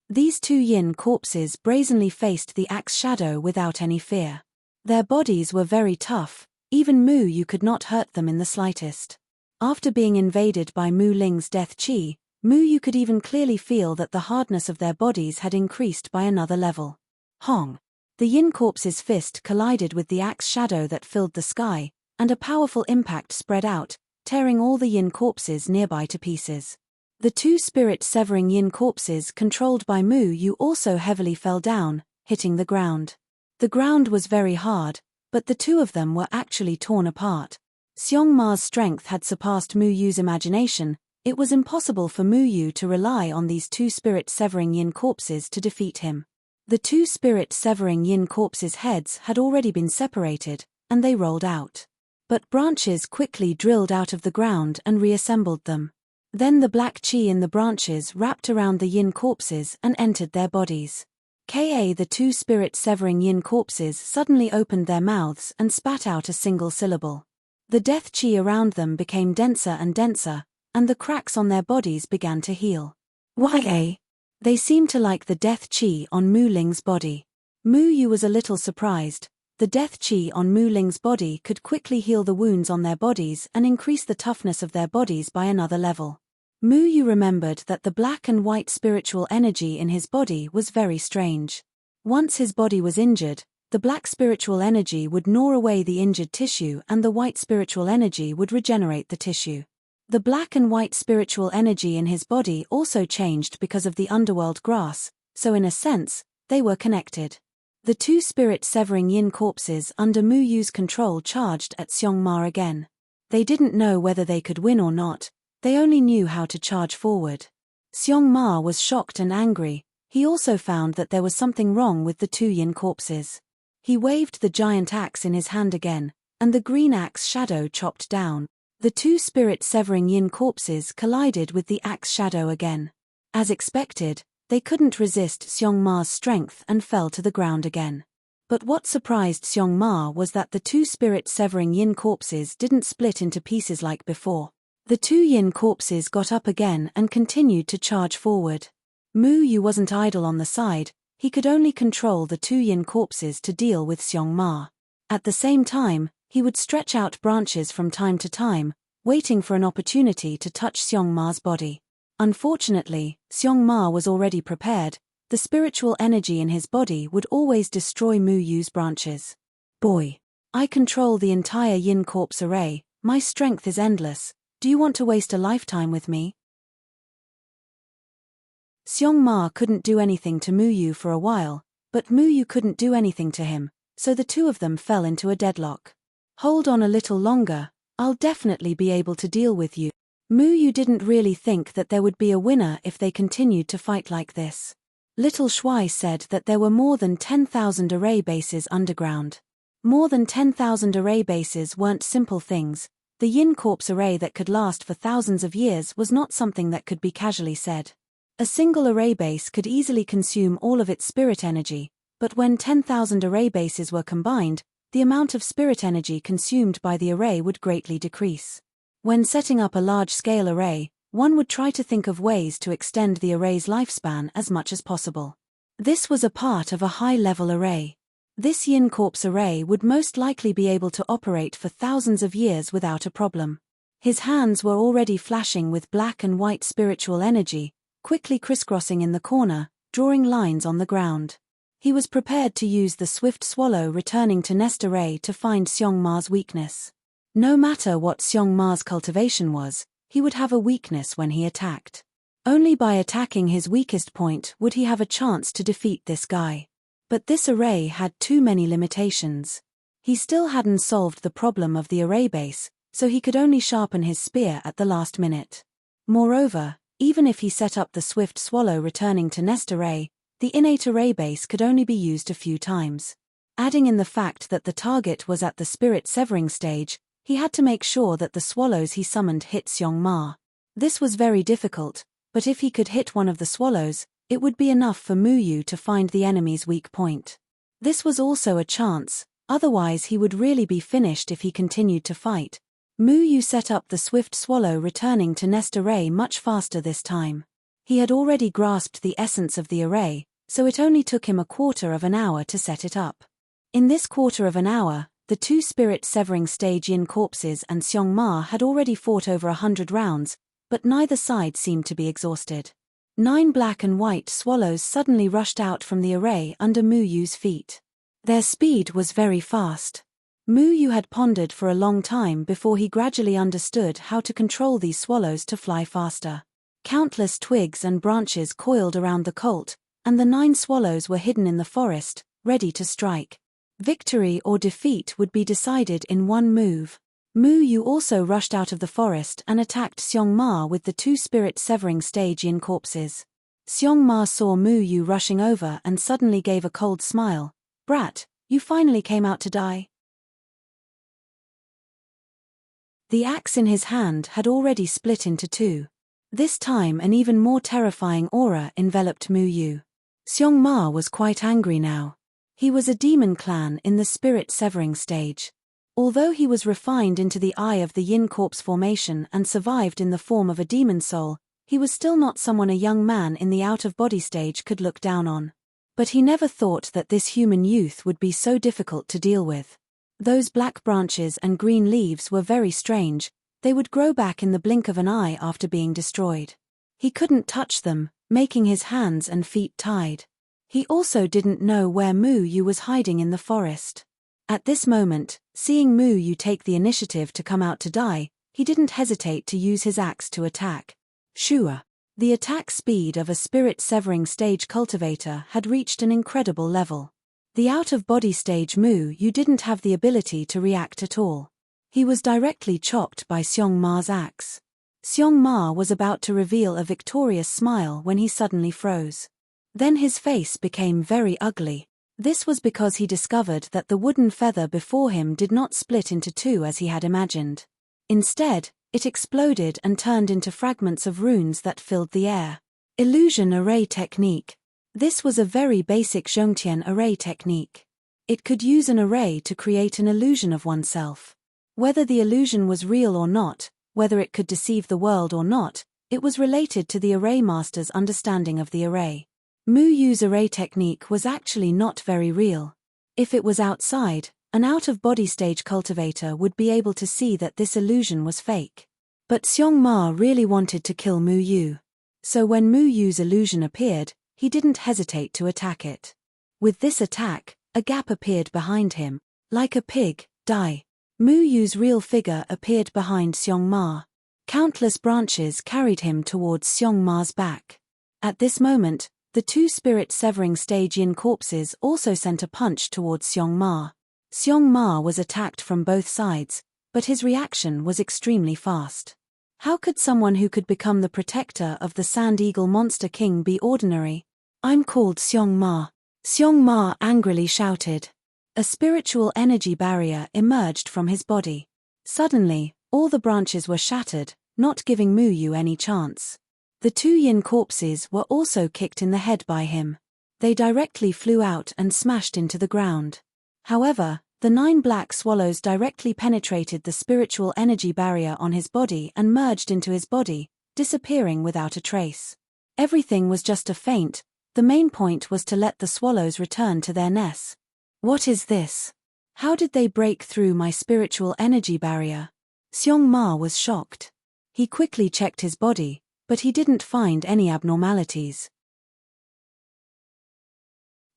These two yin corpses brazenly faced the axe shadow without any fear. Their bodies were very tough, even Mu Yu could not hurt them in the slightest. After being invaded by Mu Ling's death chi, Mu Yu could even clearly feel that the hardness of their bodies had increased by another level. Hong! The yin corpse's fist collided with the axe shadow that filled the sky, and a powerful impact spread out, tearing all the yin corpses nearby to pieces. The two spirit-severing yin corpses controlled by Mu Yu also heavily fell down, hitting the ground. The ground was very hard, but the two of them were actually torn apart. Xiong Ma's strength had surpassed Mu Yu's imagination. It was impossible for Mu Yu to rely on these two spirit-severing yin corpses to defeat him. The two spirit-severing yin corpses' heads had already been separated, and they rolled out. But branches quickly drilled out of the ground and reassembled them. Then the black chi in the branches wrapped around the yin corpses and entered their bodies. The two spirit-severing yin corpses suddenly opened their mouths and spat out a single syllable. The death chi around them became denser and denser, and the cracks on their bodies began to heal. They seemed to like the death chi on Mu Ling's body. Mu Yu was a little surprised. The death chi on Mu Ling's body could quickly heal the wounds on their bodies and increase the toughness of their bodies by another level. Mu Yu remembered that the black and white spiritual energy in his body was very strange. Once his body was injured, the black spiritual energy would gnaw away the injured tissue and the white spiritual energy would regenerate the tissue. The black and white spiritual energy in his body also changed because of the underworld grass, so in a sense, they were connected. The two spirit-severing yin corpses under Mu Yu's control charged at Xiong Ma again. They didn't know whether they could win or not. They only knew how to charge forward. Xiong Ma was shocked and angry. He also found that there was something wrong with the two yin corpses. He waved the giant axe in his hand again, and the green axe shadow chopped down. The two spirit-severing yin corpses collided with the axe shadow again. As expected, they couldn't resist Seong Ma's strength and fell to the ground again. But what surprised Seong Ma was that the two spirit-severing yin corpses didn't split into pieces like before. The two yin corpses got up again and continued to charge forward. Mu Yu wasn't idle on the side, he could only control the two yin corpses to deal with Seong Ma. At the same time, he would stretch out branches from time to time, waiting for an opportunity to touch Seong Ma's body. Unfortunately, Seong Ma was already prepared. The spiritual energy in his body would always destroy Mu Yu's branches. Boy, I control the entire yin corpse array, my strength is endless, do you want to waste a lifetime with me? Seong Ma couldn't do anything to Mu Yu for a while, but Mu Yu couldn't do anything to him, so the two of them fell into a deadlock. Hold on a little longer, I'll definitely be able to deal with you. Mu Yu didn't really think that there would be a winner if they continued to fight like this. Little Shuai said that there were more than 10,000 array bases underground. More than 10,000 array bases weren't simple things. The yin corpse array that could last for thousands of years was not something that could be casually said. A single array base could easily consume all of its spirit energy, but when 10,000 array bases were combined, the amount of spirit energy consumed by the array would greatly decrease. When setting up a large-scale array, one would try to think of ways to extend the array's lifespan as much as possible. This was a part of a high-level array. This yin corpse array would most likely be able to operate for thousands of years without a problem. His hands were already flashing with black and white spiritual energy, quickly crisscrossing in the corner, drawing lines on the ground. He was prepared to use the swift swallow returning to nest array to find Seong Ma's weakness. No matter what Seong Ma's cultivation was, he would have a weakness when he attacked. Only by attacking his weakest point would he have a chance to defeat this guy. But this array had too many limitations. He still hadn't solved the problem of the array base, so he could only sharpen his spear at the last minute. Moreover, even if he set up the swift swallow returning to nest array, the innate array base could only be used a few times. Adding in the fact that the target was at the spirit severing stage, he had to make sure that the swallows he summoned hit Seong Ma. This was very difficult, but if he could hit one of the swallows, it would be enough for Mu Yu to find the enemy's weak point. This was also a chance, otherwise he would really be finished if he continued to fight. Mu Yu set up the swift swallow returning to nest array much faster this time. He had already grasped the essence of the array, so it only took him a quarter of an hour to set it up. In this quarter of an hour, the two spirit-severing stage yin corpses and Seong Ma had already fought over 100 rounds, but neither side seemed to be exhausted. 9 black and white swallows suddenly rushed out from the array under Mu Yu's feet. Their speed was very fast. Mu Yu had pondered for a long time before he gradually understood how to control these swallows to fly faster. Countless twigs and branches coiled around the colt, and the 9 swallows were hidden in the forest, ready to strike. Victory or defeat would be decided in one move. Mu Yu also rushed out of the forest and attacked Seong Ma with the 2 spirit-severing stage yin corpses. Seong Ma saw Mu Yu rushing over and suddenly gave a cold smile. "Brat, you finally came out to die?" The axe in his hand had already split into 2. This time an even more terrifying aura enveloped Mu Yu. Seong Ma was quite angry now. He was a demon clan in the spirit-severing stage. Although he was refined into the eye of the yin corpse formation and survived in the form of a demon soul, he was still not someone a young man in the out-of-body stage could look down on. But he never thought that this human youth would be so difficult to deal with. Those black branches and green leaves were very strange, they would grow back in the blink of an eye after being destroyed. He couldn't touch them, making his hands and feet tied. He also didn't know where Mu Yu was hiding in the forest. At this moment, seeing Mu Yu take the initiative to come out to die, he didn't hesitate to use his axe to attack. Shua. The attack speed of a spirit-severing stage cultivator had reached an incredible level. The out-of-body stage Mu Yu didn't have the ability to react at all. He was directly chopped by Seong Ma's axe. Seong Ma was about to reveal a victorious smile when he suddenly froze. Then his face became very ugly. This was because he discovered that the wooden feather before him did not split into 2 as he had imagined. Instead, it exploded and turned into fragments of runes that filled the air. Illusion array technique. This was a very basic Zhongtian array technique. It could use an array to create an illusion of oneself. Whether the illusion was real or not, whether it could deceive the world or not, it was related to the array master's understanding of the array. Mu Yu's array technique was actually not very real. If it was outside, an out-of-body stage cultivator would be able to see that this illusion was fake. But Xiong Ma really wanted to kill Mu Yu. So when Mu Yu's illusion appeared, he didn't hesitate to attack it. With this attack, a gap appeared behind him, like a pig, die. Mu Yu's real figure appeared behind Xiong Ma. Countless branches carried him towards Xiong Ma's back. At this moment, the two spirit-severing stage yin corpses also sent a punch towards Xiong Ma. Xiong Ma was attacked from both sides, but his reaction was extremely fast. How could someone who could become the protector of the Sand Eagle Monster King be ordinary? I'm called Xiong Ma. Xiong Ma angrily shouted. A spiritual energy barrier emerged from his body. Suddenly, all the branches were shattered, not giving Mu Yu any chance. The two yin corpses were also kicked in the head by him. They directly flew out and smashed into the ground. However, the 9 black swallows directly penetrated the spiritual energy barrier on his body and merged into his body, disappearing without a trace. Everything was just a feint. The main point was to let the swallows return to their nests. What is this? How did they break through my spiritual energy barrier? Xiong Ma was shocked. He quickly checked his body, but he didn't find any abnormalities.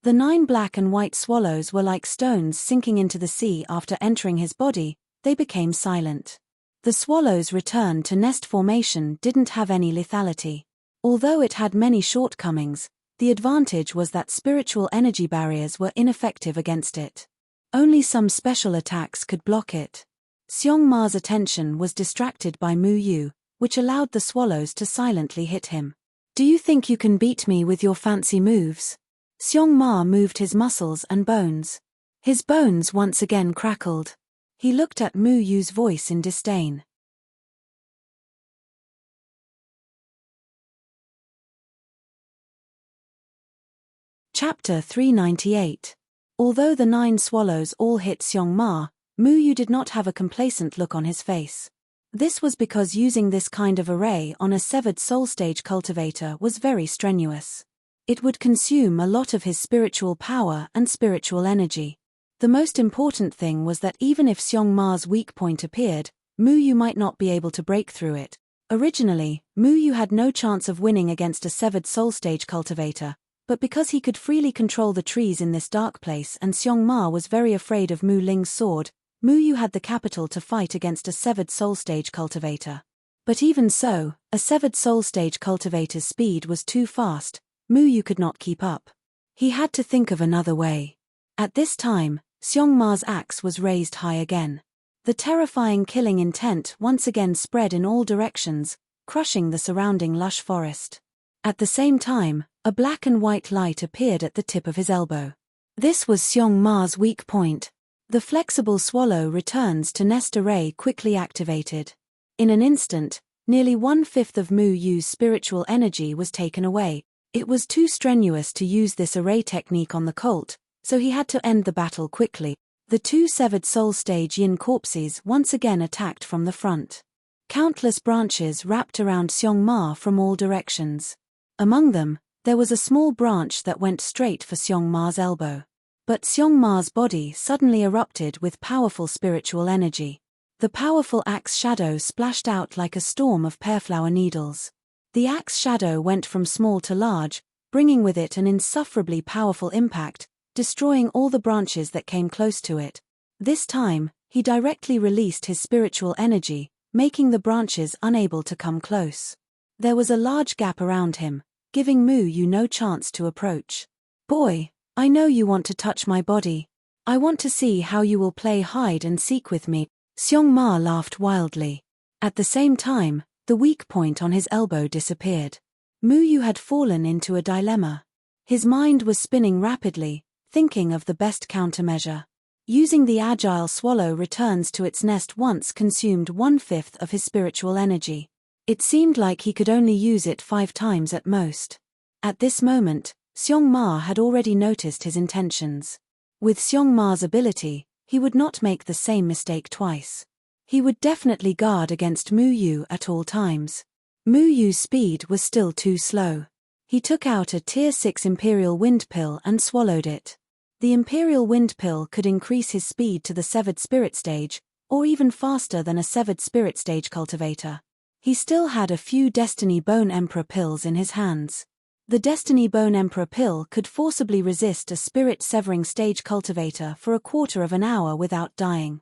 The 9 black and white swallows were like stones sinking into the sea after entering his body. They became silent. The swallows' return to nest formation didn't have any lethality. Although it had many shortcomings, the advantage was that spiritual energy barriers were ineffective against it. Only some special attacks could block it. Xiong Ma's attention was distracted by Mu Yu, which allowed the swallows to silently hit him. Do you think you can beat me with your fancy moves? Xiong Ma moved his muscles and bones. His bones once again crackled. He looked at Mu Yu's voice in disdain. Chapter 398. Although the 9 swallows all hit Xiong Ma, Mu Yu did not have a complacent look on his face. This was because using this kind of array on a severed soul stage cultivator was very strenuous. It would consume a lot of his spiritual power and spiritual energy. The most important thing was that even if Xiong Ma's weak point appeared, Mu Yu might not be able to break through it. Originally, Mu Yu had no chance of winning against a severed soul stage cultivator, but because he could freely control the trees in this dark place and Xiong Ma was very afraid of Mu Ling's sword, Mu Yu had the capital to fight against a severed soul stage cultivator. But even so, a severed soul stage cultivator's speed was too fast. Mu Yu could not keep up. He had to think of another way. At this time, Xiong Ma's axe was raised high again. The terrifying killing intent once again spread in all directions, crushing the surrounding lush forest. At the same time, a black and white light appeared at the tip of his elbow. This was Xiong Ma's weak point. The flexible swallow returns to nest array quickly activated. In an instant, nearly 1/5 of Mu Yu's spiritual energy was taken away. It was too strenuous to use this array technique on the colt, so he had to end the battle quickly. The 2 severed soul stage yin corpses once again attacked from the front. Countless branches wrapped around Xiong Ma from all directions. Among them, there was a small branch that went straight for Xiong Ma's elbow. But Xiong Ma's body suddenly erupted with powerful spiritual energy. The powerful axe shadow splashed out like a storm of pearflower needles. The axe shadow went from small to large, bringing with it an insufferably powerful impact, destroying all the branches that came close to it. This time, he directly released his spiritual energy, making the branches unable to come close. There was a large gap around him, giving Mu Yu no chance to approach. Boy, I know you want to touch my body. I want to see how you will play hide and seek with me. Xiong Ma laughed wildly. At the same time, the weak point on his elbow disappeared. Mu Yu had fallen into a dilemma. His mind was spinning rapidly, thinking of the best countermeasure. Using the agile swallow returns to its nest once consumed 1/5 of his spiritual energy. It seemed like he could only use it 5 times at most. At this moment, Seong Ma had already noticed his intentions. With Seong Ma's ability, he would not make the same mistake twice. He would definitely guard against Mu Yu at all times. Mu Yu's speed was still too slow. He took out a Tier 6 Imperial Wind Pill and swallowed it. The Imperial Wind Pill could increase his speed to the Severed Spirit Stage, or even faster than a Severed Spirit Stage cultivator. He still had a few Destiny Bone Emperor pills in his hands. The Destiny Bone Emperor pill could forcibly resist a Spirit Severing Stage cultivator for a quarter of an hour without dying.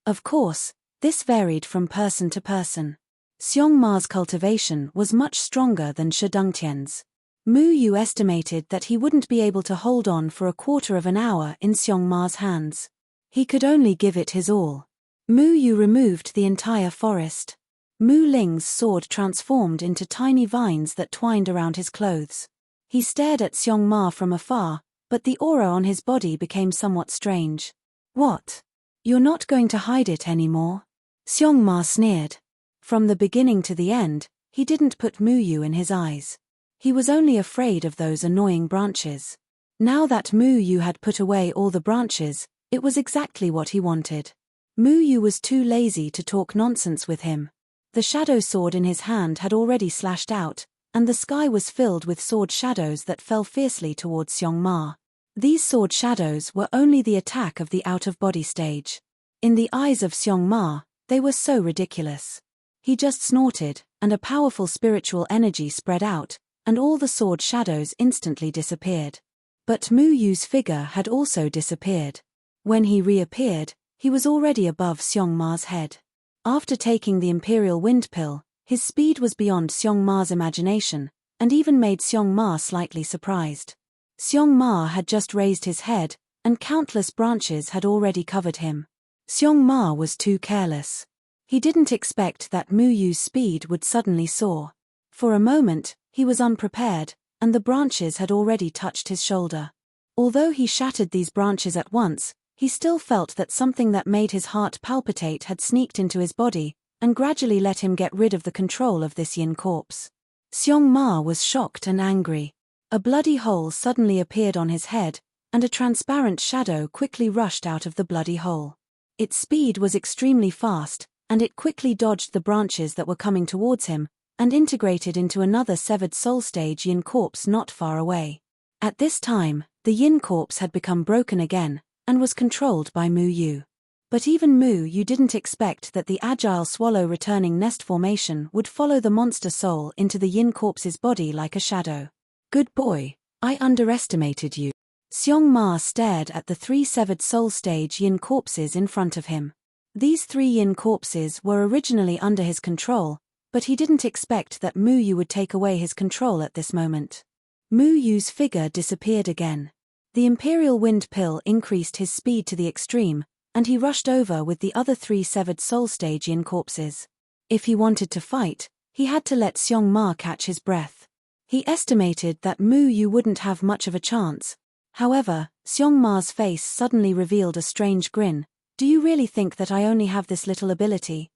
Of course, this varied from person to person. Seong Ma's cultivation was much stronger than Shi Dongtian's. Mu Yu estimated that he wouldn't be able to hold on for a quarter of an hour in Seong Ma's hands. He could only give it his all. Mu Yu removed the entire forest. Mu Ling's sword transformed into tiny vines that twined around his clothes. He stared at Seong Ma from afar, but the aura on his body became somewhat strange. "What? You're not going to hide it anymore?" Seong Ma sneered. From the beginning to the end, he didn't put Mu Yu in his eyes. He was only afraid of those annoying branches. Now that Mu Yu had put away all the branches, it was exactly what he wanted. Mu Yu was too lazy to talk nonsense with him. The shadow sword in his hand had already slashed out, and the sky was filled with sword shadows that fell fiercely towards Seong Ma. These sword shadows were only the attack of the out-of-body stage. In the eyes of Seong Ma, they were so ridiculous. He just snorted, and a powerful spiritual energy spread out, and all the sword shadows instantly disappeared. But Mu Yu's figure had also disappeared. When he reappeared, he was already above Seong Ma's head. After taking the Imperial Wind Pill, his speed was beyond Seong Ma's imagination, and even made Seong Ma slightly surprised. Seong Ma had just raised his head, and countless branches had already covered him. Seong Ma was too careless. He didn't expect that Mu Yu's speed would suddenly soar. For a moment, he was unprepared, and the branches had already touched his shoulder. Although he shattered these branches at once, he still felt that something that made his heart palpitate had sneaked into his body, and gradually let him get rid of the control of this yin corpse. Seong Ma was shocked and angry. A bloody hole suddenly appeared on his head, and a transparent shadow quickly rushed out of the bloody hole. Its speed was extremely fast, and it quickly dodged the branches that were coming towards him, and integrated into another Severed Soul Stage yin corpse not far away. At this time, the yin corpse had become broken again, and was controlled by Mu Yu. But even Mu Yu didn't expect that the agile swallow returning nest formation would follow the monster soul into the yin corpse's body like a shadow. "Good boy, I underestimated you." Seong Ma stared at the 3 Severed Soul Stage yin corpses in front of him. These 3 yin corpses were originally under his control, but he didn't expect that Mu Yu would take away his control at this moment. Mu Yu's figure disappeared again. The Imperial Wind Pill increased his speed to the extreme, and he rushed over with the other 3 Severed Soul Stage yin corpses. If he wanted to fight, he had to let Seong Ma catch his breath. He estimated that Mu Yu wouldn't have much of a chance. However, Seong Ma's face suddenly revealed a strange grin. "Do you really think that I only have this little ability?"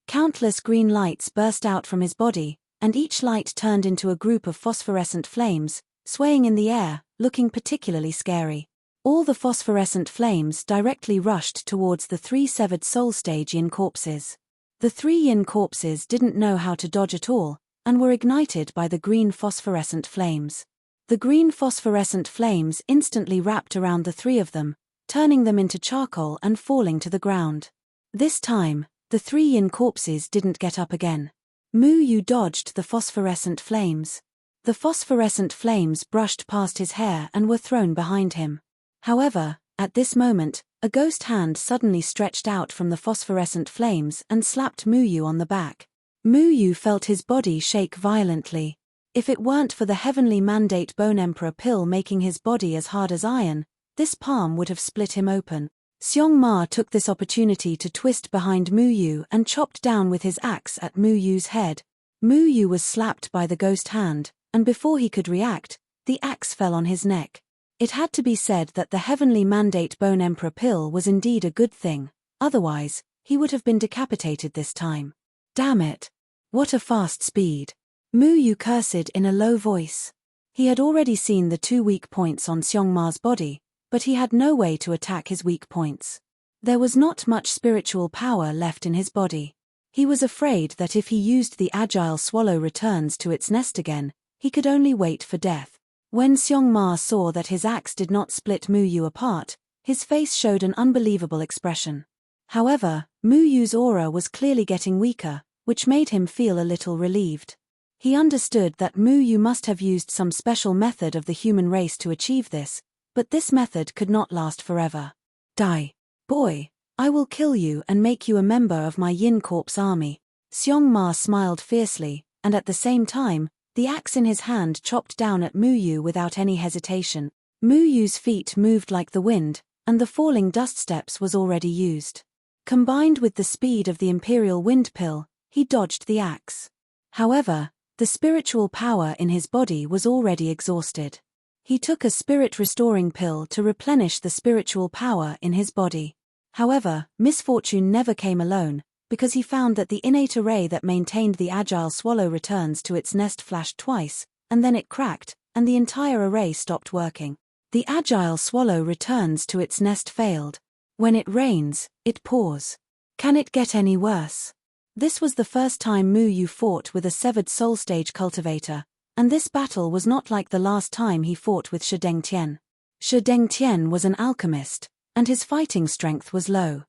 Countless green lights burst out from his body, and each light turned into a group of phosphorescent flames, swaying in the air, looking particularly scary. All the phosphorescent flames directly rushed towards the 3 Severed Soul Stage yin corpses. The 3 yin corpses didn't know how to dodge at all, and were ignited by the green phosphorescent flames. The green phosphorescent flames instantly wrapped around the 3 of them, turning them into charcoal and falling to the ground. This time, the 3 yin corpses didn't get up again. Mu Yu dodged the phosphorescent flames. The phosphorescent flames brushed past his hair and were thrown behind him. However, at this moment, a ghost hand suddenly stretched out from the phosphorescent flames and slapped Mu Yu on the back. Mu Yu felt his body shake violently. If it weren't for the heavenly mandate Bone Emperor pill making his body as hard as iron, this palm would have split him open. Seong Ma took this opportunity to twist behind Mu Yu and chopped down with his axe at Mu Yu's head. Mu Yu was slapped by the ghost hand, and before he could react, the axe fell on his neck. It had to be said that the heavenly mandate Bone Emperor pill was indeed a good thing, otherwise, he would have been decapitated this time. Damn it! What a fast speed! Mu Yu cursed in a low voice. He had already seen the 2 weak points on Xiongma's body, but he had no way to attack his weak points. There was not much spiritual power left in his body. He was afraid that if he used the agile swallow returns to its nest again, he could only wait for death. When Xiongma saw that his axe did not split Mu Yu apart, his face showed an unbelievable expression. However, Mu Yu's aura was clearly getting weaker, which made him feel a little relieved. He understood that Mu Yu must have used some special method of the human race to achieve this, but this method could not last forever. Die, boy, I will kill you and make you a member of my Yin Corp's army. Xiongma smiled fiercely, and at the same time, the axe in his hand chopped down at Mu Yu without any hesitation. Mu Yu's feet moved like the wind, and the falling dust steps was already used. Combined with the speed of the Imperial Wind Pill, he dodged the axe. However, the spiritual power in his body was already exhausted. He took a spirit-restoring pill to replenish the spiritual power in his body. However, misfortune never came alone, because he found that the innate array that maintained the agile swallow returns to its nest flashed twice, and then it cracked, and the entire array stopped working. The agile swallow returns to its nest failed. When it rains, it pours. Can it get any worse? This was the first time Mu Yu fought with a severed soul stage cultivator, and this battle was not like the last time he fought with Shi Dengtian. Shi Dengtian was an alchemist, and his fighting strength was low.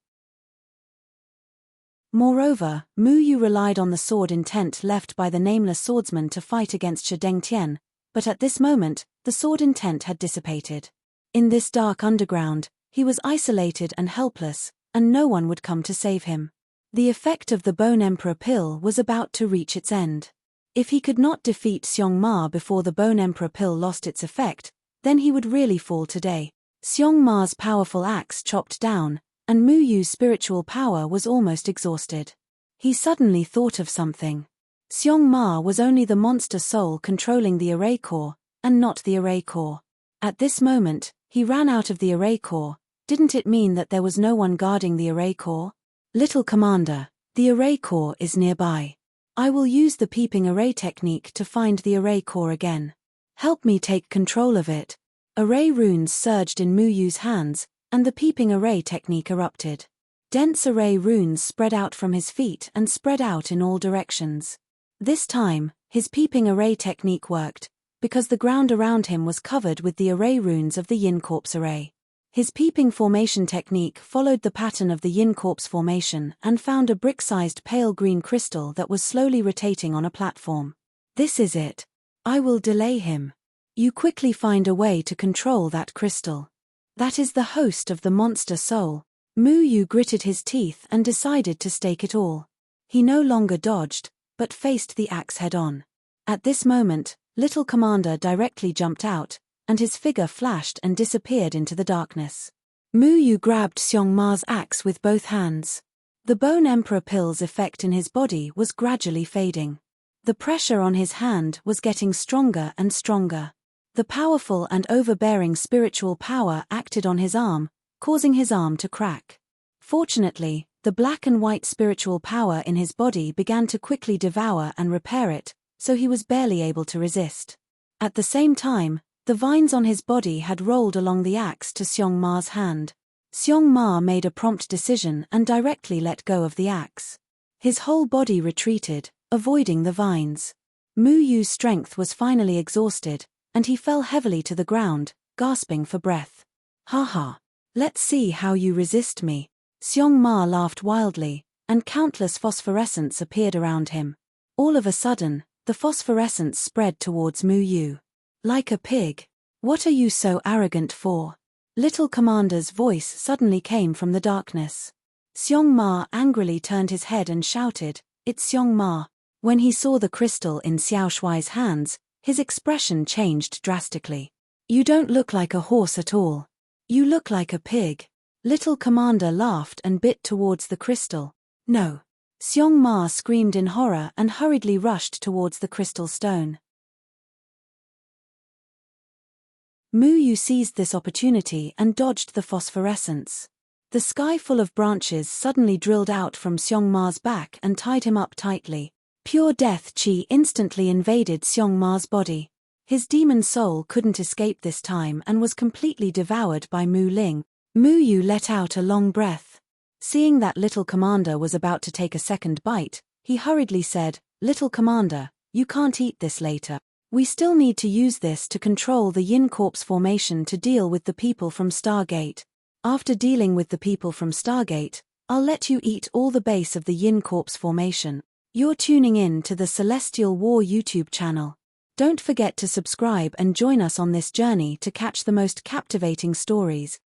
Moreover, Mu Yu relied on the sword intent left by the nameless swordsman to fight against Shi Dengtian, but at this moment, the sword intent had dissipated. In this dark underground, he was isolated and helpless, and no one would come to save him. The effect of the Bone Emperor pill was about to reach its end. If he could not defeat Xiongma before the Bone Emperor pill lost its effect, then he would really fall today. Xiongma's powerful axe chopped down, and Mu Yu's spiritual power was almost exhausted. He suddenly thought of something. Xiongma was only the monster soul controlling the array core, and not the array core. At this moment, he ran out of the array core. Didn't it mean that there was no one guarding the array core? Little commander, the array core is nearby. I will use the peeping array technique to find the array core again. Help me take control of it. Array runes surged in Mu Yu's hands, and the peeping array technique erupted. Dense array runes spread out from his feet and spread out in all directions. This time, his peeping array technique worked, because the ground around him was covered with the array runes of the Yin Corp's array. His peeping formation technique followed the pattern of the Yin Corp's formation and found a brick-sized pale green crystal that was slowly rotating on a platform. This is it. I will delay him. You quickly find a way to control that crystal. That is the host of the monster soul. Mu Yu gritted his teeth and decided to stake it all. He no longer dodged, but faced the axe head-on. At this moment, Little Commander directly jumped out, and his figure flashed and disappeared into the darkness. Mu Yu grabbed Xiongma's axe with both hands. The Bone Emperor pill's effect in his body was gradually fading. The pressure on his hand was getting stronger and stronger. The powerful and overbearing spiritual power acted on his arm, causing his arm to crack. Fortunately, the black and white spiritual power in his body began to quickly devour and repair it, so he was barely able to resist. At the same time, the vines on his body had rolled along the axe to Xiongma's hand. Xiongma made a prompt decision and directly let go of the axe. His whole body retreated, avoiding the vines. Mu Yu's strength was finally exhausted, and he fell heavily to the ground, gasping for breath. "Ha! Let's see how you resist me." Xiongma laughed wildly, and countless phosphorescence appeared around him. All of a sudden, the phosphorescence spread towards Mu Yu. "Like a pig. What are you so arrogant for?" Little Commander's voice suddenly came from the darkness. Xiongma angrily turned his head and shouted, "It's Xiongma." When he saw the crystal in Xiao Shuai's hands, his expression changed drastically. "You don't look like a horse at all. You look like a pig." Little Commander laughed and bit towards the crystal. "No." Xiongma screamed in horror and hurriedly rushed towards the crystal stone. Mu Yu seized this opportunity and dodged the phosphorescence. The sky full of branches suddenly drilled out from Xiong Ma's back and tied him up tightly. Pure death chi instantly invaded Xiong Ma's body. His demon soul couldn't escape this time and was completely devoured by Mu Ling. Mu Yu let out a long breath. Seeing that Little Commander was about to take a second bite, he hurriedly said, "Little Commander, you can't eat this later. We still need to use this to control the Yin Corpse formation to deal with the people from Stargate. After dealing with the people from Stargate, I'll let you eat all the base of the Yin Corpse formation." You're tuning in to the Celestial War YouTube channel. Don't forget to subscribe and join us on this journey to catch the most captivating stories.